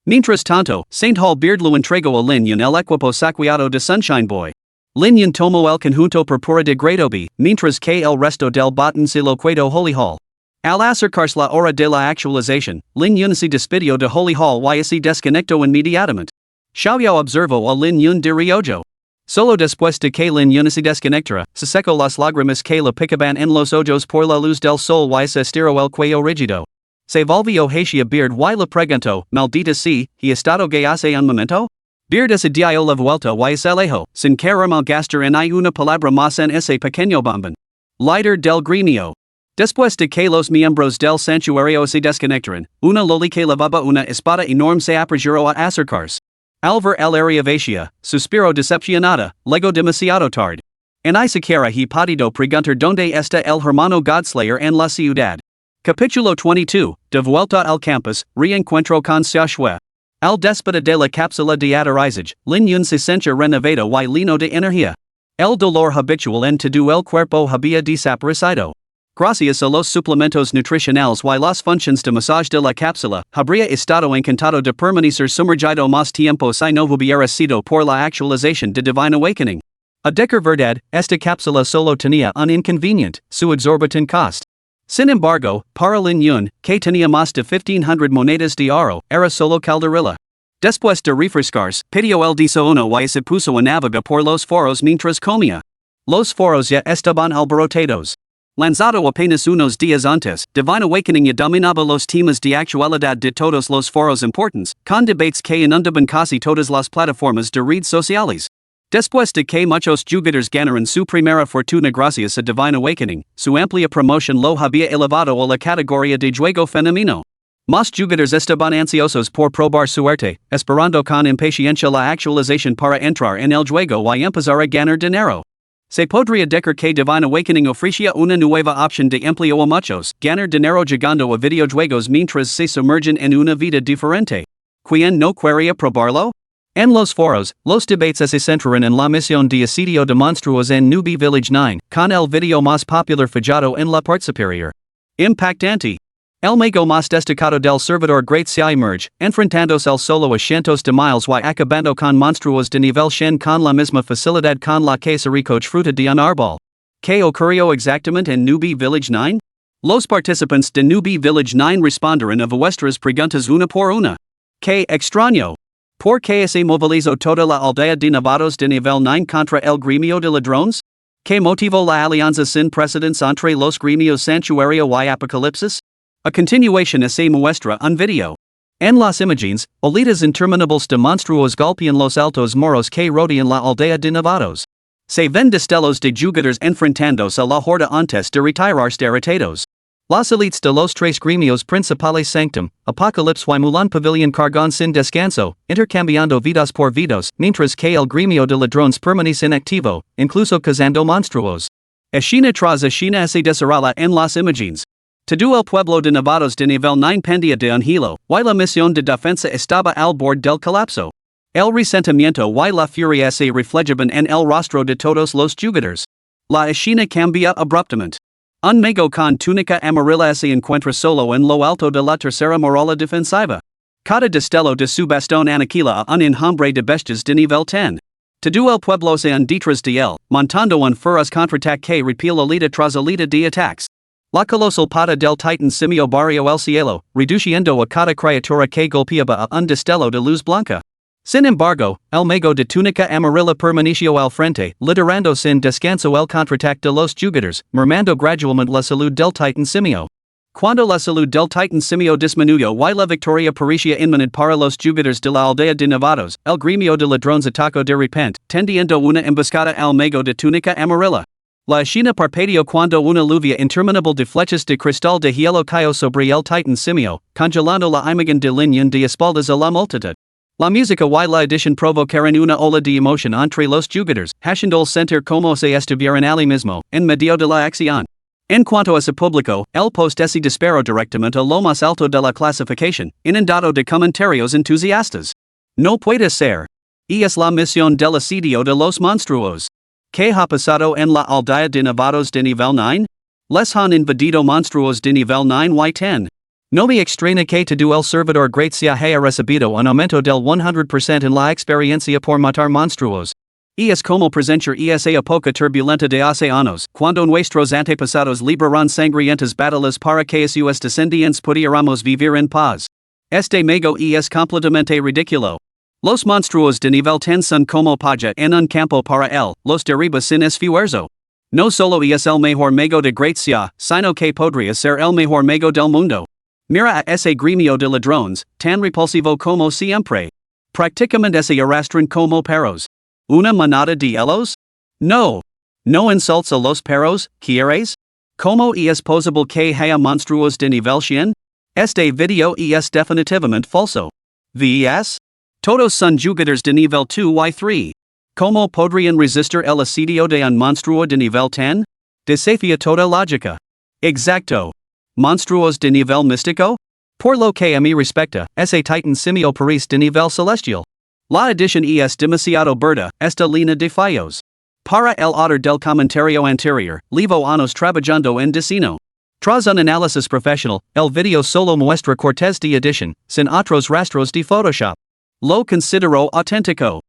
Mientras tanto, Saint Hall Beard lo entregó a Lin Yun el equipo saqueado de Sunshine Boy. Lin Yun tomó el conjunto purpura de grado B, mientras que el resto del botín se lo quedó Holy Hall. Al acercarse la hora de la actualización, Lin Yun se despidió de Holy Hall y se desconectó inmediatamente. Xiao observó a Lin Yun de reojo. Solo después de que Lin Yun se desconectara, se secó las lágrimas que le picaban en los ojos por la luz del sol y se estiró el cuello rígido. Se volvió hacia Beard y le preguntó, maldita si, ¿he estado gay hace un momento? Beard se dio la vuelta y se alejó, sin querer malgastar en una palabra más en ese pequeño bombón. Líder del gremio. Después de que los miembros del santuario se desconectaron, una loli que levaba una espada enorme se apresuró a acercarse. Al ver el área vacía, suspiró decepcionada, luego demasiado tarde. En ni siquiera he podido preguntar dónde está el hermano Godslayer en la ciudad. Capítulo 22, de vuelta al campus, reencuentro con Xiaoxue. Al déspota de la cápsula de aterrizaje, Lin Yun se sentía renovado y lleno de energía. El dolor habitual en todo el cuerpo había desaparecido. Gracias a los suplementos nutricionales y las funciones de masaje de la cápsula, habría estado encantado de permanecer sumergido más tiempo si no hubiera sido por la actualización de Divine Awakening. A decir verdad, esta cápsula solo tenía un inconveniente, su exorbitant cost. Sin embargo, para Lin Yun, que tenía más de 1500 monedas de oro, era solo calderilla. Después de refrescarse, pidió el desayuno y se puso a navegar por los foros mientras comía. Los foros ya estaban alborotados. Lanzado apenas unos días antes, Divine Awakening ya dominaba los temas de actualidad de todos los foros importantes, con debates que inundaban casi todas las plataformas de redes sociales. Después de que muchos jugadores ganaron su primera fortuna gracias a Divine Awakening, su amplia promoción lo había elevado a la categoría de juego femenino. Más jugadores estaban ansiosos por probar suerte, esperando con impaciencia la actualización para entrar en el juego y empezar a ganar dinero. Se podría decir que Divine Awakening ofrecía una nueva opción de empleo a muchos, ganar dinero jugando a videojuegos mientras se sumergen en una vida diferente. ¿Quién no quería probarlo? En los foros, los debates se centraron en la misión de asedio de monstruos en Newbie Village 9, con el video más popular fijado en la parte superior. Impactante. El mago más destacado del servidor Great se emerge, enfrentándose el solo a cientos de miles y acabando con monstruos de nivel 100 con la misma facilidad con la que se recoge fruta de un árbol. ¿Qué ocurrió exactamente en Newbie Village 9? Los participantes de Newbie Village 9 responderán a vuestras preguntas una por una. ¡Qué extraño! ¿Por qué se movilizó toda la aldea de novatos de nivel 9 contra el gremio de ladrones? ¿Qué motivó la alianza sin precedentes entre los gremios Santuario y Apocalipsis? A continuación se muestra un video. En las imágenes, olitas interminables de monstruos golpean los altos moros que rodean la aldea de Nevados. Se ven destellos de jugadores enfrentándose a la horda antes de retirarse derrotados. Las elites de los tres gremios principales sanctum, Apocalypse y Mulan Pavilion cargan sin descanso, intercambiando vidas por vidas, mientras que el gremio de ladrones permanece inactivo, incluso cazando monstruos. Escena tras escena se desarrolla en las imágenes. Todo el pueblo de Nevados de nivel 9 pendía de un hilo, y la misión de defensa estaba al borde del colapso. El resentimiento y la furia se reflejaban en el rostro de todos los jugadores. La escena cambia abruptamente. Un mago con túnica amarilla se encuentra solo en lo alto de la tercera muralla defensiva. Cada destello de su bastón aniquila a un enjambre de bestias de nivel 10. Todo el pueblo se un detrás de él, montando un feroz contraataque que repele olita tras olita de ataques. La colosal pata del titan simio barrio el cielo, reduciendo a cada criatura que golpeaba a un destello de luz blanca. Sin embargo, el mago de túnica amarilla permaneció al frente, liderando sin descanso el contraataque de los jugadores, mermando gradualmente la salud del titan simio. Cuando la salud del titan simio disminuyó y la victoria parecía inminente para los jugadores de la aldea de Nevados, el gremio de ladrones atacó de repente, tendiendo una emboscada al mago de túnica amarilla. La escena parpadeó cuando una lluvia interminable de flechas de cristal de hielo cayó sobre el titan simio, congelando la imagen de Lin de espaldas a la multitud. La música y la edición provocaron una ola de emoción entre los jugadores, haciendo sentir como se estuvieran allí mismo, en medio de la acción. En cuanto a su público, el post se disparó directamente a lo más alto de la clasificación, inundado de comentarios entusiastas. No puede ser. Y es la misión del asedio de los monstruos. ¿Qué ha pasado en la aldea de Nevados de nivel 9? Les han invadido monstruos de nivel 9 y 10. No me extraña que todo el servidor Gracias haya recibido un aumento del 100% en la experiencia por matar monstruos. Y es como presenciar esa época turbulenta de hace años, cuando nuestros antepasados libraron sangrientas batallas para que sus descendientes pudiéramos vivir en paz. Este mago es completamente ridículo. Los monstruos de nivel 10 son como paja en un campo para él, los derriba sin esfuerzo. No solo es el mejor mago de Gracia, sino que podría ser el mejor mago del mundo. Mira a ese gremio de ladrones, tan repulsivo como siempre. Prácticamente se arrastran como perros. ¿Una manada de ellos? No. ¿No insults a los perros, quieres? ¿Cómo es posible que haya monstruos de nivel 100? Este video es definitivamente falso. ¿Ves? Todos son jugadores de nivel 2 y 3. ¿Cómo podrían resistir el asedio de un monstruo de nivel 10? Desafía toda lógica. Exacto. ¿Monstruos de nivel místico? Por lo que a mí respecta, ese titan simio parece de nivel celestial. La edición es demasiado burda, esta línea de fallos. Para el autor del comentario anterior, levo años trabajando en diseño. Tras un análisis profesional, el video solo muestra cortes de edición, sin otros rastros de Photoshop. Lo considero auténtico.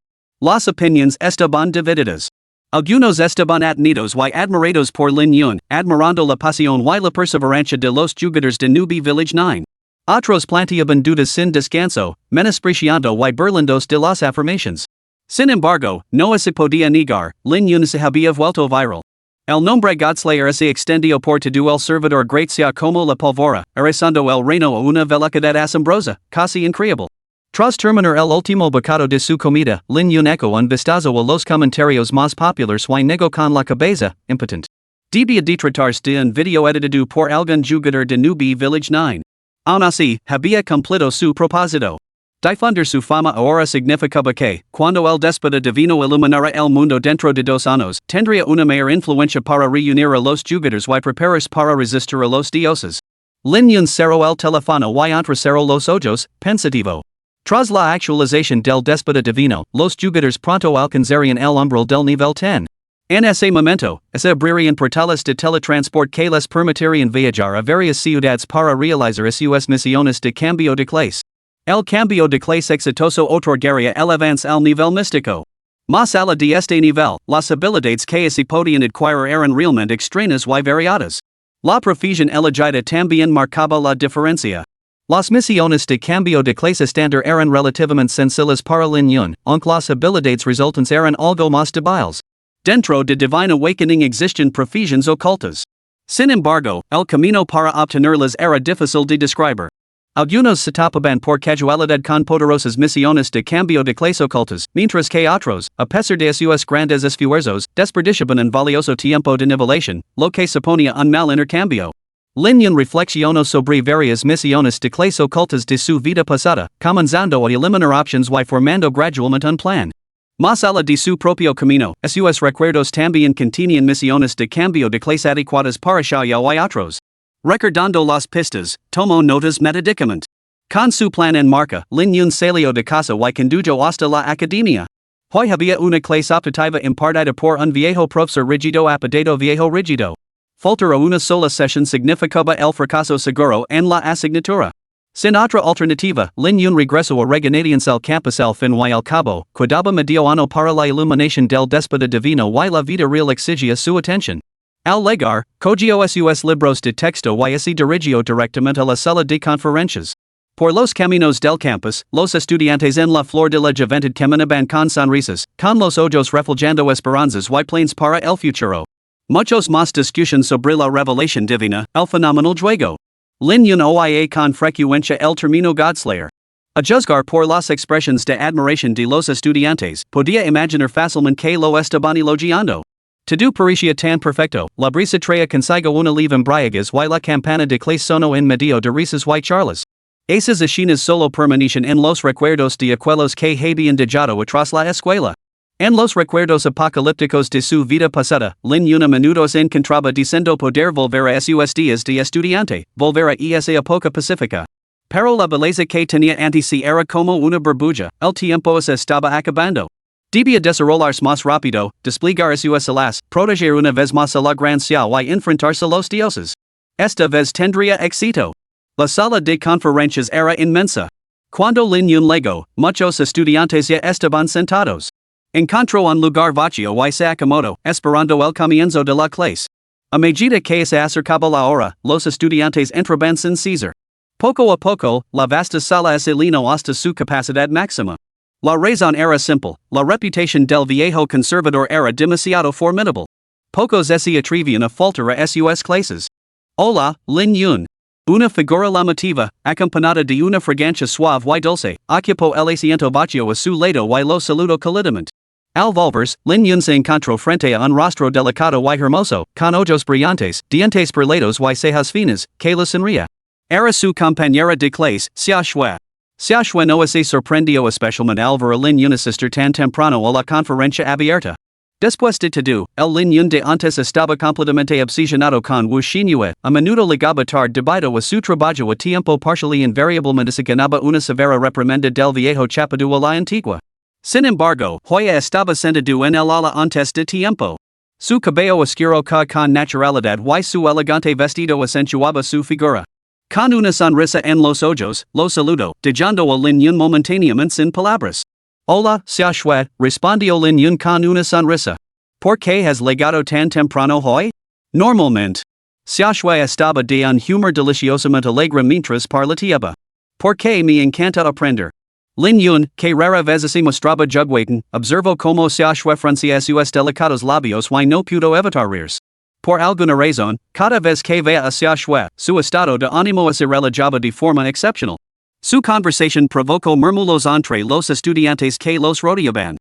Las opiniones estaban divididas. Algunos estaban admirados y admirados por Lin Yun, admirando la pasión y la perseverancia de los jugadores de Newbie Village 9. Otros planteaban dudas sin descanso, menospreciando y burlándose de las afirmaciones. Sin embargo, no se podía negar, Lin Yun se había vuelto viral. El nombre Godslayer se extendió por todo el servidor Gracia como la pólvora, arrasando el reino a una velocidad asombrosa, casi increíble. Tras terminar el último bocado de su comida, Lin Yun echo un vistazo a los comentarios más populares y negó con la cabeza, impotent. Debía de tratarse de un video editado por algún jugador de Newbie Village 9. Aún así, había cumplido su propósito. Difundir su fama ahora significaba que, cuando el déspota divino iluminara el mundo dentro de 2 años, tendría una mayor influencia para reunir a los jugadores y prepararse para resistir a los dioses. Lin Yun cerró el teléfono y entrecerró los ojos, pensativo. Tras la actualización del déspota divino, los jugadores pronto alcanzarían el umbral del nivel 10. En ese momento, se abrirían portales de teletransport que les permitirían viajar a varias ciudades para realizar sus misiones de cambio de clase. El cambio de clase exitoso otorgaría el avance al nivel místico. Más allá de este nivel, las habilidades que se podían adquirir eran realmente extrañas y variadas. La profesión elegida también marcaba la diferencia. Las misiones de cambio de clase estándar eran relativamente sencillas para Lin Yun, aunque las habilidades resultantes eran algo más débiles. Dentro de Divine Awakening existen profesiones ocultas. Sin embargo, el camino para obtenerlas era difícil de describir. Algunos se tapaban por casualidad con poderosas misiones de cambio de clase ocultas, mientras que otros, a pesar de sus grandes esfuerzos, desperdiciaban un valioso tiempo de nivelación, lo que suponía un mal intercambio. Lin Yun reflexionó sobre varias misiones de clase ocultas de su vida pasada, comenzando a eliminar options y formando gradualmente un plan. Más allá de su propio camino, sus recuerdos también contenían misiones de cambio de clase adecuadas para Xiao y otros. Recordando las pistas, tomó notas metodicamente. Con su plan en marca, Lin Yun salió de casa y condujo hasta la academia. Hoy había una clase optativa impartida por un viejo profesor rígido apodado viejo rígido. Faltar a una sola sesión significaba el fracaso seguro en la asignatura. Sin otra alternativa, Lin Yun regresó a regañadientes al campus al fin y al cabo, quedaba medio ano para la iluminación del déspota divino y la vida real exigia su atención. Al llegar, cogió sus libros de texto y se dirigió directamente a la sala de conferencias. Por los caminos del campus, los estudiantes en la flor de la juventud caminaban con sonrisas, con los ojos reflejando esperanzas y planes para el futuro. Muchos más discusión sobre la revelación divina, el fenómeno juego. Lin Yun oía con frecuencia el término Godslayer. A juzgar por las expresiones de admiración de los estudiantes, podía imaginar fácilmente que lo estaban elogiando. Todo parecía tan perfecto, la brisa traía consigo una leve embriaguez y la campana de clase sonó en medio de risas y charlas. Esas escenas solo permanecen en los recuerdos de aquellos que habían dejado atrás la escuela. En los recuerdos apocalípticos de su vida pasada, Lin Yun a menudo se encontraba diciendo poder volver a sus días de estudiante, volver a esa época pacífica. Pero la belleza que tenía ante sí era como una burbuja, el tiempo se estaba acabando. Debía desarrollarse más rápido, desplegar sus alas, proteger una vez más a la gran ciudad y enfrentarse a los dioses. Esta vez tendría éxito. La sala de conferencias era inmensa. Cuando Lin Yun llegó, muchos estudiantes ya estaban sentados. Encontró un lugar vacío y se acomodó, esperando el comienzo de la clase. A medida que se acercaba la hora, los estudiantes entraban sin cesar. Poco a poco, la vasta sala se llenó hasta su capacidad máxima. La razón era simple, la reputación del viejo conservador era demasiado formidable. Pocos se atrevían a faltar a sus clases. Hola, Lin Yun. Una figura llamativa, acompañada de una fragancia suave y dulce, ocupó el asiento vacío a su lado y lo saludó cálidamente. Al volverse, Lin Yun se encontró frente a un rostro delicado y hermoso, con ojos brillantes, dientes perlados y cejas finas, que le sonría. Era su compañera de clase, Xia Shui. Xia Shui no se sorprendió especialmente al ver a Lin Yun asistir tan temprano a la conferencia abierta. Después de todo, el Lin Yun de antes estaba completamente obsesionado con Wu Xinyue, a menudo ligaba tarde debido a su trabajo a tiempo parcial y invariablemente se ganaba una severa reprimenda del viejo chapado a la antigua. Sin embargo, Hoya estaba sentado en el ala antes de tiempo. Su cabello oscuro con naturalidad y su elegante vestido acentuaba su figura. Con una sonrisa en los ojos, lo saludó, dejando a Lin Yun momentáneamente sin palabras. Hola, Xia Shui, respondió Lin Yun con una sonrisa. ¿Por qué has llegado tan temprano hoy? Normalmente. Xia Shui estaba de un humor deliciosamente alegre mientras parlaba. ¿Por qué me encanta aprender? Lin Yun, que rara vez se mostraba jugwaiting, observó como Xia Shui fruncía sus delicados labios y no pudo evitar reírse. Por alguna razón, cada vez que veía a Xia Shui, su estado de ánimo se relajaba de forma excepcional. Su conversación provocó murmullos entre los estudiantes que los rodeaban.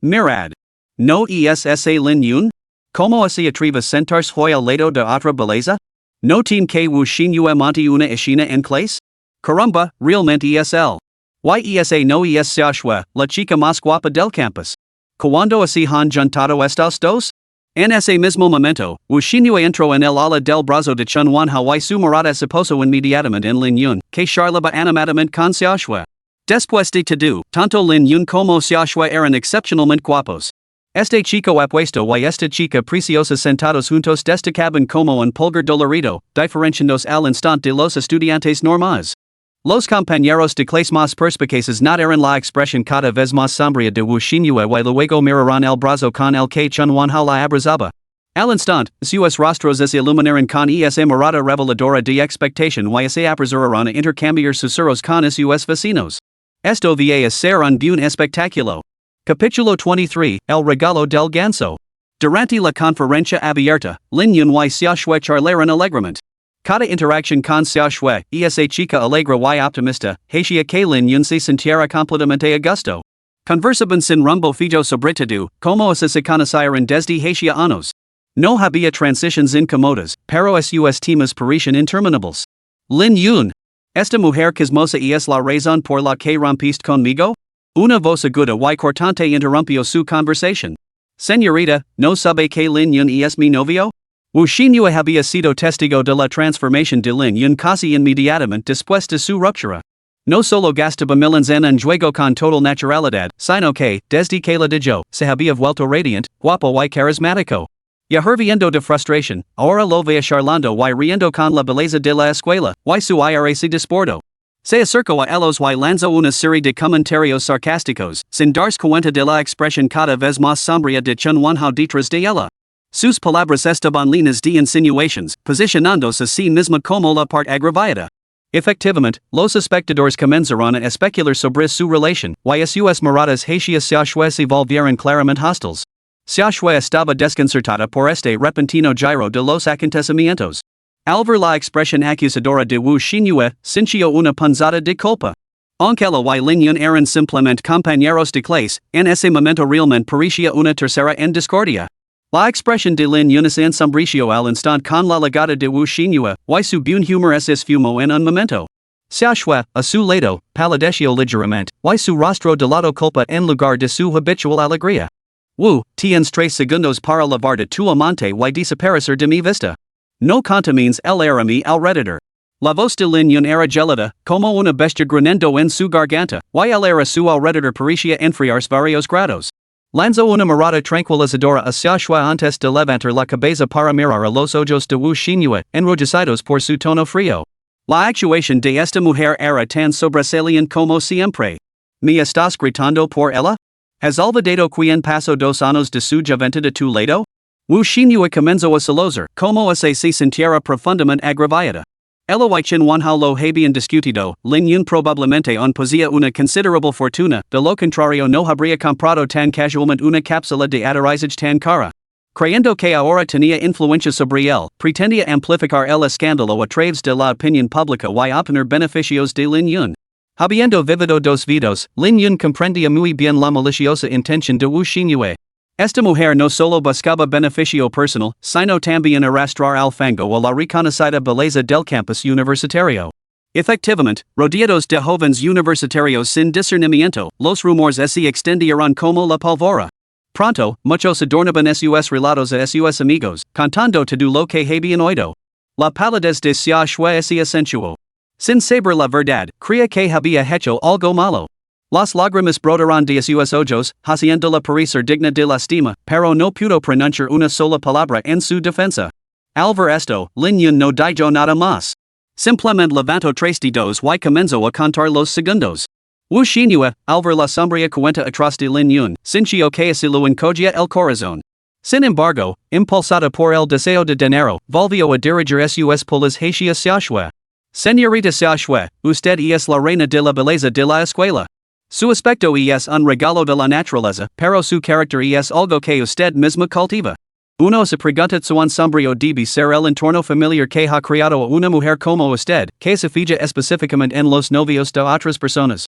Mirad. ¿No es ese Lin Yun? ¿Cómo se atreve a sentarse hoy al lado de otra belleza? ¿No tiene que Wu Xinyue monte una escena en clase? Caramba, realmente es él. No es Xia Shui, la chica más guapa del campus. ¿Cuándo se han juntado estos dos? En ese mismo momento, Wu Xinyue entró en el ala del brazo de Chun Wanhao y su mirada se posó inmediatamente en Lin Yun, que charlaba animadamente con Xia Shui. Después de todo, tanto Lin Yun como Xia Shui eran excepcionalmente guapos. Este chico apuesto y esta chica preciosa sentados juntos destacaban como un pulgar dolorido, diferenciándose al instante de los estudiantes normales. Los compañeros de clase más perspicaces notaron la expresión cada vez más sombría de Wu Xinyue y luego miraron el brazo con el que Chun Wanhao la abrazaba. Al instante, sus rostros se iluminaron con esa mirada reveladora de expectación y se apresuraron a intercambiar susurros con sus vecinos. Esto va a ser un buen espectáculo. Capítulo 23, El regalo del ganso. Durante la conferencia abierta, Lin Yun y Xia Shui charlaron alegremente. Cada interaction con sia shue, esa chica alegra y optimista, hacia que lin yun se sintiera completamente a gusto. Conversaban sin rumbo fijo sobretudo, como se conocieron desde hacia años. No había transitions incómodas, pero sus temas parecían interminables. Lin yun. Esta mujer chismosa es la razón por la que rompiste conmigo? Una voz aguda y cortante interrumpió su conversación. Señorita, ¿no sabe que Lin yun es mi novio? Wu Xinyue había sido testigo de la transformación de Lin yun casi inmediatamente después de su ruptura. No solo gastaba millones en juego con total naturalidad, sino que, desde que la dejó, se había vuelto radiante, guapo y carismático. Ya hirviendo de frustración, ahora lo vea charlando y riendo con la belleza de la escuela, y su ira se desportó. Se acercó a ellos y lanzó una serie de comentarios sarcásticos, sin darse cuenta de la expresión cada vez más sombría de Chun Wanhao detrás de ella. Sus palabras estaban llenas de insinuations, posicionándose a sí misma como la parte agravada. Efectivamente, los espectadores comenzaron a especular sobre su relación, y sus miradas hacia Xia Shui se volvieron claramente hostiles. Xia Shui estaba desconcertada por este repentino giro de los acontecimientos. Al ver la expresión acusadora de Wu Xinyue, sintió una punzada de culpa. Aunque la y Lin yun eran simplemente compañeros de clase, en ese momento realmente parecía una tercera en discordia. La expresión de Lin yun se ensombreció al instante con la llegada de Wu Xinyue, y su buen humor se esfumó en un momento. Xia Shui, a su lado, palideció ligeramente, y su rostro delado culpa en lugar de su habitual alegría. Wu, tienes 3 segundos para lavar de tu amante y desaparecer de mi vista. No contamines el aire a mi alrededor. La voz de Lin yun era gelada, como una bestia grunendo en su garganta, y el aire a su alrededor parecía enfriarse varios grados. Lanzó una mirada tranquilizadora a Xia Shui antes de levantar la cabeza para mirar a los ojos de Wu Xinyue, enrojecidos por su tono frío. La actuación de esta mujer era tan sobresaliente como siempre. ¿Me estás gritando por ella? ¿Has olvidado quien pasó 2 años de su juventud a tu lado? Wu Xinyue comenzó a solozar, como se sintiera profundamente agravada. Ella y Chun Wanhao lo habían discutido, Lin yun probablemente poseía una considerable fortuna, de lo contrario no habría comprado tan casualmente una cápsula de aterrizaje tan cara. Creyendo que ahora tenía influencia sobre él, pretendía amplificar el escándalo a través de la opinión pública y obtener beneficios de Lin yun. Habiendo vivido 2 vidas, Lin yun comprendía muy bien la maliciosa intención de Wu Xinyue. Esta mujer no solo buscaba beneficio personal, sino también arrastrar al fango a la reconocida belleza del campus universitario. Efectivamente, rodeados de jóvenes universitarios sin discernimiento, los rumores se extendieron como la pólvora. Pronto, muchos adornaban sus relatos a sus amigos, contando todo lo que habían oído. La palidez de Xia Shui se acentuó. Sin saber la verdad, creía que había hecho algo malo. Las lágrimas brotaron de sus ojos, haciéndola parecer digna de lástima, pero no pudo pronunciar una sola palabra en su defensa. Al ver esto, Lin yun no dijo nada más. Simplemente levantó 3 dedos y comenzó a contar los segundos. Wu Xinyue, al ver la sombría cuenta atrás de Lin yun, sintió que se lo encogía el corazón. Sin embargo, impulsada por el deseo de dinero, volvió a dirigir sus pulas hacia Xia Shui. Señorita Xia Shui, usted es la reina de la belleza de la escuela. Su aspecto es un regalo de la naturaleza, pero su carácter es algo que usted misma cultiva. Uno se pregunta cuán sombrío debe ser el entorno familiar que ha creado a una mujer como usted, que se fija específicamente en los novios de otras personas.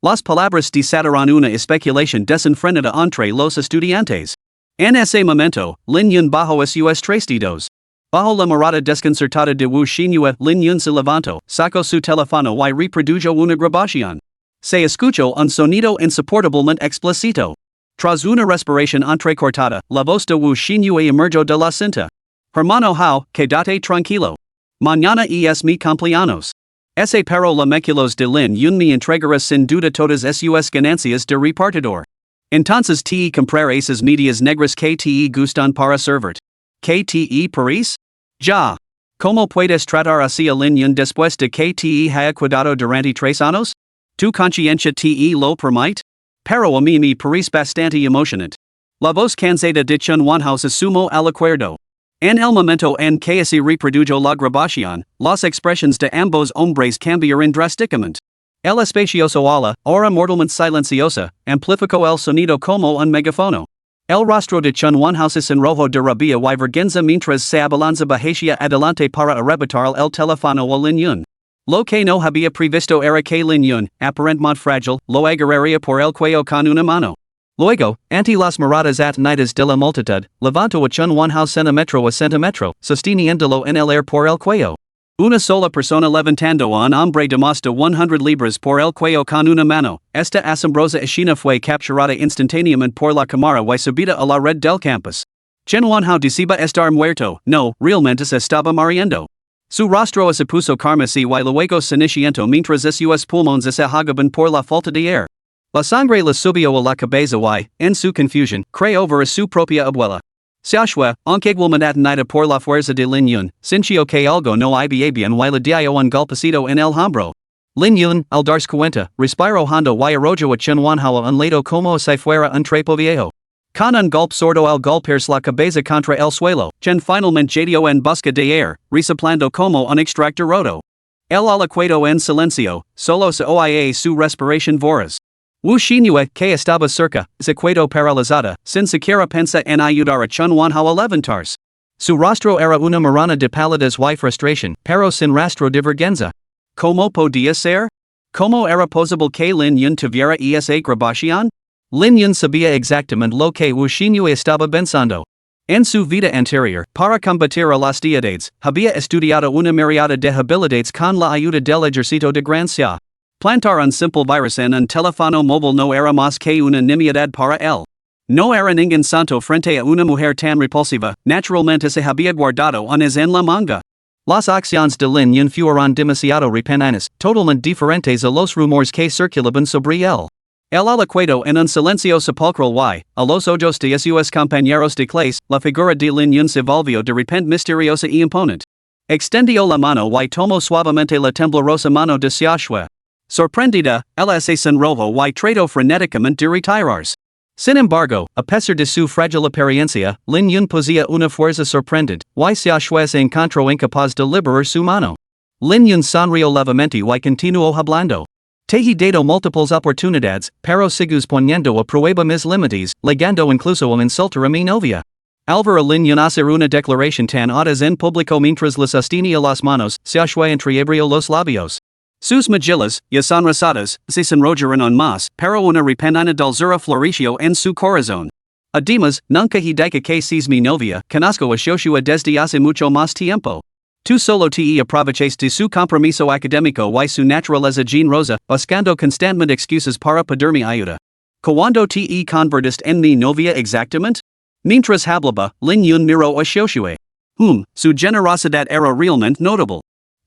Las palabras desataron una especulación desenfrenada entre los estudiantes. En ese momento, Lin yun bajó sus 3 dedos. Bajo la mirada desconcertada de Wu Xinyue, Lin yun se levantó, sacó su teléfono y reprodujo una grabación. Se escuchó un sonido insoportablemente explícito. Tras una respiración entrecortada, la voz de Wu Xinyue emergió de la cinta. Hermano Hao, quédate tranquilo. Mañana es mi cumpleaños. Ese pero la meculos de Lin yun me entregará sin duda todas sus ganancias de repartidor. Entonces te comprar esas medias negras que te gustan para servir. ¿Que te París? Ya. ¿Cómo puedes tratar así a Lin yun después de que te haya cuidado durante 3 años? ¿Tu conciencia te lo permite? Pero a mí me parece bastante emocionante. La voz cansada de Chun Wanhao se sumó al acuerdo. En el momento en que se reprodujo la grabación, las expresiones de ambos hombres cambiaron drásticamente. El espacioso ala, ahora mortalmente silenciosa, amplificó el sonido como un megafono. El rostro de Chun Wanhauses en rojo de rabia y vergüenza mientras se abalanza hacia adelante para arrebatar el teléfono a Lin Yun. Lo que no había previsto era que Lin Yun, aparentemente frágil, lo agarraría por el cuello con una mano. Luego, ante las miradas atendidas de la multitud, levantó a Chun Wanhao centimetro a centimetro, sosteniéndolo en el aire por el cuello. Una sola persona levantando a un hombre de más de 100 libras por el cuello con una mano. Esta asombrosa escena fue capturada instantáneamente por la cámara y subida a la red del campus. Chen Wanhao decía estar muerto, no, realmente se estaba muriendo. Su rostro se puso carmesí y luego ceniciento mientras sus pulmones se ahogaban por la falta de aire. La sangre le subió a la cabeza y, en su confusión, creyó ver a su propia abuela. Xiaoxue, aunque igualmente atenida por la fuerza de Lin Yun, sintió que algo no iba bien y le dio un golpecito en el hombro. Lin Yun, al darse cuenta, respiró hondo y arrojó a Chen Wanhao a un lado como si fuera un trapo viejo. Con un golpe sordo al golpearse la cabeza contra el suelo, Chen finalmente yedió en busca de aire, resoplando como un extractor roto. El aliquado en silencio, solo se oía su respiración voraz. Wu Xinhue, que estaba cerca, se quedó paralizada, sin siquiera pensar en ayudar a Chun Wanhao a levantarse. Su rostro era una marana de palidez y frustración, pero sin rastro de vergüenza. ¿Cómo podía ser? ¿Cómo era posible que Lin Yun tuviera esa grabación? Lin Yun sabía exactamente lo que Wu Xinhue estaba pensando. En su vida anterior, para combatir a las deidades, había estudiado una myriada de habilidades con la ayuda del ejército de Gracia. Plantar un simple virus en un teléfono móvil no era más que una nimiedad para él. No era ningún santo frente a una mujer tan repulsiva, naturalmente se había guardado unas en la manga. Las acciones de Lin Yun fueron demasiado repentinas, totalmente diferentes a los rumores que circulaban sobre él. El aliquado en un silencio sepulcral y, a los ojos de sus compañeros de clase, la figura de Lin Yun se volvió de repente misteriosa y imponente. Extendió la mano y tomó suavemente la temblorosa mano de Xiaoxue. Sorprendida, ella se sonrojó y trató frenéticamente de retirarse. Sin embargo, a pesar de su frágil apariencia, Lin Yun poseía una fuerza sorprendente, y Xiaoxue se encontró incapaz de liberar su mano. Lin Yun sonrió levemente y continuó hablando. Te he dado múltiples oportunidades, pero sigues poniendo a prueba mis límites, llegando incluso a insultar a mi novia. Al ver a Lin Yun hacer una declaración tan audaz en público mientras le sostenía las manos, Xiaoxue entreabrió los labios. Sus mejillas, ya sonrosadas, se sonrojaron aún más, pero una repentina dulzura floreció en su corazón. Además, nunca he dicho que seas mi novia, conozco a Xiaoxue desde hace mucho más tiempo. Tú solo te aproveches de su compromiso académico y su naturaleza generosa, buscando constantemente excusas para pedirme ayuda. ¿Cuándo te convertiste en mi novia exactamente? Mientras hablaba, Lin Yun miró a Xiaoxue. Su generosidad era realmente notable.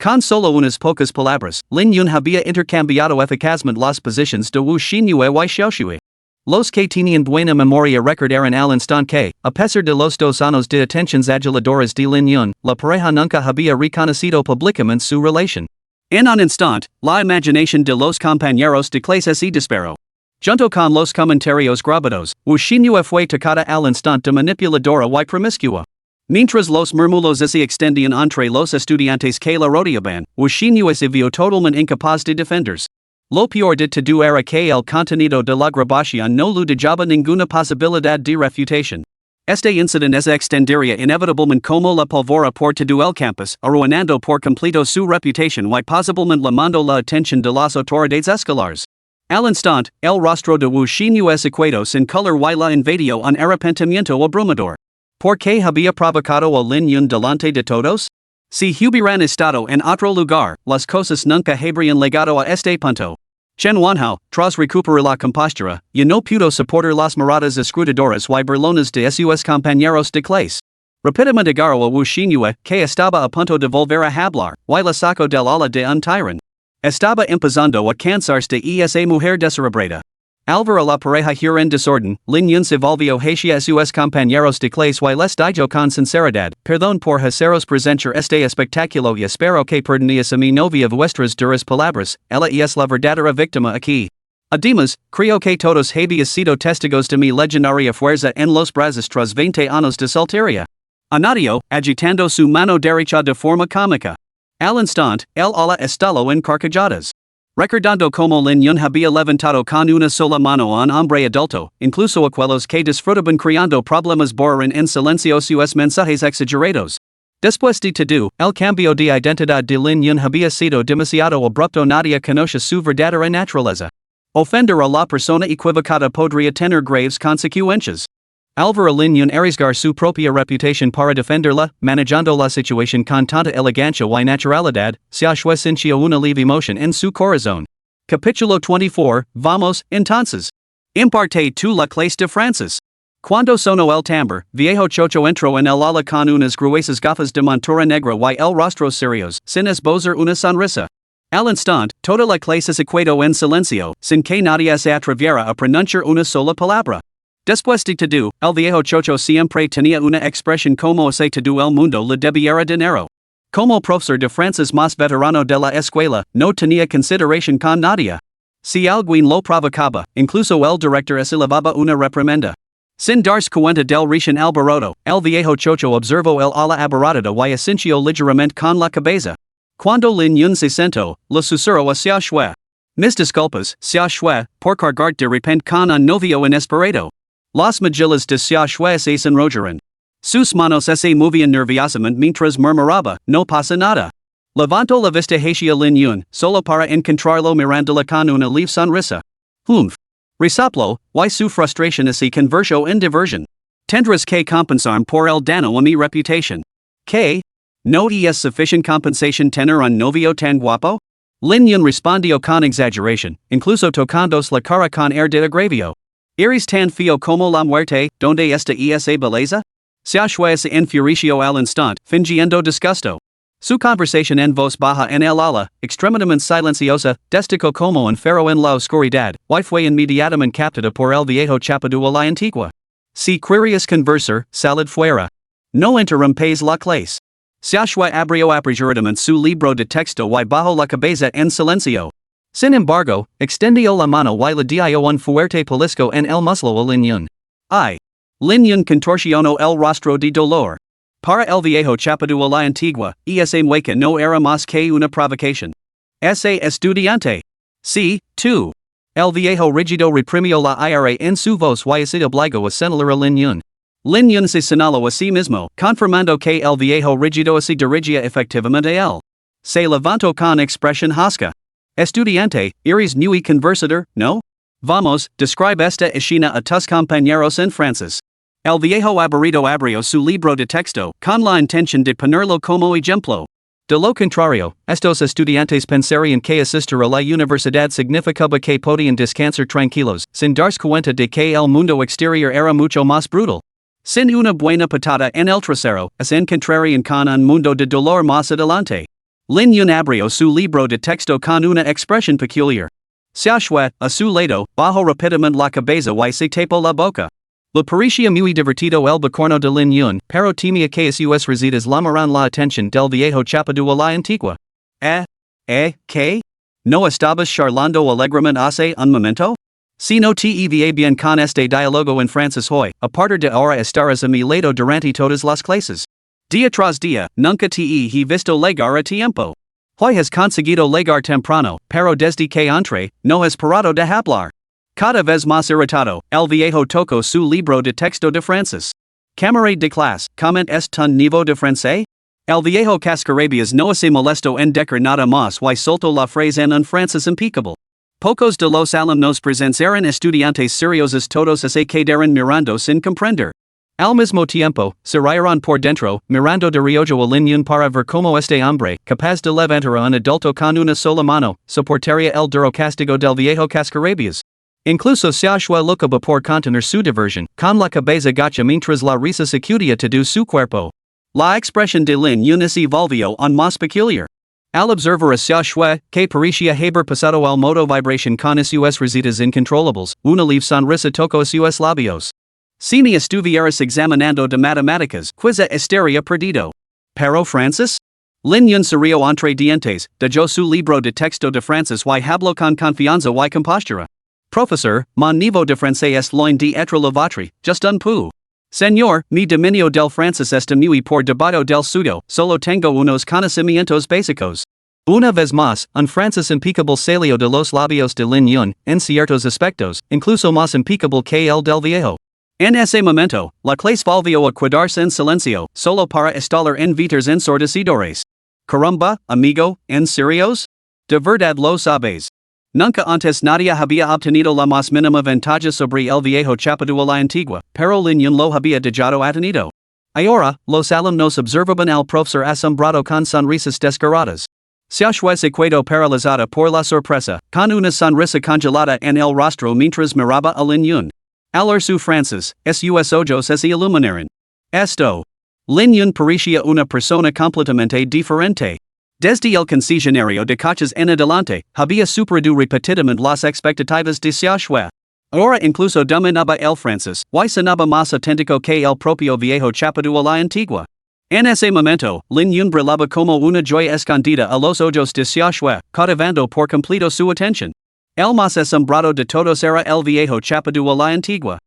Con solo unas pocas palabras, Lin Yun había intercambiado eficazmente las posiciones de Wu Xinhue y Xiaoxue. Los que tenían buena memoria recordaron al instante que, a pesar de los 2 años de atenciones aduladoras de Lin Yun, la pareja nunca había reconocido públicamente su relación. En un instante, la imaginación de los compañeros de clase se disparó. Junto con los comentarios grabados, Wu Xinhue fue tocada al instante de manipuladora y promiscua. Mientras los murmullos se extendían entre los estudiantes que la rodeaban, Wu Xinhue se vio totalmente incapaz de defenderse. Lo peor de todo era que el contenido de la grabación no le dejaba ninguna posibilidad de refutación. Este incidente se extendería inevitablemente como la pólvora por todo el campus, arruinando por completo su reputación y posiblemente llamando la atención de las autoridades escolares. Al instante, el rostro de Wu Xinhue se quedó sin color y la invadió un arrepentimiento abrumador. ¿Por qué había provocado a Lin Yun delante de todos? Si hubieran estado en otro lugar, las cosas nunca habrían llegado a este punto. Chen Wanhao, tras recuperar la compostura, ya no pudo soportar las miradas escrutadoras y burlonas de sus compañeros de clase. Rápidamente agarró a Wu Xinhue, que estaba a punto de volver a hablar, y la sacó del ala de un tirón. Estaba empezando a cansarse de esa mujer descerebrada. Al ver a la pareja ir en desorden, Lin Yun se volvió hacia sus compañeros de clase y les dijo con sinceridad, perdón por haceros presenciar este espectáculo y espero que perdonéis a mi novia vuestras duras palabras, ella es la verdadera víctima aquí. Además, creo que todos habéis sido testigos de mi legendaria fuerza en los brazos tras 20 años de soltería. Añadió, agitando su mano derecha de forma cómica. Al instante, el ala estalló en carcajadas. Recordando como lin yun había levantado con una sola mano un hombre adulto, incluso aquellos que disfrutaban creando problemas borraron en silencio sus mensajes exagerados. Después de todo, el cambio de identidad de lin yun había sido demasiado abrupto, nadie conoce su verdadera naturaleza. Ofender a la persona equivocada podría tener graves consecuencias. Alvaro lin yun arriesgar su propia reputación para defenderla, manejando la situación con tanta elegancia y naturalidad, se sintió una leve emoción en su corazón. Capítulo 24, vamos, entonces. Imparte tú la clase de francés. Cuando sonó el tambor, viejo chocho entró en el ala con unas gruesas gafas de montura negra y el rostro serios, sin esbozar una sonrisa. Al instante, toda la clase se quedó en silencio, sin que nadie se atreviera a pronunciar una sola palabra. Después de todo, el viejo chocho siempre tenía una expresión como si todo el mundo le debiera dinero. Como profesor de francés más veterano de la escuela, no tenía consideración con nadie. Si alguien lo provocaba, incluso el director se levaba una reprimenda. Sin darse cuenta del recién alboroto, el viejo chocho observó el ala abarrotada y asintió ligeramente con la cabeza. Cuando lin yun se sentó, le susurró hacia Shue. Mis disculpas, Xia Shue, por cargar de repente con un novio inesperado. Las mejillas de Xia Shue se sonrojaron. Sus manos se movían nerviosamente mientras murmuraba, no pasa nada. Levantó la vista hacia lin yun, solo para encontrarlo mirándola con una leve sonrisa. Humph. Resoplo, y su frustración se convirtió en diversión. Tendrás que compensar por el daño a mi reputación. ¿Qué? ¿No es suficient compensación tener un novio tan guapo? Lin yun respondió con exageración, incluso tocándose la cara con air de agravio. ¿Eres tan feo como la muerte, donde está esa belleza? Xia Shue se enfureció al instante, fingiendo disgusto. Su conversación en voz baja en el ala, extremadamente silenciosa, destacó como un faro en la oscuridad, y fue inmediatamente captada por el viejo chapado a la antigua. Si querías conversar, salid fuera. No interrumpes la clase. Xia Shue abrió apresuradamente su libro de texto y bajó la cabeza en silencio. Sin embargo, extendió la mano y le dio un fuerte pellizco en el muslo a lin yun. Ay. Lin yun contorsionó el rostro de dolor. Para el viejo chapado a la antigua, esa mueca no era más que una provocación. Ese estudiante. Sí, tú. El viejo rígido reprimió la ira en su voz y se obligó a señalar a lin yun. Lin yun se señaló a sí mismo, confirmando que el viejo rígido se dirigía efectivamente a él. Se levantó con expresión hosca. Estudiante, eres muy conversador, ¿no? Vamos, describe esta escena a tus compañeros en francés. El viejo aburrido abrió su libro de texto, con la intención de ponerlo como ejemplo. De lo contrario, estos estudiantes pensarían que asistir a la universidad significaba que podían descansar tranquilos, sin darse cuenta de que el mundo exterior era mucho más brutal. Sin una buena patada en el trasero, se encontrarían con un mundo de dolor más adelante. Lin yun abrió su libro de texto con una expresión peculiar. Xia Shue, a su lado, bajó rápidamente la cabeza y se tapó la boca. Le parecía muy divertido el bocorno de lin yun, pero temía que sus risitas llamaran la atención del viejo chapado a la antigua. ¿Qué? ¿No estabas charlando alegremente hace un momento? Si no te iba bien con este diálogo en francés hoy, a partir de ahora estarás a mi lado durante todas las clases. Día tras día, nunca te he visto llegar a tiempo. Hoy has conseguido llegar temprano, pero desde que entré, no has parado de hablar. Cada vez más irritado, el viejo tocó su libro de texto de francés. Camarade de clase, comment est ton niveau de français? El viejo cascarabias no se molestó en decir nada más y soltó la frase en un francés impecable. Pocos de los alumnos presenciaron estudiantes seriosos, todos se quedaron mirando sin comprender. Al mismo tiempo, se rieron por dentro, mirando de reojo a lin yun para ver cómo este hombre, capaz de levantar a un adulto con una sola mano, soportaría el duro castigo del viejo cascarabias. Incluso Xia Shue luchaba por contener su diversión, con la cabeza gacha mientras la risa sacudía todo su cuerpo. La expresión de lin yun se volvió aún más peculiar. Al observar a Xia Shue, que parecía haber pasado al modo vibración con sus risitas incontrolables, una leve sonrisa tocó sus labios. Si me estuvieras examinando de matemáticas, quizá estaría perdido. Pero Francis? Lin yun se rió entre dientes, dejó su libro de texto de francés y habló con confianza y compostura. Profesor, mon niveau de français est loin d'être le vôtre, just un peu. Señor, mi dominio del francés está muy por debajo del suyo, solo tengo unos conocimientos básicos. Una vez más, un Francis impecable salió de los labios de Lin Yun, en ciertos aspectos, incluso más impecable que el del viejo. En ese momento, la clase volvió a quedarse en silencio, solo para estar en vitres ensordecedores. Caramba, amigo, ¿en serios? De verdad lo sabes. Nunca antes nadie había obtenido la más mínima ventaja sobre el viejo chapadú a la antigua, pero Lin Yun lo había dejado atenido. Ahora, los alumnos observaban al profesor asombrado con sonrisas descaradas. Xiaoxue se quedó paralizada por la sorpresa, con una sonrisa congelada en el rostro mientras miraba a Lin Yun. Al su Francis, sus ojos se iluminaron. Esto. Lin Yun parecía una persona completamente diferente. Desde el concesionario de coches en adelante, había superado repetidamente las expectativas de Xiaoxue. Ahora incluso dominaba el Francis, y sonaba más auténtico que el propio viejo chapadú a la antigua. En ese momento, Lin Yun brillaba como una joya escondida a los ojos de Xiaoxue, cautivando por completo su atención. El más asombrado de todos era el viejo chapadú a la antigua.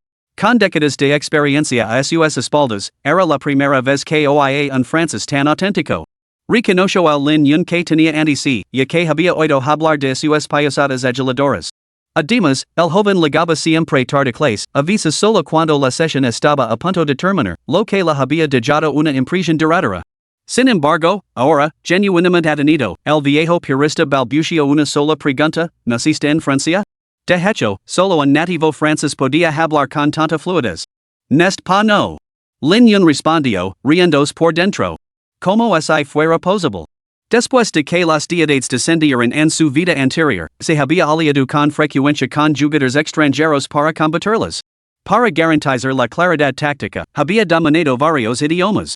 Con décadas de experiencia a sus espaldas, era la primera vez que oía un Francis tan auténtico. Reconoció al Lin Yun que tenía ante sí, y que había oído hablar de sus payasadas agitadoras. Además, el joven llegaba siempre tarde clase, a veces solo cuando la sesión estaba a punto de terminar, lo que le había dejado una impresión duradera. Sin embargo, ahora, genuinamente atenido, el viejo purista balbució una sola pregunta: ¿naciste en Francia? De hecho, solo un nativo Francis podía hablar con tanta fluidez. N'est pas no. Lin Yun respondió, riéndose por dentro. Como si fuera posible. Después de que las deidades descendieron en su vida anterior, se había aliado con frecuencia con jugadores extranjeros para combatirlas. Para garantizar la claridad táctica, había dominado varios idiomas.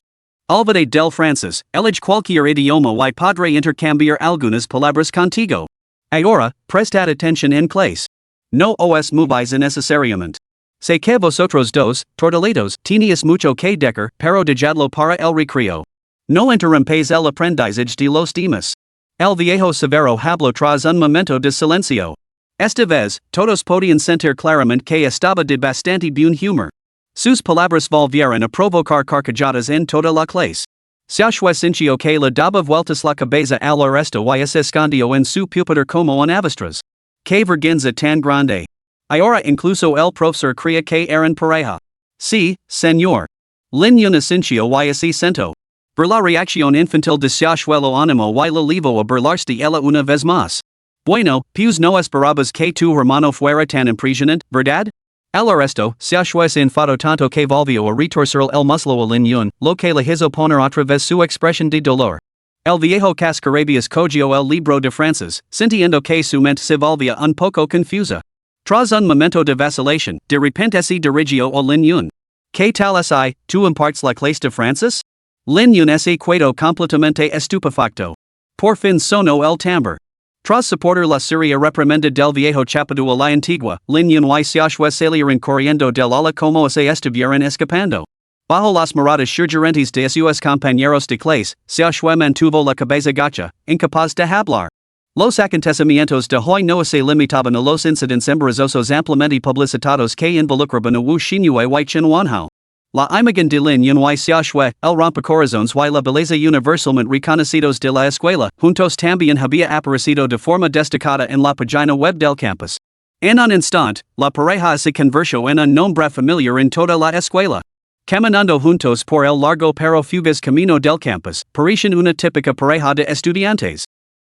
Olvide del Francis, elige cualquier idioma y podré intercambiar algunas palabras contigo. Ahora, prestad atención en clase. No os mováis innecesariamente. Sé que vosotros dos, tortolitos, teníais mucho que decir, pero dejadlo para el recreo. No interrumpéis el aprendizaje de los demás. El viejo severo habló tras un momento de silencio. Esta vez, todos podían sentir claramente que estaba de bastante buen humor. Sus palabras volvieron a provocar carcajadas en toda la clase. Xiaoxue sintió que le daba vueltas la cabeza al arresto y se escondió en su pupitre como un avastras. Que vergüenza tan grande. Ahora incluso el profesor creía que eran pareja. Sí, señor. Lin Yun sintió y así sentó. Por la reacción infantil de Xiaoxue lo animó y le llevó a burlarse de ella una vez más. Bueno, pues no esperabas que tu hermano fuera tan impresionante, ¿verdad? Al arresto, Xiaoxue se enfadó tanto que volvió a retorcer el muslo a Lin Yun, lo que le hizo poner otra vez su expresión de dolor. El viejo cascarabias cogió el libro de Francis, sintiendo que su mente se volvía un poco confusa. Tras un momento de vacilación, de repente se dirigió a Lin Yun. ¿Qué tal si, tú impartes la clase de Francis? Lin Yun se quedó completamente estupefacto. Por fin sonó el tambor. Tras soportar la seria reprimenda del viejo chapadú a la antigua, Lin Yun y Xiaoxue salieron corriendo del aula como se estuvieran escapando. Bajo las miradas sugerentes de sus compañeros de clase, Xiaoxue mantuvo la cabeza gacha, incapaz de hablar. Los acontecimientos de hoy no se limitaban a los incidentes embarazosos ampliamente publicitados que involucraban a Wu Xingyue y Chen Wanhao. La imagen de Lin Yun y Xiaoxue, el rompecorazones y la belleza universalmente reconocidos de la escuela, juntos también había aparecido de forma destacada en la página web del campus. En un instante, la pareja se convirtió en un nombre familiar en toda la escuela. Caminando juntos por el largo pero fugaz camino del campus, parecían una típica pareja de estudiantes.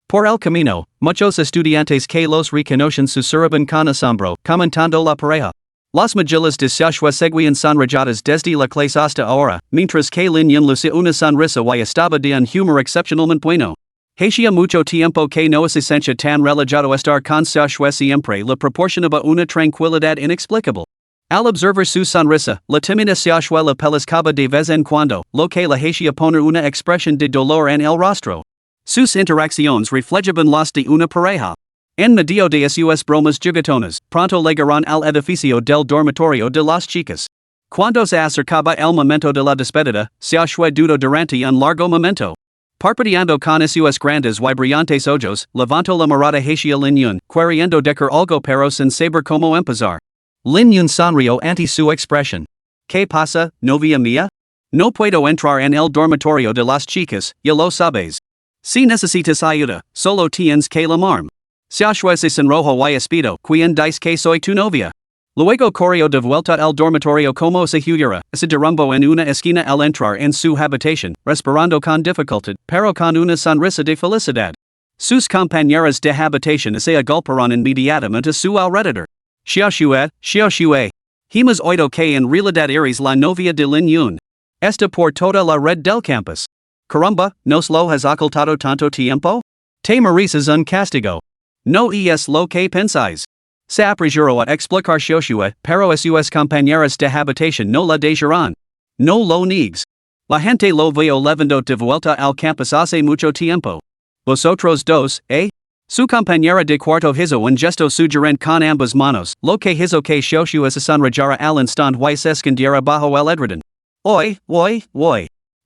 Por el camino, muchos estudiantes que los reconocen susurraban con asombro, comentando la pareja. Las mejillas de Xiaoxue seguían sonrojadas desde la clase hasta ahora, mientras que Lin Yun lucía una sonrisa y estaba de un humor excepcionalmente bueno. Hacía mucho tiempo que no se sentía tan relajado estar con Xiaoxue, siempre le proporcionaba una tranquilidad inexplicable. Al observar su sonrisa, la tímida Xiaoxue la pellizcaba de vez en cuando, lo que le hacía poner una expresión de dolor en el rostro. Sus interacciones reflejaban las de una pareja. En medio de sus bromas juguetonas, pronto llegaron al edificio del dormitorio de las chicas. Cuando se acercaba el momento de la despedida, Xiaoxue dudó durante un largo momento. Parpadeando con sus grandes y brillantes ojos, levantó la mirada hacia Lin Yun, queriendo decir algo pero sin saber cómo empezar. Lin Yun sonrió ante su expresión. ¿Qué pasa, novia mía? No puedo entrar en el dormitorio de las chicas, ya lo sabes. Si necesitas ayuda, solo tienes que llamarme. Xiaxue se sonrojo y espido, quien dice que soy tu novia. Luego corrió de vuelta al dormitorio como se hubiera, se derrumbó en una esquina al entrar en su habitación, respirando con dificultad, pero con una sonrisa de felicidad. Sus compañeras de habitación se agolparon inmediatamente a su alrededor. Xiaoxue. Hemos oído que en realidad eres la novia de Lin Yun. Esta por toda la red del campus. Caramba, ¿nos lo has ocultado tanto tiempo? Te mereces un castigo. No es lo que pensáis. Se apresuró a explicar Xiaoxue, pero sus compañeras de habitación no la dejarán. No lo niegues. La gente lo vio levando de vuelta al campus hace mucho tiempo. Vosotros dos, eh? Su compañera de cuarto hizo un gesto sugerente con ambas manos, lo que hizo que Xiaoxue se sonrojara al instante y se escondiera bajo el edredón. Oi.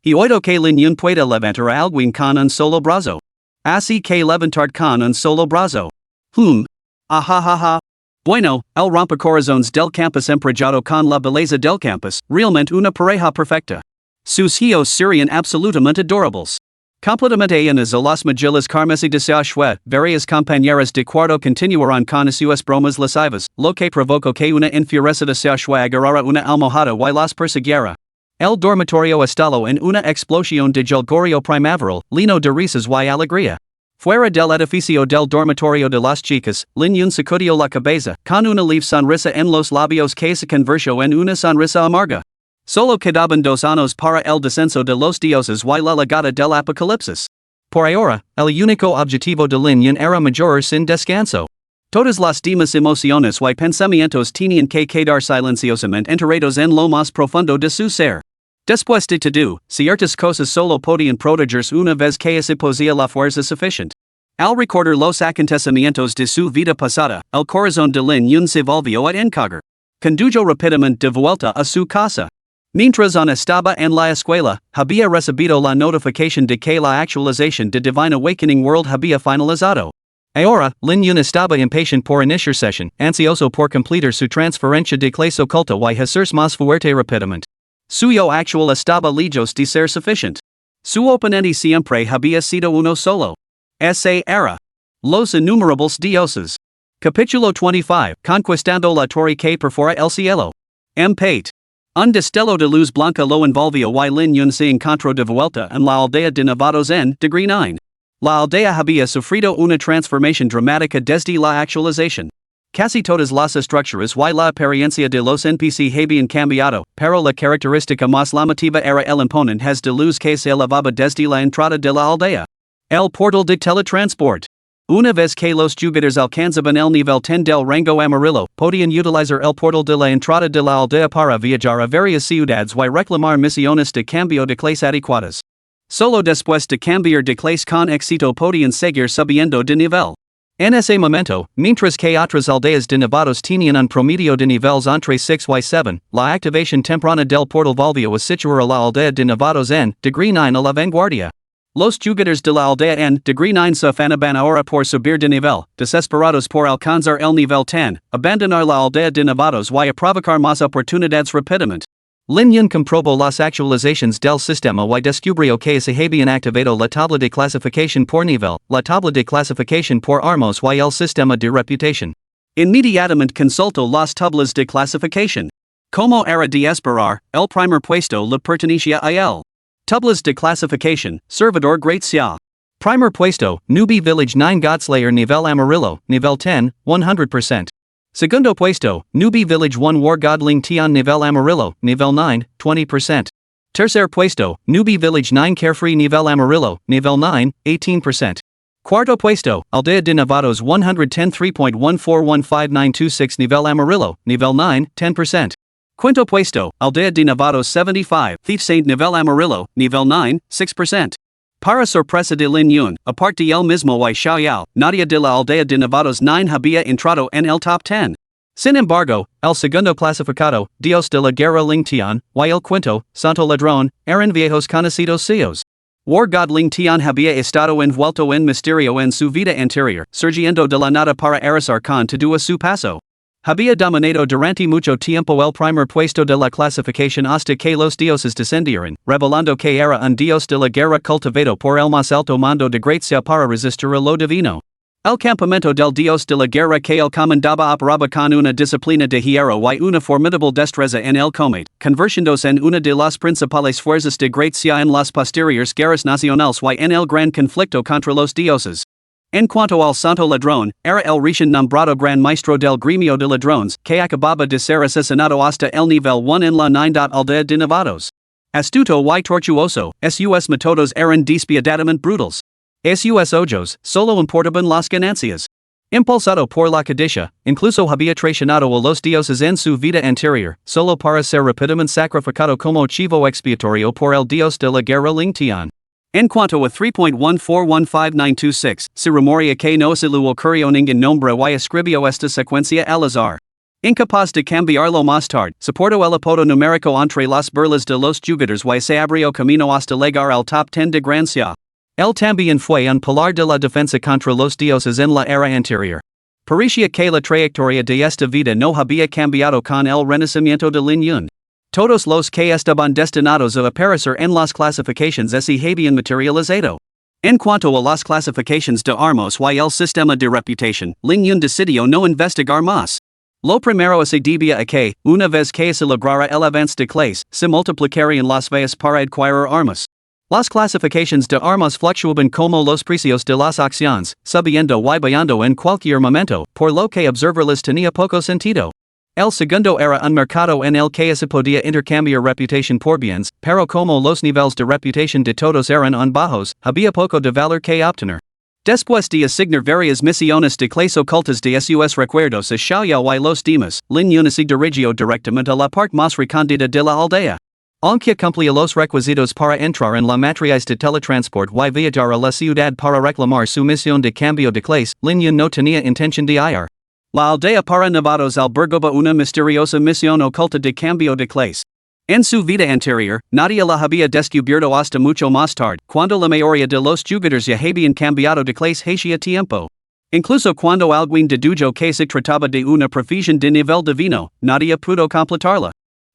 He oído que Lin Yun puede levantar a alguien con un solo brazo. Así que levantar con un solo brazo. Ajajaja. Bueno, el rompecorazones del campus emparejado con la belleza del campus, realmente una pareja perfecta. Sus hijos serían absolutamente adorables. Completamente llenas a las mejillas carmesí de Xiaoxue, varias compañeras de cuarto continuaron con sus bromas lascivas, lo que provocó que una enfurecida Xiaoxue agarrara una almohada y las persiguiera. El dormitorio estalló en una explosión de jolgorio primaveral, lleno de risas y alegría. Fuera del edificio del dormitorio de las chicas, Lin Yun sacudió la cabeza, con una leve sonrisa en los labios que se convirtió en una sonrisa amarga. Solo quedaban 2 años para el descenso de los dioses y la llegada del apocalipsis. Por ahora, el único objetivo de Lin Yun era mayor sin descanso. Todas las demás emociones y pensamientos tenían que quedar silenciosamente enterrados en lo más profundo de su ser. Después de todo, ciertas cosas solo podían protegerse una vez que se poseía la fuerza suficiente. Al recordar los acontecimientos de su vida pasada, el corazón de Lin Yun se volvió a encoger. Condujo rápidamente de vuelta a su casa. Mientras aún estaba en la escuela, había recibido la notificación de que la actualización de Divine Awakening World había finalizado. Ahora, Lin Yun estaba impatient por iniciar sesión, ansioso por completar su transferencia de clase oculta y hacerse más fuerte rápidamente. Suyo actual estaba lejos de ser suficiente. Su oponente siempre había sido uno solo. Ese era. Los innumerables dioses. Capítulo 25. Conquistando la torre que perfora el cielo. Empate. Un destello de luz blanca lo envolvió y Lin Yun se encontró de vuelta en la aldea de Nevados en Degree 9. La aldea había sufrido una transformación dramática desde la actualización. Casi todas las estructuras y la apariencia de los NPC habían cambiado, pero la característica más llamativa era el imponente haz de luz que se elevaba desde la entrada de la aldea. El portal de teletransport. Una vez que los jugadores alcanzaban el nivel 10 del rango amarillo, podían utilizar el portal de la entrada de la aldea para viajar a varias ciudades y reclamar misiones de cambio de clase adecuadas. Solo después de cambiar de clase con éxito podían seguir subiendo de nivel. En ese momento, mientras que otras aldeas de Nevados tenían un promedio de niveles entre 6 y 7, la activación temprana del portal volvió a situar a la aldea de Nevados en Degree 9 a la vanguardia. Los jugadores de la aldea en Degree 9 se afanaban ahora por subir de nivel, desesperados por alcanzar el nivel 10, abandonar la aldea de Nevados y provocar más oportunidades rápidamente. Lin Yun comprobó las actualizaciones del sistema y descubrió que se habían activado la tabla de clasificación por nivel, la tabla de clasificación por armas y el sistema de reputación. Inmediatamente consultó las tablas de clasificación. Como era de esperar, el primer puesto le pertenecía a él. Tablas de clasificación, servidor Gracias. Primer puesto, Newbie Village 9 Godslayer nivel amarillo, nivel 10, 100%. Segundo puesto, Newbie Village 1 War Godling Tian nivel amarillo, nivel 9, 20%. Tercer puesto, Newbie Village 9 Carefree nivel amarillo, nivel 9, 18%. Cuarto puesto, Aldea de Nevados 110.3.1415926 nivel amarillo, nivel 9, 10%. Quinto puesto, Aldea de Nevados 75, Thief Saint nivel amarillo, nivel 9, 6%. Para sorpresa de Lin Yun, aparte de él mismo y Xiaoyao, nadie de la aldea de Nevados 9 había entrado en el top 10. Sin embargo, el segundo clasificado, Dios de la Guerra Ling Tian, y el quinto, Santo Ladrón, eran viejos conocidos CEOs. War God Ling Tian había estado envuelto en misterio en su vida anterior, surgiendo de la nada para arrasar con todo a su paso. Había dominado durante mucho tiempo el primer puesto de la clasificación hasta que los dioses descendieron, revelando que era un dios de la guerra cultivado por el más alto mando de Gracia para resistir a lo divino. El campamento del dios de la guerra que el comandaba operaba con una disciplina de hierro y una formidable destreza en el combate, convirtiéndose en una de las principales fuerzas de Gracia en las posteriores guerras nacionales y en el gran conflicto contra los dioses. En cuanto al santo ladrón, era el recién nombrado gran maestro del gremio de ladrones, que acababa de ser asesinado hasta el nivel 1 en la 9. aldea de Nevados. Astuto y tortuoso, sus métodos eran despiadadamente brutales. Sus ojos solo importaban las ganancias. Impulsado por la codicia, incluso había traicionado a los dioses en su vida anterior, solo para ser rápidamente sacrificado como chivo expiatorio por el dios de la guerra Lingtian. En cuanto a 3.1415926, se rumorea que no se le ocurrió ningún nombre y escribió esta secuencia al azar. Incapaz de cambiarlo más tarde, soportó el apodo numérico entre las burlas de los jugadores y se abrió camino hasta llegar al top 10 de Gracia. Él también fue un pilar de la defensa contra los dioses en la era anterior. Parecía que la trayectoria de esta vida no había cambiado con el renacimiento de Lin Yun. Todos los que estaban destinados a aparecer en las clasificaciones se habían materializado. En cuanto a las clasificaciones de armas y el sistema de reputación, Lin Yun decidió no investigar más. Lo primero se debía a que, una vez que se lograra el avance de clase, se multiplicarían las vías para adquirir armas. Las clasificaciones de armas fluctuaban como los precios de las acciones, subiendo y bajando en cualquier momento, por lo que observarlas tenía poco sentido. El segundo era un mercado en el que se podía intercambiar reputación por bienes, pero como los niveles de reputación de todos eran bajos, había poco de valor que obtener. Después de asignar varias misiones de clase ocultas de sus recuerdos a Xiaoyao y los demás, Lin Yun se dirigió directamente a la parte más recóndita de la aldea. Aunque cumplía los requisitos para entrar en la matriz de teletransport y viajar a la ciudad para reclamar su misión de cambio de clase, Lin Yun no tenía intención de ir. La aldea para Nevados albergaba una misteriosa misión oculta de cambio de clase. En su vida anterior, nadie la había descubierto hasta mucho más tarde, cuando la mayoría de los jugadores ya habían cambiado de clase hacía tiempo. Incluso cuando alguien dedujo que se trataba de una profesión de nivel divino, nadie pudo completarla.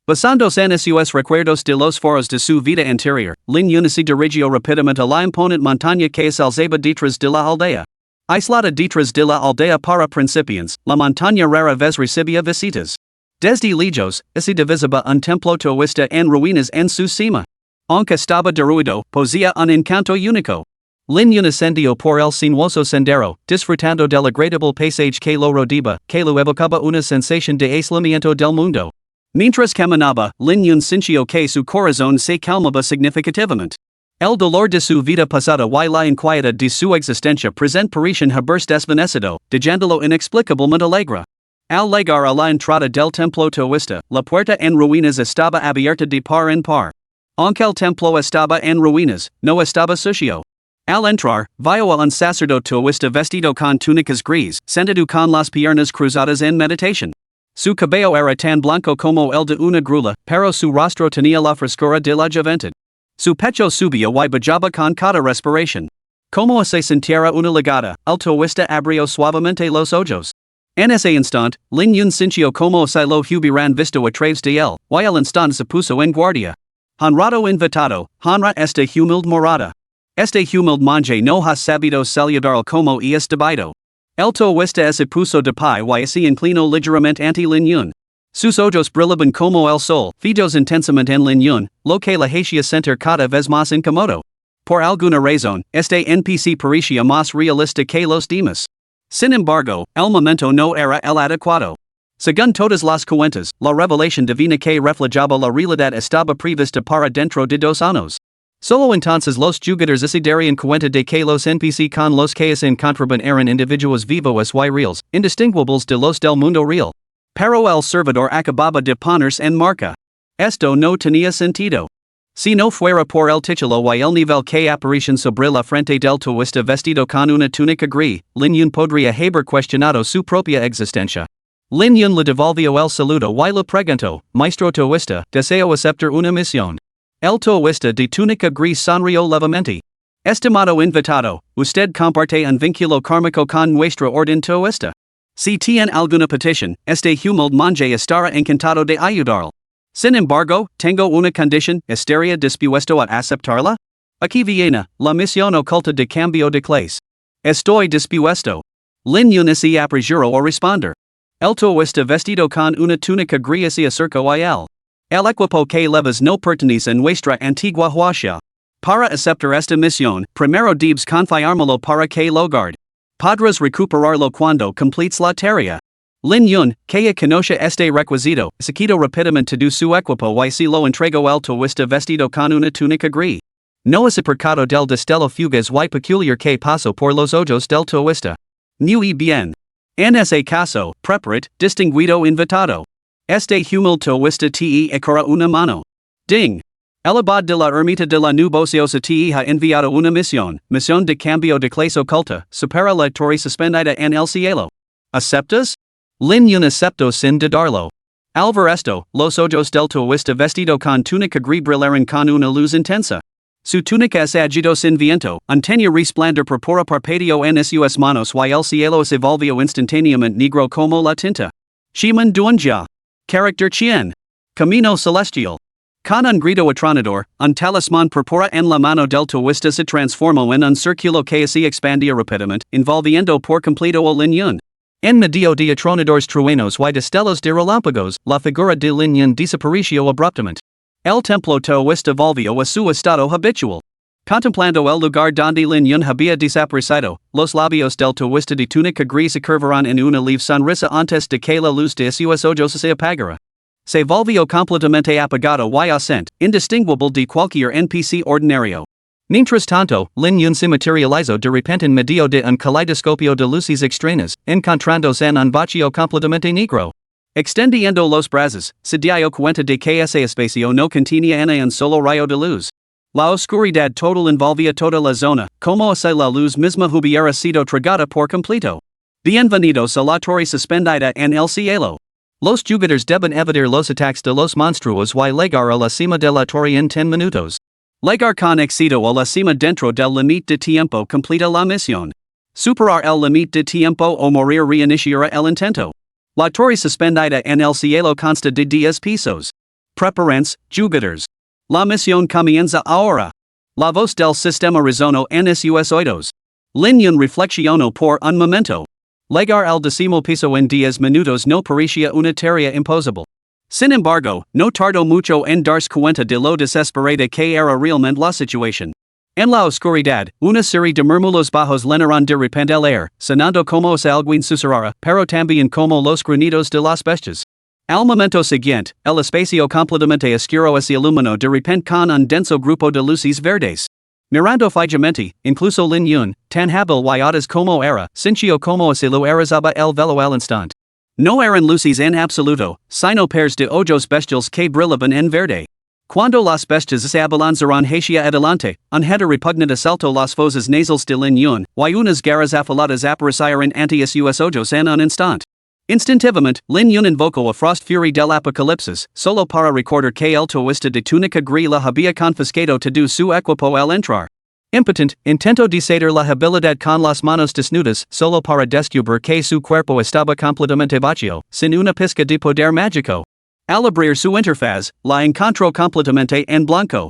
Basándose en sus recuerdos de los foros de su vida anterior, Lin Yun se dirigió rápidamente a la imponente montaña que se alzaba detrás de la aldea. Aislada detrás de la aldea para principiantes, la montaña rara vez recibía visitas. Desde lejos, se divisaba un templo taoísta en ruinas en su cima. Aunque estaba derruido, poseía un encanto único. Lin Yun ascendió por el sinuoso sendero, disfrutando del agradable paisaje que lo rodeaba, que lo evocaba una sensación de aislamiento del mundo. Mientras caminaba, Lin Yun sintió que su corazón se calmaba significativamente. El dolor de su vida pasada y la inquietud de su existencia presente parecían haberse desvanecido, dejándolo inexplicablemente alegre. Al llegar a la entrada del templo taoísta, la puerta en ruinas estaba abierta de par en par. Aunque el templo estaba en ruinas, no estaba sucio. Al entrar, vio a un sacerdote taoísta vestido con túnicas gris, sentado con las piernas cruzadas en meditación. Su cabello era tan blanco como el de una grula, pero su rostro tenía la frescura de la juventud. Su pecho subía y bajaba con cada respiración. Como se sintiera una legada, el taoísta abrió suavemente los ojos. En ese instante, Lin Yun sintió como si lo hubieran visto a través de él, y al instante se puso en guardia. Honrado invitado, honra esta humilde morada. Este humilde monje no ha sabido saludar como es debido. El taoísta se puso de pie y se inclinó ligeramente ante Lin Yun. Sus ojos brillaban como el sol, fijos intensamente en Lin Yun, lo que la hacía sentir cada vez más incómodo. Por alguna razón, este NPC parecía más realista que los demás. Sin embargo, el momento no era el adecuado. Según todas las cuentas, la revelación divina que reflejaba la realidad estaba prevista para dentro de 2 años. Solo entonces los jugadores se darían cuenta de que los NPC con los que se encontraban eran individuos vivos y reales, indistinguibles de los del mundo real. Pero el servidor acababa de ponerse en marca. Esto no tenía sentido. Si no fuera por el título y el nivel que aparecen sobre la frente del taoísta vestido con una túnica gris, Lin Yun podría haber cuestionado su propia existencia. Lin Yun le devolvió el saludo y le preguntó, maestro taoísta, ¿deseo aceptar una misión? El taoísta de túnica gris sonrió levemente. Estimado invitado, usted comparte un vínculo kármico con nuestra orden taoísta. Si tien alguna petición, este humilde monje estará encantado de ayudarle. Sin embargo, tengo una condición, estaría dispuesto a aceptarla? Aquí viene la misión oculta de cambio de clase. Estoy dispuesto. Lin Yun se apresuró a responder. El taoísta vestido con una túnica gris se acercó a él. El equipo que llevas no pertenece a nuestra antigua huacha. Para aceptar esta misión, primero debes confiármelo para que lo guarde. Podrás recuperarlo cuando completes la tarea. Lin Yun, que conoce este requisito, se quitó rápidamente de su equipo y se lo entregó al taoísta vestido con una túnica gris. No es percado del destello fugaz y peculiar que pasó por los ojos del taoísta. Muy bien. En ese caso, preparat, distinguido invitado. Este humilde taoísta te ecara una mano. Ding. El abad de la ermita de la Nubociosa te ha enviado una misión de cambio de clase oculta, supera la torre suspendida en el cielo. ¿Aceptas? Lin Yun aceptó sin dudarlo. Al ver esto, los ojos del taoísta vestido con túnica gris brillaron con una luz intensa. Su túnica es agitó sin viento, tenía resplandor purpura parpadeo en sus manos y el cielo se volvió instantáneamente negro como la tinta. Shiman Duanja. Character Chien. Camino Celestial. Con un grito atronador, un talismán purpura en la mano del taoísta se transformó en un círculo que se expandía rápidamente, envolviendo por completo a Lin Yun. En medio de atronadores truenos y destellos de relámpagos, la figura de Lin Yun desapareció abruptamente. El templo taoísta volvió a su estado habitual. Contemplando el lugar donde Lin Yun había desaparecido, los labios del taoísta de túnica gris se curvaron en una leve sonrisa antes de que la luz de sus ojos se apagara. Se volvió completamente apagado y ausente, indistinguible de cualquier NPC ordinario. Mientras tanto, Lin Yun se materializó de repente en medio de un caleidoscopio de luces extrañas, encontrándose en un vacío completamente negro. Extendiendo los brazos, se dio cuenta de que ese espacio no contenía un solo rayo de luz. La oscuridad total envolvía toda la zona, como si la luz misma hubiera sido tragada por completo. Bienvenidos a la torre suspendida en el cielo. Los jugadores deben evitar los ataques de los monstruos y llegar a la cima de la torre en 10 minutos. Llegar con éxito a la cima dentro del límite de tiempo completa la misión. Superar el límite de tiempo o morir reiniciará el intento. La torre suspendida en el cielo consta de 10 pisos. Preparantes, jugadores. La misión comienza ahora. La voz del sistema resonó en sus oídos. Lin Yun reflexionó por un momento. Llegar al décimo piso en 10 minutos no parecía una tarea imposible. Sin embargo, no tardó mucho en darse cuenta de lo desesperada que era realmente la situación. En la oscuridad, una serie de murmullos bajos llenaron de repente el aire, sonando como si alguien susurrara, pero también como los grunhidos de las bestias. Al momento siguiente, el espacio completamente oscuro se iluminó de repente con un denso grupo de luces verdes. Mirando fijamente, incluso Lin Yun, tan hábil y audaz como era, sintió como si lo erizaba el velo al instante. No eran luces en absoluto, sino pares de ojos bestiales que brillaban en verde. Cuando las bestias se abalanzaron hacia adelante, un header repugnante saltó las fosas nasales de Lin Yun, y unas garras afiladas aparecieron ante sus ojos en un instante. Instintivamente, Lin Yun invocó a Frost Fury del Apocalipsis, solo para recordar que el taoísta de túnica gris la había confiscado todo su equipo al entrar. Impotent, intentó desatar la habilidad con las manos desnudas, solo para descubrir que su cuerpo estaba completamente vacío, sin una pizca de poder mágico. Al abrir su interfaz, la encontró completamente en blanco.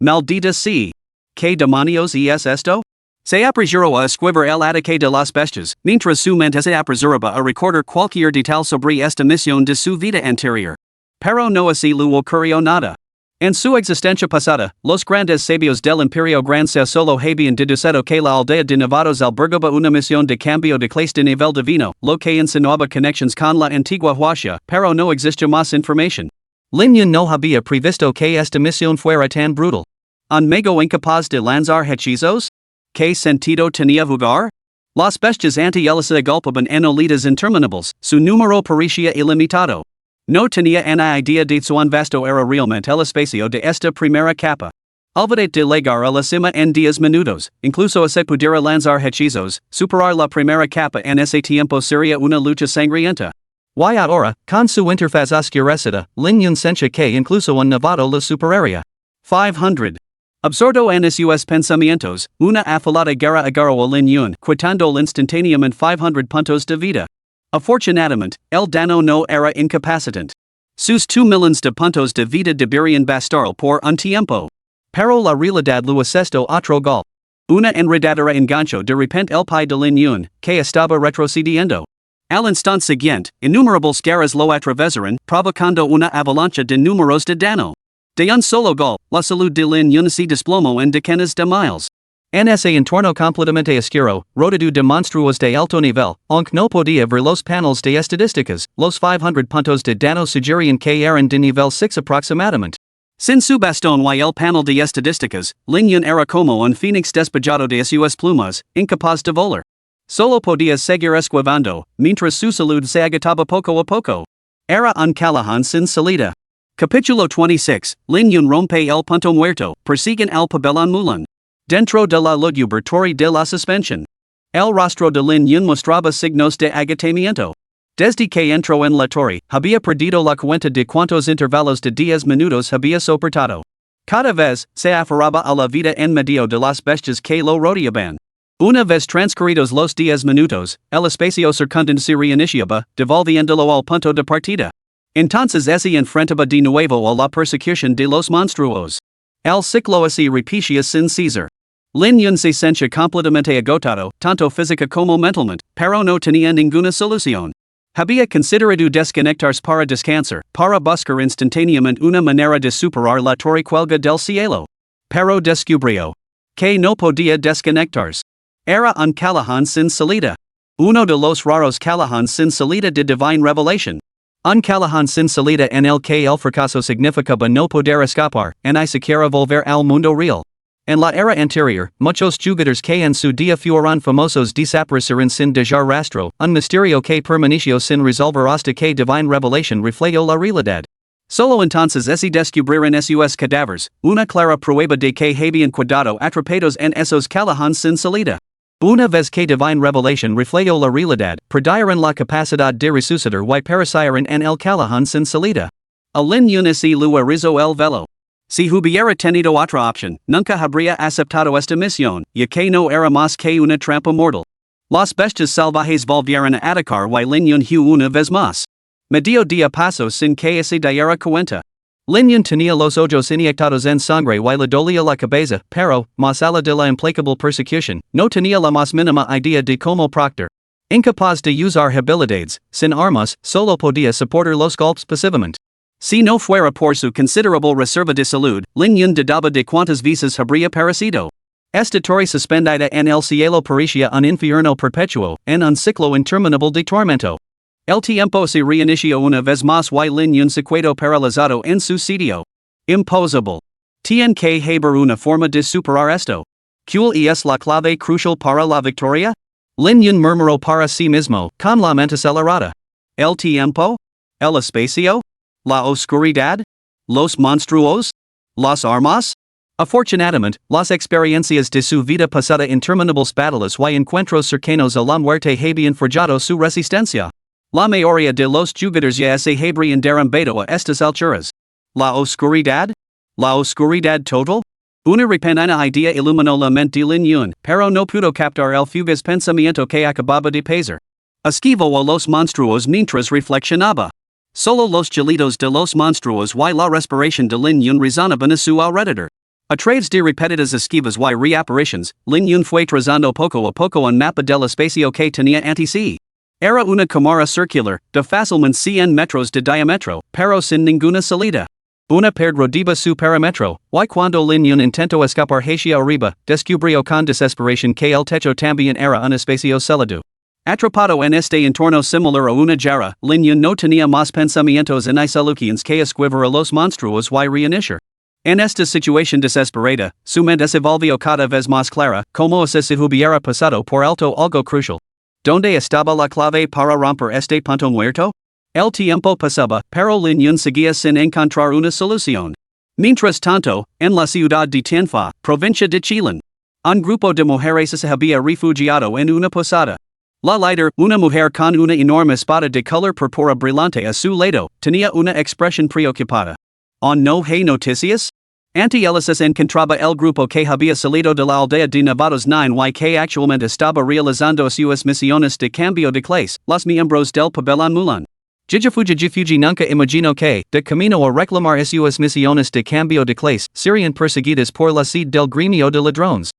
Maldita sea. ¿Qué demonios es esto? Se apresuró a esquivar el ataque de las bestias, mientras su mente se apresuraba a recordar cualquier detalle sobre esta misión de su vida anterior. Pero no así le ocurrió nada. En su existencia pasada, los grandes sabios del Imperio Gracia solo habían deducido que la aldea de Nevados albergaba una misión de cambio de clase de nivel divino, lo que insinuaba conexiones con la antigua Huaxia, pero no existía más información. Lin Yun no había previsto que esta misión fuera tan brutal. ¿Un mago incapaz de lanzar hechizos? ¿Qué sentido tenía jugar? Las bestias ante él se agolpaban en oleadas interminables, su número parecía ilimitado. No tenía una idea de cuán vasto era realmente el espacio de esta primera capa. Olvidé de llegar a la cima en 10 minutos, incluso se pudiera lanzar hechizos, superar la primera capa en ese tiempo sería una lucha sangrienta. Y ahora, con su interfaz oscurecida, Lin Yun sentía que incluso un novato la superaría. 500. Absorto en sus pensamientos, una afilada guerra agarró a Lin Yun, quitándole instantáneamente 500 puntos de vida. Afortunadamente, el dano no era incapacitante. Sus 2 millones de puntos de vida deberían bastar por un tiempo. Pero la realidad lo acesto otro gol. Una enredadera engancho de repente el pie de l'unión, que estaba retrocediendo. Al instante siguiente, innumerables guerras lo atravesaron, provocando una avalancha de números de dano. De un solo gol, la salud de l'unión se desplomó en decenas de miles. En ese entorno completamente oscuro, rodeado de monstruos de alto nivel, aunque no podía ver los paneles de estadísticas, los 500 puntos de dano sugerían que eran de nivel 6 aproximadamente. Sin su bastón y el panel de estadísticas, l'unión era como un phoenix despejado de sus plumas, incapaz de volar. Solo podía seguir esquivando, mientras su salud se agotaba poco a poco. Era un callejón sin salida. Capítulo 26, l'unión rompe el punto muerto, persiguen al pabellón mulan. Dentro de la lugubratoria de la suspensión. El rostro de l'unión mostraba signos de agotamiento. Desde que entró en la torre, había perdido la cuenta de cuántos intervalos de 10 minutos había soportado. Cada vez, se aferraba a la vida en medio de las bestias que lo rodeaban. Una vez transcurridos los 10 minutos, el espacio circundante se reiniciaba, devolviéndolo al punto de partida. Entonces se enfrentaba de nuevo a la persecución de los monstruos. El ciclo se repetía sin cesar. L'unión se sentía completamente agotado, tanto física como mentalmente, pero no tenía ninguna solución. Había considerado desconectarse para descansar, para buscar instantáneamente una manera de superar la torre cuelga del cielo. Pero descubrió que no podía desconectarse. Era un callejón sin salida. Uno de los raros callejones sin salida de Divine Revelation. Un callejón sin salida en el que el fracaso significaba no poder escapar, ni siquiera volver al mundo real. En la era anterior, muchos jugadores que en su día fueron famosos desaparecieron sin dejar rastro, un misterio que permaneció sin resolver hasta que Divine Revelation reflejó la realidad. Solo entonces se descubrieron sus cadáveres, una clara prueba de que habían quedado atrapados en esos callejones sin salida. Una vez que Divine Revelation reflejó la realidad, perdieron la capacidad de resucitar y perecieron en el callejón sin salida. El l'unión se lo rizó el velo. Si hubiera tenido otra opción, nunca habría aceptado esta misión, ya que no era más que una trampa mortal. Las bestias salvajes volvieron a atacar y l'unión una vez más. Medio día pasó sin que se diera cuenta. L'unión tenía los ojos inyectados en sangre y le dolía la cabeza, pero, más allá de la implacable persecución, no tenía la más mínima idea de cómo proceder. Incapaz de usar habilidades, sin armas, solo podía soportar los golpes pasivamente. Si no fuera por su considerable reserva de salud, l'unión dudaba de cuántas veces habría perecido. Esta torre suspendida en el cielo parecía un infierno perpetuo, en un ciclo interminable de tormento. El tiempo se reinició una vez más y l'unión se quedó paralizado en su sitio. Imposible. Tiene que haber una forma de superar esto. ¿Cuál es la clave crucial para la victoria? L'unión murmuró para sí mismo, con la mente acelerada. El tiempo? El espacio? La oscuridad? Los monstruos? Las armas? Afortunadamente, las experiencias de su vida pasada interminables batallas y encuentros cercanos a la muerte habían forjado su resistencia. La mayoría de los jugadores ya se habrían derrumbado a estas alturas. ¿La oscuridad? ¿La oscuridad total? Una repentina idea iluminó la mente de l'unión, pero no pudo captar el fugaz pensamiento que acababa de pasar. Esquivó a los monstruos mientras reflexionaba. Solo los chillidos de los monstruos y la respiración de l'unión resonaban a su alrededor. A través de repetidas esquivas y reapariciones, l'unión fue trazando poco a poco un mapa del espacio que tenía ante sí. Era una cámara circular, de fácilmente 100 metros de diámetro, pero sin ninguna salida. Una pared rodeaba su perímetro, y cuando l'unión intentó escapar hacia arriba, descubrió con desesperación que el techo también era un espacio célido. Atrapado en este entorno similar a una jarra, l'unión no tenía más pensamientos ni soluciones que esquivar a los monstruos y reiniciar. En esta situación desesperada, su mente se volvió cada vez más clara, como si se hubiera pasado por alto algo crucial. ¿Dónde estaba la clave para romper este punto muerto? El tiempo pasaba, pero l'unión seguía sin encontrar una solución. Mientras tanto, en la ciudad de Tianfa, provincia de Chilán, un grupo de mujeres se había refugiado en una posada. La líder, una mujer con una enorme espada de color púrpura brillante a su lado, tenía una expresión preocupada. ¿Aún no hay noticias? Anti-Elisis encontraba el grupo que había salido de la aldea de Nevados 9 y que actualmente estaba realizando sus misiones de cambio de clase, los miembros del pabellón Mulan. Jijifuji nunca imagino que, de camino a reclamar sus misiones de cambio de clase, serían perseguidas por la sed del gremio de ladrones.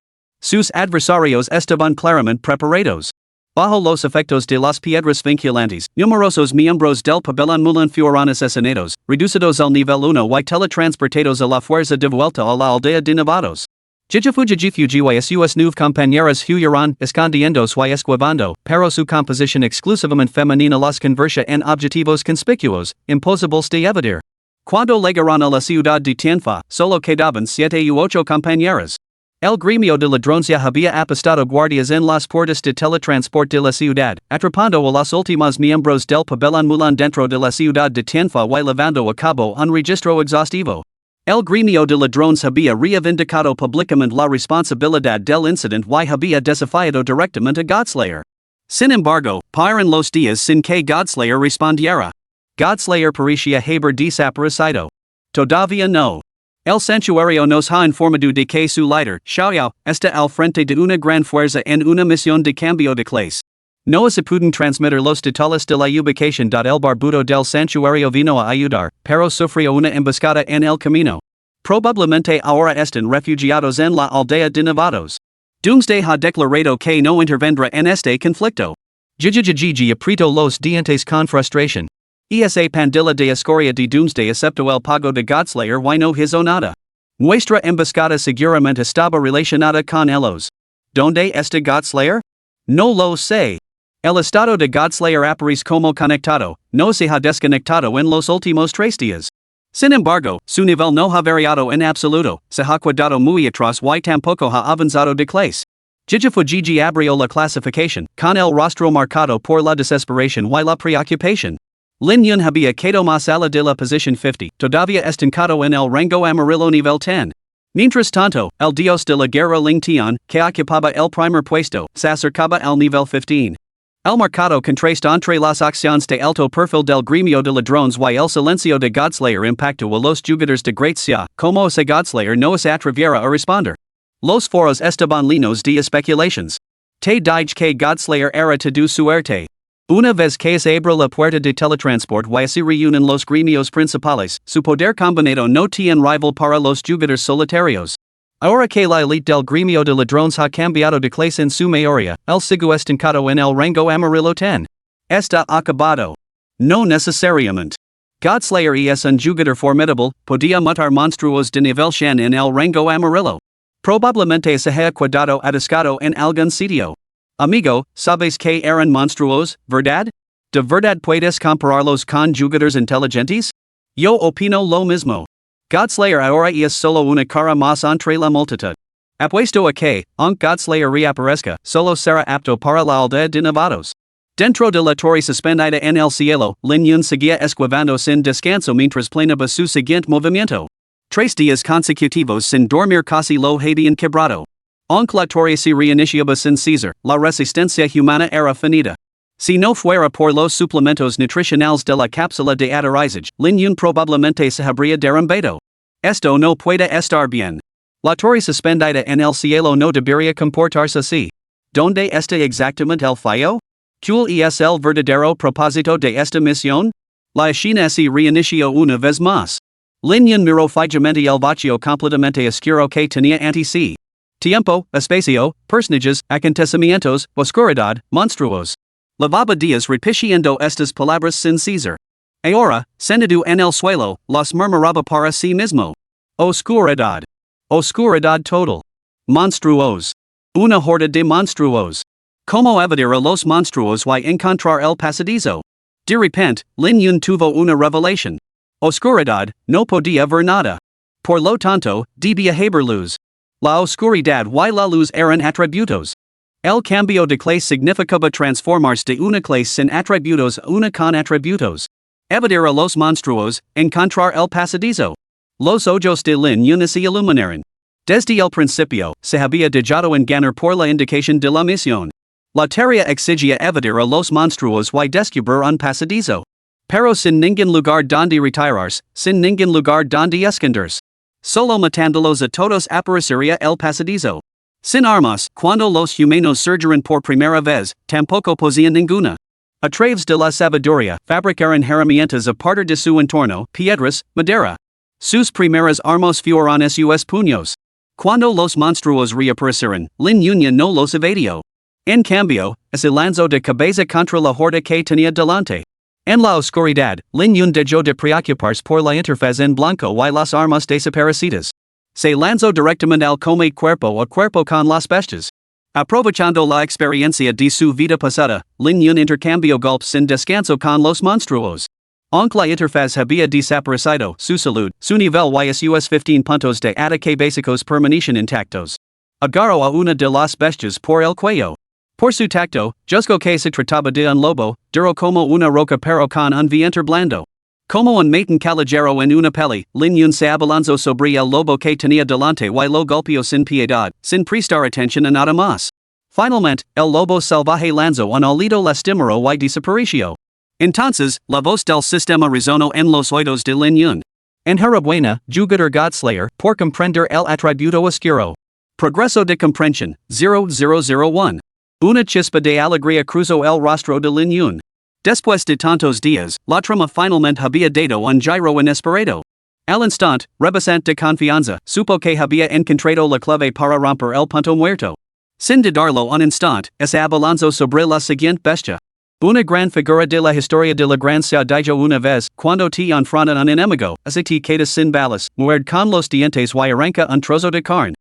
Sus adversarios estaban claramente preparados. Bajo los efectos de las piedras vinculantes, numerosos miembros del pabellón Mulan fueron asesinados, reducidos al nivel 1 y teletransportados a la fuerza de vuelta a la aldea de Nevados. Jijifuji y sus nueve compañeras huyeron, escondiéndose y esquivando, pero su composición exclusivamente femenina los convertía en objetivos conspicuos, imposibles de evadir. Cuando llegaron a la ciudad de Tianfa, solo quedaban 7 u 8 compañeras. El gremio de ladrones ya había apostado guardias en las puertas de teletransporte de la ciudad, atrapando a los últimos miembros del pabellón Mulan dentro de la ciudad de Tianfa y llevando a cabo un registro exhaustivo. El gremio de ladrones había reivindicado públicamente la responsabilidad del incidente y había desafiado directamente a Godslayer. Sin embargo, pasaron los días sin que Godslayer respondiera. Godslayer parecía haber desaparecido. Todavía no. El santuario nos ha informado de que su líder, Xiaoyao, está al frente de una gran fuerza en una misión de cambio de clase. No se pueden transmitir los detalles de la ubicación del barbudo del santuario vino a ayudar, pero sufrió una emboscada en el camino. Probablemente ahora están refugiados en la aldea de Nevados. Doomsday ha declarado que no intervendrá en este conflicto. Jijijiji apretó los dientes con frustración. Esa pandilla de escoria de Doomsday aceptó el pago de Godslayer y no hizo nada. Nuestra emboscada seguramente estaba relacionada con ellos. ¿Dónde está Godslayer? No lo sé. El estado de Godslayer aparece como conectado, no se ha desconectado en los últimos 3 días. Sin embargo, su nivel no ha variado en absoluto, se ha quedado muy atrás y tampoco ha avanzado de clase. Jijifuji abrió la clasificación, con el rostro marcado por la desesperación y la preocupación. Lin Yun había quedado más ala de la posición 50, todavía estancado en el rango amarillo nivel 10. Mientras tanto, el dios de la guerra Ling Tian, que ocupaba el primer puesto, se acercaba al nivel 15. El marcado contraste entre las acciones de alto perfil del gremio de ladrones y el silencio de Godslayer impactó a los jugadores de Gracias, como si Godslayer no se atreviera a responder. Los foros estaban llenos de especulaciones. Te dije que Godslayer era tu suerte. Una vez que se abre la puerta de teletransport y se reúnen los gremios principales, su poder combinado no tiene rival para los jugadores solitarios. Ahora que la elite del gremio de ladrones ha cambiado de clase en su mayoría, el sigue estancado en el rango amarillo 10. Está acabado. No necesariamente. Godslayer es un jugador formidable, podía matar monstruos de nivel 100 en el rango amarillo. Probablemente se ha quedado atascado en algún sitio. Amigo, sabes que eran monstruos, ¿verdad? ¿De verdad puedes compararlos con jugadores inteligentes? Yo opino lo mismo. Godslayer ahora es solo una cara más entre la multitud. Apuesto a que, aunque Godslayer reaparezca, solo será apto para la aldea de Nevados. Dentro de la torre suspendida en el cielo, Lin Yun seguía esquivando sin descanso mientras planeaba su siguiente movimiento. 3 días consecutivos sin dormir casi lo habían quebrado. Aunque la torre se reiniciaba sin César, la resistencia humana era finita. Si no fuera por los suplementos nutricionales de la cápsula de aterrizaje, Lin Yun probablemente se habría derrumbado. Esto no puede estar bien. La torre suspendida en el cielo no debería comportarse así. ¿Dónde está exactamente el fallo? ¿Cuál es el verdadero propósito de esta misión? La escena se reinició una vez más. Lin Yun miró fijamente el vacío completamente oscuro que tenía ante sí. Tiempo, espacio, personajes, acontecimientos, oscuridad, monstruos. Lavaba días repitiendo estas palabras sin César. Ahora, sentado en el suelo, las murmuraba para sí mismo. Oscuridad. Oscuridad total. Monstruos. Una horda de monstruos. ¿Cómo evadir a los monstruos y encontrar el pasadizo? De repente, Lin Yun tuvo una revelación. Oscuridad, no podía ver nada. Por lo tanto, debía haber luz. La oscuridad y la luz eran atributos. El cambio de clase significaba transformarse de una clase sin atributos a una con atributos. Evadir a los monstruos, encontrar el pasadizo. Los ojos de Lin Yun se iluminaron. Desde el principio, se había dejado engañar por la indicación de la misión. La tarea exigía evadir a los monstruos y descubrir un pasadizo. Pero sin ningún lugar donde retirarse, sin ningún lugar donde esconderse. Solo matándolos a todos aparecería el pasadizo. Sin armas, cuando los humanos surgieron por primera vez, tampoco poseían ninguna. A través de la sabiduría, fabricaron herramientas a partir de su entorno, piedras, madera. Sus primeras armas fueron sus puños. Cuando los monstruos reaparecieron, Lin Yun no los evadió. En cambio, se lanzó de cabeza contra la horda que tenía delante. En la oscuridad, Lin Yun dejó de preocuparse por la interfaz en blanco y las armas desaparecidas. Se lanzó directamente al combate cuerpo a cuerpo con las bestias. Aprovechando la experiencia de su vida pasada, Lin Yun intercambió golpes sin descanso con los monstruos. Aunque la interfaz había desaparecido, su salud, su nivel y sus 15 puntos de ataque básicos permanecen intactos. Agarró a una de las bestias por el cuello. Por su tacto, juzgó que se trataba de un lobo, duro como una roca pero con un vientre blando. Como un matin caballero en una peli, Lin Yun se abalanzó sobre el lobo que tenía delante y lo golpeó sin piedad, sin prestar atención a nada más. Finalmente, el lobo salvaje lanzó un alito lastimero y desapareció. Entonces, la voz del sistema resonó en los oídos de Lin Yun. Enhorabuena, jugador Godslayer, por comprender el atributo oscuro. Progreso de comprensión, 0001. Una chispa de alegría cruzó el rostro de Lin Yun. Después de tantos días, la trama finalmente había dado un giro inesperado. Al instante, rebosante de confianza, supo que había encontrado la clave para romper el punto muerto. Sin dudarlo un instante, se abalanzó sobre la siguiente bestia. Una gran figura de la historia de la Gracia dijo una vez, cuando te enfrentan un enemigo, se te quedas sin balas, muerde con los dientes y arranca un trozo de carne.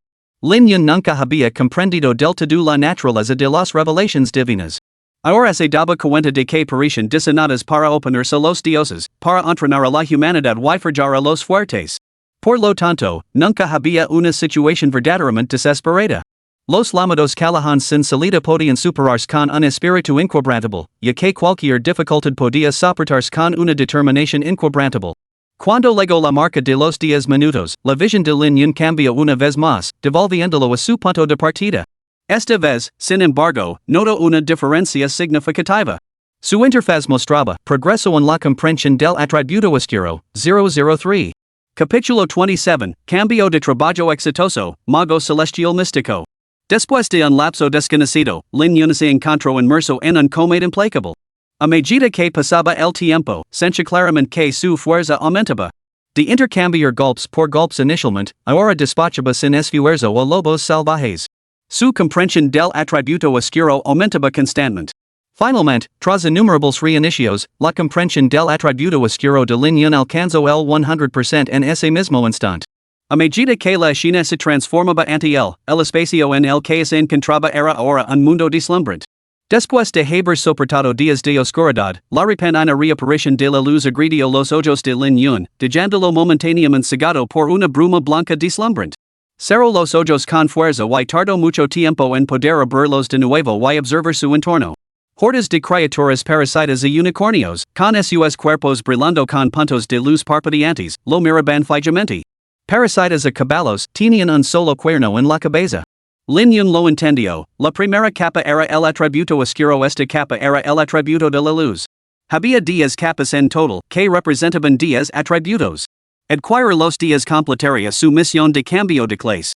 Lin Yun nunca había comprendido del todo la naturaleza de las revelaciones divinas. Ahora se daba cuenta de que parecían diseñadas para oponerse a los dioses, para entrenar a la humanidad y forjar a los fuertes. Por lo tanto, nunca había una situación verdaderamente desesperada. Los llamados callejones sin salida podían superarse con un espíritu inquebrantable, ya que cualquier dificultad podía soportarse con una determinación inquebrantable. Cuando llegó la marca de los 10 minutos, la visión de Lin Yun cambió una vez más, devolviéndolo a su punto de partida. Esta vez, sin embargo, notó una diferencia significativa. Su interfaz mostraba progreso en la comprensión del atributo oscuro, 003. Capítulo 27, Cambio de trabajo exitoso, Mago Celestial Místico. Después de un lapso desconocido, Lin Yun se encontró inmerso en un combate implacable. A medida que pasaba el tiempo, sentía claramente que su fuerza aumentaba. De intercambiar golpes por golpes inicialmente, ahora despachaba sin esfuerzo a lobos salvajes. Su comprensión del atributo oscuro aumentaba constantemente. Finalmente, tras innumerables reinicios, la comprensión del atributo oscuro de Lin Yun alcanzó el 100% en ese mismo instante. A medida que la escena se transformaba ante él, el espacio en el que se encontraba era ahora un mundo deslumbrante. Después de haber soportado días de oscuridad, la repentina reaparición de la luz agredió los ojos de Lin Yun, dejándolo momentáneamente cegado por una bruma blanca deslumbrante. Cerró los ojos con fuerza y tardó mucho tiempo en poder abrirlos de nuevo y observar su entorno. Hordas de criaturas parasitas y unicornios, con sus cuerpos brillando con puntos de luz parpadeantes, lo miraban fijamente. Parasitas a caballos, tenían un solo cuerno en la cabeza. Lin Yun lo entendió, la primera capa era el atributo oscuro, esta capa era el atributo de la luz. Había 10 capas en total, que representaban 10 atributos. Adquirir los 10 completaría su misión de cambio de clase.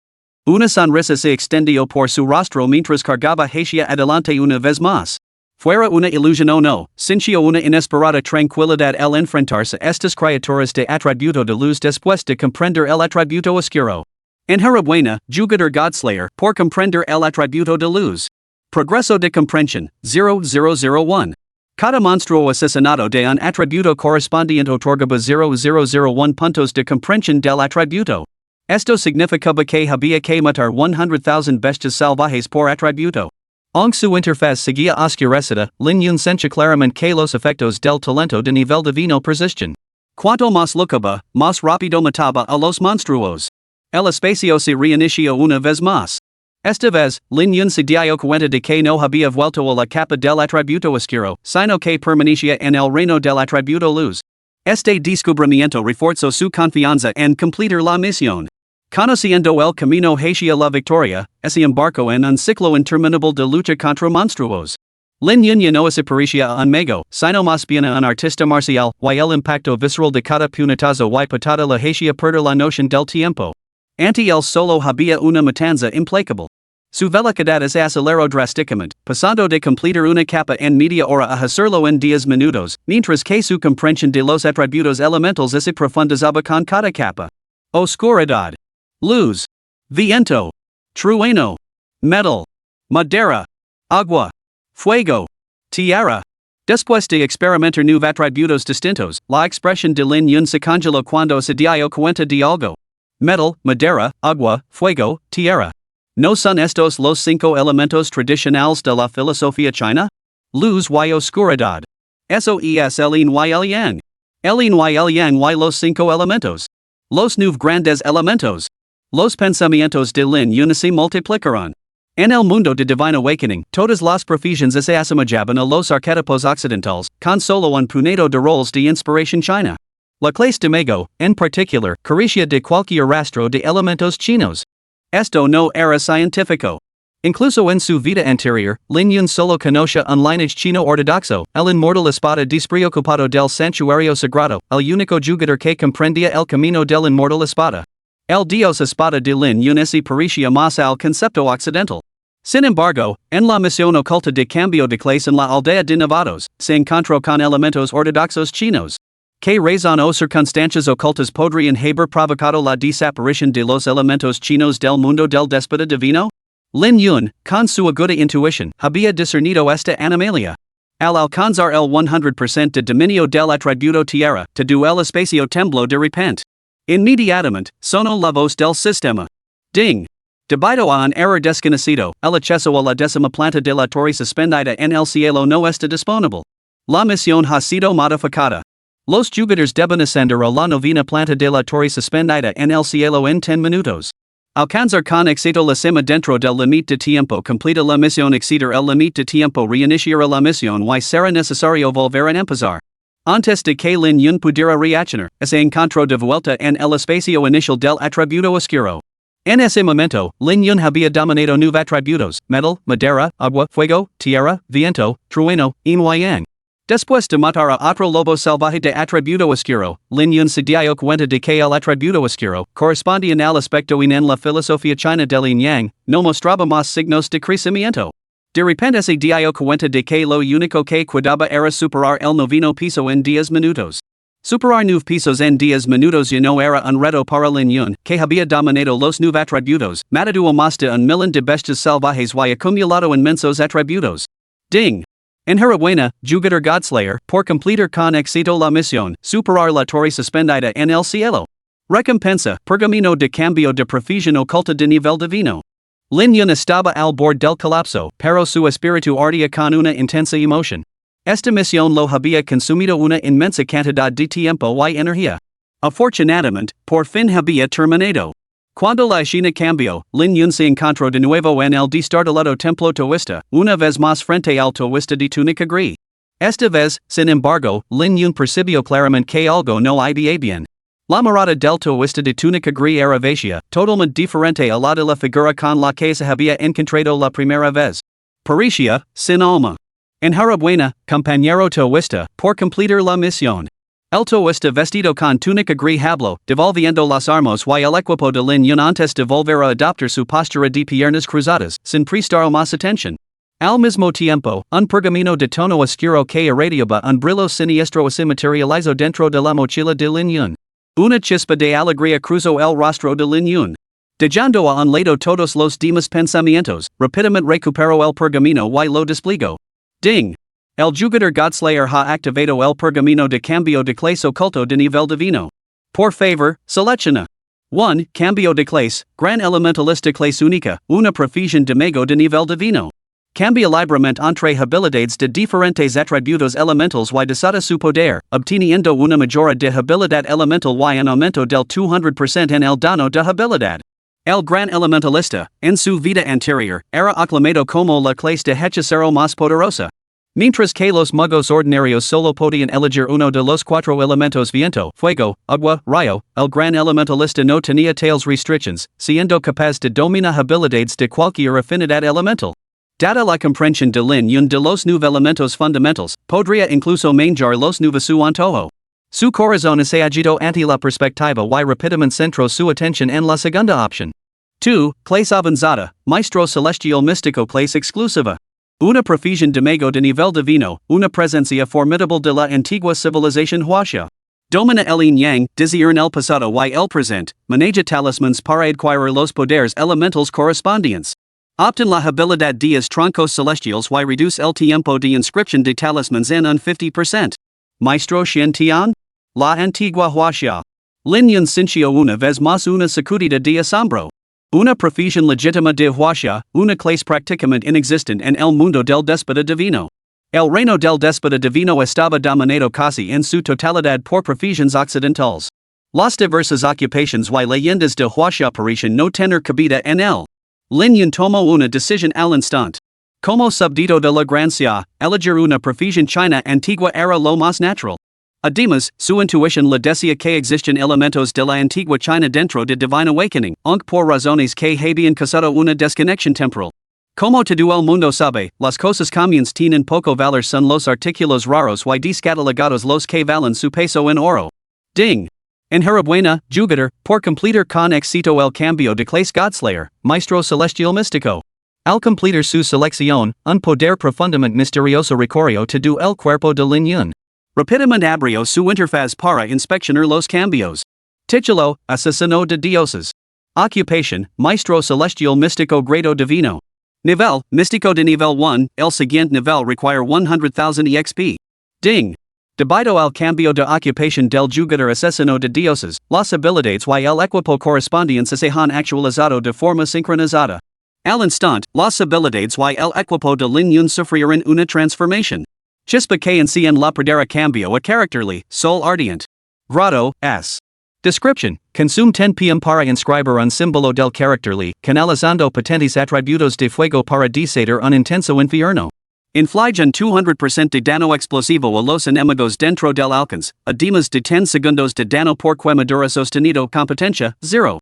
Una sonrisa se extendió por su rostro mientras cargaba hacia adelante una vez más. Fuera una ilusión o no, sintió una inesperada tranquilidad al enfrentarse a estas criaturas de atributo de luz después de comprender el atributo oscuro. Enhorabuena, jugador Godslayer, por comprender el atributo de luz. Progreso de comprensión, 0001. Cada monstruo asesinado de un atributo correspondiente otorgaba 0001 puntos de comprensión del atributo. Esto significaba que había que matar 100,000 bestias salvajes por atributo. Aunque su interfaz seguía oscurecida, Lin Yun sentía claramente que los efectos del talento de nivel divino persistían. Cuanto más lucaba, más rápido mataba a los monstruos. El espacio se reinició una vez más. Esta vez, Lin Yun se dio cuenta de que no había vuelto a la capa del atributo oscuro, sino que permanecía en el reino del atributo luz. Este descubrimiento reforzó su confianza en completar la misión. Conociendo el camino hacia la victoria, se embarcó en un ciclo interminable de lucha contra monstruos. Lin Yun ya no se parecía a un mago, sino más bien a un artista marcial, y el impacto visceral de cada puñetazo y patada la hacía perder la noción del tiempo. Anti el solo había una matanza implacable. Su velocidad es acelero drásticamente, pasando de completar una capa en media hora a hacerlo en 10 minutos, mientras que su comprensión de los atributos elementales es profundizaba con cada capa. Oscuridad, luz, viento, trueno, metal, madera, agua, fuego, tierra. Después de experimentar nuevos atributos distintos, la expresión de Lin Yun se congeló cuando se dio cuenta de algo. Metal, madera, agua, fuego, tierra. ¿No son estos los 5 elementos tradicionales de la filosofía china? Luz y oscuridad. Eso es el yin y el yang. El yin y el yang y los 5 elementos. Los 9 grandes elementos. Los pensamientos de Lin Yun se multiplicarán. En el mundo de Divine Awakening, todas las profesiones se asemejaban a los arquetipos occidentales, con solo un puñado de roles de inspiración china. La clase de mago, en particular, carecía de cualquier rastro de elementos chinos. Esto no era científico. Incluso en su vida anterior, Lin Yun solo conocía un lineage chino ortodoxo, el inmortal espada despreocupado del santuario sagrado, el único jugador que comprendía el camino del inmortal espada. El dios espada de Lin Yun se parecía más al concepto occidental. Sin embargo, en la misión oculta de cambio de clase en la aldea de Nevados, se encontró con elementos ortodoxos chinos. ¿Qué razón o circunstancias ocultas podrían haber provocado la desaparición de los elementos chinos del mundo del déspota divino? Lin Yun, con su aguda intuición, había discernido esta anomalía. Al alcanzar el 100% de dominio del atributo tierra, todo el espacio tembló de repente. Inmediatamente, sonó la voz del sistema. Ding! Debido a un error desconocido, el acceso a la décima planta de la torre suspendida en el cielo no está disponible. La misión ha sido modificada. Los jugadores deben ascender a la novena planta de la torre suspendida en el cielo en 10 minutos. Alcanzar con éxito la cima dentro del límite de tiempo completa la misión exceder el límite de tiempo reiniciará la misión y será necesario volver a empezar. Antes de que Lin Yun pudiera reaccionar, se encontró de vuelta en el espacio inicial del atributo oscuro. En ese momento, Lin Yun había dominado 9 atributos: metal, madera, agua, fuego, tierra, viento, trueno, yin y yang. Después de matar a otro lobo salvaje de atributo oscuro, Lin Yun se dio cuenta de que el atributo oscuro, correspondiente al aspecto en la filosofía china del yin yang, no mostraba más signos de crecimiento. De repente se dio cuenta de que lo único que quedaba era superar el noveno piso en 10 minutos. Superar 9 pisos en 10 minutos ya no era un reto para Lin Yun, que había dominado los 9 atributos, matado a más de 1 millón de bestias salvajes y acumulado inmensos atributos. Ding! Enhorabuena, jugador Godslayer, por completar con éxito la misión, superar la torre suspendida en el cielo. Recompensa, pergamino de cambio de profesión oculta de nivel divino. Lin Yun estaba al borde del colapso, pero su espíritu ardía con una intensa emoción. Esta misión lo había consumido una inmensa cantidad de tiempo y energía. Afortunadamente, por fin había terminado. Cuando la escena cambió, Lin Yun se encontró de nuevo en el destartalado templo taoísta, una vez más frente al taoísta de túnica gris. Esta vez, sin embargo, Lin Yun percibió claramente que algo no iba bien. La mirada del taoísta de túnica gris era vacía, totalmente diferente a la de la figura con la que se había encontrado la primera vez. Parecía, sin alma. Enhorabuena, compañero taoísta, por completar la misión. El taoísta vestido con túnica gris habló, devolviendo las armas y el equipo de Lin Yun antes de volver a adoptar su postura de piernas cruzadas, sin prestar más atención. Al mismo tiempo, un pergamino de tono oscuro que irradiaba un brillo siniestro se materializó dentro de la mochila de Lin Yun. Una chispa de alegría cruzó el rostro de Lin Yun. Dejando a un lado todos los demás pensamientos, rápidamente recuperó el pergamino y lo desplegó. Ding! El jugador Godslayer ha activado el pergamino de cambio de clase oculto de nivel divino. Por favor, selecciona. 1. Cambio de clase, gran elementalista clase única, una profesión de mago de nivel divino. Cambia libremente entre habilidades de diferentes atributos elementals y desata su poder, obteniendo una mejora de habilidad elemental y un aumento del 200% en el dano de habilidad. El gran elementalista, en su vida anterior, era aclamado como la clase de hechicero más poderosa. Mientras que los magos ordinarios solo podían elegir uno de los 4 elementos viento, fuego, agua, rayo, el gran elementalista no tenía tales restrictions, siendo capaz de dominar habilidades de cualquier afinidad elemental. Dada la comprensión de Lin Yun de los 9 elementos fundamentals, podría incluso manejar los 9 a su antojo. Su corazón se agitó ante la perspectiva y rápidamente centró su atención en la segunda opción. 2. Clase avanzada, maestro celestial místico place exclusiva. Una profusión de mago de nivel divino, una presencia formidable de la antigua civilización huaxia. Domina el yin yang, discern el pasado y el presente, maneja talismans para adquirir los poderes elementals correspondientes. Obtén la habilidad días troncos celestials y reduce el tiempo de inscripción de talismans en un 50%. Maestro Xian Tian? La antigua huaxia. Lin Yun sintió una vez más una sacudida de asombro. Una profusión legítima de huaxia, una clase prácticamente inexistente en el mundo del déspota divino. El reino del déspota divino estaba dominado casi en su totalidad por profusiones occidentales. Las diversas ocupaciones y leyendas de huaxia parecen no tener cabida en él. Lin Yun tomó una decisión al instante. Como subdito de la Gracia, elegir una profusión china antigua era lo más natural. Además, su intuición le decía que existen elementos de la antigua China dentro de Divine Awakening, aunque por razones que habían causado una desconexión temporal. Como todo el mundo sabe, las cosas comunes tienen poco valor son los artículos raros y descatalogados los que valen su peso en oro. Ding! Enhorabuena, Júpiter, por completar con éxito el cambio de clase Godslayer, Maestro Celestial Místico. Al completar su selección, un poder profundamente misterioso recorrió todo el cuerpo de Lin Yun. Rápidamente abrió su interfaz para inspeccionar los cambios. Título, Asesino de Dioses. Ocupación, Maestro Celestial Místico Grado Divino. Nivel, Místico de nivel 1, el siguiente nivel require 100,000 EXP. Ding! Debido al cambio de ocupación del Júpiter Asesino de Dioses, las habilidades y el equipo correspondientes se han actualizado de forma sincronizada. Al instante, las habilidades y el equipo de Lin Yun sufrieron una transformación. Chispa que en la pradera cambio a characterly, sol ardiente. Grado, S. Description, consume 10 pm para inscribir un símbolo del characterly, canalizando potentes atributos de fuego para desatar un intenso infierno. Inflige un 200% de dano explosivo a los enemigos dentro del alcance, además de 10 segundos de dano por quemadura sostenido competencia, 0.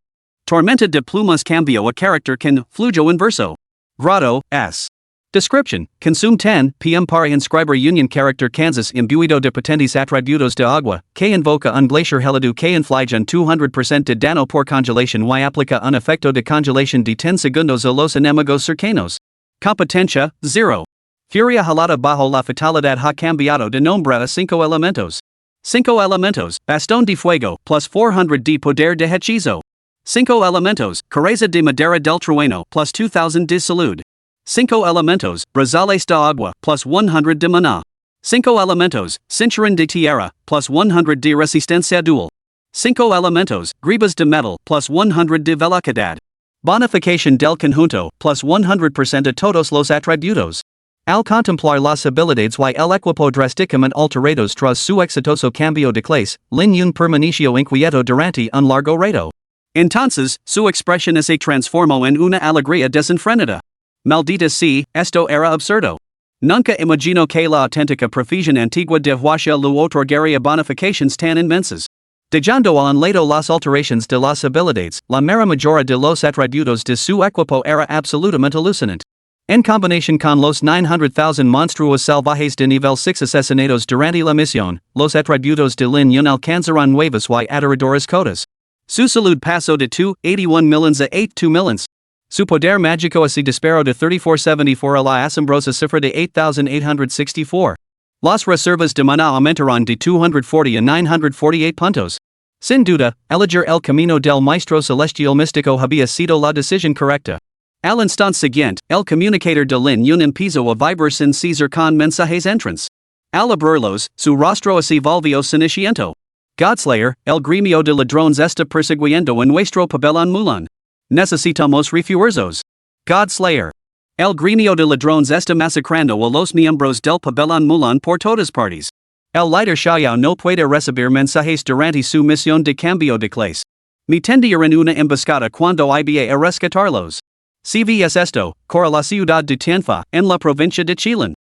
Tormenta de plumas cambio a character con flujo inverso. Grado, S. Description, consume 10 pm para inscribir union character Kansas imbuido de potentes atributos de agua, que invoca un glaciar helado que inflige un 200% de dano por congelación y aplica un efecto de congelación de 10 segundos a los enemigos cercanos. Competencia, 0. Furia helada bajo la fatalidad ha cambiado de nombre a 5 elementos. 5 elementos, bastón de fuego, plus 400 de poder de hechizo. 5 elementos, careza de madera del trueno, plus 2000 de salud. 5 elementos, brazales de agua, plus 100 de maná. 5 elementos, cinturón de tierra, plus 100 de resistencia dual. 5 elementos, gribas de metal, plus 100 de velocidad. Bonificación del conjunto, plus 100% a todos los atributos. Al contemplar las habilidades y el equipo drásticamente alterados tras su exitoso cambio de clase, Lin Yun permaneció inquieto durante un largo rato. Entonces, su expresión se transformó en una alegría desenfrenada. Maldita sea, esto era absurdo. Nunca imagino que la auténtica profusión antigua de huaxia le otorgaría bonificaciones tan inmensas. Dejando a un lado las alteraciones de las habilidades, la mera mayoría de los atributos de su equipo era absolutamente alucinante. En combinación con los 900,000 monstruos salvajes de nivel 6 asesinados durante la misión, los atributos de Lin Yun alcanzaron nuevas y aterradoras cotas. Su salud pasó de 281 millions a 82 millions. Su poder mágico se disparó de 3474 a la asombrosa cifra de 8864. Las reservas de maná aumentaron de 240 a 948 puntos. Sin duda, elegir el camino del Maestro Celestial Místico había sido la decisión correcta. Al instante siguiente, el comunicador de Lin Yun empezó a vibrar sin cesar con mensajes entrants. Al abrirlos, su rostro se volvió ceniciento. Godslayer, el gremio de ladrones está persiguiendo en nuestro pabellón Mulan. Necesitamos refuerzos. Godslayer. El gremio de ladrones está masacrando a los miembros del pabellón Mulan por todas partes. El líder Xiao no puede recibir mensajes durante su misión de cambio de clase. Me tendieron en una emboscada cuando iba a rescatarlos. Si ves esto, corre la ciudad de Tianfa, en la provincia de Chilin.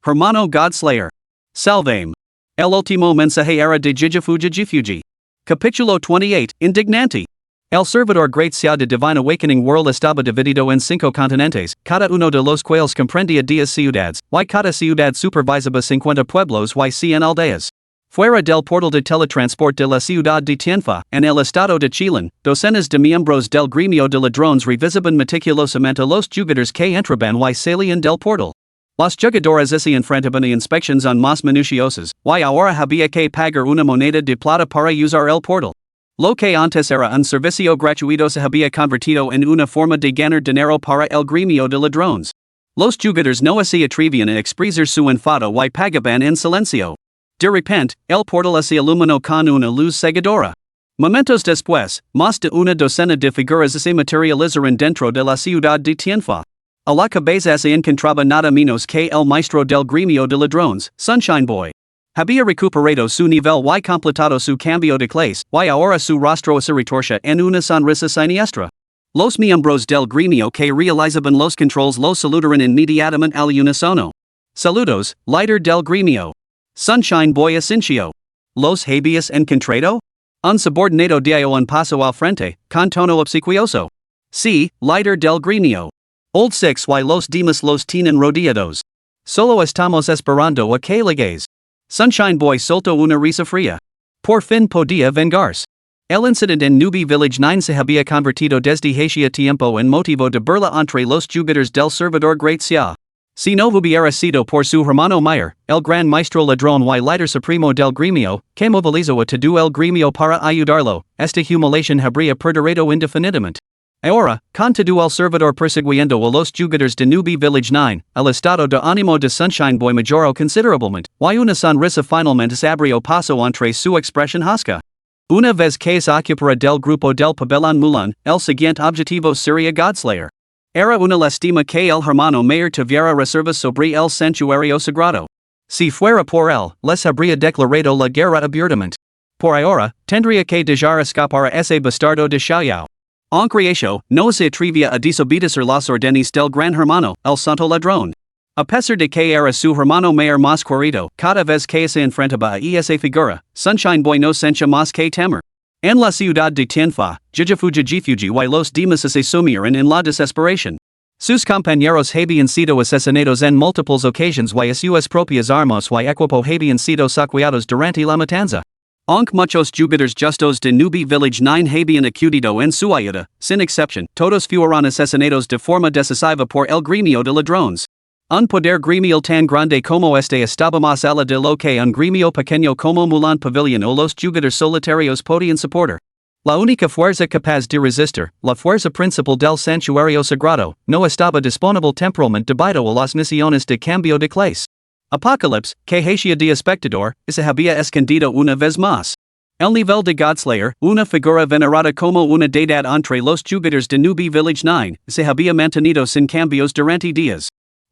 Hermano Godslayer. Salvame. El último mensaje era de Jifuji. Capítulo 28, Indignante. El servidor Gracias de Divine Awakening World estaba dividido en 5 continentes, cada uno de los cuales comprendía 10 ciudades, y cada ciudad supervisaba 50 pueblos y 100 aldeas. Fuera del portal de teletransport de la ciudad de Tianfa, en el estado de Chile, docenas de miembros del gremio de ladrones revisiban meticulosamente los jugadores que entraban y salían del portal. Los jugadores se enfrentaban a inspecciones aún más minuciosas, y ahora había que pagar una moneda de plata para usar el portal. Lo que antes era un servicio gratuito se había convertido en una forma de ganar dinero para el gremio de ladrones. Los jugadores no se atrevían a expresar su enfado y pagaban en silencio. De repente, el portal se iluminó con una luz cegadora. Momentos después, más de una docena de figuras se materializaron dentro de la ciudad de Tianfa. A la cabeza se encontraba nada menos que el maestro del gremio de ladrones, Sunshine Boy. Había recuperado su nivel y completado su cambio de clase, y ahora su rostro se retorcia en una sonrisa siniestra. Los miembros del gremio que realizaban los controls los saludaron inmediatamente al unísono. Saludos, líder del gremio. Sunshine Boy asincio. Los habeas encontrado? Un subordinado dio un paso al frente, con tono obsequioso. Sí, líder del gremio. Old six y los demás los tienen rodeados. Solo estamos esperando a que llegues. Sunshine Boy soltó una risa fría. Por fin podía vengarse. El incidente en Nubi Village 9 se había convertido desde hacía tiempo en motivo de burla entre los jugadores del servidor Gracias. Si no hubiera sido por su hermano mayor, el gran maestro ladrón y líder supremo del gremio, que movilizó a todo el gremio para ayudarlo, esta humiliación habría perdurado indefinidamente. Ahora, con todo el servidor persiguiendo a los jugadores de Nubi Village 9, el estado de ánimo de Sunshine Boy mejoró considerablemente, y una sonrisa finalmente se abrió paso entre su expresión hosca. Una vez que se ocupara del grupo del pabellón Mulan, el siguiente objetivo sería Godslayer. Era una lástima que el hermano mayor tuviera reservas sobre el santuario sagrado. Si fuera por él, les habría declarado la guerra abiertamente. Por ahora, tendría que dejar escapar a ese bastardo de Xiaoyao. Aunque eso, no se atrevía a desobedecer las órdenes del gran hermano, el santo ladrón. A pesar de que era su hermano mayor más querido, cada vez que se enfrentaba a esa figura, Sunshine Boy no sentía más que temer. En la ciudad de Tianfa, Jijifuji y los demás se sumieron en la desesperación. Sus compañeros habían sido asesinados en múltiples ocasiones y sus propias armas y equipo habían sido saqueados durante la matanza. Aunque muchos jugadores justos de Nubi Village 9 habían acudido en su ayuda, sin excepción, todos fueron asesinados de forma decisiva por el gremio de ladrones. Un poder gremial tan grande como este estaba más allá de lo que un gremio pequeño como Mulan Pavilion o los jugadores solitarios podían soportar. La única fuerza capaz de resistir, la fuerza principal del santuario sagrado, no estaba disponible temporalmente debido a las misiones de cambio de clase. Apocalypse, que hacía de espectador, se había escondido una vez más. El nivel de Godslayer, una figura venerada como una deidad entre los jugadores de Nubi Village 9, se había mantenido sin cambios durante días.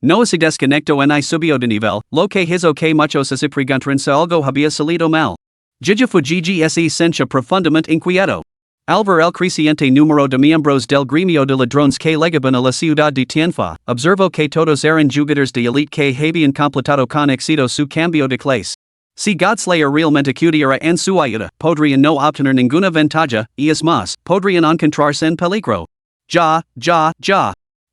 No se desconectó en subió de nivel, lo que hizo que muchos se preguntaran si algo había salido mal. Jijifuji se sentía profundamente inquieto. Al ver el creciente número de miembros del gremio de ladrones que llegaban a la ciudad de Tianfa, observó que todos eran jugadores de elite que habían completado con éxito su cambio de clase. Si Godslayer realmente acudiera en su ayuda, podrían no obtener ninguna ventaja, y es más, podrían encontrarse en peligro. Ya.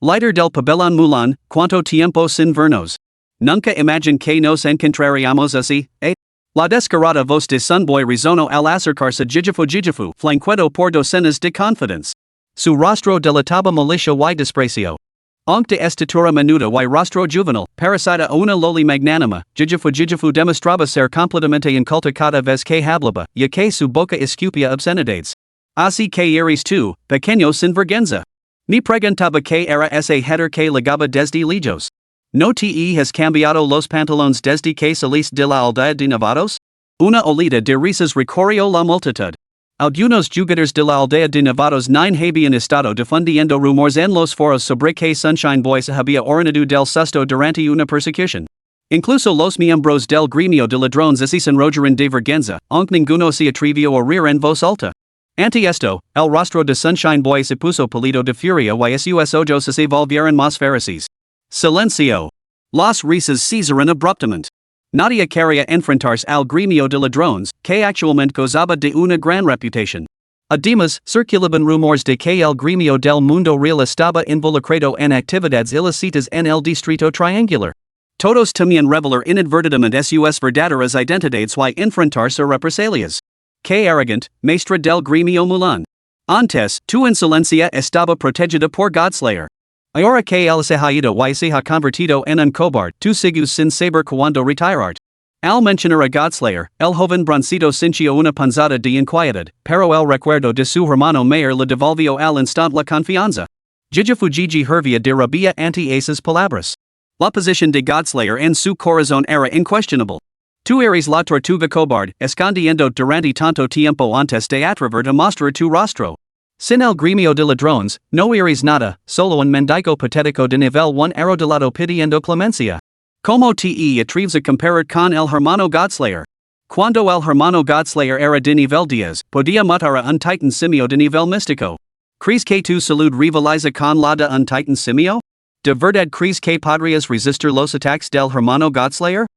Líder del pabellón Mulan, ¿cuánto tiempo sin vernos? Nunca imaginé que nos encontraríamos así, eh? La descarada voz de Sunboy resonó al acercarse Jijifu, flanqueado por docenas de confidence. Su rostro delataba malicia y desprecio. Aunque de estatura menuda y rostro juvenil, parecida a una loli magnánima, Jijifu demostraba ser completamente inculta cada vez que hablaba, ya que su boca escupía obscenidades. Así que eres tú, pequeño sinvergüenza. Ni preguntaba que era ese header que ligaba desde lejos. ¿No te has cambiado los pantalones desde que saliste de la aldea de Nevados? Una olida de risas recorrió la multitud. Algunos jugadores de la aldea de Nevados 9 habían estado difundiendo rumores en los foros sobre que Sunshine Boy se había ordenado del susto durante una persecución. Incluso los miembros del gremio de ladrones se enrollaron de vergüenza, aunque ninguno se atrevió a reír en voz alta. Ante esto, el rostro de Sunshine Boy se puso pálido de furia y sus ojos se volvieron más feroces. Silencio. Las risas cesaron abruptamente. Nadie quería enfrentarse al gremio de ladrones, que actualmente gozaba de una gran reputación. Además, circulaban rumores de que el gremio del mundo real estaba involucrado en actividades ilícitas en el distrito triangular. Todos también revelar inadvertidamente sus verdaderas identidades y enfrentarse a represalias. Que arrogant, maestra del gremio Mulan. Antes, tu insolencia estaba protegida por Godslayer. Ahora que él se ha ido y se ha convertido en un cobarde, tu sigues sin saber cuando retirar. Al mencionar a Godslayer, el joven broncito sintió una panzada de inquietud, pero el recuerdo de su hermano mayor le devolvió al instante la confianza. Jijifujiji hervía de rabia ante esas palabras. La posición de Godslayer en su corazón era incuestionable. Tu eres la tortuga cobarde, escondiendo durante tanto tiempo antes de atrever a mostrar tu rostro. Sin el gremio de ladrones, no eres nada, solo un mendigo patético de nivel 1 arrodillado pidiendo clemencia. Como te atreves a comparar con el hermano Godslayer? Cuando el hermano Godslayer era de nivel 10, podía matar a un titan simio de nivel místico. ¿Crees que tu salud rivaliza con la de un titan simio? ¿De verdad crees que podrías resistir los ataques del hermano Godslayer?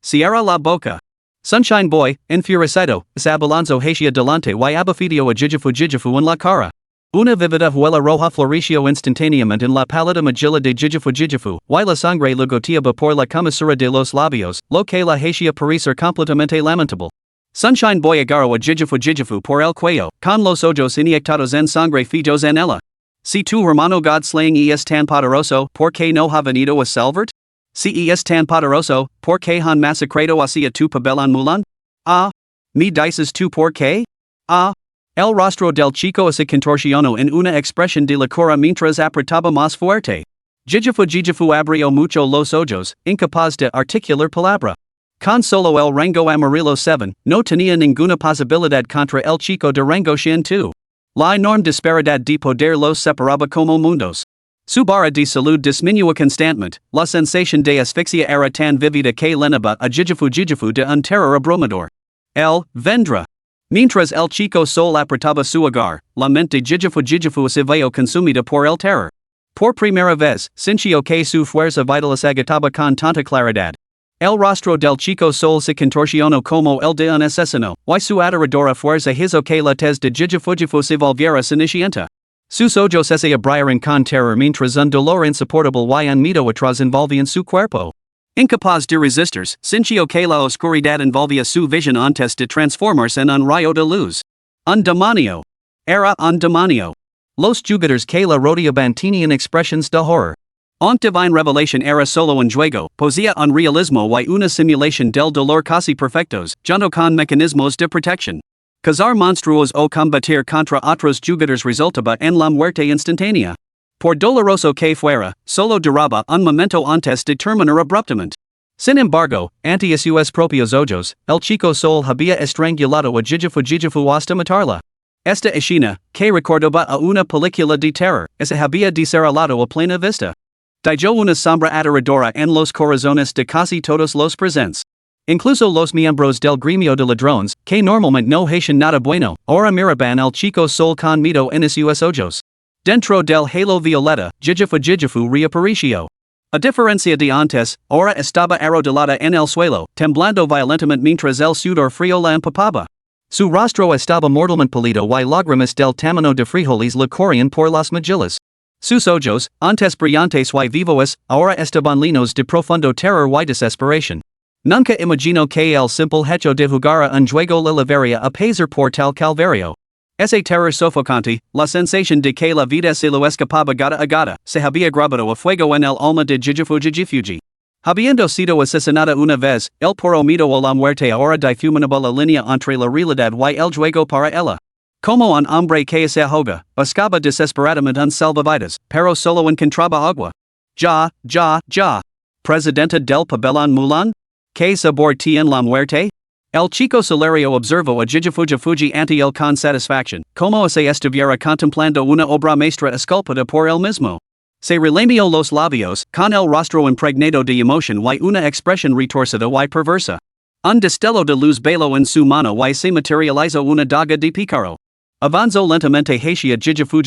Cierra la boca. Sunshine Boy, enfurecido, sabalanzo hacia delante y abafidio a Jijifu en la cara. Una vívida huela roja floreció instantáneamente en la pálida mejilla de Jijifu, y la sangre le goteaba por la comisura de los labios, lo que la hacía parecer completamente lamentable. Sunshine Boy agarró a Jijifu por el cuello, con los ojos inyectados en sangre fijos en ella. Si tu hermano Godslaying es tan poderoso, ¿por qué no ha venido a salvarte? Si es tan poderoso, ¿por qué han masacrado hacia tu pabellón Mulan? ¿Me dices tu por qué? El rostro del chico se contorsionó en una expresión de locura mientras apretaba más fuerte. Jijifu abrió mucho los ojos, incapaz de articular palabra. Con solo el rango amarillo 7, no tenía ninguna posibilidad contra el chico de rango Shin 2. La enorme disparidad de poder los separaba como mundos. Su barra de salud disminuyó constantemente, la sensación de asfixia era tan vívida que lenaba a Jijifu de un terror abrumador. El vendrá. Mientras el chico sol apretaba su hogar, la mente de Jijifu se vio consumida por el terror. Por primera vez, sintió que su fuerza vital se agotaba con tanta claridad. El rostro del chico sol se contorsionó como el de un asesino, y su aterradora fuerza hizo que la tez de Jijifu se volviera cenicienta. Sus ojos se abrieron con terror mientras un dolor insoportable y un miedo atroz envolvían su cuerpo. Incapaz de resistirse, sintió que la oscuridad envolvía su visión antes de transformarse en un rayo de luz. Un demonio. Era un demonio. Los jugadores que la rodeaban tenían expresiones de horror. Aunque divine revelation era solo un juego, poseía un realismo y una simulación del dolor casi perfectos, junto con mecanismos de protección. Cazar monstruos o combatir contra otros jugadores resultaba en la muerte instantánea. Por doloroso que fuera, solo duraba un momento antes de terminar abruptamente. Sin embargo, ante sus propios ojos, el chico sol había estrangulado a Jijifu hasta matarla. Esta escena, que recordaba a una película de terror, se había desarrollado a plena vista. Dejó una sombra aterradora en los corazones de casi todos los presentes. Incluso los miembros del gremio de ladrones, que normalmente no hacían nada bueno, ahora miraban al chico sol con miedo en sus ojos. Dentro del halo violeta, Jijifu reapareció. A diferencia de antes, ahora estaba arrodillada en el suelo, temblando violentamente mientras el sudor frío la empapaba. Su rostro estaba mortalmente pálido y lágrimas del tamaño de frijoles le corrían por las mejillas. Sus ojos, antes brillantes y vivos, ahora estaban llenos de profundo terror y desesperación. Nunca imagino que el simple hecho de jugar a un juego le llevaría a pasar por tal calvario. Ese terror sofocante, la sensación de que la vida se lo escapaba gata a gata, se había grabado a fuego en el alma de Jijifu. Habiendo sido asesinada una vez, el puro miedo a la muerte ahora difuminaba la línea entre la realidad y el juego para ella. Como un hombre que se ahoga, buscaba desesperadamente un salvavidas, pero solo encontraba agua. Ya. Presidenta del pabellón Mulan? ¿Qué sabor tiene la muerte? El chico Solario observó a Jijifu ante él con satisfacción, como si estuviera contemplando una obra maestra esculpida por él mismo. Se relamió los labios, con el rostro impregnado de emoción y una expresión retorcida y perversa. Un destello de luz bailó en su mano y se materializó una daga de pícaro. Avanzó lentamente hacia Jijifu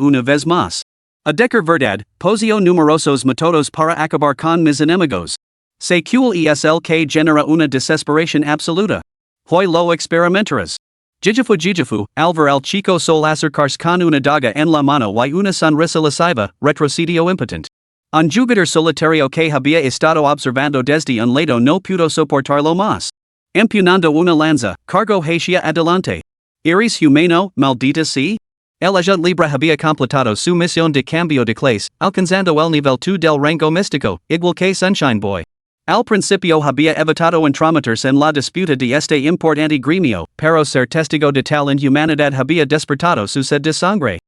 una vez más. A decir verdad, poseo numerosos métodos para acabar con mis enemigos. Se cual es el que genera una desesperación absoluta. Hoy lo experimentarás. Jijifu, al ver el chico sol acercarse con una daga en la mano y una sonrisa lasciva, retrocedió impotente. Un jugador solitario que había estado observando desde un lado no pudo soportarlo más. Empuñando una lanza, cargo hacia adelante. Iris humano, maldita sea? El agente libre había completado su misión de cambio de clase, alcanzando el nivel 2 del rango místico, igual que Sunshine Boy. Al principio había evitado entrometerse en la disputa de este importante gremio, pero ser testigo de tal inhumanidad había despertado su sed de sangre.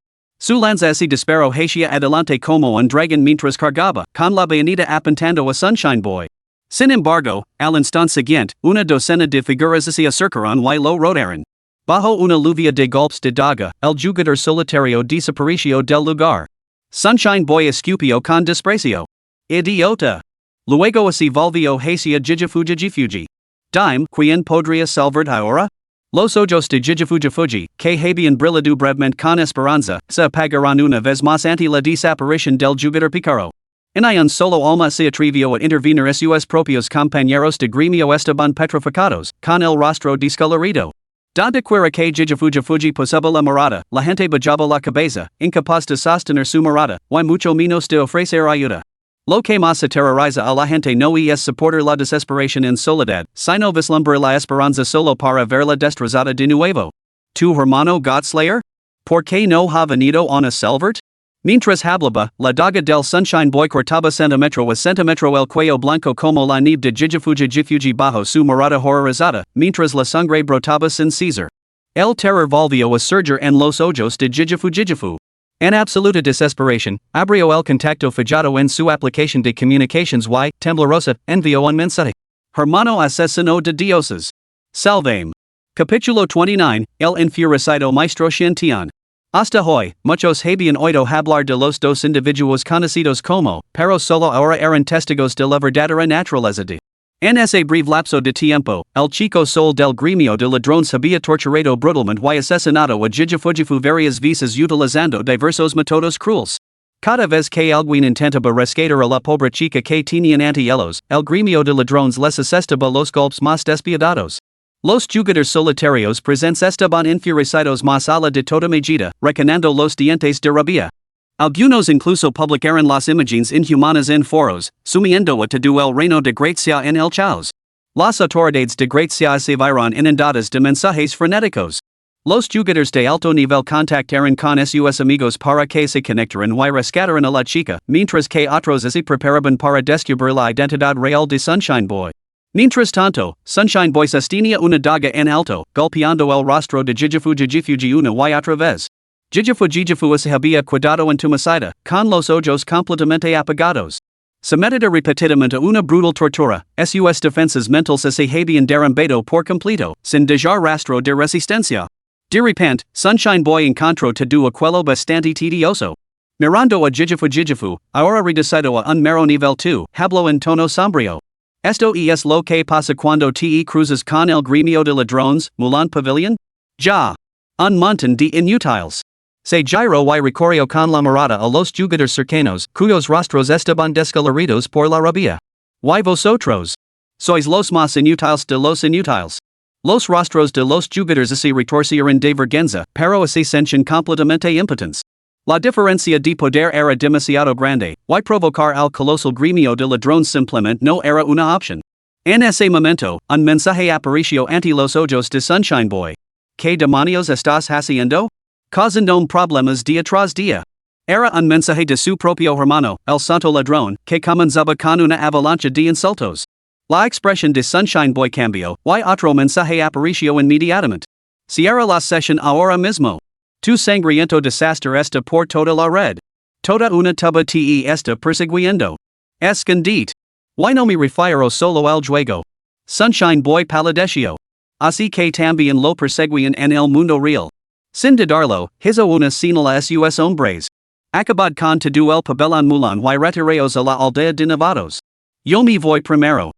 Su lanza se disparó hacia adelante como un dragón mientras cargaba, con la bayoneta apuntando a Sunshine Boy. Sin embargo, al instante siguiente, una docena de figuras se acercaron y lo rodearon. Bajo una lluvia de golpes de daga, el jugador solitario desapareció del lugar. Sunshine Boy escupió con desprecio. Idiota. Luego se volvió hacia Jijifuji. Dime, ¿quién podría salvar ahora? Los ojos de Jijifuji, que habían brillado brevemente con esperanza, se apagaron una vez más ante la desaparición del jugador pícaro. Ni un solo alma se atrevió a intervenir sus propios compañeros de gremio estaban petrificados, con el rostro descolorido. Donde quiera que Jijifuji posaba la mirada, la gente bajaba la cabeza, incapaz de sostener su mirada, y mucho menos de ofrecer ayuda. Lo que más aterroriza a la gente no es soportar la desesperación en soledad, sino vislumbrar la esperanza solo para verla destrozada de nuevo. ¿Tu hermano Godslayer? ¿Por qué no ha venido a salvarte? Mientras hablaba, la daga del Sunshine Boy cortaba centímetro a centímetro el cuello blanco como la nieve de Jijifuji bajo su mirada horrorizada, mientras la sangre brotaba sin cesar. El terror volvió a surgir en los ojos de Jijifu. En absoluta desesperación, abrió el contacto fijado en su aplicación de comunicaciones y, temblorosa, envió un mensaje. Hermano asesino de Dioses. Salvame. Capítulo 29, El enfurecido maestro Shintian. Hasta hoy, muchos habían oído hablar de los dos individuos conocidos como, pero solo ahora eran testigos de la verdadera naturaleza de. En ese breve lapso de tiempo, el chico sol del gremio de ladrones había torturado brutalmente y asesinado a Jijifujifu varias veces utilizando diversos métodos crueles. Cada vez que alguien intentaba rescatar a la pobre chica que tenían ante ellos, el gremio de ladrones les asestaba los golpes más despiadados. Los jugadores solitarios presentes estaban enfurecidos más allá de toda medida, recanando los dientes de rabia. Algunos incluso publicaron las imágenes inhumanas en foros, sumiendo a todo el reino de Gracia en el caos. Las autoridades de Gracia se vieron inundadas de mensajes frenéticos. Los jugadores de alto nivel contactaron con sus amigos para que se conectaran y rescataran a la chica, mientras que otros se preparaban para descubrir la identidad real de Sunshine Boy. Mientras tanto, Sunshine Boy sostenía una daga en alto, golpeando el rostro de Jijifuji una y otra vez. Jijifu se había quedado entumecida, con los ojos completamente apagados. Sometida repetidamente a una brutal tortura, sus defensas mentales se habían derrumbado por completo, sin dejar rastro de resistencia. De repente, Sunshine Boy encontró todo aquello bastante tedioso. Mirando a Jijifu, ahora reducido a un mero nivel 2, habló en tono sombrío. Esto es lo que pasa cuando te cruzas con el gremio de ladrones, Mulan Pavilion? Ya. Un montón de inútiles. Se giró y recorrió con la mirada a los jugadores cercanos, cuyos rostros estaban descoloridos por la rabia. ¿Y vosotros? Sois los más inútiles de los inútiles. Los rostros de los jugadores se retorcieron de vergüenza, pero se sentían completamente impotentes. La diferencia de poder era demasiado grande, y provocar al colosal gremio de ladrones simplemente no era una opción. En ese momento, un mensaje apareció ante los ojos de Sunshine Boy. ¿Qué demonios estás haciendo? Causando problemas día tras día. Era un mensaje de su propio hermano, el santo ladrón, que comenzaba con una avalancha de insultos. La expresión de Sunshine Boy cambió, y otro mensaje apareció inmediatamente. Cierra la sesión ahora mismo. Tu sangriento desastre está por toda la red. Toda una tuba te está persiguiendo. Escondite. Y no me refiero solo al juego. Sunshine Boy palideció. Así que también lo perseguían en el mundo real. Sin dudarlo, hizo una señal a sus hombres. Acabad con todo el pabellón Mulan y retiraos a la aldea de Nevados. Yo me voy primero.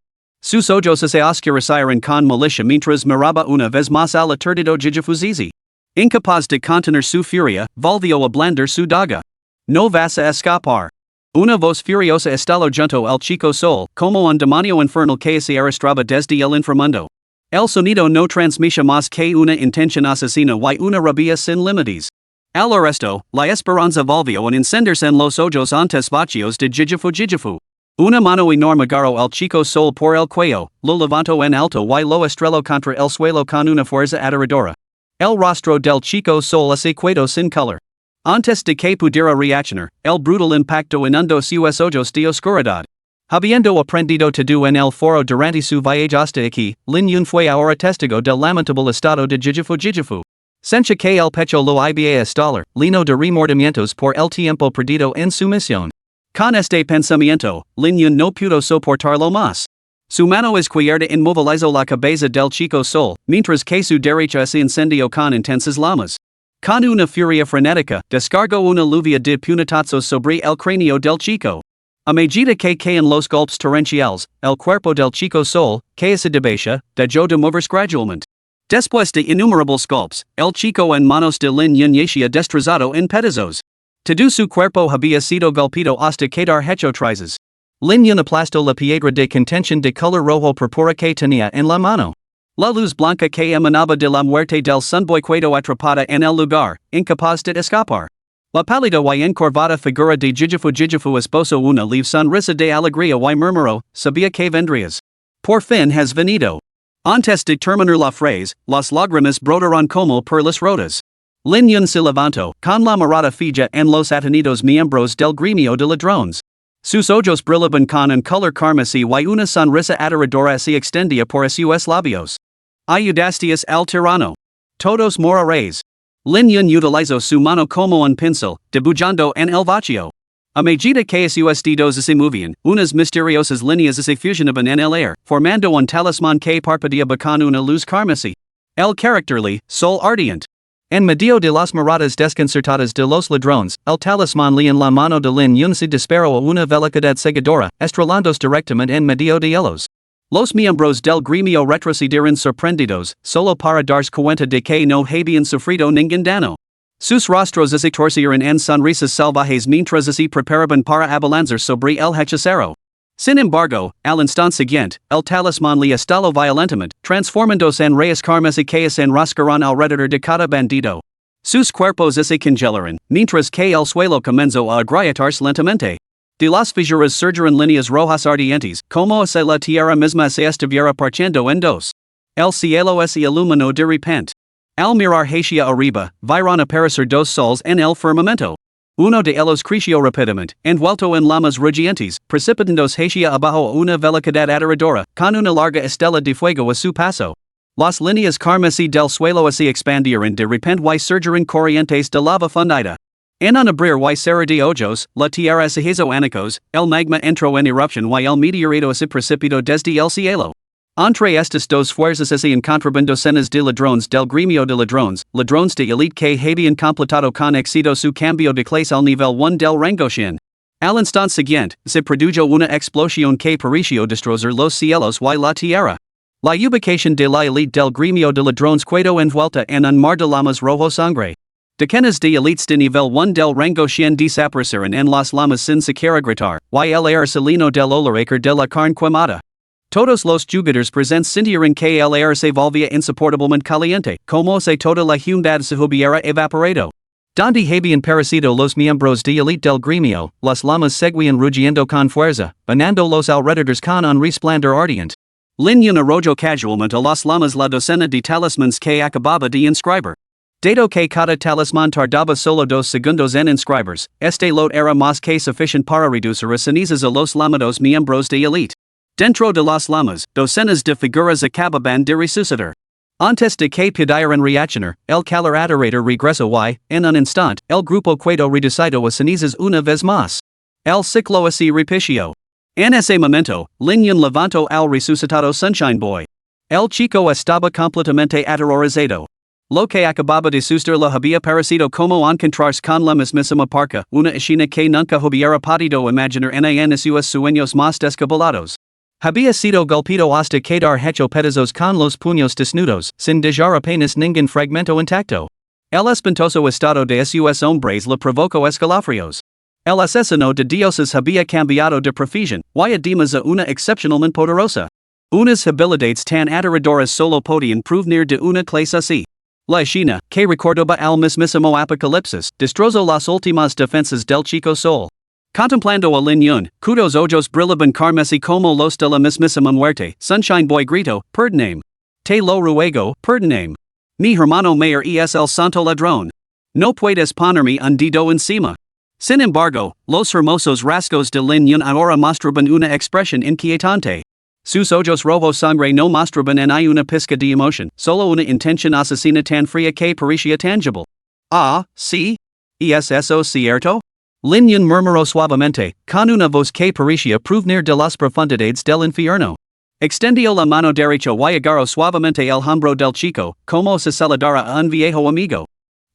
Sus ojos se oscurecieron con malicia mientras miraba una vez más al aturdido Jijifuzizi. Incapaz de contener su furia, volvió a blandar su daga. No vas a escapar. Una voz furiosa estalló junto al chico sol, como un demonio infernal que se arrastraba desde el inframundo. El sonido no transmitía más que una intención asesina y una rabia sin límites. Al resto, la esperanza volvió en encenderse en los ojos antes vacíos de Jijifu. Una mano enorme agarró al chico sol por el cuello, lo levantó en alto y lo estrelló contra el suelo con una fuerza aterradora. El rostro del chico sol se quedó sin color. Antes de que pudiera reaccionar, el brutal impacto inundó sus ojos de oscuridad. Habiendo aprendido todo en el foro durante su viaje hasta aquí, Lin Yun fue ahora testigo del lamentable estado de Jijifu. Sencha que el pecho lo iba a estallar, lleno de remordimientos por el tiempo perdido en su misión. Con este pensamiento, Lin Yun no pudo soportarlo más. Su mano izquierda inmovilizó la cabeza del chico sol, mientras que su derecha se incendió con intensas llamas. Con una furia frenética, descargó una lluvia de puñetazos sobre el cráneo del chico. A medida que caen los golpes torrenciales, el cuerpo del chico sol, que se debía, dejó de moverse gradualmente. Después de innumerables golpes, el chico en manos de Lin Yun yacía destrozado en pedazos. Todo su cuerpo había sido golpeado hasta quedar hecho trizas. Lin Yun aplastó la piedra de contención de color rojo púrpura que tenía en la mano. La luz blanca que emanaba de la muerte del sunboy quedó atrapada en el lugar, incapaz de escapar. La pálida y encorvada figura de Jijifu esposó una leve sonrisa de alegría y murmuró, sabía que vendrías. Por fin has venido. Antes de terminar la frase, las lágrimas brotaron como perlas rotas. Lin Yun se levantó, con la mirada fija en los atenidos miembros del gremio de ladrones. Sus ojos brillaban con un color carmesí y una sonrisa aterradora se extendía por sus labios. Ayudasteis al tirano. Todos moraréis. Lin Yun utilizó su mano como un pincel, dibujando en el vacío. A medida que sus dedos se movían, unas misteriosas líneas se fusionaban en el aire, formando un talismán que parpadeaba con una luz carmesí. El carácterly, sol ardiente. En medio de las miradas desconcertadas de los ladrones, el talismán en la mano de Lin Yun se disparó a una velocidad cegadora, estrelándose directamente en medio de ellos. Los miembros del gremio retrocedieron sorprendidos, solo para darse cuenta de que no habían sufrido ningún daño. Sus rostros se torcieron en sonrisas salvajes mientras se preparaban para abalanzar sobre el hechicero. Sin embargo, al instante siguiente, el talismán le estalló violentamente, transformándose en rayos carmesí que se enroscaron alrededor de cada bandido. Sus cuerpos se congelaron, mientras que el suelo comenzó a agrietarse lentamente. De las fisuras surgieron líneas rojas ardientes, como si la tierra misma se estuviera partiendo en dos. El cielo se iluminó de repente. Al mirar hacia arriba, vieron aparecer dos sols en el firmamento. Uno de ellos creció rápidamente, envuelto en llamas rugientes, precipitándose hacia abajo a una velocidad aterradora, con una larga estela de fuego a su paso. Las líneas carmesí del suelo se expandieron de repente y surgieron corrientes de lava fundida. En un abrir y cerrar de ojos, la tierra se hizo añicos, el magma entró en erupción y el meteorito se precipitó desde el cielo. Entre estas dos fuerzas se encontraban docenas de ladrones del gremio de ladrones de élite que habían completado con éxito su cambio de clase al nivel 1 del rango Shin. Al instante siguiente, se produjo una explosión que pareció destrozar los cielos y la tierra. La ubicación de la élite del gremio de ladrones quedó envuelta en un mar de llamas rojo sangre. Decenas de élites de nivel 1 del rango Shin desaparecieron en las llamas sin siquiera gritar, y el aire se llenó del olor de la carne quemada. Todos los jugadores presentes sintieron que el aire se volvía insoportablemente caliente, como si toda la humedad se hubiera evaporado. Donde habían perecido los miembros de élite del gremio, las llamas seguían rugiendo con fuerza, banando los alrededores con un resplandor ardiente. Lin Yun arrojó casualmente a las llamas la docena de talismanes que acababa de inscribir. Dado que cada talismán tardaba solo 2 segundos en inscribirse, este lot era más que suficiente para reducir a cenizas a los llamados miembros de élite. Dentro de las llamas, docenas de figuras acababan de resucitar. Antes de que pudieran reaccionar, el calor aterrador regresó y, en un instante, el grupo quedó reducido a cenizas una vez más. El ciclo se repitió. En ese momento, Lin Yun levantó al resucitado Sunshine Boy. El chico estaba completamente aterrorizado. Lo que acababa de suceder le había parecido como encontrarse con la mismísima parca, una escena que nunca hubiera podido imaginar en sus sueños más descabelados. Había sido golpeado hasta quedar hecho pedazos con los puños desnudos, sin dejar apenas ningún fragmento intacto. El espantoso estado de sus hombres le provocó escalofríos. El asesino de Dioses había cambiado de profesión, y además a una excepcionalmente poderosa. Unas habilidades tan aterradoras solo podían provenir de una clase así. La escena, que recordoba al mismísimo apocalipsis, destrozo las últimas defensas del chico sol. Contemplando a Lin Yun, cuyos ojos brillaban carmesí como los de la mismísima muerte, Sunshine Boy grito, perdoname. Te lo ruego, perdoname. Mi hermano mayor es el santo ladrón. No puedes ponerme un dedo encima. Sin embargo, los hermosos rasgos de Lin Yun ahora mostraban una expresión inquietante. Sus ojos rojos sangre no mostraban en una pizca de emoción, solo una intención asesina tan fría que parecía tangible. Ah, sí? ¿Es eso cierto? Lin Yun murmuró suavemente, con una voz que parecía provenir de las profundidades del infierno. Extendió la mano derecha y agarró suavemente el hombro del chico, como si saludara a un viejo amigo.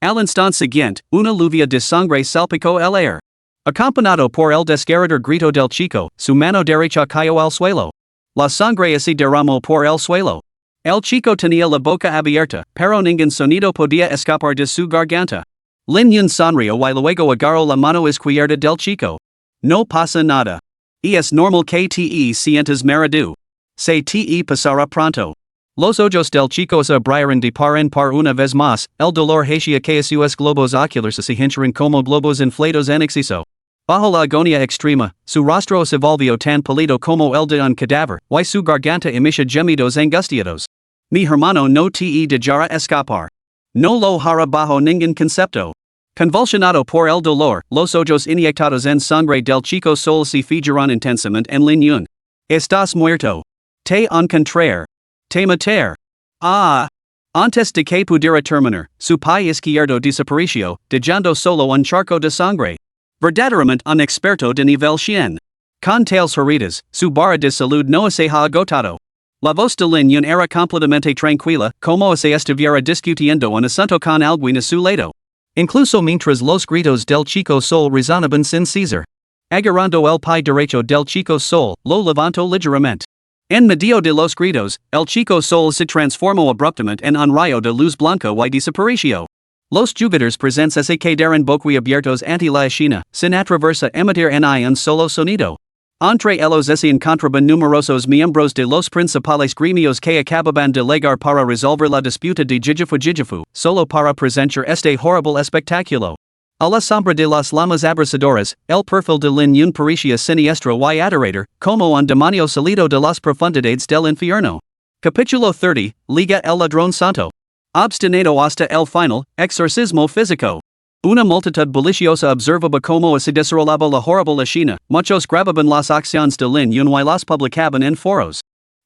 Al instante siguiente, una lluvia de sangre salpicó el aire. Acompañado por el desgarrador grito del chico, su mano derecha cayó al suelo. La sangre se derramó por el suelo. El chico tenía la boca abierta, pero ningún sonido podía escapar de su garganta. Lin Yun sonrió y luego agarró la mano izquierda del chico. No pasa nada. Es normal que te sientas mareado. Se te pasará pronto. Los ojos del chico se abrieron de par en par una vez más, el dolor hacía que sus globos oculares se hincharan como globos inflados en exceso. Bajo la agonía extrema, su rostro se volvió tan pálido como el de un cadáver, y su garganta emitía gemidos angustiados. Mi hermano no te dejará escapar. No lo hará bajo ningún concepto. Convulsionado por el dolor, los ojos inyectados en sangre del chico sol se fijaron intensamente en Lin Yun. Estás muerto. Te encontrar. Te matar. Ah. Antes de que pudiera terminar, su pie izquierdo desapareció, dejando solo un charco de sangre. Verdaderamente un experto de nivel 100. Con tales heridas, su barra de salud no se ha agotado. La voz de Lin Yun era completamente tranquila, como si estuviera discutiendo un asunto con alguien a su lado. Incluso mientras los gritos del chico sol resonaban sin cesar. Agarrando el pie derecho del chico sol, lo levantó ligeramente. En medio de los gritos, el chico sol se transformó abruptamente en un rayo de luz blanco y desapareció. Los jugadores presentes se quedaron boquiabiertos ante la escena, sin atreverse a emitir ni un solo sonido. Entre ellos se encontraban numerosos miembros de los principales gremios que acababan de llegar para resolver la disputa de Jijifu, solo para presenciar este horrible espectáculo. A la sombra de las llamas abrasadoras, el perfil de Lin Yun parecía siniestro y aterrador, como un demonio salido de las profundidades del infierno. Capítulo 30, Liga el Ladrón Santo. Obstinado hasta el final, exorcismo físico. Una multitud bulliciosa observaba cómo se desarrollaba la horrible escena, muchos grababan las acciones de Lin Yun y las publicaban en foros.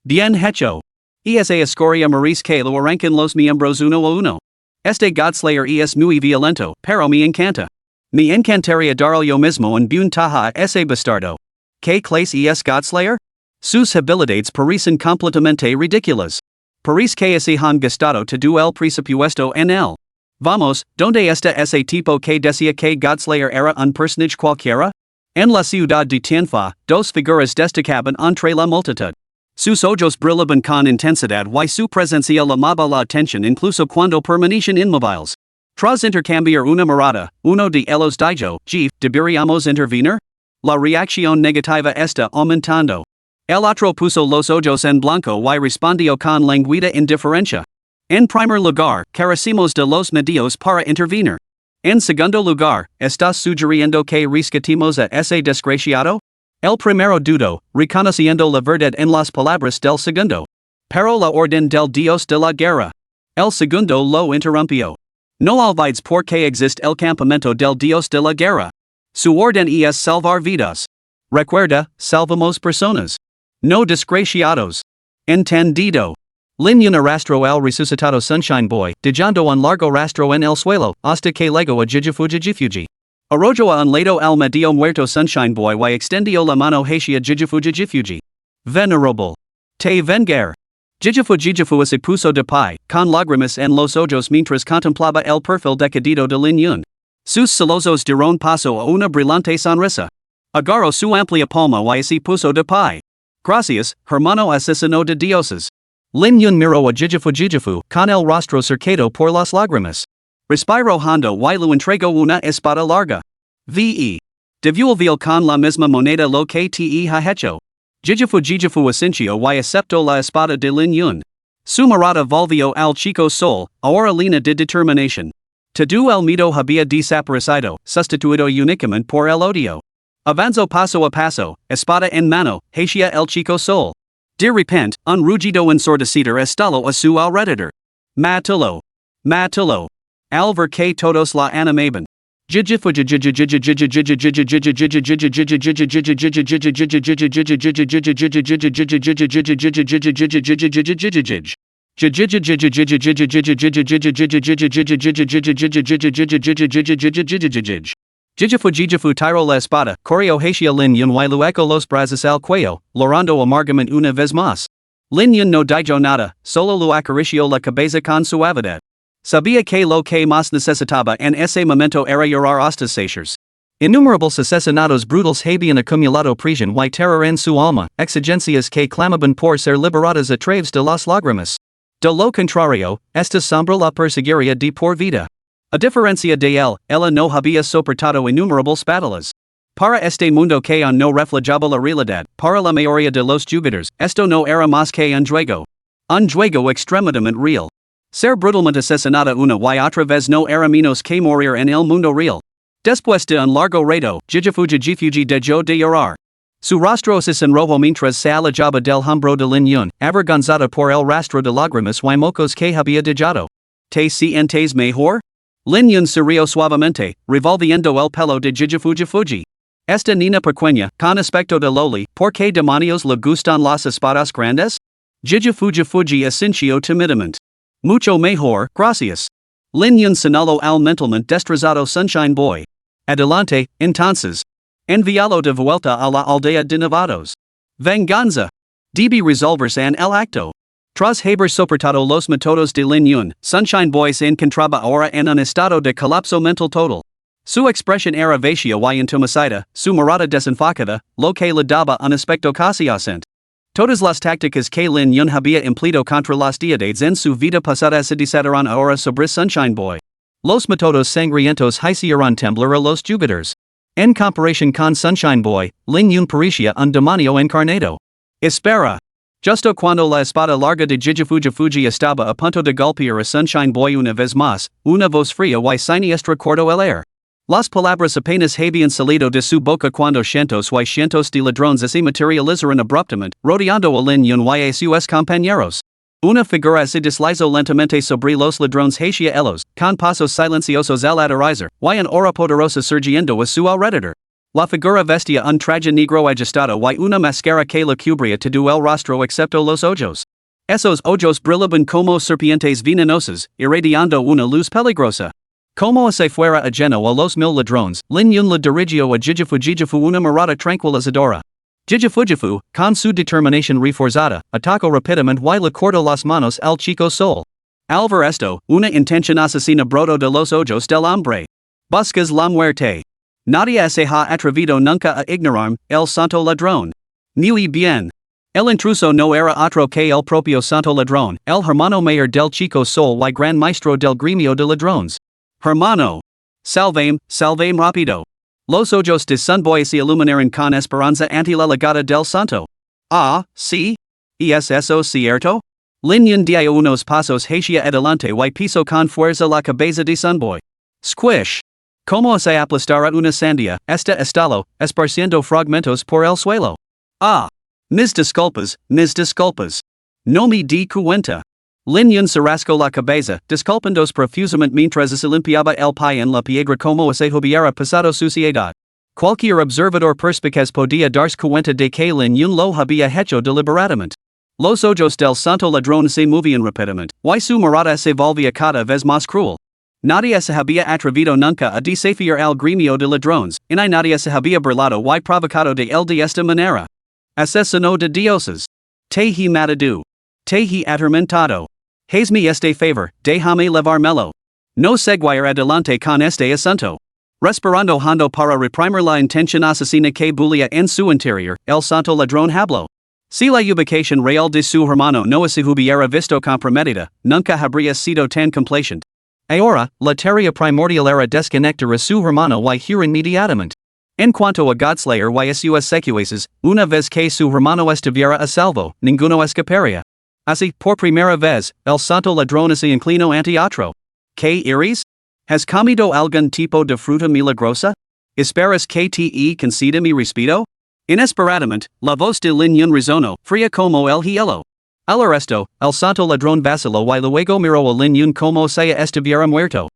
Bien hecho. Esa escoria maris que lo arrancan los miembros uno a uno. Este Godslayer es muy violento, pero me encanta. Me encantaría darle yo mismo un buen taja a ese bastardo. ¿Qué clase es Godslayer? Sus habilidades parecen completamente ridículas. Parece que se han gastado todo el presupuesto en él. Vamos, ¿dónde está ese tipo que decía que Godslayer era un personaje cualquiera? En la ciudad de Tianfa, dos figuras destacaban entre la multitud. Sus ojos brillaban con intensidad y su presencia llamaba la atención incluso cuando permanecían inmóviles. Tras intercambiar una mirada, uno de ellos dijo, Jeff, ¿deberíamos intervenir? La reacción negativa está aumentando. El otro puso los ojos en blanco y respondió con languida indiferencia. En primer lugar, carecemos de los medios para intervenir. En segundo lugar, ¿estás sugiriendo que rescatemos a ese desgraciado? El primero dudó, reconociendo la verdad en las palabras del segundo. Pero la orden del Dios de la guerra. El segundo lo interrumpió. No olvides por qué existe el campamento del Dios de la guerra. Su orden es salvar vidas. Recuerda, salvamos personas. No desgraciados. Entendido. Lin Yun arrastró al resucitado Sunshine Boy, dejando un largo rastro en el suelo, hasta que llegó a Jijifuji. Arrojo a un lado al medio muerto Sunshine Boy y extendió la mano hacia Jijifuji. Venerable. Te vengar. Jijifu se puso de pie, con lágrimas en los ojos mientras contemplaba el perfil decadido de Lin Yun. Sus celosos dieron paso a una brillante sonrisa. Agarró su amplia palma y se puso de pie. Gracias, hermano asesino de dioses. Lin Yun miró a Jijifu con el rostro cercado por las lágrimas. Respiró hondo y le entregó una espada larga. V.E. Devuelve con la misma moneda lo que te ha hecho. Jijifu asintió y aceptó la espada de Lin Yun. Su morada volvió al chico sol, ahora línea de determinación. Todo el miedo había desaparecido, sustituido únicamente por el odio. Avanzó paso a paso, espada en mano, hacia el chico sol. De repente, un rugido ensordecido estalló a su alrededor. Mátalo. Mátalo. Al ver que todos la animaban. Jijifu tiro la espada, corrió hacia Lin Yun y luego los brazos al cuello, logrando amargamente una vez más. Lin Yun no dijo nada, solo lo acarició la cabeza con suavidad. Sabía que lo que más necesitaba en ese momento era llorar hasta sacios. Innumerables asesinatos brutales habían acumulado prisión y terror en su alma, exigencias que clamaban por ser liberadas a través de las lágrimas. De lo contrario, esta sombra la perseguiría de por vida. A diferencia de él, ella no había soportado innumerables batallas. Para este mundo que aún no reflejaba la realidad, para la mayoría de los jugadores, esto no era más que un juego. Un juego extremadamente real. Ser brutalmente asesinada una y otra vez no era menos que morir en el mundo real. Después de un largo rato, Jijifuji dejó de llorar. Su rostro se enrojó mientras se alejaba del hombro de Lin Yun, avergonzada por el rastro de lágrimas y mocos que había dejado. ¿Te sientes mejor? Lin Yun se rió suavemente, revolviendo el pelo de Jijifuji. Esta niña pequeña, con aspecto de loli, ¿por qué demonios le gustan las espadas grandes? Jijifuji asintió timidamente. Mucho mejor, gracias. Lin Yun señaló al mentalmente destrozado Sunshine Boy. Adelante, entonces. Envialo de vuelta a la aldea de Nevados. Venganza. Debe resolverse en el acto. Tras haber soportado los métodos de Lin Yun, Sunshine Boy se encontraba ahora en un estado de colapso mental total. Su expresión era vacía y entumecida, su mirada desenfocada, lo que le daba un aspecto casi ausente. Todas las tácticas que Lin Yun había empleado contra las deidades en su vida pasada se desataron ahora sobre Sunshine Boy. Los métodos sangrientos hicieron temblar a los jugadores. En comparación con Sunshine Boy, Lin Yun parecía un demonio encarnado. Espera. Justo cuando la espada larga de Jijifuji estaba a punto de golpear a Sunshine Boy una vez más, una voz fría y siniestra cortó el aire. Las palabras apenas habían salido de su boca cuando cientos y cientos de ladrones se materializaron abruptamente, rodeando a Lin Yun y a sus compañeros. Una figura se deslizó lentamente sobre los ladrones hacia ellos, con pasos silenciosos al aterrizar, y una aura poderosa surgiendo a su alrededor. La figura vestía un traje negro ajustado y una máscara que le cubría todo el rostro excepto los ojos. Esos ojos brillaban como serpientes venenosas, irradiando una luz peligrosa. Como si fuera ajeno a los 1000 ladrones, Lin Yun le dirigió a Jijifu una mirada tranquilizadora. Jijifu, con su determinación reforzada, atacó rápidamente y le cortó las manos al chico sol. Al ver esto, una intención asesina brotó de los ojos del hombre. Buscas la muerte. Nadie se ha atrevido nunca a ignorar el santo ladrón. Muy bien. El intruso no era otro que el propio santo ladrón, el hermano mayor del chico sol y gran maestro del gremio de ladrones. Hermano. Salvame rápido. Los ojos de Sunboy se iluminaron con esperanza ante la llegada del santo. Ah, sí. ¿Es eso cierto? Lin Yun dio unos pasos hacia adelante y pisó con fuerza la cabeza de Sunboy. Squish. Como se aplastara una sandía, estalló, esparciendo fragmentos por el suelo. Ah. Mis disculpas. No me di cuenta. Lin Yun se rascó la cabeza, disculpándose profusamente mientras se limpiaba el pie en la piedra como si hubiera pasado suciedad. Cualquier observador perspicaz podía darse cuenta de que Lin Yun lo había hecho deliberadamente. Los ojos del santo ladrón se movían rápidamente, y su mirada se volvía cada vez más cruel. Nadie se había atrevido nunca a desafiar al gremio de ladrones, y nadie se había burlado y provocado de él de esta manera. Asesino de dioses. Te he matado. Te he atormentado. Hazme este favor, déjame levármelo. No seguir adelante con este asunto. Respirando hondo para reprimir la intención asesina que bullía en su interior, el santo ladrón habló. Si la ubicación real de su hermano no se hubiera visto comprometida, nunca habría sido tan complaciente. Ahora, la tarea primordial era desconectar a su hermano y huir inmediatamente. En cuanto a Godslayer y sus secuaces, una vez que su hermano estuviera a salvo, ninguno escaparía. Así, por primera vez, el santo ladrón se inclinó ante otro. ¿Qué iris? ¿Has comido algún tipo de fruta milagrosa? ¿Esperas que te conceda mi respeto? Inesperadamente, la voz de Lin Yun resonó, fría como el hielo. Al arresto, el santo ladrón vaciló y luego miró a Lin Yun como si estuviera muerto.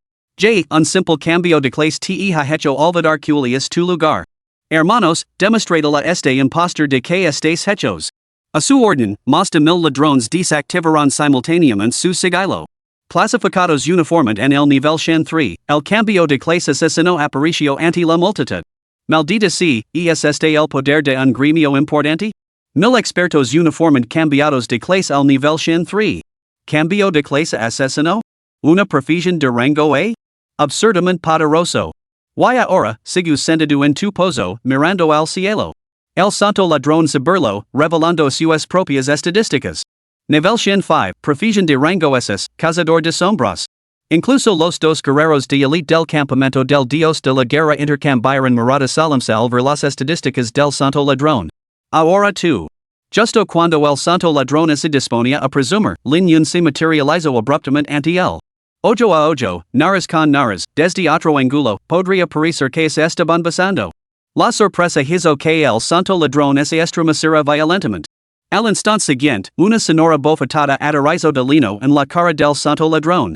Un simple cambio de clase te ha hecho olvidar cuál es tu lugar. Hermanos, demostrad a este impostor de que estáis hechos. A su orden, más de 1000 ladrones desactivarán simultáneamente su sigilo. Clasificados uniformemente en el nivel Shan 3, el cambio de clase asesino apareció ante la multitud. Maldita sea, ¿es este el poder de un gremio importante? 1000 expertos uniformemente cambiados de clase al nivel Shan 3. ¿Cambio de clase asesino? ¿Una profesión de rango A? Absurdamente poderoso. Y ahora, sigue sentado en tu pozo, mirando al cielo. El santo ladrón se burló, revelando sus propias estadísticas. Nivel Shan 5, profesión de rango SS, cazador de sombras. Incluso los dos guerreros de elite del campamento del Dios de la guerra intercambiaron miradas solemnes al ver las estadísticas del santo ladrón. Ahora tú. Justo cuando el santo ladrón se disponía a presumir, Lin Yun se materializó abruptamente ante él. Ojo a ojo, naras con naras, desde otro ángulo, podría parecer que se estaban besando. La sorpresa hizo que el santo ladrón se estremeciera violentamente. Al instante siguiente, una sonora bofetada aterrizó de lino en la cara del santo ladrón.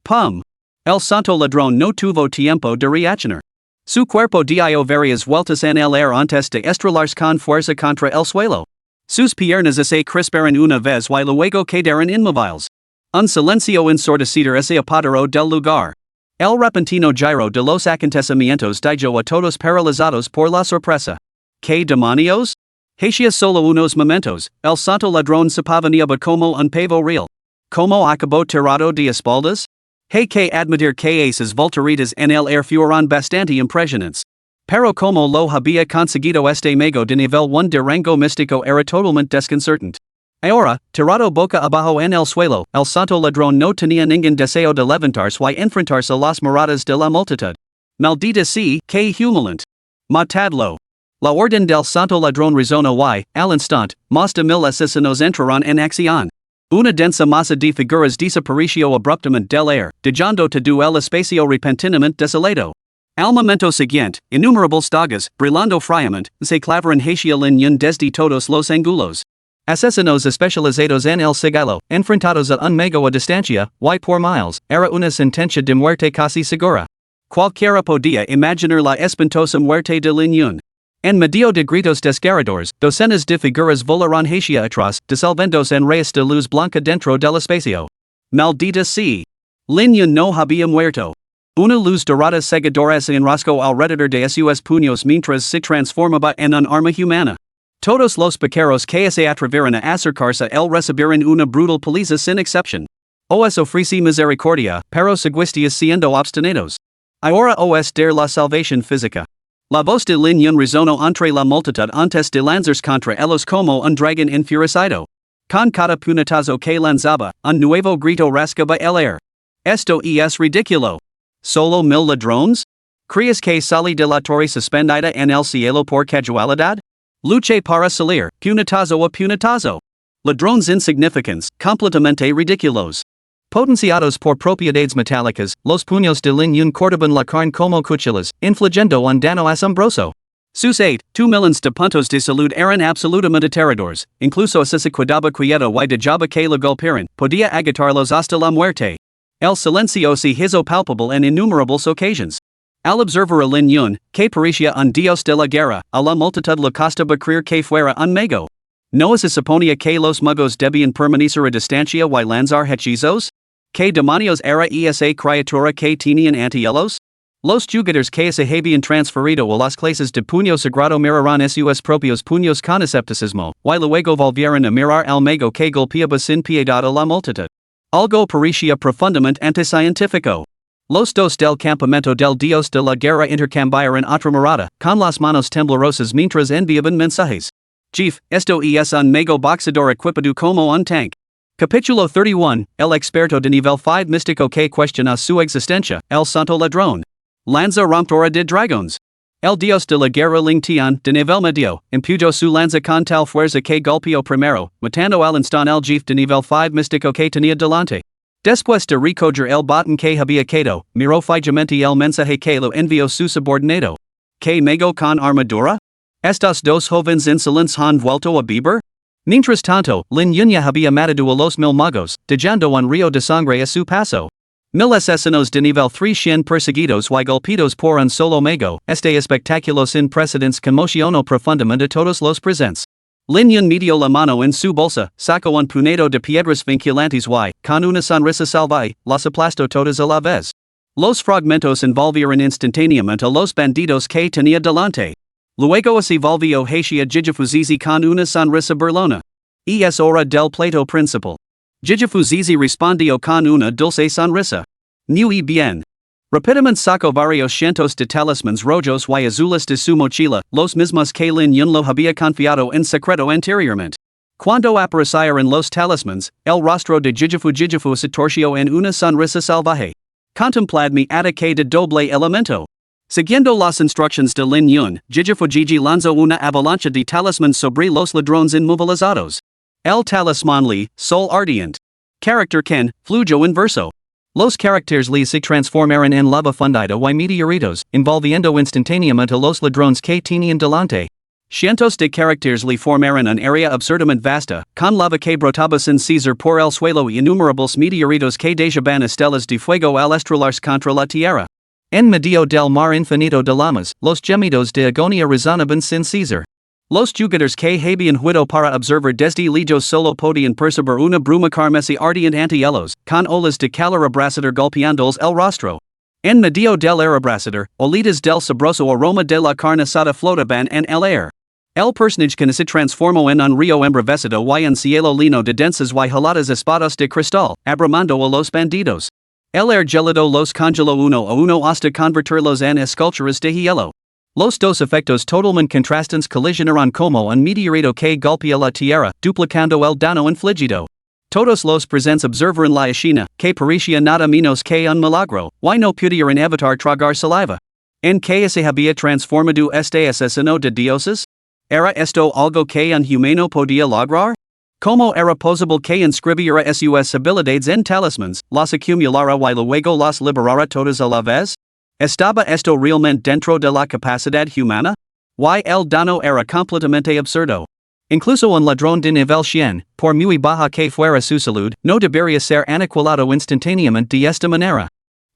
¡Pum! El santo ladrón no tuvo tiempo de reaccionar. Su cuerpo dio varias vueltas en el aire antes de estrellarse con fuerza contra el suelo. Sus piernas se crisparon una vez y luego quedaron inmóviles. Un silencio ensordecido se apoderó del lugar. El repentino giro de los acontecimientos dejó a todos paralizados por la sorpresa. ¿Qué demonios? Hacía solo unos momentos, el santo ladrón se pavoneaba como un pavo real. ¿Cómo acabó tirado de espaldas? Hay que admitir que esas volteretas en el aire fueron bastante impresionantes. Pero como lo había conseguido este mago de nivel 1 de rango místico era totalmente desconcertante. Ahora, tirado boca abajo en el suelo, el santo ladrón no tenía ningún deseo de levantarse y enfrentarse a las miradas de la multitud. Maldita sea, que humillante. Matadlo. La orden del santo ladrón resonó y, al instante, más de 1000 asesinos entraron en acción. Una densa masa de figuras desapareció abruptamente del aire, dejando todo el espacio repentinamente desolado. Al momento siguiente, innumerables dagas, brillando fríamente, se clavaron hacia Lin Yun desde todos los ángulos. Asesinos especializados en el sigilo, enfrentados a un mago a distancia, y por miles, era una sentencia de muerte casi segura. Cualquiera podía imaginar la espantosa muerte de Lin Yun. En medio de gritos desgarradores, docenas de figuras volaron hacia atrás, disolviéndose en rayos de luz blanca dentro del espacio. Maldita sea. Lin Yun no había muerto. Una luz dorada cegadora se enroscó alrededor de sus puños mientras se transformaba en un arma humana. Todos los piqueros que se atrevieron a acercarse a él recibieron una brutal paliza sin excepción. Os ofrece misericordia, pero seguisteis siendo obstinados. Ahora os der la salvación física. La voz de Lin Yun resonó entre la multitud antes de lanzarse contra ellos como un dragón enfurecido. Con cada puñetazo que lanzaba, un nuevo grito rasgaba el aire. Esto es ridículo. ¿Solo 1000 ladrones? ¿Crees que salí de la torre suspendida en el cielo por casualidad? Luché para salir, puñetazo a puñetazo. Ladrones insignificantes, completamente ridículos. Potenciados por propiedades metálicas, los puños de Lin Yun cortaban la carne como cuchillas, infligiendo un daño asombroso. Sus 8 millones de puntos de salud eran absolutamente aterradores, incluso si se cuidaba quieto y dejaba que la golpearan, podía agotarlos hasta la muerte. El silencio se hizo palpable en innumerables ocasiones. Al observar a Lin Yun, que parecía un dios de la guerra, a la multitud le costaba creer que fuera un mago. ¿No se suponía que los magos debían permanecer a distancia y lanzar hechizos? ¿Qué demonios era esa criatura que tenían ante ellos? Los jugadores que se habían transferido a las clases de puño sagrado miraron sus propios puños con escepticismo, y luego volvieron a mirar al mago que golpeaba sin piedad a la multitud. Algo parecía profundamente anticientífico. Los dos del campamento del Dios de la guerra intercambiaron otra mirada, con las manos temblorosas mientras enviaban mensajes. Chief, esto es un mago boxador equipado como un tank. Capítulo 31, el experto de nivel 5 místico que cuestiona su existencia, el santo ladrón. Lanza rompedora de dragones. El Dios de la Guerra Ling Tian, de nivel medio, impuyo su lanza con tal fuerza que golpeó primero, matando al instant el jefe de nivel 5 místico que tenía delante. Después de recoger el botín que había quedado, miró fijamente el mensaje que lo envió su subordinado. ¿Que mego con armadura? ¿Estos dos jóvenes insolentes han vuelto a beber? Mientras tanto, Lin Yun había matado a los 1000 magos, dejando un río de sangre a su paso. 1000 asesinos de nivel 3 shin perseguidos y golpeados por un solo mago, este espectáculo sin precedentes conmocionó profundamente a todos los presentes. Lin Yun metió la mano en su bolsa, sacó un puñado de piedras vinculantes y, con una sonrisa salvaje, las aplastó todas a la vez. Los fragmentos envolvieron instantáneamente a los bandidos que tenía delante. Luego se volvió hacia Gigafuzizi con una sonrisa burlona. Y es hora del pleito principal. Gigafuzizi respondió con una dulce sonrisa. Muy bien. Rápidamente sacó varios cientos de talismanes rojos y azules de su mochila, los mismos que Lin Yun lo había confiado en secreto anteriormente. Cuando aparecieron los talismanes, el rostro de Gigafu se torció en una sonrisa salvaje. Contemplad mi ataque de doble elemento. Siguiendo las instrucciones de Lin Yun, Gigafu lanzó una avalancha de talismanes sobre los ladrones inmovilizados. El talismán Li, Sol Ardiente. Character Ken, Flujo Inverso. Los caracteres Li se transformaron en lava fundida y meteoritos, envolviendo instantáneamente a los ladrones que tenían delante. Cientos de caracteres Li formaron un área absurdamente vasta, con lava que brotaba sin cesar por el suelo y innumerables meteoritos que dejaban estelas de fuego al estrellarse contra la tierra. En medio del mar infinito de llamas, los gemidos de agonía resonaban sin cesar. Los jugadores que habían jugado para observar desde lejos solo podían percibir una bruma carmesí ardiente ante ellos, con olas de calor abrasador golpeándoles el rostro. En medio del air abrasador, olitas del sabroso aroma de la carne asada flotaban en el aire. El personaje que se transformó en un río embravecido y un cielo lleno de densas y heladas espadas de cristal, abrumando a los bandidos. El air gelado los congeló uno a uno hasta convertirlos en esculturas de hielo. Los dos efectos totalmente contrastantes colisionaron como un meteorito que golpea la tierra, duplicando el daño infligido. Todos los presentes observaron la escena, que parecía nada menos que un milagro, y no pudieron evitar tragar saliva. ¿En qué se había transformado este asesino de dioses? ¿Era esto algo que un humano podía lograr? ¿Cómo era posible que inscribiera sus habilidades en talismanes, las acumulara y luego las liberara todas a la vez? ¿Estaba esto realmente dentro de la capacidad humana? Y el daño era completamente absurdo. Incluso un ladrón de nivel 100, por muy baja que fuera su salud, no debería ser aniquilado instantáneamente de esta manera.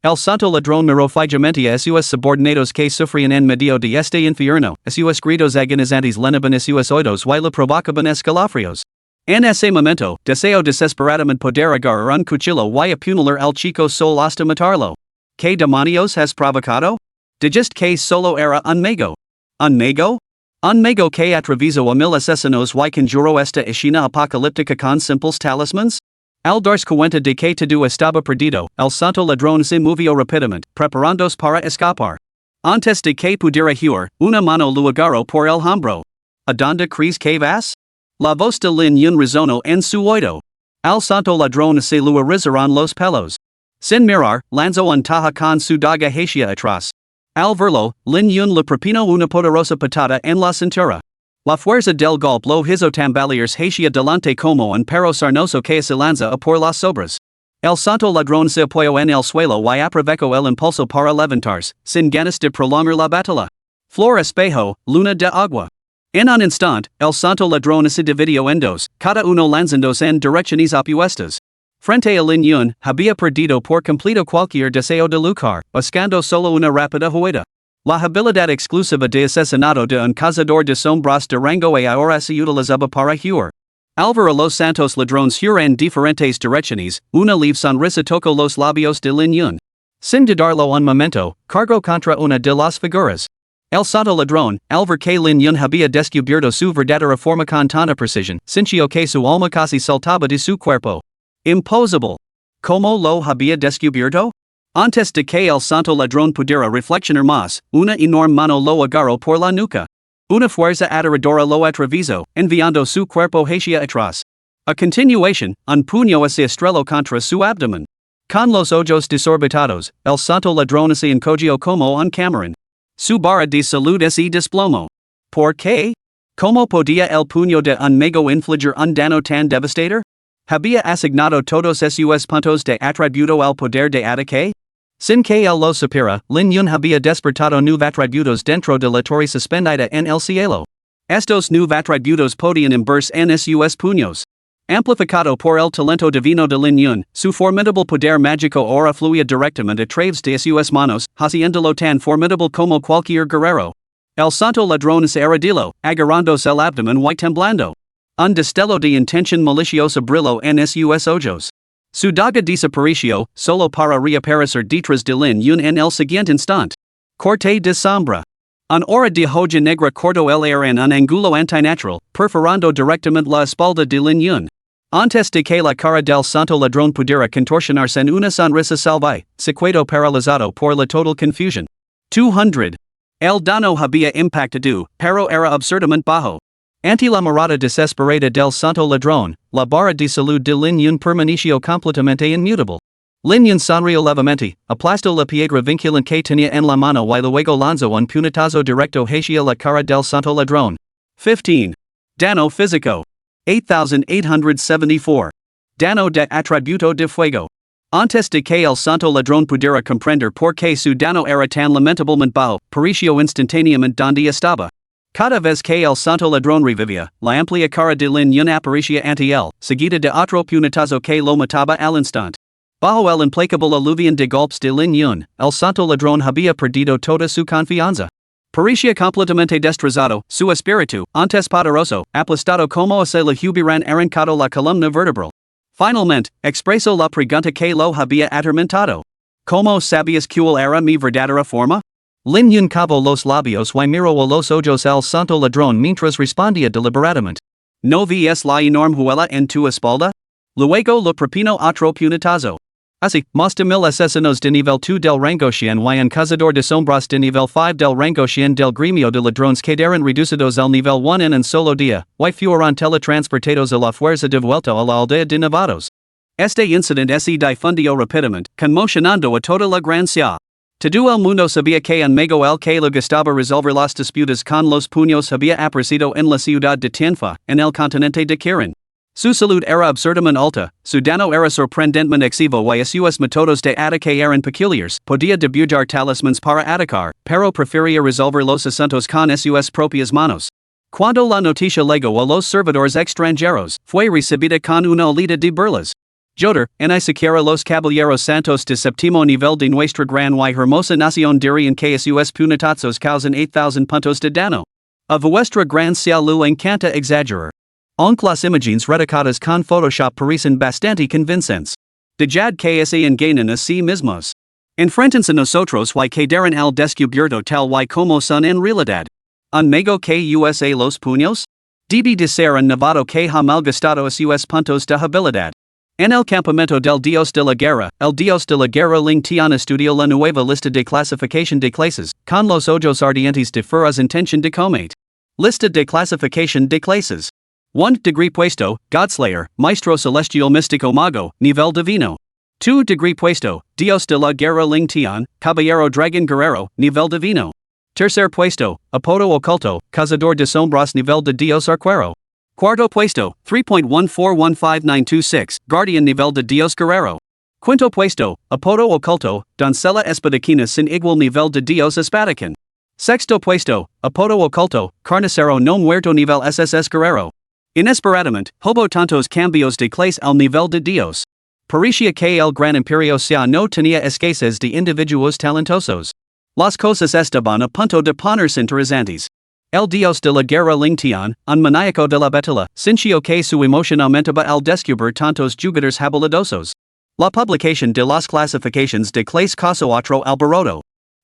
El santo ladrón miró fijamente a sus subordinados que sufrían en medio de este infierno, a sus gritos agonizantes llenaban sus oídos y le provocaban escalofríos. En ese momento, deseo desesperadamente poder agarrar un cuchillo y apuñalar al chico sol hasta matarlo. ¿Qué demonios has provocado? Dijiste que solo era un mago. ¿Un mago? Un mago que atravesó a 1000 asesinos y conjuró esta escena apocalíptica con simples talismanes? Al darse cuenta de que todo estaba perdido, el santo ladrón se movió rápidamente, preparándose para escapar. Antes de que pudiera huir, una mano lo agarró por el hombro. ¿A dónde crees que vas? La voz de Lin Yun resonó en su oído. Al santo ladrón se le erizaron los pelos. Sin mirar, lanzó un taja con su daga hacia atrás. Al verlo, Lin Yun le propinó una poderosa patada en la cintura. La fuerza del golpe lo hizo tambalear hacia delante como un perro sarnoso que se lanza a por las sobras. El santo ladrón se apoyó en el suelo y aprovechó el impulso para levantarse, sin ganas de prolongar la batalla. Flor espejo, luna de agua. En un instante, el santo ladrón se dividió en dos, cada uno lanzándose en direcciones opuestas. Frente a Lin Yun, había perdido por completo cualquier deseo de luchar, buscando solo una rápida huida. La habilidad exclusiva de asesinato de un cazador de sombras de rango A ahora se utilizaba para huir. Al ver a los santos ladrones huir en diferentes direcciones, una leve sonrisa tocó los labios de Lin Yun. Sin dudarlo un momento, cargó contra una de las figuras. El santo ladrón, al ver que Lin Yun había descubierto su verdadera forma con tanta precisión, sintió que su alma casi saltaba de su cuerpo. Imposible. ¿Cómo lo había descubierto? Antes de que el santo ladrón pudiera reflexionar más, una enorme mano lo agarró por la nuca. Una fuerza aterradora lo atravesó, enviando su cuerpo hacia atrás. A continuación, un puño se estrelló contra su abdomen. Con los ojos desorbitados, el santo ladrón se encogió como un camarón. Su barra de salud se desplomó. ¿Por qué? ¿Cómo podía el puño de un mago infligir un dano tan devastador? ¿Había asignado todos sus puntos de atributo al poder de ataque? Sin que él lo supiera, Lin Yun había despertado nuevos atributos dentro de la torre suspendida en el cielo. Estos nuevos atributos podían inverse en sus puños. Amplificado por el talento divino de Lin Yun, su formidable poder mágico ahora fluía directamente a través de sus manos, haciéndolo tan formidable como cualquier guerrero. El santo ladrón se arrodilló, agarrándose el abdomen y temblando. Un destello de intención maliciosa brilló en sus ojos. Su daga desapareció, solo para reaparecer detrás de Lin Yun en el siguiente instante. Corte de sombra. Un hora de hoja negra cortó el aire en un ángulo antinatural, perforando directamente la espalda de Lin Yun. Antes de que la cara del santo ladrón pudiera contorsionarse en una sonrisa salvaje, se quedó paralizado por la total confusión. 200. El dano había impactado, pero era absurdamente bajo. Ante la mirada desesperada del santo ladrón, la barra de salud de Lin Yun permaneció completamente inmutable. Lin Yun sonrió levemente, aplastó la piedra vinculante que tenía en la mano y luego lanzó un puñetazo directo hacia la cara del santo ladrón. 15. Dano físico. 8874. Dano de atributo de fuego. Antes de que el santo ladrón pudiera comprender por qué su dano era tan lamentablemente bajo, pereció instantáneamente donde estaba. Cada vez que el santo ladrón revivía, la amplia cara de Lin Yun aparecía ante él, seguida de otro puñetazo que lo mataba al instante. Bajo el implacable aluvión de golpes de Lin Yun, el santo ladrón había perdido toda su confianza. Parecía completamente destrozado, su espíritu, antes poderoso, aplastado como si le hubieran arrancado la columna vertebral. Finalmente, expresó la pregunta que lo había atormentado. ¿Cómo sabías cuál era mi verdadera forma? Lin Yun cavó los labios y miró a los ojos al santo ladrón mientras respondía deliberadamente. ¿No ves la enorme huella en tu espalda? Luego le propinó otro puñetazo. Así, más de 1000 asesinos de nivel 2 del rango Xian y un cazador de sombras de nivel 5 del rango Xian del gremio de ladrones quedaron reducidos al nivel 1 en un solo día, y fueron teletransportados a la fuerza de vuelta a la aldea de Nevados. Este incidente se difundió rápidamente, conmocionando a toda la gran ciudad. Todo el mundo sabía que un mago el que le gustaba resolver las disputas con los puños había aparecido en la ciudad de Tianfa, en el continente de Kirin. Su salud era absurdamente alta, su dano era sorprendentemente excesivo y sus métodos de ataque eran peculiares, podía debutar talismans para atacar, pero prefería resolver los asuntos con sus propias manos. Cuando la noticia llegó a los servidores extranjeros, fue recibida con una oleada de burlas. Joder, ni siquiera los caballeros santos de séptimo nivel de nuestra gran y hermosa nación dirían que sus puñetazos causan 8000 puntos de dano. A vuestra gran cielo le encanta exagerar. Aunque las imágenes retocadas con Photoshop parecen bastante convincentes. Dejad que se engañen a sí mismos. Enfréntense a nosotros y quedarán al descubierto tal y como son en realidad. ¿Un mago que usa los puños? Debe de ser un novato que ha malgastado sus puntos de habilidad. En el campamento del Dios de la Guerra, el Dios de la Guerra Ling Tian estudió la nueva lista de clasificación de clases, con los ojos ardientes de feroz intención de combate. Lista de clasificación de clases. 1 degree puesto, Godslayer, Maestro Celestial Místico Mago, Nivel Divino. 2 degree puesto, Dios de la Guerra Ling Tian, Caballero Dragon Guerrero, Nivel Divino. Tercer puesto, Apodo Oculto, Cazador de Sombras Nivel de Dios Arquero. Cuarto puesto, 3.1415926, Guardian Nivel de Dios Guerrero. Quinto puesto, Apodo Oculto, Doncella Espadachina sin igual Nivel de Dios Espadacan. Sexto puesto, Apodo Oculto, Carnicero no Muerto Nivel SSS Guerrero. Inesperadamente, hubo tantos cambios de clase al nivel de Dios. Parecía que el gran imperio ya no tenía escasez de individuos talentosos. Las cosas estaban a punto de ponerse interesantes. El Dios de la Guerra Ling Tian, un maníaco de la batalla, sintió que su emoción aumentaba al descubrir tantos jugadores habilidosos. La publicación de las clasificaciones de clase causó otro alboroto.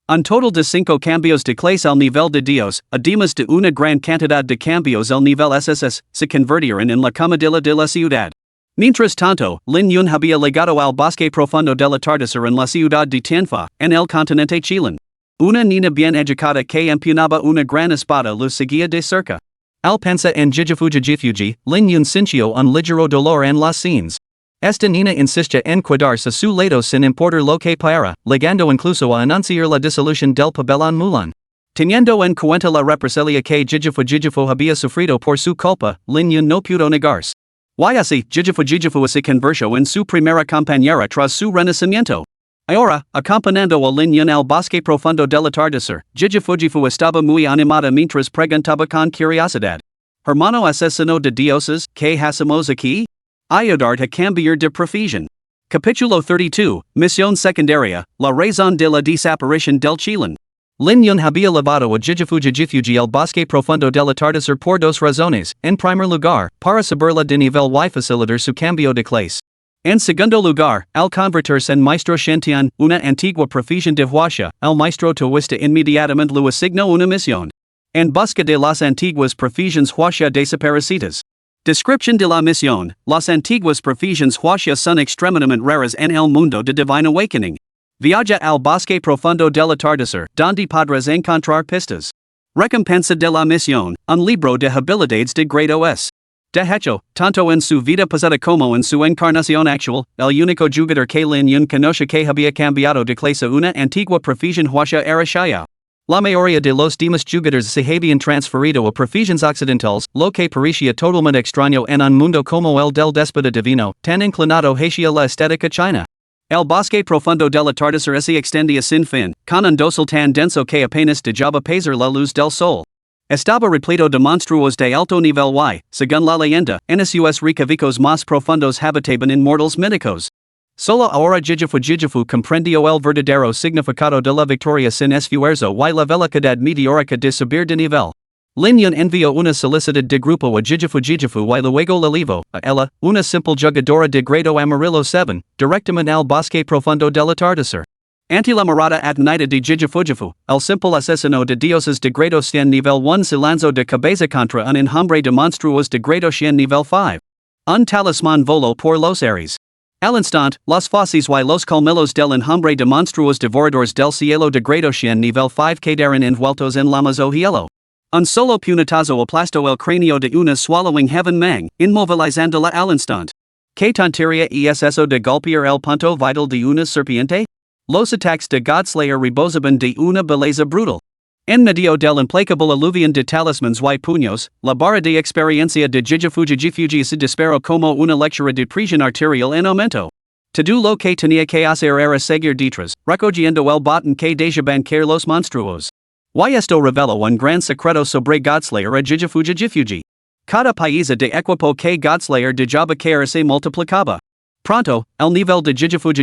Un total de 5 cambios de clase al nivel de Dios, además de una gran cantidad de cambios al nivel SSS, se convirtieron en la comodidad de la ciudad. Mientras tanto, Lin Yun había llegado al bosque profundo del atardecer en la ciudad de Tianfa, en el continente chileno. Una niña bien educada que empuñaba una gran espada lo seguía de cerca. Al pensar en Jifuji, Lin Yun sintió un ligero dolor en las sienes. Esta niña insiste en quedarse a su lado sin importar lo que para, llegando incluso a anunciar la disolución del pabellón Mulan. Teniendo en cuenta la represalia que Jijifu había sufrido por su culpa, Lin Yun no pudo negarse. Y así, Jijifu se convirtió en su primera compañera tras su renacimiento. Ahora, acompañando a Lin Yun al bosque profundo del atardecer, Jijifu estaba muy animada mientras preguntaba con curiosidad. Hermano asesino de dioses, ¿qué hacemos aquí? Ayudarte a cambiar de profesión. Capítulo 32, Misión Secundaria, la razón de la desaparición del Chilan. Lin Yun había llevado a Jijifu al bosque profundo del atardecer por dos razones. En primer lugar, para subirla de nivel y facilitar su cambio de clase. En segundo lugar, al convertirse en maestro Shantian, una antigua profesión de Huasha, el maestro taoísta inmediatamente le asignó una misión. En busca de las antiguas profesiones Huasha desaparecidas. Descripción de la misión: las antiguas profesiones Huasha son extremadamente raras en el mundo de Divine Awakening. Viaja al bosque profundo del atardecer, donde podrás encontrar pistas. Recompensa de la misión: un libro de habilidades de grado S. De hecho, tanto en su vida pasada como en su encarnación actual, el único jugador que Lin Yun conoce que había cambiado de clase una antigua profesión Huasha era Xiao. La mayoría de los demás jugadores se habían transferido a profesiones occidentales, lo que parecía totalmente extraño en un mundo como el del déspota divino, tan inclinado hacia la estética china. El bosque profundo del atardecer se extendía sin fin, con un dosel tan denso que apenas dejaba pasar la luz del sol. Estaba repleto de monstruos de alto nivel y, según la leyenda, en sus recovecos más profundos habitaban inmortales míticos. Solo ahora Jijifu comprendió el verdadero significado de la victoria sin esfuerzo y la velocidad meteórica de subir de nivel. Lin Yun envió una solicitud de grupo a Jijifu y luego la llevó a ella, una simple jugadora de grado amarillo 7, directamente al bosque profundo del atardecer. Ante la mirada atenida de Jijifu, el simple asesino de dioses de grado 100 nivel 1 se lanzó de cabeza contra un enjambre de monstruos de grado 100 nivel 5. Un talismán voló por los aires. Al instante, los fauces y los colmillos del enjambre de monstruos devoradores del cielo de grado 100 nivel 5 quedaron envueltos en llamas o hielo. Un solo puñetazo aplastó el cráneo de una swallowing heaven mang, inmovilizándola al instante. ¿Qué tontería es eso de golpear el punto vital de una serpiente? Los ataques de Godslayer rebosaban de una belleza brutal. En medio del implacable aluvión de talismans y puños, la barra de experiencia de Jijifu se disparó como una lectura de presión arterial en aumento. Todo lo que tenía que hacer era seguir detrás, recogiendo el botón que dejaban caer los monstruos. Y esto reveló un gran secreto sobre Godslayer a Jijifu. Cada pieza de equipo que Godslayer dejaba caer se multiplicaba. Pronto, el nivel de Jijifu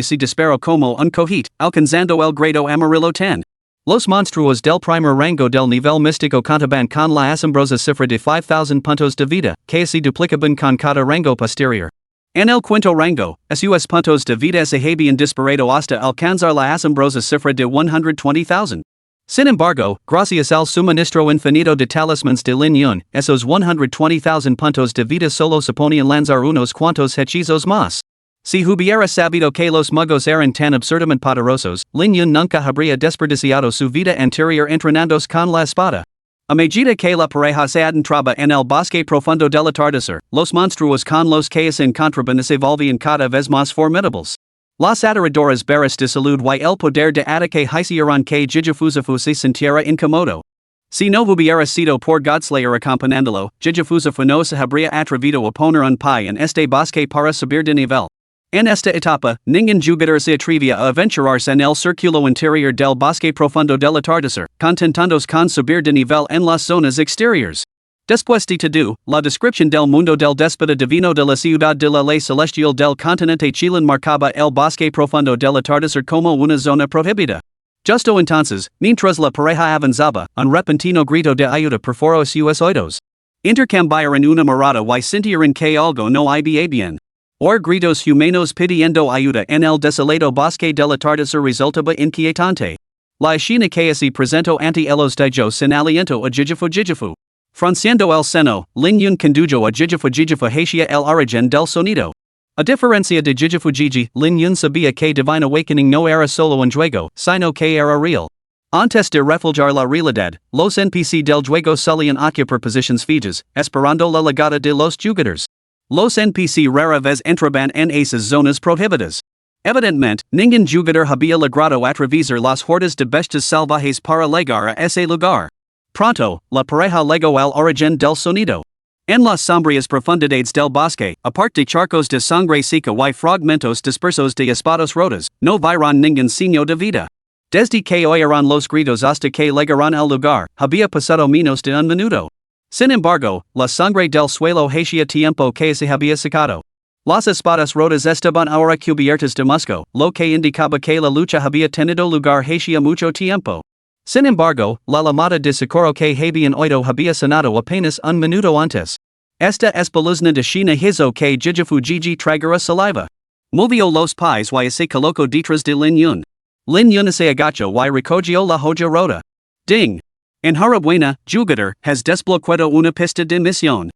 se disparó como un cohete, alcanzando el grado amarillo 10. Los monstruos del primer rango del nivel místico contaban con la asombrosa cifra de 5,000 puntos de vida, que se duplicaban con cada rango posterior. En el quinto rango, sus puntos de vida se habían disparado hasta alcanzar la asombrosa cifra de 120,000. Sin embargo, gracias al suministro infinito de talismans de Lin Yun, esos 120,000 puntos de vida solo se ponían lanzar unos cuantos hechizos más. Si hubiera sabido que los magos eran tan absurdamente poderosos, Lin Yun nunca habría desperdiciado su vida anterior entrenándose con la espada. A medida que la pareja se adentraba en el bosque profundo del atardecer, los monstruos con los que se encontraban se volvían cada vez más formidables. Las aterradoras barras de salud y el poder de ataque hicieron que Jijifu se sintiera incómodo. Si no hubiera sido por Godslayer acompañándolo, Jijifu no se habría atrevido a poner un pie en este bosque para subir de nivel. En esta etapa, ningún jugador se atrevía a aventurarse en el círculo interior del bosque profundo del atardecer, contentándose con subir de nivel en las zonas exteriores. Después de todo, la descripción del mundo del déspota divino de la ciudad de la ley celestial del continente Chilan marcaba el bosque profundo del atardecer como una zona prohibida. Justo entonces, mientras la pareja avanzaba, un repentino grito de ayuda perforó sus oídos. Intercambiaron una mirada y sintieron que algo no iba bien. Gritos humanos pidiendo ayuda en el desolado bosque del atardecer resultaba inquietante. La escena que se presentó ante ellos dejó sin aliento a Jijifu. Frunciendo el seno, Lin Yun condujo a Jijifu hacia el origen del sonido. A diferencia de Jijifu, Lin Yun sabía que Divine Awakening no era solo un juego, sino que era real. Antes de reflejar la realidad, los NPC del juego solían ocupar posiciones fijas, esperando la llegada de los jugadores. Los NPC rara vez entraban en esas zonas prohibidas. Evidentemente, ninguém jugador había logrado atravesar las hordas de bestas salvajes para llegar a ese lugar. Pronto, la pareja llegó al origen del sonido. En las sombrías profundidades del bosque, aparte de charcos de sangre seca y fragmentos dispersos de espadas rotas, no vieron ningún signo de vida. Desde que oyeron los gritos hasta que llegaron al lugar, había pasado menos de un minuto. Sin embargo, la sangre del suelo hacía tiempo que se había secado. Las espadas rotas estaban ahora cubiertas de musgo, lo que indicaba que la lucha había tenido lugar hacía mucho tiempo. Sin embargo, la llamada de socorro que habían oído había sonado apenas un minuto antes. Esta espeluzna de China hizo que Jijifu Gigi tragara saliva. Movió los pies y se colocó detrás de Lin Yun. Lin Yun se agachó y recogió la joya rota. Ding! Enhorabuena, jugador, has desbloqueado una pista de misión.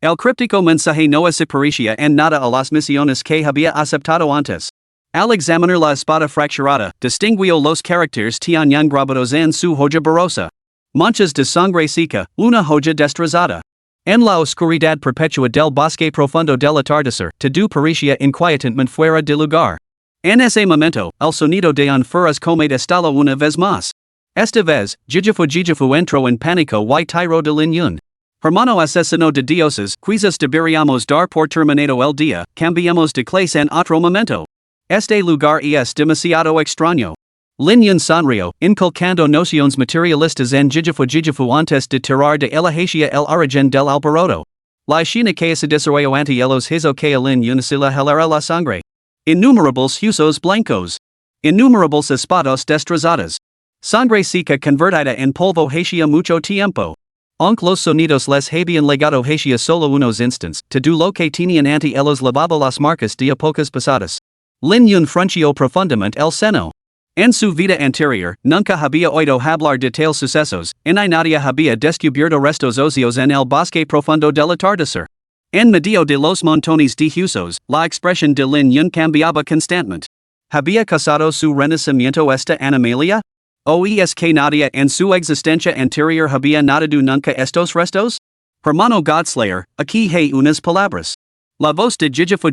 El críptico mensaje no se parecía en nada a las misiones que había aceptado antes. Al examinar la espada fracturada, distinguió los caracteres tianan grabados en su joya borrosa. Manchas de sangre seca, una joya destrozada. En la oscuridad perpetua del bosque profundo del atardecer, todo parecía inquietantmente fuera de lugar. En ese momento, el sonido de un furioso cometa estalló una vez más. Esta vez, Jijifu entró en pánico y tiró de Lin Yun. Hermano asesino de dioses, quizás deberíamos dar por terminado el día, cambiemos de clase en otro momento. Este lugar es demasiado extraño. Lin Yun sonrió, inculcando nociones materialistas en Jijifu antes de tirar de ella hacia el origen del alboroto. La China que se desarrolló ante ellos hizo que Lin Yun se la helara la sangre. Innumerables huesos blancos. Innumerables espadas destrozadas. Sangre seca convertida en polvo hacia mucho tiempo. Aunque los sonidos les habían legado hacia solo unos instants, todo lo que tenían ante ellos lavaba las marcas de épocas pasadas. Lin Yun frunció profundamente el seno. En su vida anterior, nunca había oído hablar de tales sucesos, y nadie había descubierto restos óseos en el bosque profundo del atardecer. En medio de los montones de huesos, la expresión de Lin Yun cambiaba constantemente. ¿Había causado su renacimiento esta animalia? ¿O es que nadie en su existencia anterior había notado nunca estos restos? Hermano Godslayer, aquí hay unas palabras. La voz de Jijifu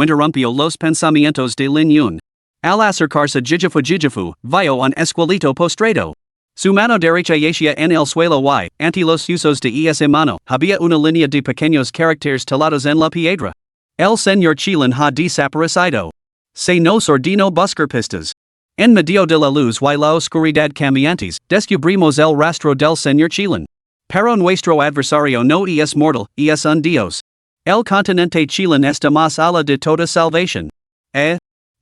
interrumpió los pensamientos de Lin Yun. Al acercarse Jijifu, vio un esqueleto postrado. Su mano derecha yacía en el suelo y, ante los usos de esa mano, había una línea de pequeños caracteres talados en la piedra. El señor Chilin ha desaparecido. Se nos ordenó buscar pistas. En medio de la luz y la oscuridad cambiantes, descubrimos el rastro del señor Chilin. Pero nuestro adversario no es mortal, es un dios. El continente Chilin está más allá de toda salvación.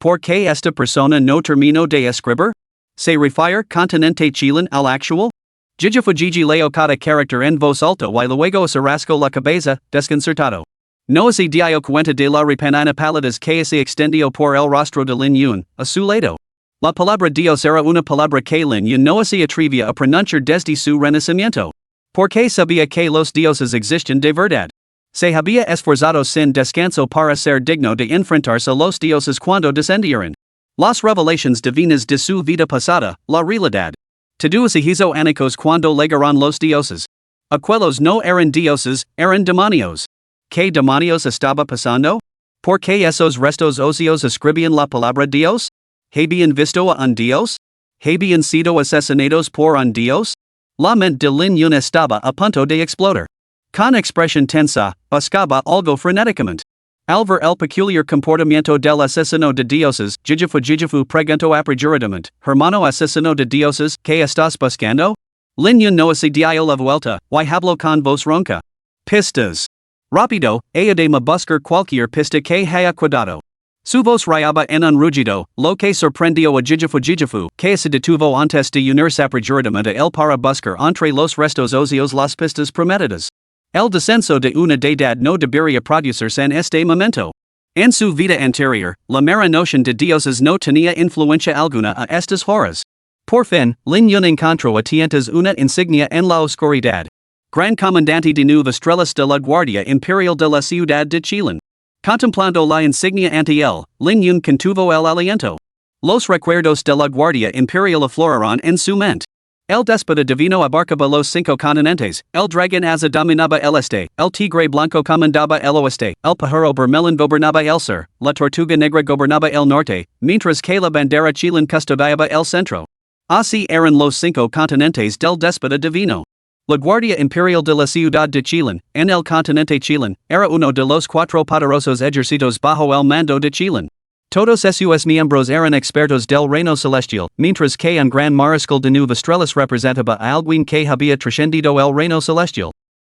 ¿Por qué esta persona no terminó de escribir? ¿Se refiere continente Chilin al actual? Jijifu Gigi leo cada carácter en voz alta y luego se rascó la cabeza, desconcertado. No se dio cuenta de la repentina palidez que se extendió por el rostro de Lin Yun, a su lado. La palabra Dios era una palabra que Lin Yun no se atrevía a pronunciar desde su renacimiento. Porque sabía que los dioses existen de verdad. Se había esforzado sin descanso para ser digno de enfrentarse a los dioses cuando descendieron. Las revelaciones divinas de su vida pasada, la realidad. Todo se hizo anicos cuando llegaron los dioses. Aquellos no eran dioses, eran demonios. ¿Qué demonios estaba pasando? ¿Por qué esos restos óseos escribían la palabra Dios? ¿Habían visto a un dios? ¿Habían sido asesinados por un dios? La mente de Lin Yun estaba a punto de explotar. Con expresión tensa, buscaba algo frenéticamente. Al ver el peculiar comportamiento del asesino de dioses, Jijifu preguntó apresuradamente, hermano asesino de dioses, ¿qué estás buscando? Lin Yun no se dio la vuelta, y habló con voz ronca. Pistas. Rápido, ayúdame a buscar cualquier pista que haya cuidado. Su voz rayaba en un rugido, lo que sorprendió a Jijifu, que se detuvo antes de unirse apresuradamente a él para buscar entre los restos óseos las pistas prometidas. El descenso de una deidad no debería producirse en este momento. En su vida anterior, la mera noción de dioses no tenía influencia alguna a estas horas. Por fin, Lin Yun encontró a tientas una insignia en la oscuridad. Gran Comandante de Nueve Estrellas de la Guardia Imperial de la Ciudad de Chilin. Contemplando la insignia ante él, Lin Yun contuvo el aliento. Los recuerdos de la Guardia Imperial afloraron en su mente. El déspota divino abarcaba los cinco continentes, el dragón asa dominaba el este, el tigre blanco comandaba el oeste, el pájaro vermelho gobernaba el sur, la tortuga negra gobernaba el norte, mientras que la bandera chilena custodiaba el centro. Así eran los cinco continentes del déspota divino. La Guardia Imperial de la Ciudad de Chile, en el continente chileno, era uno de los cuatro poderosos ejércitos bajo el mando de Chile. Todos sus miembros eran expertos del reino celestial, mientras que un gran mariscal de nueve estrellas representaba a alguien que había trascendido el reino celestial.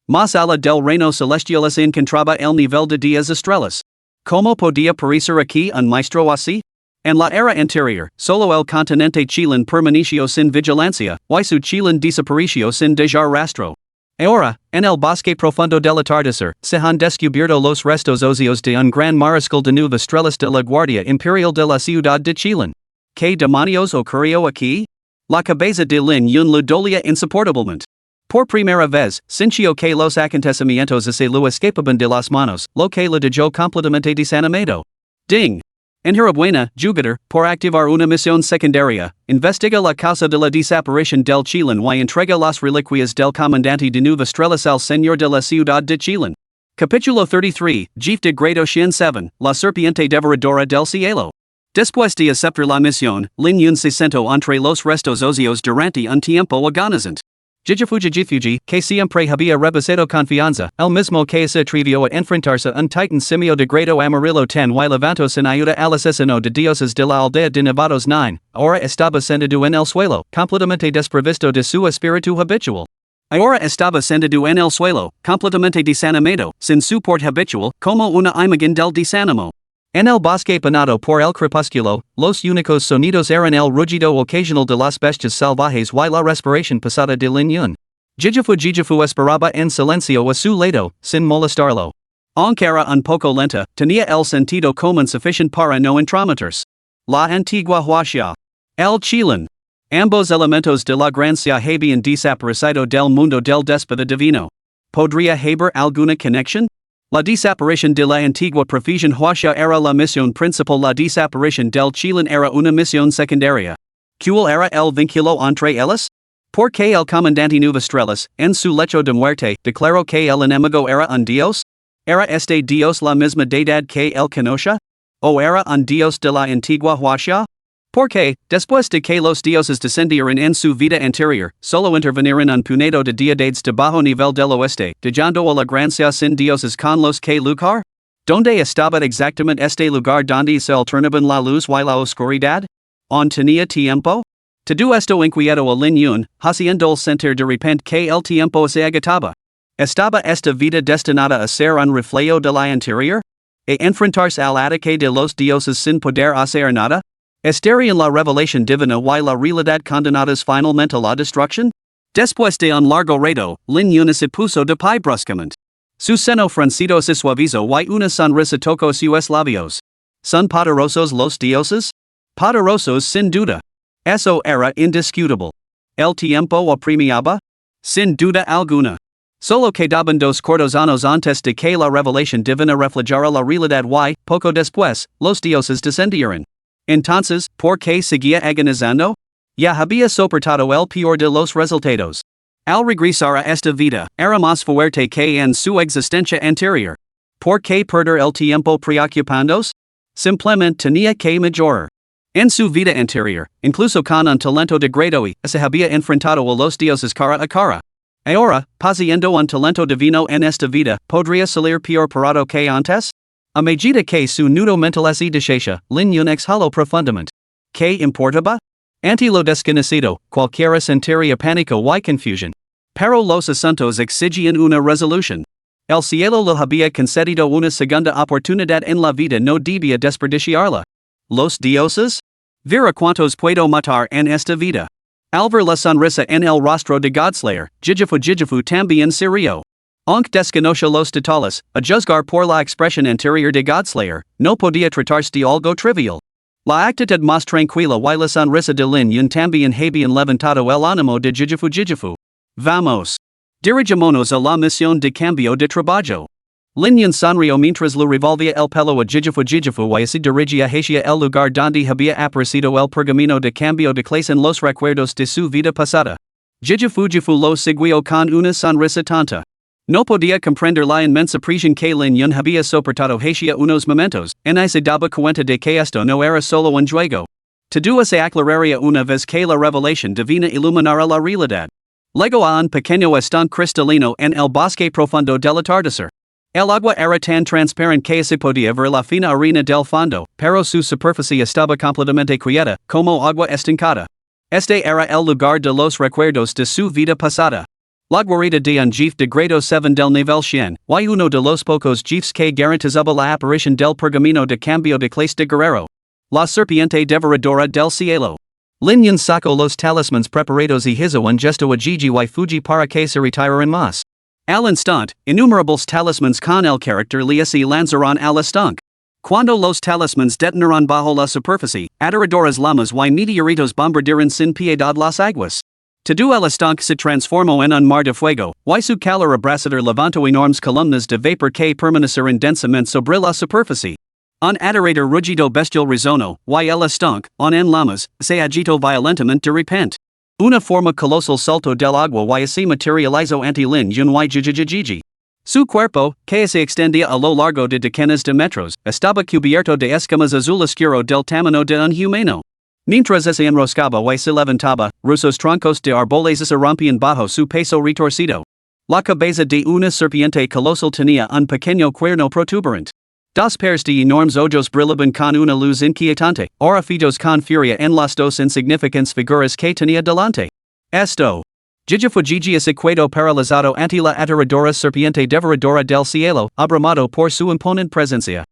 Más allá del reino celestial se encontraba el nivel de 10 estrellas. ¿Cómo podía parecer aquí un maestro así? En la era anterior, solo el continente chileno permaneció sin vigilancia, y su Chile desapareció sin dejar rastro. Ahora, en el bosque profundo del atardecer, se han descubierto los restos óseos de un gran mariscal de nueve estrellas de la Guardia Imperial de la Ciudad de Chile. ¿Qué demonios ocurrió aquí? La cabeza de Lin Yun le dolía insoportablemente. Por primera vez, sintió que los acontecimientos se lo escapaban de las manos, lo que le dejó completamente desanimado. Ding! Enhorabuena, jugador, por activar una misión secundaria, investiga la causa de la desaparición del Chile y entrega las reliquias del comandante de nueve estrellas al señor de la Ciudad de Chile. Capítulo 33, Jeef de Grado Shin 7, La Serpiente Devoradora del Cielo. Después de aceptar la misión, Lin Yun se sentó entre los restos óseos durante un tiempo agonizante. Jijifuji, que siempre había rebasado confianza, el mismo que se atrevió a enfrentarse a un titan simio de grado amarillo 10 y levantó sin ayuda al asesino de dioses de la aldea de Nevados 9, ahora estaba sentado en el suelo, completamente desprovisto de su espíritu habitual. Ahora estaba sentado en el suelo, completamente desanimado, sin su port habitual, como una imagen del desánimo. En el bosque penado por el crepúsculo, los únicos sonidos eran el rugido ocasional de las bestias salvajes y la respiración pesada de Lin Yun. Jijifu esperaba en silencio a su lado, sin molestarlo. Aunque era un poco lenta, tenía el sentido común suficiente para no entrometerse. La antigua huaxia. El Chilen. Ambos elementos de la gracia habían desaparecido del mundo del déspota divino. ¿Podría haber alguna conexión? La desaparición de la antigua profesión huaxia era la misión principal. La desaparición del Chilen era una misión secundaria. ¿Cuál era el vínculo entre ellas? Porque el comandante Nueve Estrellas, en su lecho de muerte, declaró que el enemigo era un dios? ¿Era este dios la misma deidad que él conocía? ¿O era un dios de la antigua huaxia? Porque, después de que los dioses descendieron en su vida anterior, solo intervinieron un puñado de deidades de bajo nivel del oeste, dejando a la gracia sin dioses con los que luchar? ¿Dónde estaba exactamente este lugar donde se alternaban la luz y la oscuridad? ¿On tenía tiempo? Todo esto inquietó a Lin Yun, haciendo sentir de repente que el tiempo se agotaba. ¿Estaba esta vida destinada a ser un reflejo de la anterior? ¿E enfrentarse al ataque de los dioses sin poder hacer nada? ¿Estarían la revelación divina y la realidad condenadas finalmente a la destrucción? Después de un largo rato, Lin Yun se puso de pie bruscamente. Su seno fruncido se suavizó y una sonrisa tocó sus labios. ¿Son poderosos los dioses? Poderosos sin duda. Eso era indiscutible. ¿El tiempo apremiaba? Sin duda alguna. Solo quedaban 2 cortos años antes de que la revelación divina reflejara la realidad y, poco después, los dioses descendieron. Entonces, ¿por qué seguía agonizando? Ya había soportado el peor de los resultados. Al regresar a esta vida, era más fuerte que en su existencia anterior. ¿Por qué perder el tiempo preocupándose? Simplemente tenía que mejorar. En su vida anterior, incluso con un talento de grado I, se había enfrentado a los dioses cara a cara. Ahora, poseyendo un talento divino en esta vida, ¿podría salir peor parado que antes? A medida que su nudo mental se deshacia, Lin Yun exhaló profundamente. ¿Qué importaba? Ante lo desconocido, cualquiera sentiría pánico y confusión. Pero los asuntos exigían una resolución. El cielo le había concedido una segunda oportunidad en la vida, no debía desperdiciarla. ¿Los dioses? Vera cuántos puedo matar en esta vida. Al ver la sonrisa en el rostro de Godslayer, Jijifu también se rió. Aunque desconoce los detalles, a juzgar por la expresión anterior de Godslayer, no podía tratarse de algo trivial. La actitud más tranquila y la sonrisa de Lin Yun también habían levantado el ánimo de Jijifu. Vamos. Dirigiémonos a la misión de cambio de trabajo. Lin Yun sonrió mientras le revolvía el pelo a Jijifu y se dirigía hacia el lugar donde había aparecido el pergamino de cambio de clase en los recuerdos de su vida pasada. Jijifujifu lo seguio con una sonrisa tonta. No podía comprender la inmensa presión que Lin Yun había soportado hacia unos momentos, y se daba cuenta de que esto no era solo un juego. Todo se aclararía una vez que la revelación divina iluminara la realidad. Luego a un pequeño estanque cristalino en el bosque profundo del atardecer. El agua era tan transparente que se podía ver la fina arena del fondo, pero su superficie estaba completamente quieta, como agua estancada. Este era el lugar de los recuerdos de su vida pasada. La guarida de un jefe de grado 7 del nivel 100, y uno de los pocos jefes que garantizaba la aparición del pergamino de cambio de clase de guerrero. La serpiente devoradora del cielo. Lin Yun sacó los talismans preparados y hizo un gesto a Gigi y Fuji para que se retiraran más. Al instante, innumerables talismans con el carácter le se lanzaron al estanque. Cuando los talismans detonaron bajo la superficie, adoradoras llamas y meteoritos bombardearon sin piedad las aguas. Todo el estanque se transformó en un mar de fuego, y su calor abrasador levantó enormes columnas de vapor que permanecieron densamente sobre la superficie. Un adorador rugido bestial resonó, y el estanque, en llamas, se agitó violentamente de repente. Una forma colosal saltó del agua y se materializó ante Lin Yun y Gigi. Su cuerpo, que se extendía a lo largo de decenas de metros, estaba cubierto de escamas azul oscuro del tamaño de un humano. Mientras se enroscaba y se levantaba, rusos troncos de árboles se rompían bajo su peso retorcido. La cabeza de una serpiente colosal tenía un pequeño cuerno protuberante. Dos pares de enormes ojos brillaban con una luz inquietante, orificios con furia en las dos insignificantes figuras que tenía delante. Esto. Gigi se quedó paralizado ante la aterradora serpiente devoradora del cielo, abrumado por su imponente presencia.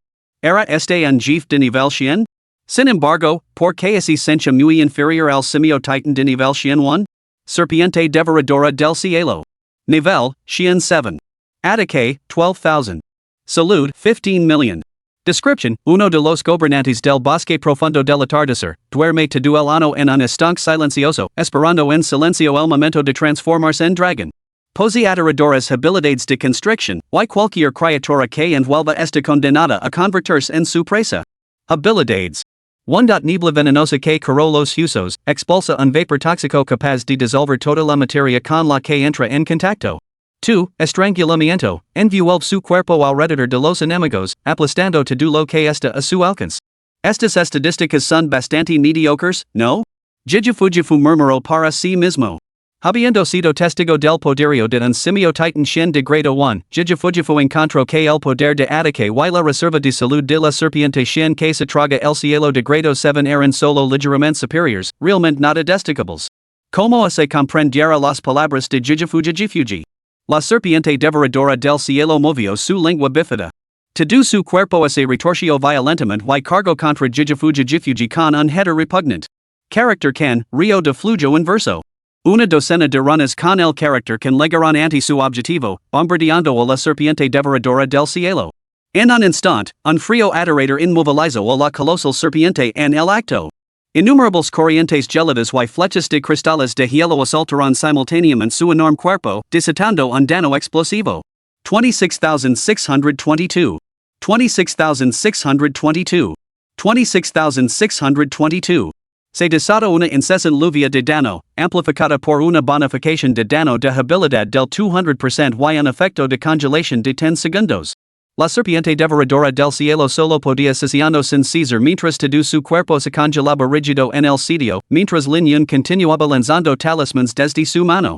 ¿Era este un jefe de nivel 100? Sin embargo, ¿por qué se sentía muy inferior al simio titan de nivel 101? Serpiente devoradora del cielo. Nivel, 107. Ataque, 12,000. Salud, 15 million. Description, uno de los gobernantes del bosque profundo del atardecer, duerme todo el año en un estanque silencioso, esperando en silencio el momento de transformarse en dragón. Posee adoradoras habilidades de constricción, y cualquier criatura que envuelva está condenada a convertirse en su presa. Habilidades. 1. Niebla venenosa que corro los huesos, expulsa un vapor tóxico capaz de disolver toda la materia con la que entra en contacto. 2. Estrangulamiento, envuelve su cuerpo alrededor de los enemigos, aplastando todo lo que está a su alcance. Estas estadísticas son bastante mediocres, ¿no? Jijifujifu murmuró para sí mismo. Habiendo sido testigo del poderío de un simio titan Shen de grado 1, Jijifujifu encontró que el poder de ataque y la reserva de salud de la serpiente Shen que se traga el cielo de grado 7 eran solo ligeramente superiores, realmente nada destacables. ¿Cómo se comprendiera las palabras de Jijifuji? La serpiente devoradora del cielo movió su lengua bífida. Todo su cuerpo se retorció violentamente y cargó contra Jijifuji con un header repugnant. Carácter can, río de flujo inverso. Una docena de runas con el carácter can llegaron ante su objetivo, bombardeando a la serpiente devoradora del cielo. En un instante, un frío adorador inmovilizó a la colosal serpiente en el acto. Innumerables corrientes gélidas y flechas de cristales de hielo asaltaron simultáneamente su enorme cuerpo, desatando un daño explosivo. 26,622. 26,622. 26,622. Se desató una incesante lluvia de daño, amplificada por una bonificación de daño de habilidad del 200% y un efecto de congelación de 10 segundos. La serpiente devoradora del cielo solo podía saciando sin cesar mientras todo su cuerpo se congelaba rígido en el sitio, mientras Lin Yun continuaba lanzando talismans desde su mano.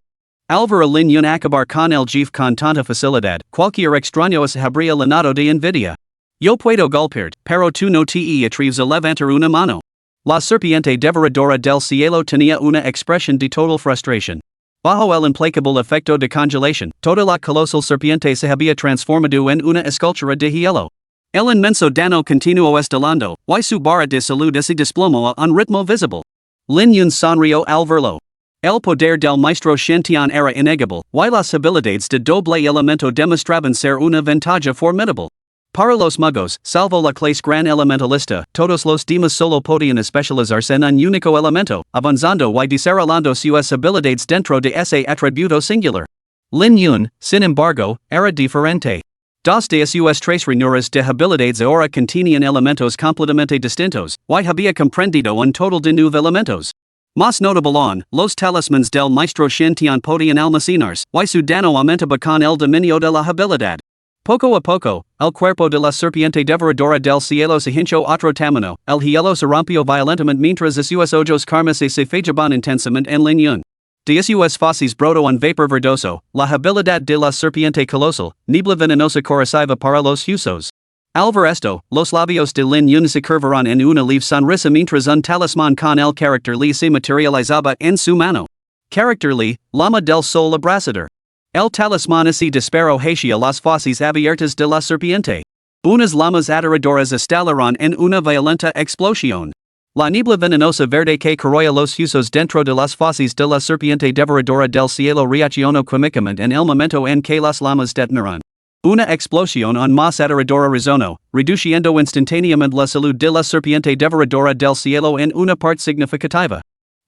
Al ver a Lin Yun acabar con el jefe con tanta facilidad, cualquier extraño se habría llenado de envidia. Yo puedo golpear, pero tú no te atreves a levantar una mano. La serpiente devoradora del cielo tenía una expresión de total frustración. Bajo el implacable efecto de congelación, toda la colosal serpiente se había transformado en una escultura de hielo. El inmenso daño continuó estalando, y su barra de salud se desplomó a un ritmo visible. Lin Yun sonrió al verlo. El poder del maestro Shen-tian era innegable, y las habilidades de doble elemento demostraban ser una ventaja formidable. Para los magos, salvo la clase gran elementalista, todos los demás solo podían especializarse en un único elemento, avanzando y desarrollando sus habilidades dentro de ese atributo singular. Lin Yun, sin embargo, era diferente. Dos de sus tres ranuras de habilidades ahora contenían elementos completamente distintos, y había comprendido un total de 9 elementos. Más notable on, los talismanes del maestro Shintian podían almacenarse, y su dano aumentaba con el dominio de la habilidad. Poco a poco, el cuerpo de la serpiente devoradora del cielo se hinchó otro tamaño, el hielo se rompió violentamente mientras sus ojos carmes se fajaban intensamente en la unión. De sus fauces brotó un vapor verdoso, la habilidad de la serpiente colosal, niebla venenosa corrosiva para los usos. Al ver esto, los labios de Lin Yun se curvaron en una leve sonrisa mientras un talismán con el carácter Li se materializaba en su mano. Carácter Li, llama del sol abrasador. El talismán así disparó hacia las fauces abiertas de la serpiente. Unas llamas aterradoras estallaron en una violenta explosión. La niebla venenosa verde que corroía los usos dentro de las fauces de la serpiente devoradora del cielo reaccionó químicamente en el momento en que las llamas detonaron. Una explosión aún más aterradora resonó, reduciendo instantáneamente la salud de la serpiente devoradora del cielo en una parte significativa.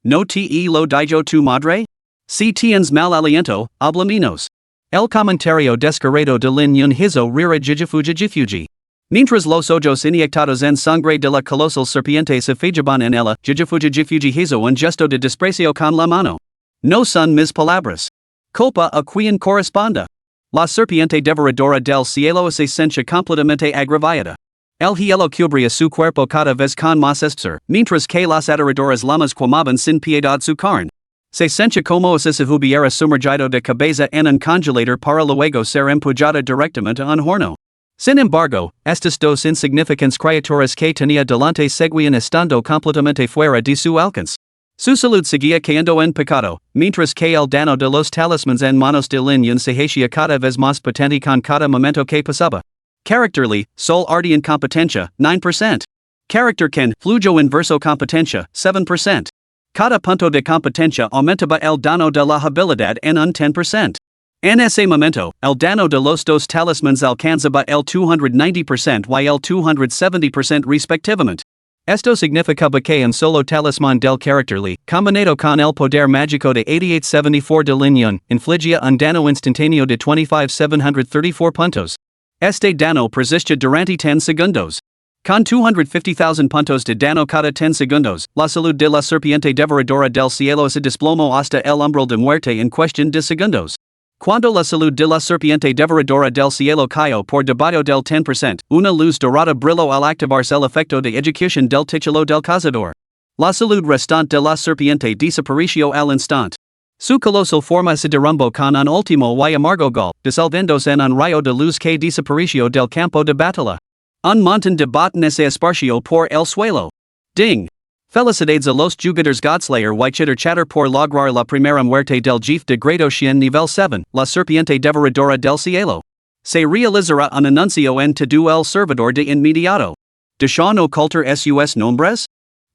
¿No te lo dijo tu madre? Si tienes mal aliento, habla menos. El comentario descarado de Lin Yun hizo rira jijifuji. Mientras los ojos inyectados en sangre de la colosal serpiente se fajaban en ella, jijifuji hizo un gesto de desprecio con la mano. No son mis palabras. Culpa a quien corresponda. La serpiente devoradora del cielo se sentía completamente agravada. El hielo cubría su cuerpo cada vez con más espesor, mientras que las aterradoras llamas quemaban sin piedad su carne. Se sentía como si se hubiera sumergido de cabeza en un congelador para luego ser empujada directamente a un horno. Sin embargo, estas dos insignificantes criaturas que tenía delante seguían estando completamente fuera de su alcance. Su salud seguía cayendo en picado, mientras que el dano de los talismanes en manos de Lin Yun se hacía cada vez más potente con cada momento que pasaba. Carácter Li, sol ardent competencia, 9%. Carácter Ken, flujo inverso competencia, 7%. Cada punto de competencia aumentaba el dano de la habilidad en un 10%. En ese momento, el dano de los dos talismanes alcanzaba el 290% y el 270% respectivamente. Esto significaba que un solo talismán del carácter Li, combinado con el poder mágico de 8874 de Lin Yun, infligía un dano instantáneo de 25,734 puntos. Este dano persistía durante 10 segundos. Con 250,000 puntos de dano cada 10 segundos, la salud de la serpiente devoradora del cielo se desplomó hasta el umbral de muerte en cuestión de segundos. Cuando la salud de la serpiente devoradora del cielo cayó por debajo del 10%, una luz dorada brilló al activarse el efecto de ejecución del título del cazador. La salud restante de la serpiente desapareció al instante. Su colosal forma se derrumbó con un último y amargo gol, disolviéndose en un rayo de luz que desapareció del campo de batalla. Un montón de botones se esparció por el suelo. Ding! Felicidades a los jugadores Godslayer y chatter por lograr la primera muerte del jefe de grado Shin nivel 7, la serpiente devoradora del cielo. Se realizará un anuncio en todo el servidor de inmediato. ¿Deshan ocultar sus nombres?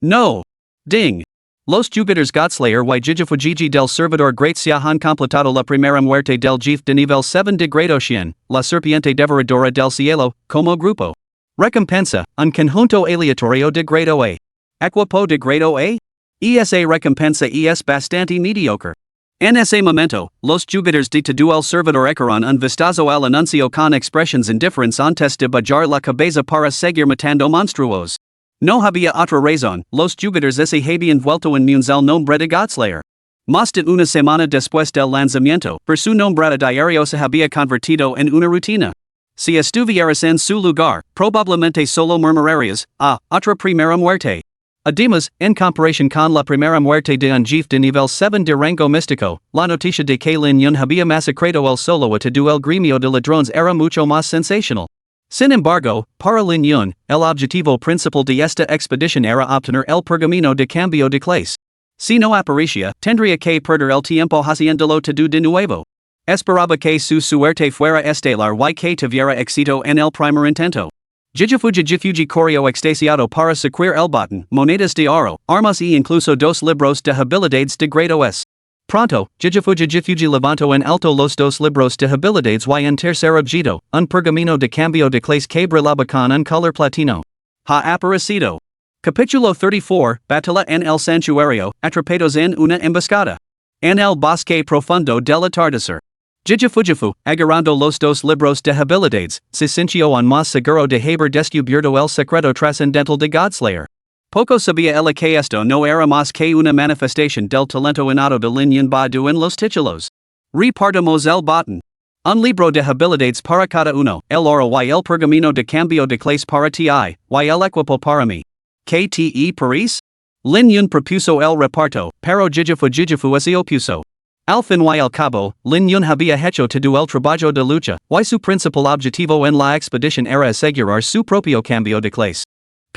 No. Ding! Los jugadores Godslayer y Jijifujiji del servidor Gracias han completado la primera muerte del jefe de nivel 7 de grado Shin, la serpiente devoradora del cielo, como grupo. Recompensa, un conjunto aleatorio de grado A. Equipo de grado A? Esa recompensa es bastante mediocre. En ese momento, los jugadores de todo el servidor echaron un vistazo al anuncio con expresiones indifferentes antes de bajar la cabeza para seguir matando monstruos. No había otra razón, los jugadores se habían vuelto inmunes al nombre de Godslayer. Más de una semana después del lanzamiento, por su nombre diario se había convertido en una rutina. Si estuvieras en su lugar, probablemente solo murmurarías, otra primera muerte. Además, en comparación con la primera muerte de un jefe de nivel 7 de rango místico, la noticia de que Lin Yun había masacrado el solo a todo el gremio de ladrones era mucho más sensacional. Sin embargo, para Lin Yun, el objetivo principal de esta expedición era obtener el pergamino de cambio de clase. Si no aparecía, tendría que perder el tiempo haciéndolo todo de nuevo. Esperaba que su suerte fuera estelar y que tuviera éxito en el primer intento. Jijifuji correo extasiado para secuir el botón, monedas de oro, armas y incluso dos libros de habilidades de grado S. Pronto, Jijifuji levantó en alto los dos libros de habilidades y un tercer objeto, un pergamino de cambio de clase que brillaba con un color platino. Ha aparecido. Capítulo 34, Batalla en el Santuario, atrapados en una emboscada. En el bosque profundo del atardecer. Jijifujifu, agarrando los dos libros de habilidades, se sintió aún más seguro de haber descubierto el secreto trascendental de Godslayer. Poco sabía ella que esto no era más que una manifestación del talento innato de Lin Yun Badu en los títulos. Repartimos el botón. Un libro de habilidades para cada uno, el oro y el pergamino de cambio de clase para ti, y el equipo para mí. KTE Paris? Lin Yun propuso el reparto, pero Jijifu se opuso. Al fin y al cabo, Lin Yun había hecho todo el trabajo de lucha, y su principal objetivo en la expedición era asegurar su propio cambio de clase.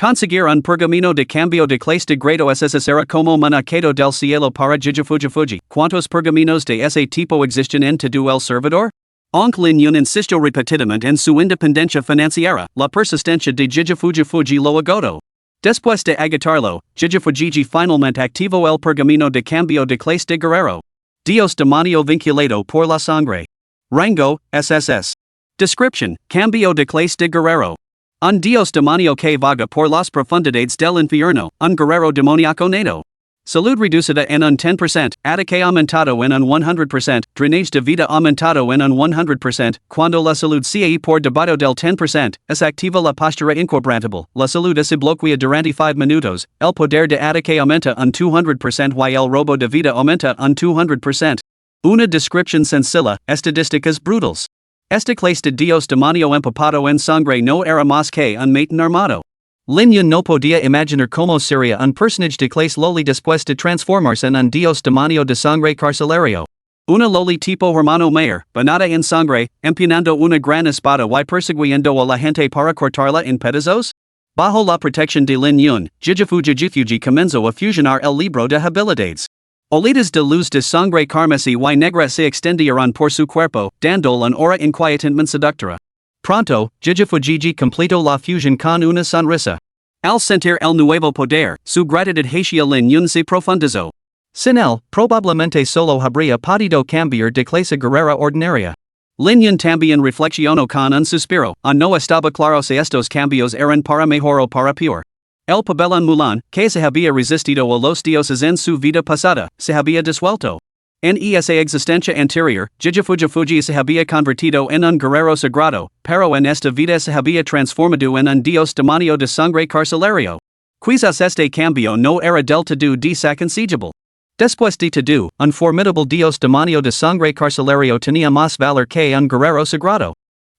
Conseguir un pergamino de cambio de clase de grado SS era como manacado del cielo para Jijifuji. ¿Cuántos pergaminos de ese tipo existen en todo el servidor? Aunque Lin Yun insistió repetidamente en su independencia financiera, la persistencia de Jijifuji lo agotó. Después de agotarlo, Jijifuji finalmente activó el pergamino de cambio de clase de guerrero. Dios demonio vinculado por la sangre. Rango, SSS. Description, cambio de clase de guerrero. Un dios demonio que vaga por las profundidades del infierno, un guerrero demoníaco nato. Salud reducida en un 10%, ataque aumentado en un 100%, drainage de vida aumentado en un 100%, cuando la salud cae por debajo del 10%, es activa la postura inquebrantable, la salud es bloquea durante 5 minutos, el poder de ataque aumenta un 200% y el robo de vida aumenta un 200%. Una descripción sencilla, estadísticas brutales. Esta clase de dios demonio empapado en sangre no era más que un matin armado. Lin Yun no podía imaginar cómo sería un personaje de clase loli después de transformarse en un dios demonio de sangre carcelario. Una loli tipo hermano mayor, banada en sangre, empuñando una gran espada y persiguiendo a la gente para cortarla en pedazos? Bajo la protección de Lin Yun, Jijifuji comenzó a fusionar el libro de habilidades. Olitas de luz de sangre carmesí y negra se extendieron por su cuerpo, dándole una aura inquietamente seductora. Pronto, Jijifuji completó la fusión con una sonrisa. Al sentir el nuevo poder, su gratitud hacia Lin Yun se profundizó. Sin él, probablemente solo habría podido cambiar de clase guerrera ordinaria. Lin Yun también reflexionó con un suspiro, no estaba claro si estos cambios eran para mejor o para peor. El pabellón Mulan, que se había resistido a los dioses en su vida pasada, se había disuelto. En esa existencia anterior, Jijifuji se había convertido en un guerrero sagrado, pero en esta vida se había transformado en un dios demonio de sangre carcelario. Quizás este cambio no era del todo desaconsejible. Después de todo, un formidable dios demonio de sangre carcelario tenía más valor que un guerrero sagrado.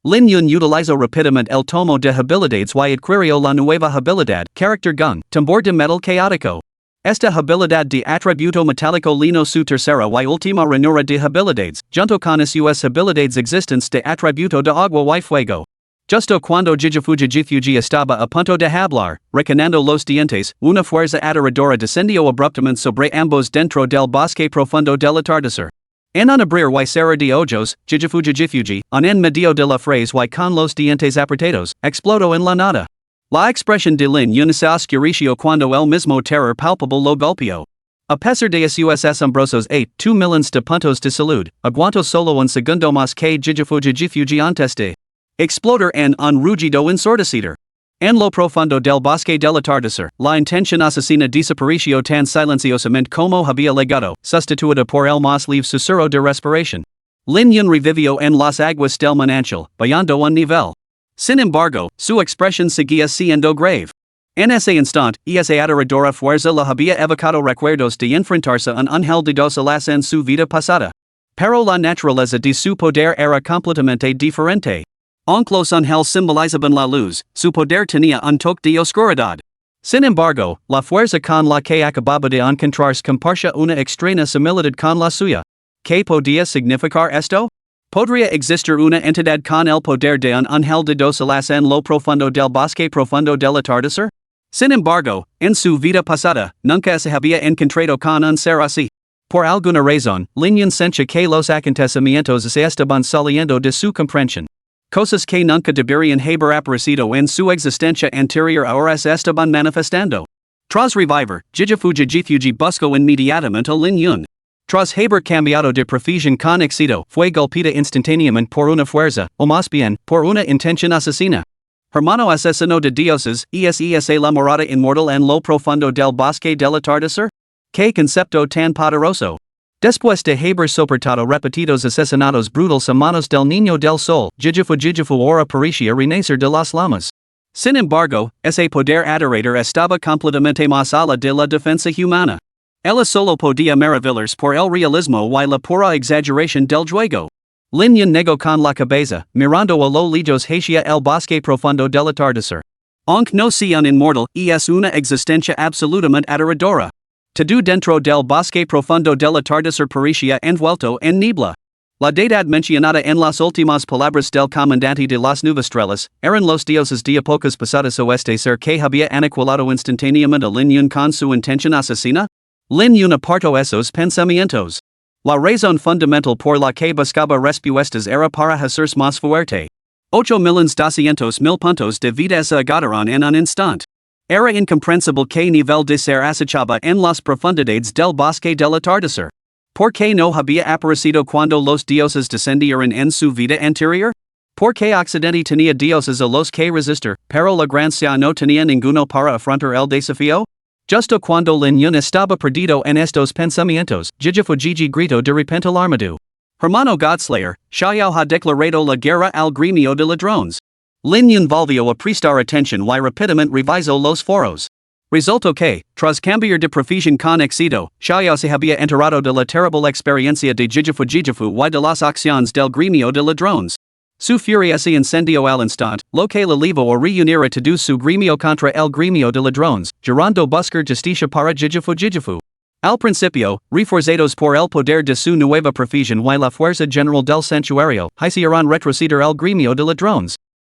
Lin Yun utilizó rápidamente el tomo de habilidades y adquirió la nueva habilidad, Character Gun, tambor de metal caótico. Esta habilidad de atributo metálico lino su tercera y última ranura de habilidades, junto con sus habilidades existentes de atributo de agua y fuego. Justo cuando Jijifuji estaba a punto de hablar, recanando los dientes, una fuerza aterradora descendió abruptamente sobre ambos dentro del bosque profundo del atardecer. En un abrir y cerrar de ojos, Jijifuji, en medio de la frase y con los dientes apretados, explotó en la nada. La expresión de Lin Yun se oscureció cuando el mismo terror palpable lo golpeó. A pesar de sus asombrosos 2 millones de puntos de salud, aguantó solo un segundo más que Jijifuji antes de explotar en un rugido ensordecido. En lo profundo del bosque del atardecer, la intención asesina desapareció tan silenciosamente como había legado, sustituida por el más leve susurro de respiración. Lin Yun revivió en las aguas del manantial, bajando un nivel. Sin embargo, su expresión seguía siendo grave. En ese instante, esa aterradora fuerza la había evocado recuerdos de enfrentarse a un ángel de dos alas en su vida pasada. Pero la naturaleza de su poder era completamente diferente. Aunque los ángeles simbolizaban la luz, su poder tenía un toque de oscuridad. Sin embargo, la fuerza con la que acababa de encontrarse compartía una extraña similitud con la suya. ¿Qué podía significar esto? ¿Podría existir una entidad con el poder de un ángel de dos alas en lo profundo del bosque profundo del atardecer? Sin embargo, en su vida pasada, nunca se había encontrado con un ser así. Por alguna razón, Lin Yun sentía que los acontecimientos se estaban saliendo de su comprensión. Cosas que nunca deberían haber aparecido en su existencia anterior ahora se estaban manifestando. Tras revivir, Jijifuji buscó inmediatamente a Lin Yun. Tras haber cambiado de profesión con éxito, fue golpeada instantáneamente por una fuerza, o más bien, por una intención asesina. Hermano asesino de dioses, ¿es la morada inmortal en lo profundo del bosque del atardecer? ¿Qué concepto tan poderoso? Después de haber soportado repetidos asesinatos brutales a manos del niño del sol, Jijifu ahora parecía renacer de las lamas. Sin embargo, ese poder adorador estaba completamente más allá de la defensa humana. Ella solo podía maravillarse por el realismo y la pura exageración del juego. Lin negó con la cabeza, mirando a lo lejos hacia el bosque profundo del atardecer. Aunque no sea un inmortal, es una existencia absolutamente aterradora. Todo dentro del bosque profundo del atardecer parecía envuelto en niebla. La deidad mencionada en las últimas palabras del comandante de las nuevestrellas, eran los dioses de épocas pasadas o este ser que había aniquilado instantáneamente a Lin Yun con su intención asesina? Lin Yun apartó esos pensamientos. La razón fundamental por la que buscaba respuestas era para hacerse más fuerte. 8.200.000 puntos de vida se agotaron en un instante. Era incomprensible que nivel de ser acechaba en las profundidades del bosque del atardecer. ¿Por qué no había aparecido cuando los dioses descendieron en su vida anterior? ¿Por qué Occidente tenía dioses a los que resistir, pero la Gracia no tenía ninguno para afrontar el desafío? Justo cuando Lin Yun estaba perdido en estos pensamientos, Jijifujiji gritó de repente alarmado. Hermano Godslayer, Xiao ha declarado la guerra al gremio de ladrones. Lin Yun volvió a prestar atención y rápidamente revisó los foros. Resultó que, tras cambiar de profesión con éxito, Xiao se había enterado de la terrible experiencia de Jijifu y de las acciones del gremio de ladrones. Su furia se encendió al instante, lo que le llevó a reunir a todo su gremio contra el gremio de ladrones, jurando buscar justicia para Jijifu. Al principio, reforzados por el poder de su nueva profesión y la fuerza general del santuario, hicieron retroceder el gremio de ladrones.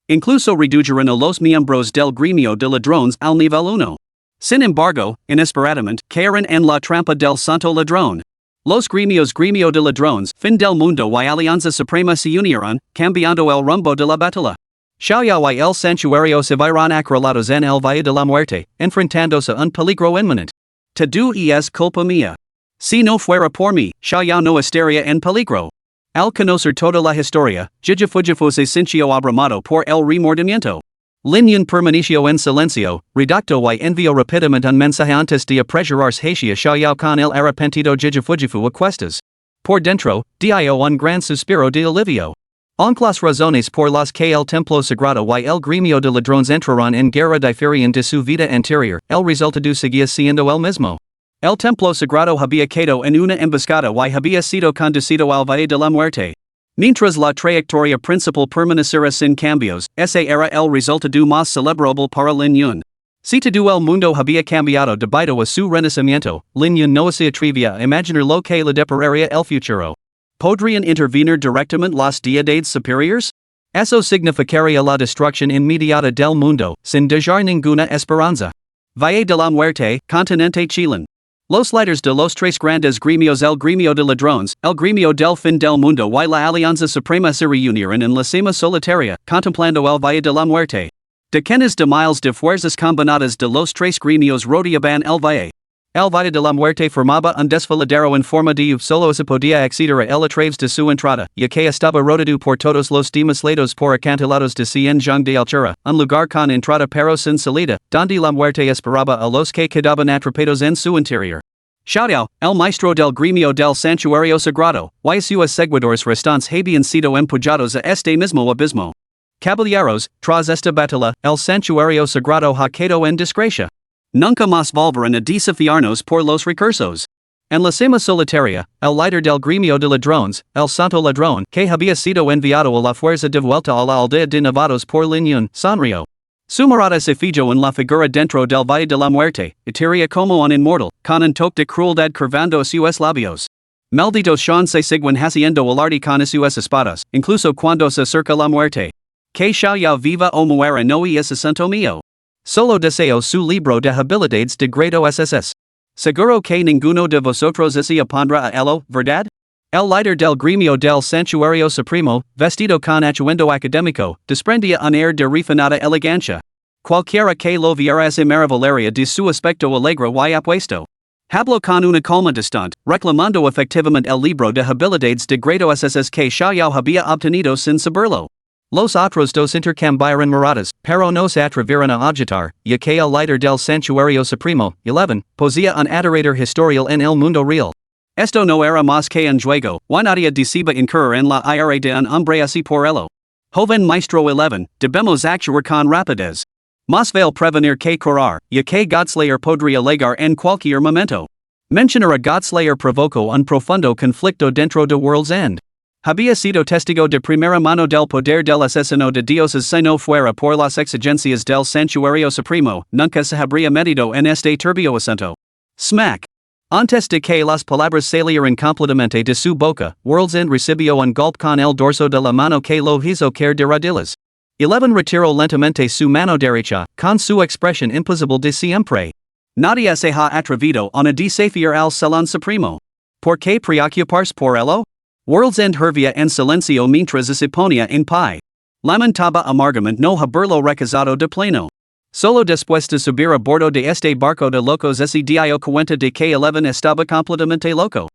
Incluso redujeron a los miembros del gremio de ladrones al nivel 1. Sin embargo, inesperadamente, cayeron en la trampa del santo ladrón. Los gremio de ladrones, fin del mundo y alianza suprema se unieron, cambiando el rumbo de la batalla. Xiao y el santuario se vieron acorralados en el valle de la muerte, enfrentándose a un peligro inminente. Todo es culpa mía. Si no fuera por mí, Xiao no estaría en peligro. Al conocer toda la historia, Jijifu se sintió abrumado por el remordimiento. Lin Yun permaneció en silencio, redactó y envió rápidamente un mensaje antes de apresurarse hacia Xiao con el arrepentido Jijifu a cuestas. Por dentro, dio un gran suspiro de alivio. Aunque las razones por las que el templo sagrado y el gremio de ladrones entraron en guerra diferían de su vida anterior, el resultado seguía siendo el mismo. El templo sagrado había caído en una emboscada y había sido conducido al valle de la muerte. Mientras la trayectoria principal permaneciera sin cambios, ese era el resultado más celebrable para Lin Yun. Si todo el mundo había cambiado debido a su renacimiento, Lin Yun no se atrevía a imaginar lo que le depararía el futuro. ¿Podrían intervenir directamente las deidades superiores? Eso significaría la destrucción inmediata del mundo, sin dejar ninguna esperanza. Valle de la muerte, continente Chileno. Los líderes de los tres grandes gremios, el gremio de ladrones, el gremio del fin del mundo y la alianza suprema se reunieron en la cima solitaria, contemplando el valle de la muerte. Decenas de miles de fuerzas combinadas de los tres gremios rodeaban el valle. El valle de la muerte formaba un desfiladero en forma de U, solo se podía acceder a él a través de su entrada, ya que estaba rodeado por todos los demás lados por acantilados de cien de altura, un lugar con entrada pero sin salida, donde la muerte esperaba a los que quedaban atrapados en su interior. Xiao, el maestro del gremio del santuario sagrado, y sus seguidores restantes habían sido empujados a este mismo abismo. Caballeros, tras esta batalla, el santuario sagrado ha quedado en desgracia. Nunca más volverán a desafiarnos por los recursos. En la cima solitaria, el líder del gremio de ladrones, el santo ladrón, que había sido enviado a la fuerza de vuelta a la aldea de Nevados por Lin Yun, sonrió. Su mirada se fijó en la figura dentro del valle de la muerte, etiria como un inmortal, con un toque de crueldad curvando sus labios. Malditos sean se siguen haciendo alarde con sus espadas, incluso cuando se acerca la muerte. Que Xiao viva o muera no es asunto mío. Solo deseo su libro de habilidades de grado SSS. Seguro que ninguno de vosotros se opondrá a ello, ¿verdad? El líder del gremio del santuario supremo, vestido con atuendo académico, desprendía un air de refinada elegancia. Cualquiera que lo viera se maravillaría de su aspecto alegre y apuesto. Habló con una calma distante, reclamando efectivamente el libro de habilidades de grado SSS que Xiao había obtenido sin saberlo. Los otros dos intercambiaron miradas, pero no se atrevieron a objetar, ya que el líder del santuario supremo, 11, poseía un adorador historial en el mundo real. Esto no era más que un juego, y nadie deceba incurrir en la ira de un hombre así por ello. Joven maestro 11, debemos actuar con rapidez. Mas vale prevenir que curar, y que Godslayer podría llegar en cualquier momento. Mencionar a Godslayer provocó un profundo conflicto dentro de World's End. Había sido testigo de primera mano del poder del asesino de dioses si no fuera por las exigencias del santuario supremo, nunca se habría metido en este turbio asunto. Smack. Antes de que las palabras salieran completamente de su boca, World's End recibió un golpe con el dorso de la mano que lo hizo caer de rodillas. 11 retiró lentamente su mano derecha, con su expresión imposible de siempre. Nadie se ha atrevido a desafiar al salón supremo. ¿Por qué preocuparse por ello? World's End hervía en silencio mientras se ponía en pie. Lamentaba amargamente no haberlo recazado de pleno. Solo después de subir a bordo de este barco de locos se dio cuenta de que 11 estaba completamente loco.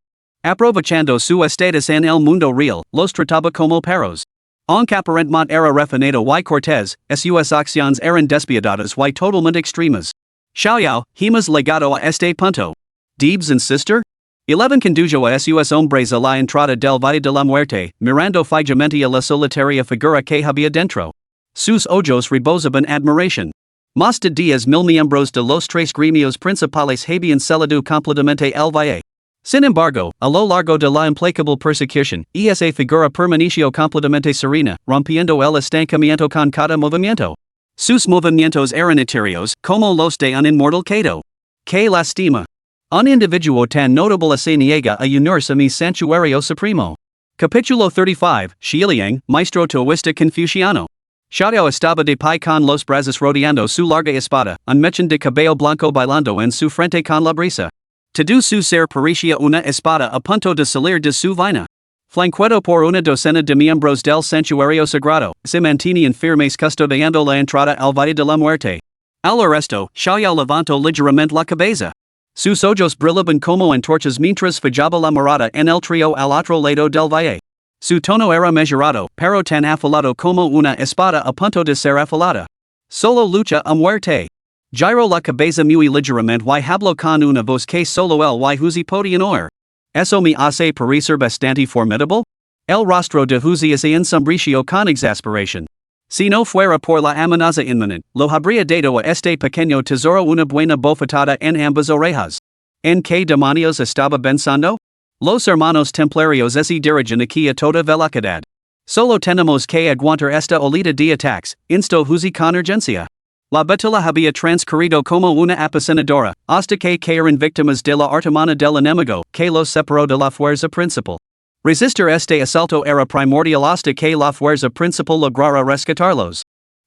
Aprovechando su estatus en el mundo real, los trataba como perros. Aunque aparentemente era refinado y cortés, sus acciones eran despiadadas y totalmente extremas. Xiaoyao, hemos llegado a este punto. Deebs and sister? 11 condujo a sus hombres a la entrada del Valle de la Muerte, mirando fijamente a la solitaria figura que había dentro. Sus ojos rebosaban admiración. Más de 10,000 miembros de los tres gremios principales habían cedido completamente el valle. Sin embargo, a lo largo de la implacable persecución, esa figura permaneció completamente serena, rompiendo el estancamiento con cada movimiento. Sus movimientos eran etéreos, como los de un inmortal cato. ¡Qué lástima! Un individuo tan notable se niega a unirse a mi santuario supremo. Capítulo 35, Xiliang, maestro taoísta confuciano. Xiao estaba de pie con los brazos rodeando su larga espada, un mechón de cabello blanco bailando en su frente con la brisa. Todo su ser parecía una espada a punto de salir de su vaina. Flanqueado por una docena de miembros del santuario sagrado, se mantenían firmes custodiando la entrada al Valle de la Muerte. Al arresto, Xiao levantó ligeramente la cabeza. Sus ojos brillaban como antorchas mientras fijaba la mirada en el trío al otro lado del valle. Su tono era mesurado, pero tan afilado como una espada a punto de ser afilada. Solo lucha a muerte. Giró la cabeza muy ligeramente y habló con una voz que solo él y Huzi podían oír. ¿Eso me hace parecer bastante formidable? El rostro de Huzi se ensombreció con exasperación. Si no fuera por la amenaza inminente, lo habría dado a este pequeño tesoro una buena bofetada en ambas orejas. ¿En qué demonios estaba pensando? Los hermanos templarios se dirigen aquí a toda velocidad. Solo tenemos que aguantar esta olita de ataques, instó Huzi con urgencia. La batalla había transcurrido como una apasionadora, hasta que cayeron víctimas de la artimana del enemigo, que los separó de la fuerza principal. Resistir este asalto era primordial hasta que la fuerza principal lograra rescatarlos.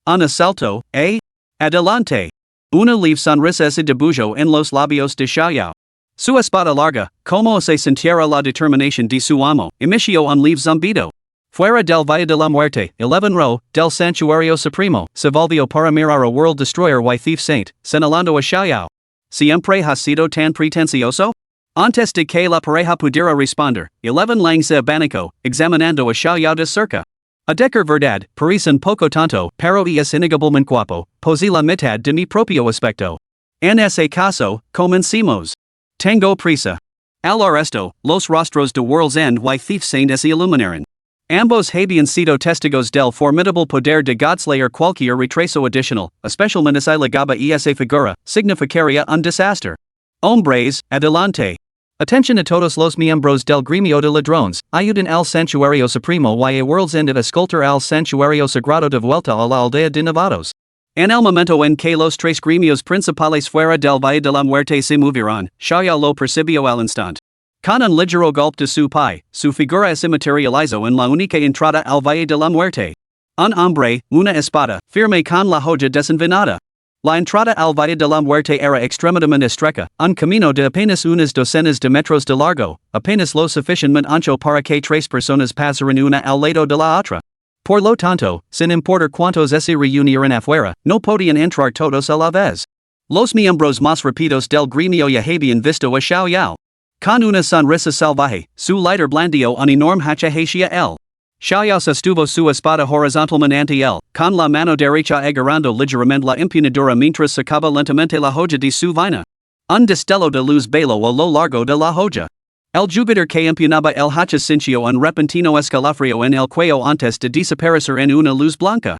Un asalto, ¿eh? Adelante. Una leve sonrisa se dibujó en los labios de Xiao. Su espada larga, como se sintiera la determinación de su amo, emitió un leve zumbido. Fuera del Valle de la Muerte, 11 ro, del Santuario Supremo, se volvió para mirar a World Destroyer y Thief Saint, señalando a Xiao. ¿Siempre ha sido tan pretencioso? Antes de que la pareja pudiera responder, 11 Lang se abanicó, examinando a Xiao de cerca. A decir verdad, parecen poco tanto, pero es innegablemente guapo, posee la mitad de mi propio aspecto. En ese caso, comencemos. Tengo prisa. Al arresto, los rostros de World's End y Thief Saint se iluminaron. Ambos habían sido testigos del formidable poder de Godslayer. Cualquier retraso adicional, especialmente si ligaba esa figura, significaría un desastre. Hombres, adelante. Atención a todos los miembros del gremio de ladrones, ayuden al santuario supremo y a World's End a escoltar al santuario sagrado de vuelta a la aldea de Nevados. En el momento en que los tres gremios principales fuera del Valle de la Muerte se movieron, Xiao lo percibió al instante. Con un ligero golpe de su pie, su figura se materializó en la única entrada al Valle de la Muerte. Un hombre, una espada, firme con la hoja desenvainada. La entrada al Valle de la Muerte era extremadamente estrecha, un camino de apenas unas docenas de metros de largo, apenas lo suficientemente ancho para que 3 personas pasaran una al lado de la otra. Por lo tanto, sin importar cuántos se reunieran afuera, no podían entrar todos a la vez. Los miembros más rápidos del gremio ya habían visto a Xiao. Con una sonrisa salvaje, su líder blandió un enorme hacha hacia él. Xiao sostuvo su espada horizontalmente ante él, con la mano derecha agarrando ligeramente la empuñadura mientras sacaba lentamente la hoja de su vaina. Un destello de luz bailó a lo largo de la hoja. El jugador que empuñaba el hacha sintió un repentino escalofrío en el cuello antes de desaparecer en una luz blanca.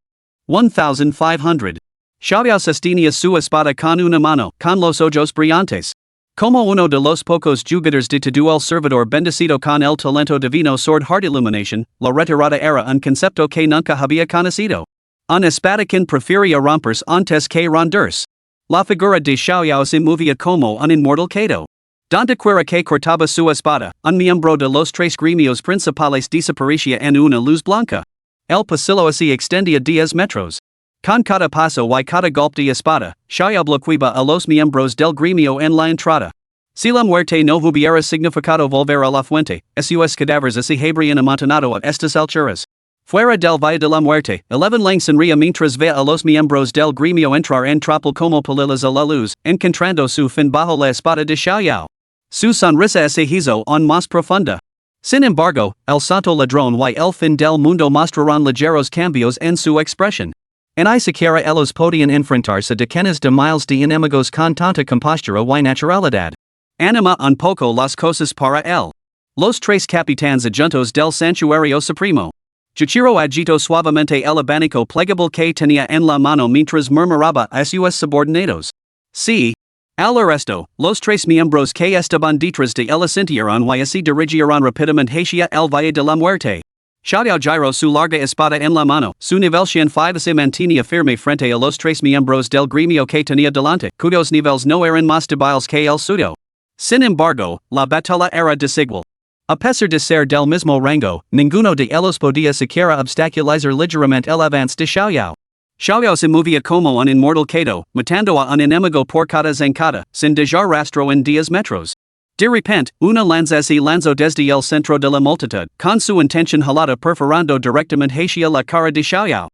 1500. Xiaoyao sostenía su espada con una mano, con los ojos brillantes. Como uno de los pocos jugadores de todo el servidor bendecido con el talento divino sword heart illumination, la retirada era un concepto que nunca había conocido. Un espada que prefería romperse antes que rendirse. La figura de Xiaoyao se movía como un inmortal cato. Donde quiera que cortaba su espada, un miembro de los tres gremios principales desaparecía en una luz blanca. El pasillo se extendía 10 metros. Con cada paso y cada golpe de espada, Xiaoyao bloqueaba a los miembros del gremio en la entrada. Si la muerte no hubiera significado volver a la fuente, esos cadáveres se habrían amontonado a estas alturas. Fuera del Valle de la Muerte, 11 lang sonría mientras ve a los miembros del gremio entrar en tropel como palilas a la luz, encontrando su fin bajo la espada de Xiaoyao. Su sonrisa se hizo aún más profunda. Sin embargo, el santo ladrón y el fin del mundo mostraron ligeros cambios en su expresión. Ni siquiera ellos podían enfrentarse decenas de miles de enemigos con tanta compostura y naturalidad. Anima un poco las cosas para él. Los tres capitanes adjuntos del santuario supremo. Juchiro agitó suavemente el abanico plegable que tenía en la mano mientras murmuraba a sus subordinados. Sí. Al resto, los tres miembros que estaban detrás de él asintieron y se dirigieron rápidamente hacia el Valle de la Muerte. Xiaoyao giró su larga espada en la mano, su nivel 105 se mantenía firme frente a los tres miembros del gremio que tenía delante, cuyos niveles no eran más débiles que el suyo. Sin embargo, la batalla era desigual. A pesar de ser del mismo rango, ninguno de ellos podía siquiera obstaculizar ligeramente el avance de Xiaoyao. Xiaoyao se movía como un inmortal cato, matando a un enemigo por cada zancada, sin dejar rastro en 10 metros. De repente, una lanza se lanzó desde el centro de la multitud, con su intención jalada perforando directamente hacia la cara de Xiaoyao.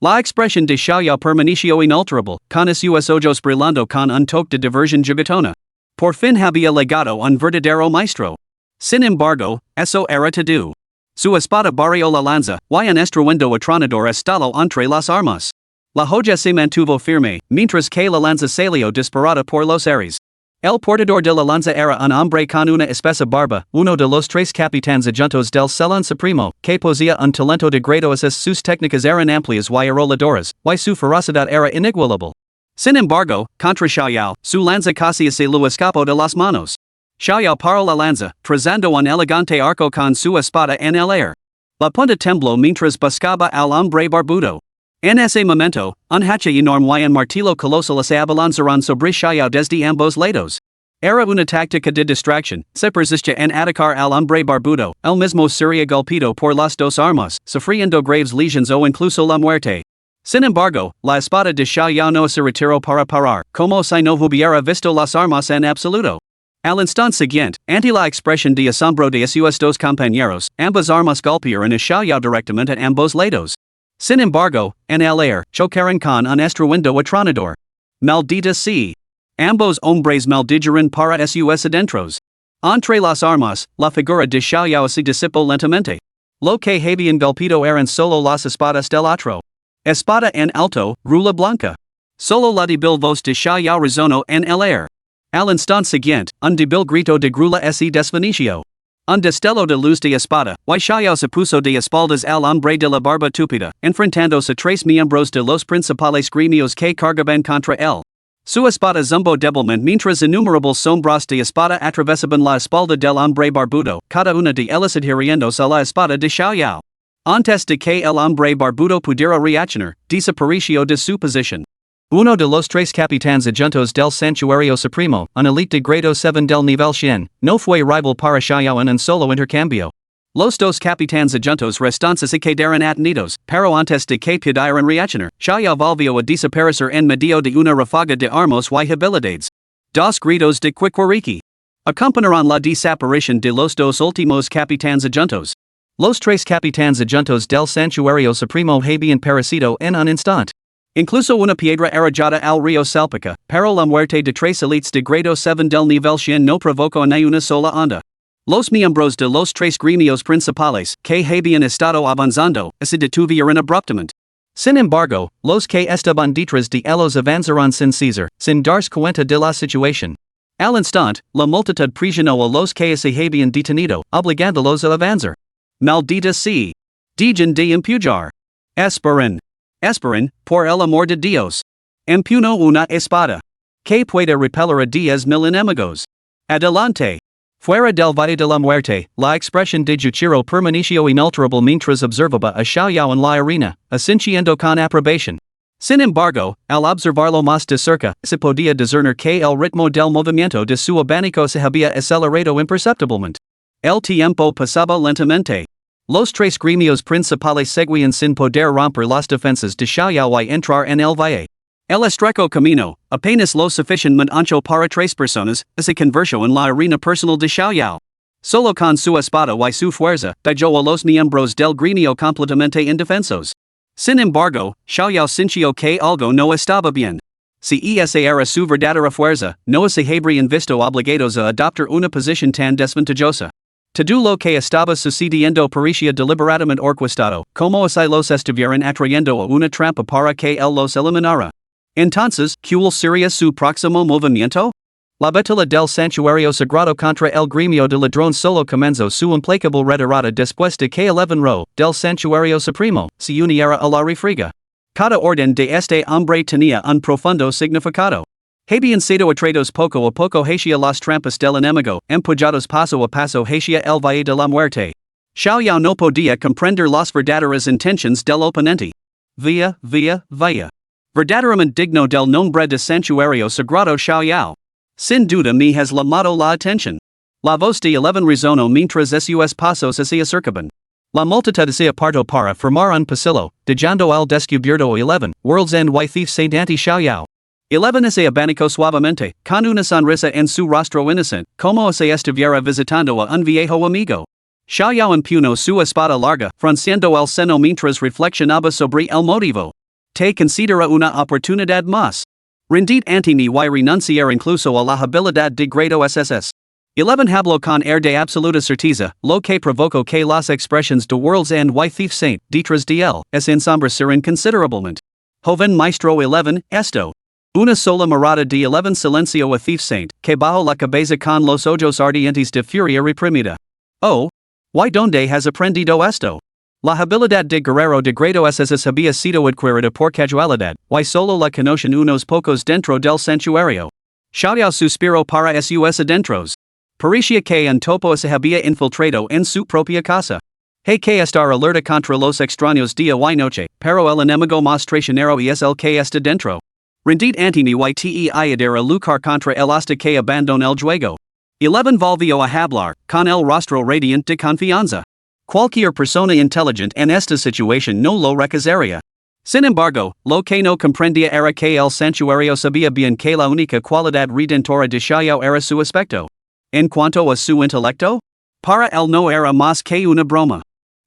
La expresión de Xiaoyao permaneció inalterable, con sus ojos brillando con un toque de diversión juguetona. Por fin había llegado un verdadero maestro. Sin embargo, eso era todo. Su espada barrió la lanza, y un estruendo atronador estalló entre las armas. La joya se mantuvo firme, mientras que la lanza salió disparada por los aires. El portador de la lanza era un hombre con una espesa barba, uno de los tres capitanes adjuntos del Salón Supremo, que poseía un talento de gracias, sus técnicas eran amplias y arrolladoras, y su ferocidad era inigualable. Sin embargo, contra Xiaoyao, su lanza casi se lo escapó de las manos. Xiaoyao paró la lanza, trazando un elegante arco con su espada en el aire. La punta tembló mientras buscaba al hombre barbudo. En ese momento, un hacha enorme y un martillo colosal se abalanzaron sobre Xiaoyao desde ambos lados. Era una táctica de distracción, se persistía en atacar al hombre barbudo, el mismo sería golpeado por las dos armas, sufriendo graves lesiones o incluso la muerte. Sin embargo, la espada de Xiaoyao no se retiró para parar, como si no hubiera visto las armas en absoluto. Al instante siguiente, ante la expresión de asombro de sus dos compañeros, ambas armas golpearon a Xiaoyao directamente a ambos lados. Sin embargo, en el aire, chocaron con un estruendo atronador. Maldita sea. Ambos hombres maldijeron para sus adentros. Entre las armas, la figura de Xiaoyao se disipó lentamente. Lo que habían golpeado eran solo las espadas del otro. Espada en alto, rula blanca. Solo la débil voz de Xiaoyao resonó en el aire. Al instante siguiente, un débil grito de grula se desvaneció. Un destello de luz de espada, y Xiaoyao se puso de espaldas al hombre de la barba tupida, enfrentándose a tres miembros de los principales gremios que cargaban contra él. Su espada zumbó débilmente mientras innumerables sombras de espada atravesaban la espalda del hombre barbudo, cada una de ellas adhiriéndose a la espada de Xiaoyao. Antes de que el hombre barbudo pudiera reaccionar, desapareció de su posición. Uno de los tres capitanes adjuntos del Santuario Supremo, un elite de grado 7 del nivel 100, no fue rival para Xiaoyao en un solo intercambio. Los dos capitanes adjuntos restantes se quedaron atenidos, pero antes de que pudieran reaccionar, Xiaoyao volvió a desaparecer en medio de una ráfaga de armas y habilidades. Dos gritos de quiquiriqui acompañaron la desaparición de los dos últimos capitanes adjuntos. Los tres capitanes adjuntos del Santuario Supremo habían perecido en un instante. Incluso una piedra arrojada al río Salpica, pero la muerte de tres elites de grado 7 del nivel 100 no provocó ni una sola onda. Los miembros de los tres gremios principales, que habían estado avanzando, se detuvieron abruptamente. Sin embargo, los que estaban detrás de ellos avanzaron sin cesar, sin darse cuenta de la situación. Al instante, la multitud presionó a los que se habían detenido, obligándolos a avanzar. Maldita sea. Dejen de empujar. Esperen. Esperen, por el amor de Dios. Empuno una espada. Que puede repeler a 10,000 enemigos. Adelante. Fuera del valle de la muerte, la expresión de Juchiro permaneció inalterable mientras observaba a Xiaoyao en la arena, asintiendo con aprobación. Sin embargo, al observarlo más de cerca, se podía discernir que el ritmo del movimiento de su abanico se había acelerado imperceptiblemente. El tiempo pasaba lentamente. Los tres gremios principales seguían sin poder romper las defensas de Xiaoyao y entrar en el valle. El estrecho camino, apenas lo suficientemente ancho para tres personas, se convirtió en la arena personal de Xiaoyao. Solo con su espada y su fuerza, dejó a los miembros del gremio completamente indefensos. Sin embargo, Xiaoyao sintió que algo no estaba bien. Si esa era su verdadera fuerza, no se habrían visto obligados a adoptar una posición tan desventajosa. Todo lo que estaba sucediendo parecía deliberadamente orquestado, como si los estuvieran atrayendo a una trampa para que él los eliminara. Entonces, ¿cuál sería su próximo movimiento? La batalla del santuario sagrado contra el gremio de ladrones solo comenzó su implacable retirada después de que el ro del santuario supremo se uniera a la refriega. Cada orden de este hombre tenía un profundo significado. Habían sido atraídos poco a poco hacia las trampas del enemigo, empujados paso a paso hacia el valle de la muerte. Xiaoyao no podía comprender las verdaderas intenciones del oponente. Vaya. Verdaderamente digno del nombre de santuario sagrado Xiaoyao. Sin duda me has llamado la atención. La voz de 11 resonó mientras sus pasos se acercaban. La multitud se apartó para formar un pasillo, dejando al descubierto 11, World's End y Thief Saint Anti Xiaoyao. 11 se abanicó suavemente, con una sonrisa en su rostro inocente, como si estuviera visitando a un viejo amigo. Xiaoyao empuñó su espada larga, frunciendo el seno mientras reflexionaba sobre el motivo. Te considera una oportunidad más. Rendid ante mí y renunciar incluso a la habilidad de grado SSS. 11 habló con air de absoluta certeza, lo que provocó que las expresiones de World's End y Thief Saint, detrás de él, se ensombreceran considerablemente. Joven maestro 11, esto. Una sola mirada de 11 silencio a Thief Saint, que bajo la cabeza con los ojos ardientes de furia reprimida. Oh. ¿Y dónde has aprendido esto? La habilidad de guerrero de grado SS había sido adquirida por casualidad, y solo la conocen unos pocos dentro del santuario. Xiaoyao suspiró para sus adentros. Parecía que un topo se había infiltrado en su propia casa. Hay que estar alerta contra los extraños día y noche, pero el enemigo más traicionero es el que está dentro. Rendid ante mí y te ayudar a luchar contra el hasta que abandone el juego. 11 volvió a hablar, con el rostro radiante de confianza. Cualquier persona inteligente en esta situación no lo rechazaría. Sin embargo, lo que no comprendía era que el santuario sabía bien que la única cualidad redentora de Xiaoyao era su aspecto. En cuanto a su intelecto, para él no era más que una broma.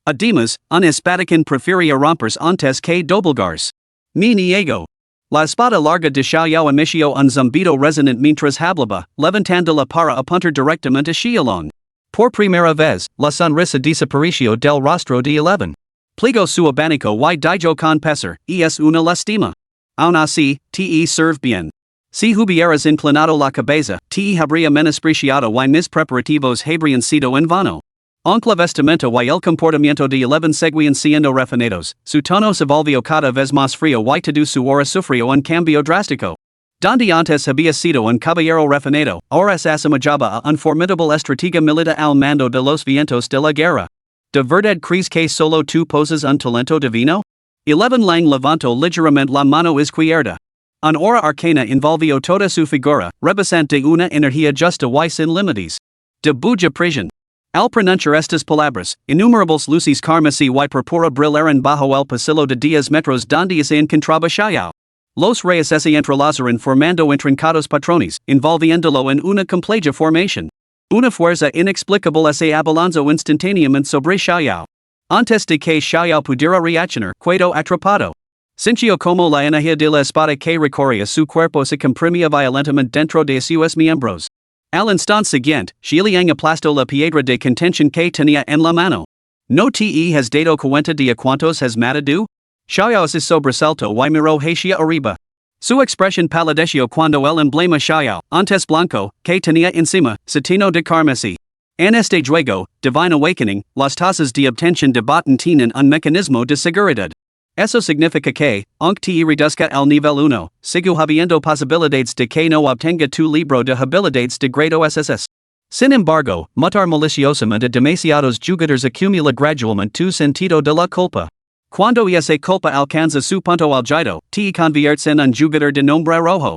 Además, un espadachín prefería rompers antes que doblegarse. Me niego. La espada larga de Xiaoyao emitió un zumbido resonante mientras hablaba, levantándola para apuntar directamente a Xiaolong. Por primera vez, la sonrisa desapareció del rostro de 11. Plegó su abanico y dijo con pesar, es una lástima. Aún así, te serve bien. Si hubieras inclinado la cabeza, te habría menospreciado y mis preparativos habrían sido en vano. Aunque la vestimenta y el comportamiento de 11 seguían siendo refinados, su tono se volvió cada vez más frío y todo su aura sufrió un cambio drástico. Donde antes había sido un caballero refinado, ahora se asemejaba a un formidable estratega militar al mando de los vientos de la guerra. ¿De verdad crees que solo tú poses un talento divino? 11 Lang levantó ligeramente la mano izquierda. Un aura arcana envolvió toda su figura, rebosante de una energía justa y sin límites. De bulla prisión. Al pronunciar estas palabras, innumerables luces carmesí y purpura brillaron bajo el pasillo de 10 metros donde se encontraba Xiaoyao. Los reyes se entrelazaron formando intrincados patrones, envolviéndolo en una compleja formación. Una fuerza inexplicable se abalanzó instantáneamente sobre Xiaoyao. Antes de que Xiaoyao pudiera reaccionar, quedó atrapado. Sintió como la energía de la espada que recorría su cuerpo se comprimía violentamente dentro de sus miembros. Al instante siguiente, Xiliang aplastó la piedra de contención que tenía en la mano. ¿No te has dado cuenta de a cuántos has matado? Xiaoyao se sobresaltó y miró hacia arriba. Su expresión palideció cuando el emblema Xiaoyao, antes blanco, que tenía encima, se tinó de carmesí. En este juego, Divine Awakening, las tasas de obtención de botín tienen un mecanismo de seguridad. Eso significa que, aunque te reduzca al nivel 1, sigo habiendo posibilidades de que no obtenga tu libro de habilidades de grado SS. Sin embargo, matar maliciosamente demasiados jugadores acumula gradualmente tu sentido de la culpa. Cuando esa culpa alcanza su punto álgido, te conviertes en un jugador de nombre rojo.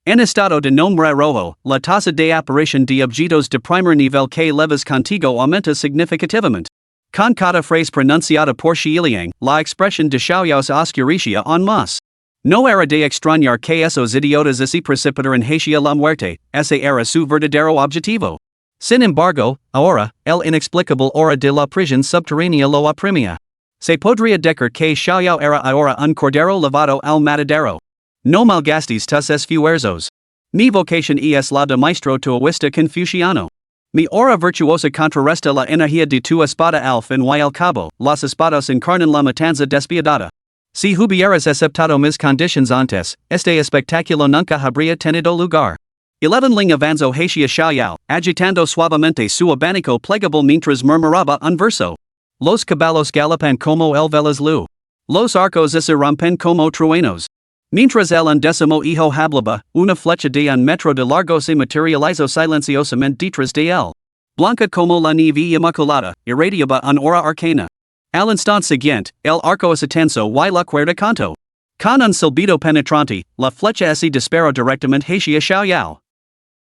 En estado de nombre rojo, la tasa de aparición de objetos de primer nivel que leves contigo aumenta significativamente. Con cada frase pronunciada por Xiiliang, la expresión de Xiaoyaos oscuricia aún más. No era de extrañar que esos idiotas se precipitaran hacia la muerte, ese era su verdadero objetivo. Sin embargo, ahora, el inexplicable hora de la prisión subterránea lo apremia. Se podría decir que Xiaoyao era ahora un cordero lavado al matadero. No malgastes tus esfuerzos. Mi vocación es la de maestro taoísta confuciano. Mi hora virtuosa contrarresta la energía de tu espada al fin y al cabo, las espadas encarnan la matanza despiadada. Si hubieras aceptado mis condiciones antes, este espectáculo nunca habría tenido lugar. 11 Ling avanzó hacia Xiaoyao, agitando suavemente su abanico plegable mientras murmuraba un verso. Los caballos galopan como el velas lu. Los arcos se rompen como truenos. Mientras el undécimo hijo hablaba, una flecha de un metro de largo se materializó silenciosamente detrás de él. Blanca como la nieve inmaculada, irradiaba un aura arcana. Al instante siguiente, el arco se tensó y la cuerda cantó. Con un silbido penetrante, la flecha se disparó directamente hacia Xiaoyao.